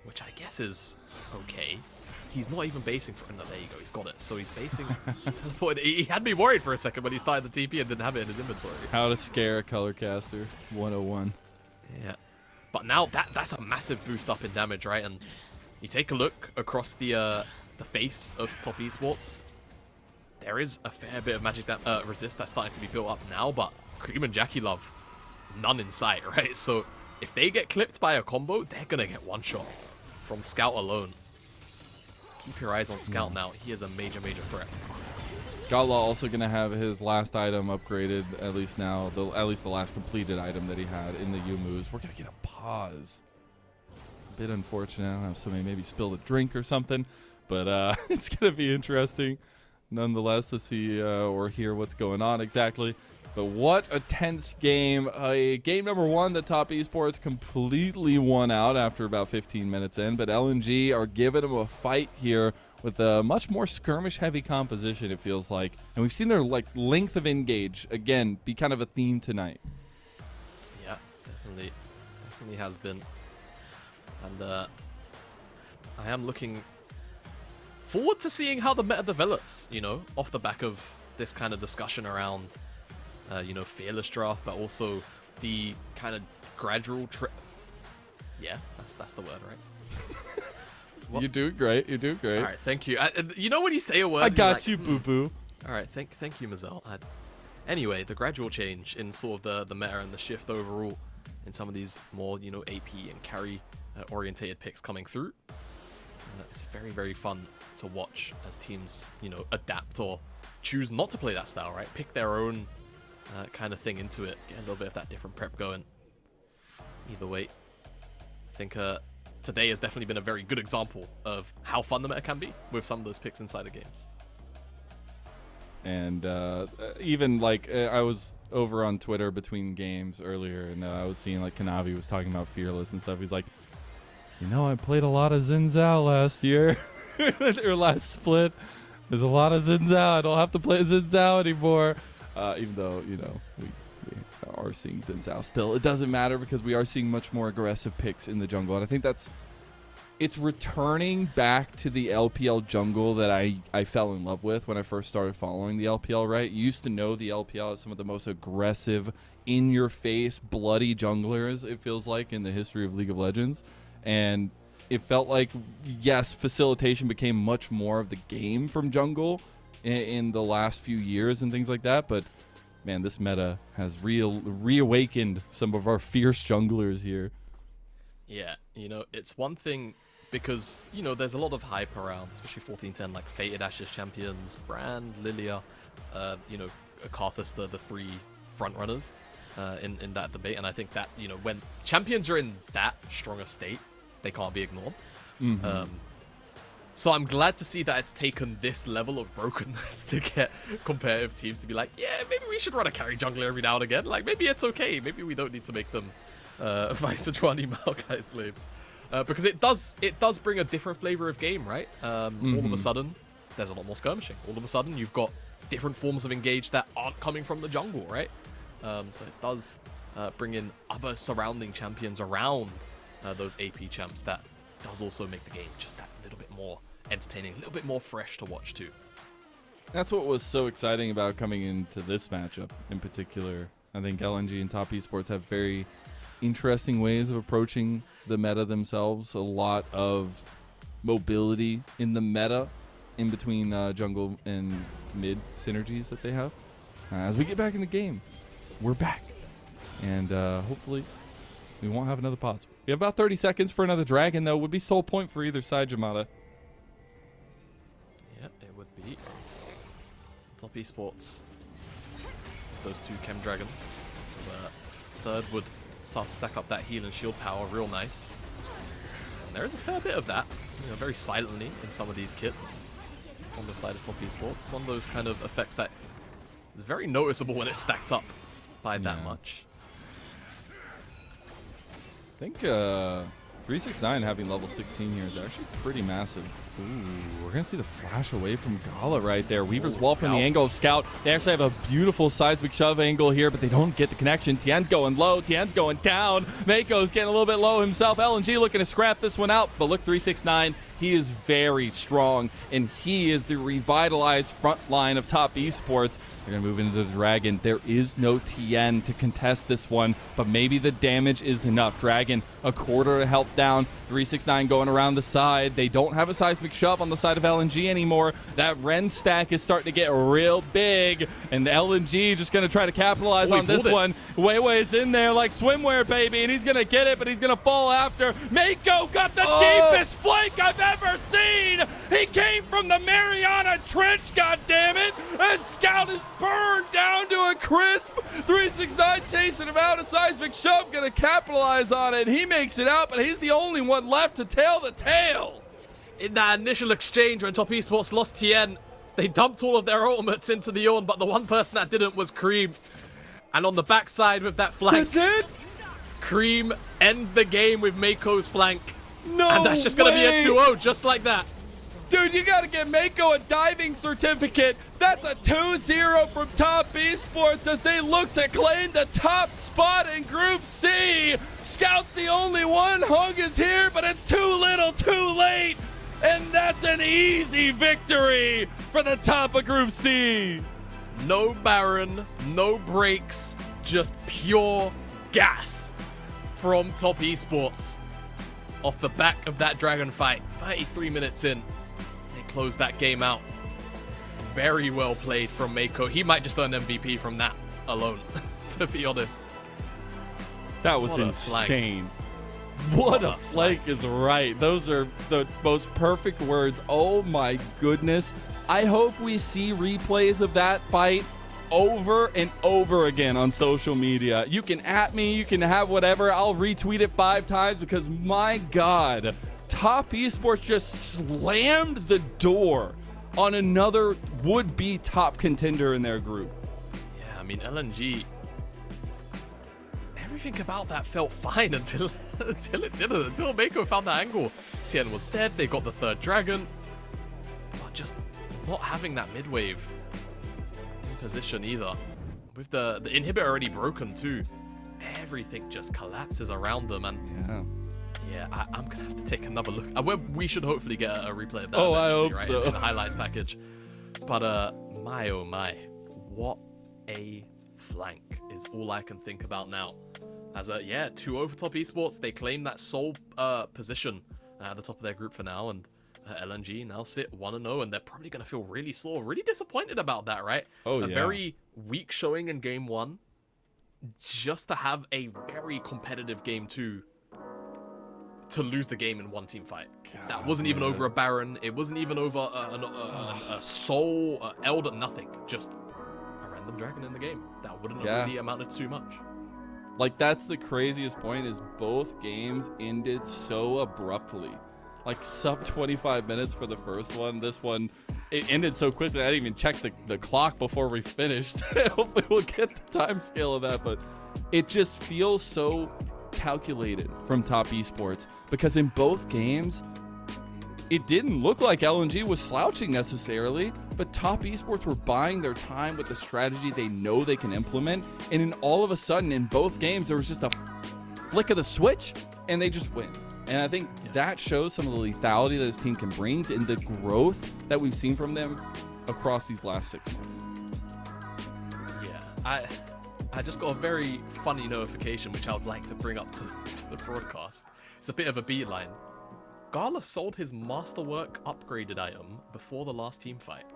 Which I guess is okay. He's not even basing for... No, there you go, he's got it. So he's basing... teleported. He had me worried for a second when he started the TP and didn't have it in his inventory. How to scare a color caster 101. Yeah. But now that's a massive boost up in damage, right? And you take a look across the face of Top Esports. There is a fair bit of magic that resist that's starting to be built up now, but Cream and Jackie Love, none in sight, right? So if they get clipped by a combo, they're going to get one shot from Scout alone. Keep your eyes on Scout now. He is a major, major threat. Gala also going to have his last item upgraded, at least now, at least the last completed item that he had in the Youmuu's. We're going to get a pause. A bit unfortunate. I don't know if somebody maybe spilled a drink or something, but it's going to be interesting nonetheless to see or hear what's going on exactly. But what a tense game. Game number 1 that Top Esports completely won out after about 15 minutes in. But LNG are giving them a fight here with a much more skirmish-heavy composition, it feels like. And we've seen their length of engage, again, be kind of a theme tonight. Yeah, definitely has been. And I am looking forward to seeing how the meta develops, off the back of this kind of discussion around Fearless Draft, but also the kind of gradual Yeah, that's the word, right? You're doing great. You're doing great. All right, thank you. When you say a word, I you're got like, you, boo-boo. All right, thank you, Mazel. Anyway, the gradual change in sort of the meta and the shift overall in some of these more, AP and carry orientated picks coming through. It's very, very fun to watch as teams, adapt or choose not to play that style, right? Pick their own kind of thing into it, get a little bit of that different prep going. Either way, I think today has definitely been a very good example of how fun the meta can be with some of those picks inside the games. And even I was over on Twitter between games earlier, and I was seeing Kanavi was talking about Fearless and stuff. He's like, I played a lot of Xin Zhao last year, or last split. There's a lot of Xin Zhao. I don't have to play Xin Zhao anymore. Even though, we are seeing Xin Zhao still. It doesn't matter because we are seeing much more aggressive picks in the jungle. And I think it's returning back to the LPL jungle that I fell in love with when I first started following the LPL, right? You used to know the LPL as some of the most aggressive, in-your-face, bloody junglers, it feels like, in the history of League of Legends. And it felt like, yes, facilitation became much more of the game from jungle in the last few years and things like that, but man, this meta has reawakened some of our fierce junglers here. Yeah, it's one thing because, there's a lot of hype around, especially 1410, like Fated Ashes champions, Brand, Lilia, Karthus, the 3 frontrunners in that debate. And I think that, when champions are in that strong a state, they can't be ignored. So I'm glad to see that it's taken this level of brokenness to get competitive teams to be like, yeah, maybe we should run a carry jungler every now and again. Like, maybe it's okay. Maybe we don't need to make them Vicedrani Maokai slaves. Because it does bring a different flavor of game, right? All of a sudden, there's a lot more skirmishing. All of a sudden, you've got different forms of engage that aren't coming from the jungle, right? So it does bring in other surrounding champions around those AP champs. That does also make the game just that little bit more entertaining, a little bit more fresh to watch too. That's what was so exciting about coming into this matchup in particular. I think LNG and Top Esports have very interesting ways of approaching the meta themselves. A lot of mobility in the meta in between jungle and mid synergies that they have. As we get back in the game, we're back. And hopefully we won't have another pause. We have about 30 seconds for another dragon, though. Would be soul point for either side, Jamada. Yep, it would be. Top Esports. Those two Chem Dragons. So third would start to stack up that heal and shield power real nice. And there is a fair bit of that, you know, very silently in some of these kits on the side of Top Esports. One of those kind of effects that is very noticeable when it's stacked up by that much. I think 369 having level 16 here is actually pretty massive. Ooh, we're going to see the flash away from Gala right there. Weaver's wall from the angle of Scout. They actually have a beautiful seismic shove angle here, but they don't get the connection. Tien's going low. Tien's going down. Mako's getting a little bit low himself. LNG looking to scrap this one out, but look, 369, he is very strong, and he is the revitalized front line of Top Esports. They're going to move into the Dragon. There is no Tien to contest this one, but maybe the damage is enough. Dragon, a quarter of health down. 369 going around the side. They don't have a seismic shove on the side of LNG anymore. That Ren stack is starting to get real big, and the LNG just going to try to capitalize on this one. Weiwei's in there like swimwear, baby, and he's going to get it, but he's going to fall after. Mako got the deepest flank I've ever seen. He came from the Mariana Trench, goddammit. And Scout is burned down to a crisp. 369 chasing him out. A seismic shove going to capitalize on it. He makes it out, but he's the only one left to tail the tale. In that initial exchange when Top Esports lost Tien, they dumped all of their ultimates into the Ornn, but the one person that didn't was Cream. And on the backside with that flank, That's it? Cream ends the game with Mako's flank. No And that's just going to be a 2-0, just like that. Dude, you got to get Mako a diving certificate. That's a 2-0 from Top Esports as they look to claim the top spot in Group C. Scout's the only one. Hung is here, but it's too little, too late. And that's an easy victory for the top of Group C. No Baron, no breaks, just pure gas from Top Esports. Off the back of that Dragon fight, 33 minutes in, they closed that game out. Very well played from Mako. He might just earn MVP from that alone, to be honest. That was insane. What a flank is right. Those are the most perfect words. Oh my goodness. I hope we see replays of that fight over and over again on social media. You can at me, you can have whatever. I'll retweet it 5 times because my God, Top Esports just slammed the door on another would-be top contender in their group. Yeah, I mean, LNG, everything about that felt fine until it didn't, until Mako found that angle. Tien was dead, they got the third dragon, but just not having that mid-wave in position either. With the inhibitor already broken too, everything just collapses around them, and yeah, I'm gonna have to take another look. We should hopefully get a replay of that. Oh, I hope right, so. in the highlights package. But my oh my, what a flank is all I can think about now. As 2-0 for Top Esports. They claim that sole position at the top of their group for now, and LNG now sit 1-0, and they're probably gonna feel really sore, really disappointed about that, right? Oh, a yeah. very weak showing in game 1, just to have a very competitive game 2. To lose the game in one team fight. That wasn't even over a Baron. It wasn't even over a Soul, Elder, nothing. Just a random dragon in the game. That wouldn't have really amounted to much. Like, that's the craziest point, is both games ended so abruptly. like sub 25 minutes for the first one. This one, it ended so quickly I didn't even check the clock before we finished. Hopefully we'll get the time scale of that, but it just feels so calculated from Top Esports, because in both games it didn't look like LNG was slouching necessarily, but Top Esports were buying their time with the strategy they know they can implement, and then all of a sudden in both games there was just a flick of the switch and they just win. And I think that shows some of the lethality that this team can bring and the growth that we've seen from them across these last 6 months. Yeah, I just got a very funny notification which I would like to bring up to the broadcast. It's a bit of a beeline. Gala sold his Masterwork upgraded item before the last team fight.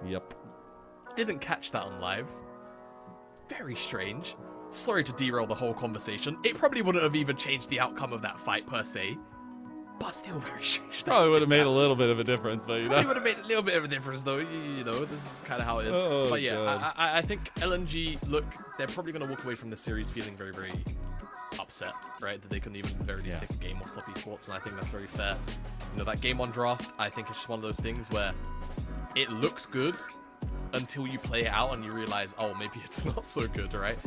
Yep. Didn't catch that on live. Very strange. Sorry to derail the whole conversation. It probably wouldn't have even changed the outcome of that fight per se, but still very strange. Probably would have made a little bit of a difference, but probably would have made a little bit of a difference though. You know, this is kind of how it is. Oh, but yeah, God. I think LNG, look, they're probably going to walk away from this series feeling very, very upset, right? That they couldn't even very least take a game off Top Esports, and I think that's very fair. You know, that game on draft, I think it's just one of those things where it looks good until you play it out and you realize, oh, maybe it's not so good, right?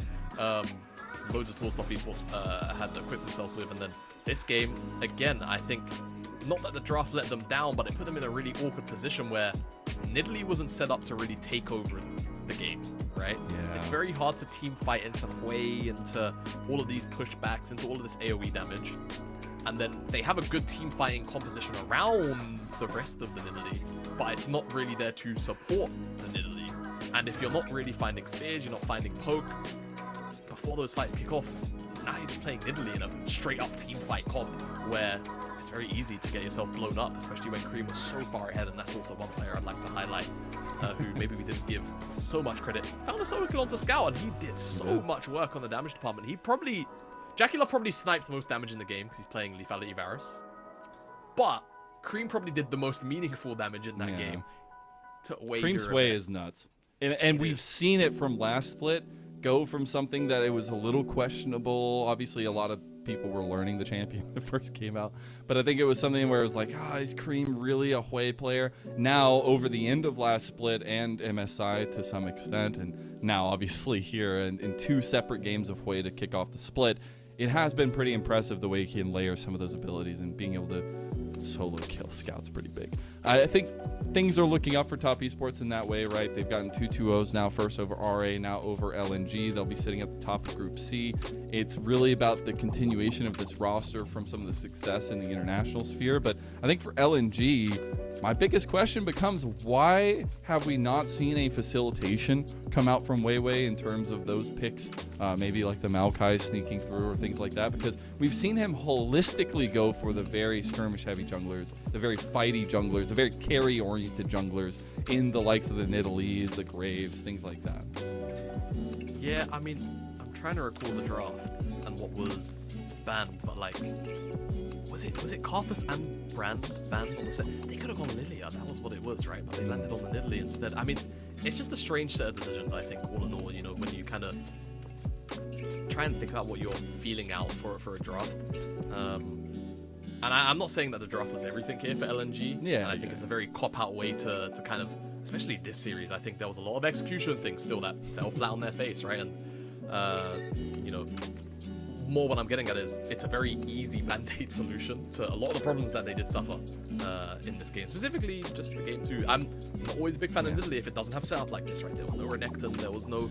Loads of tools Top Esports had to equip themselves with, and then this game, again, I think, not that the draft let them down, but it put them in a really awkward position where Nidalee wasn't set up to really take over the game, right? Yeah. It's very hard to team fight into Hui, into all of these pushbacks, into all of this AoE damage. And then they have a good team fighting composition around the rest of the Nidalee, but it's not really there to support the Nidalee. And if you're not really finding spears, you're not finding poke, before those fights kick off, now you're just playing Nidalee in a straight up team fight comp where it's very easy to get yourself blown up, especially when Cream was so far ahead, and that's also one player I'd like to highlight, who maybe we didn't give so much credit. Found a solo kill onto Scout, and he did so much work on the damage department. Jackie Love probably sniped the most damage in the game because he's playing Lethality Varus. But Cream probably did the most meaningful damage in that game. Cream's way is nuts. And we've seen it from last split go from something that it was a little questionable. Obviously, a lot of people were learning the champion when it first came out. But I think it was something where it was like, is Cream really a Hui player? Now, over the end of last split and MSI to some extent, and now obviously here in 2 separate games of Hui to kick off the split, it has been pretty impressive the way he can layer some of those abilities, and being able to solo kill Scout's pretty big. I think things are looking up for Top Esports in that way, right? They've gotten 2 2-0s now, first over RA, now over LNG. They'll be sitting at the top of Group C. It's really about the continuation of this roster from some of the success in the international sphere. But I think for LNG, my biggest question becomes, why have we not seen a facilitation come out from Weiwei in terms of those picks? Maybe like the Maokai sneaking through or things like that, because we've seen him holistically go for the very skirmish-heavy junglers, the very fighty junglers, the very carry-oriented junglers in the likes of the Nidalees, the Graves, things like that. Yeah, I mean, I'm trying to recall the draft and what was banned, but like, was it Karthus and Brand banned on the set? They could have gone Lilia, that was what it was, right? But they landed on the Nidalee instead. I mean, it's just a strange set of decisions, I think, all in all, you know, when you kind of try and think about what you're feeling out for a draft. And I'm not saying that the draft was everything here for LNG. Yeah. And I think it's a very cop-out way to kind of, especially this series, I think there was a lot of execution things still that fell flat on their face, right? And, you know, more what I'm getting at is it's a very easy band-aid solution to a lot of the problems that they did suffer in this game. Specifically, just the game 2. I'm not always a big fan of Nidalee if it doesn't have setup like this, right? There was no Renekton, there was no,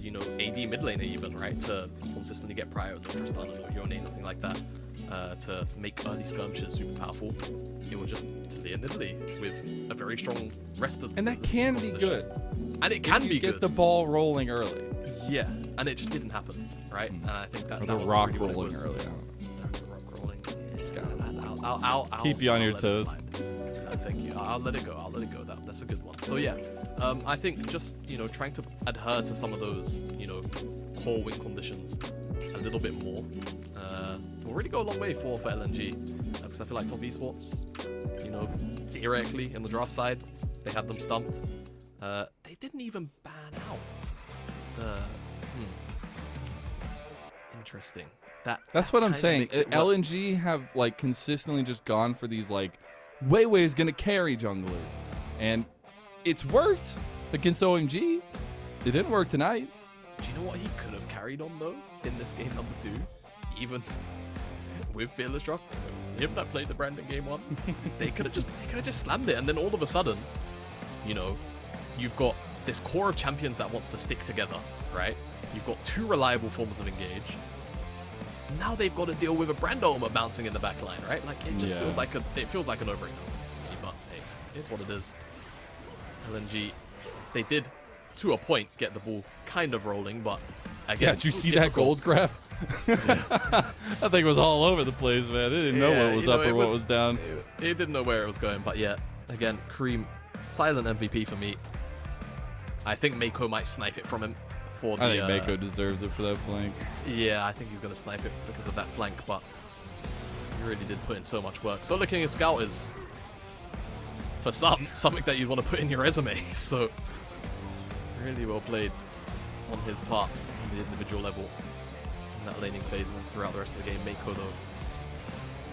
you know, AD mid laner even, right? To consistently get prior, no Tristan, no Yone, nothing like that. To make early skirmishes super powerful. It was just Talia Nidalee with a very strong rest of And that can be good. And it can be good. Get the ball rolling early. Yeah, and it just didn't happen, right? And I think that Or that the was rock really what it rolling was. early. The rock rolling. Got I'll Keep you on your let it toes. slide. Thank you. I'll let it go. That's a good one. So yeah, I think just, you know, trying to adhere to some of those, you know, core win conditions a little bit more will really go a long way for LNG, because I feel like Top Esports, you know, theoretically in the draft side, they had them stumped. They didn't even ban out the interesting. That's what I'm kinda saying. makes it work. LNG have like consistently just gone for these like Weiwei is gonna carry junglers, and it's worked against OMG. It didn't work tonight. Do you know what he could have carried on though in this game number 2, even with Fearless Drop? Because it was him that played the Brandon game 1. they could have just slammed it, and then all of a sudden, you know, you've got this core of champions that wants to stick together, right? You've got 2 reliable forms of engage. Now they've got to deal with a Brandolmer bouncing in the back line, right? Like it just feels like a no-brainer to me, but hey, it's what it is. LNG, they did to a point get the ball kind of rolling, but again, Yeah, did you see that gold graph? That thing was all over the place, man. It didn't know what was up or what was down. It didn't know where it was going, but yeah, again, Cream, silent MVP for me. I think Mako might snipe it from him for the. I think Mako deserves it for that flank. Yeah, I think he's gonna snipe it because of that flank, but he really did put in so much work. So looking at Scout is, for something that you'd want to put in your resume. So really well played on his part on the individual level in that laning phase and throughout the rest of the game. Mako though.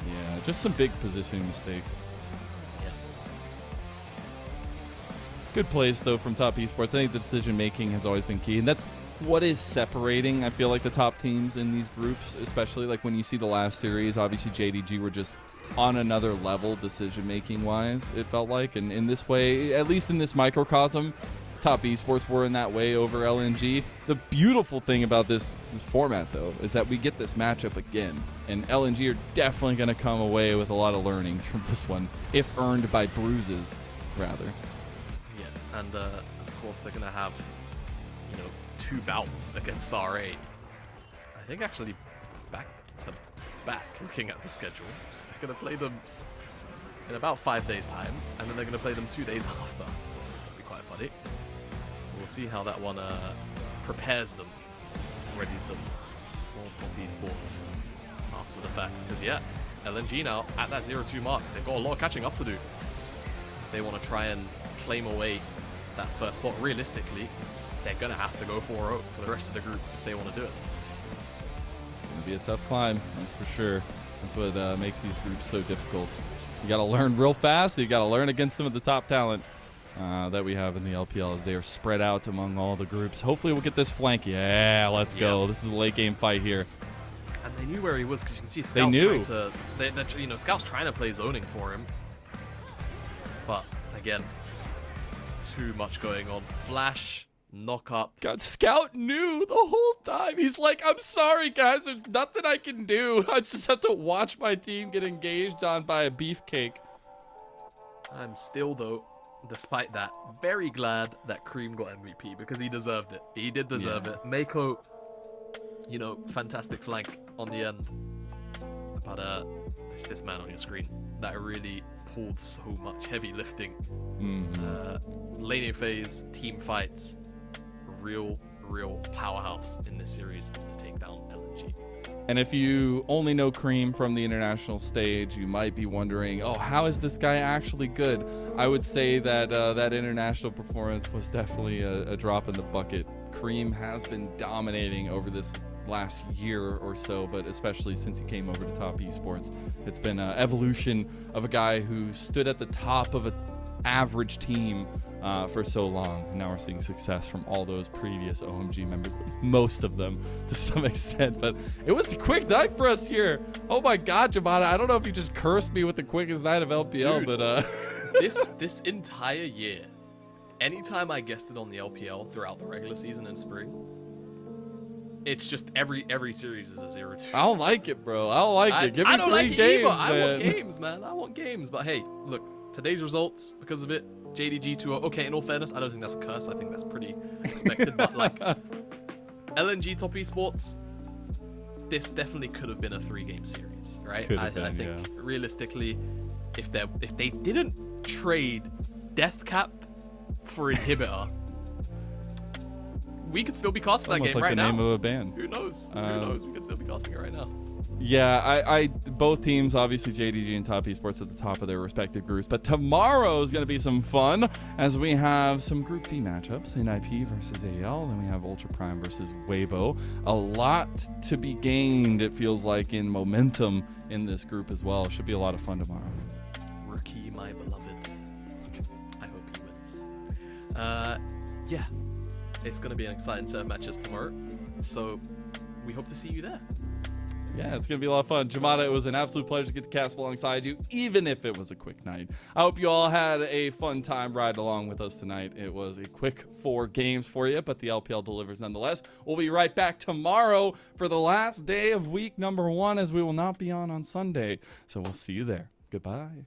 Yeah, just some big positioning mistakes. Yeah. Good plays, though, from top esports. I think the decision-making has always been key, and that's what is separating, I feel like, the top teams in these groups, especially like when you see the last series. Obviously, JDG were just on another level decision-making-wise, it felt like, and in this way, at least in this microcosm, top esports were in that way over LNG. The beautiful thing about this format, though, is that we get this matchup again, and LNG are definitely going to come away with a lot of learnings from this one, if earned by bruises, rather. Yeah, and of course they're gonna have, you know, 2 bouts against RA. I think actually back to back, looking at the schedule. So they're gonna play them in about 5 days' time, and then they're gonna play them 2 days after. It's gonna be quite funny. So we'll see how that one prepares them, readies them for top esports after the fact. Because yeah, LNG now at that 0-2 mark, they've got a lot of catching up to do. They want to try and claim away that first spot. Realistically, they're going to have to go 4-0 for the rest of the group if they want to do it. It's going to be a tough climb, that's for sure. That's what makes these groups so difficult. You got to learn real fast. You got to learn against some of the top talent that we have in the LPL as they are spread out among all the groups. Hopefully we'll get this flank. Yeah, let's go. This is a late game fight here. And they knew where he was because you can see Scout's trying to, you know, Scout's trying to play zoning for him. But again, too much going on. Flash, knock up. God, Scout knew the whole time. He's like, I'm sorry, guys. There's nothing I can do. I just have to watch my team get engaged on by a beefcake. I'm still, though, despite that, very glad that Cream got MVP because he deserved it. He did deserve it. Mako, you know, fantastic flank on the end. But it's this man on your screen that really pulled so much heavy lifting. Laning phase, team fights, real powerhouse in this series to take down LNG. And if you only know Cream from the international stage, you might be wondering, oh, how is this guy actually good? I would say that that international performance was definitely a drop in the bucket. Cream has been dominating over this last year or so, but especially since he came over to top esports. It's been an evolution of a guy who stood at the top of an average team for so long, and now we're seeing success from all those previous OMG members, most of them to some extent. But it was a quick night for us here. Oh my god, Jamada, I don't know if you just cursed me with the quickest night of LPL. Dude, but this entire year, anytime I guessed it on the LPL throughout the regular season in spring, it's just every series is a 0-2. I don't like it, bro. I don't like it. Give me 3 games, man. I want games, man. I want games. But hey, look, today's results, because of it, JDG 2-0. Okay, in all fairness, I don't think that's a curse. I think that's pretty expected. But like, LNG top esports, this definitely could have been a 3-game series, right? I think realistically, if they didn't trade Deathcap for Inhibitor, we could still be casting that game right now. Almost like the name of a band. Who knows? Who knows? We could still be casting it right now. Yeah, I both teams, obviously JDG and Top Esports at the top of their respective groups. But tomorrow is going to be some fun as we have some Group D matchups in IP versus AL. Then we have Ultra Prime versus Weibo. A lot to be gained, it feels like, in momentum in this group as well. Should be a lot of fun tomorrow. Rookie, my beloved. I hope he wins. Yeah, it's going to be an exciting set of matches tomorrow. So we hope to see you there. Yeah, it's going to be a lot of fun. Jamada, it was an absolute pleasure to get to cast alongside you, even if it was a quick night. I hope you all had a fun time riding along with us tonight. It was a quick 4 games for you, but the LPL delivers nonetheless. We'll be right back tomorrow for the last day of week number 1, as we will not be on Sunday. So we'll see you there. Goodbye.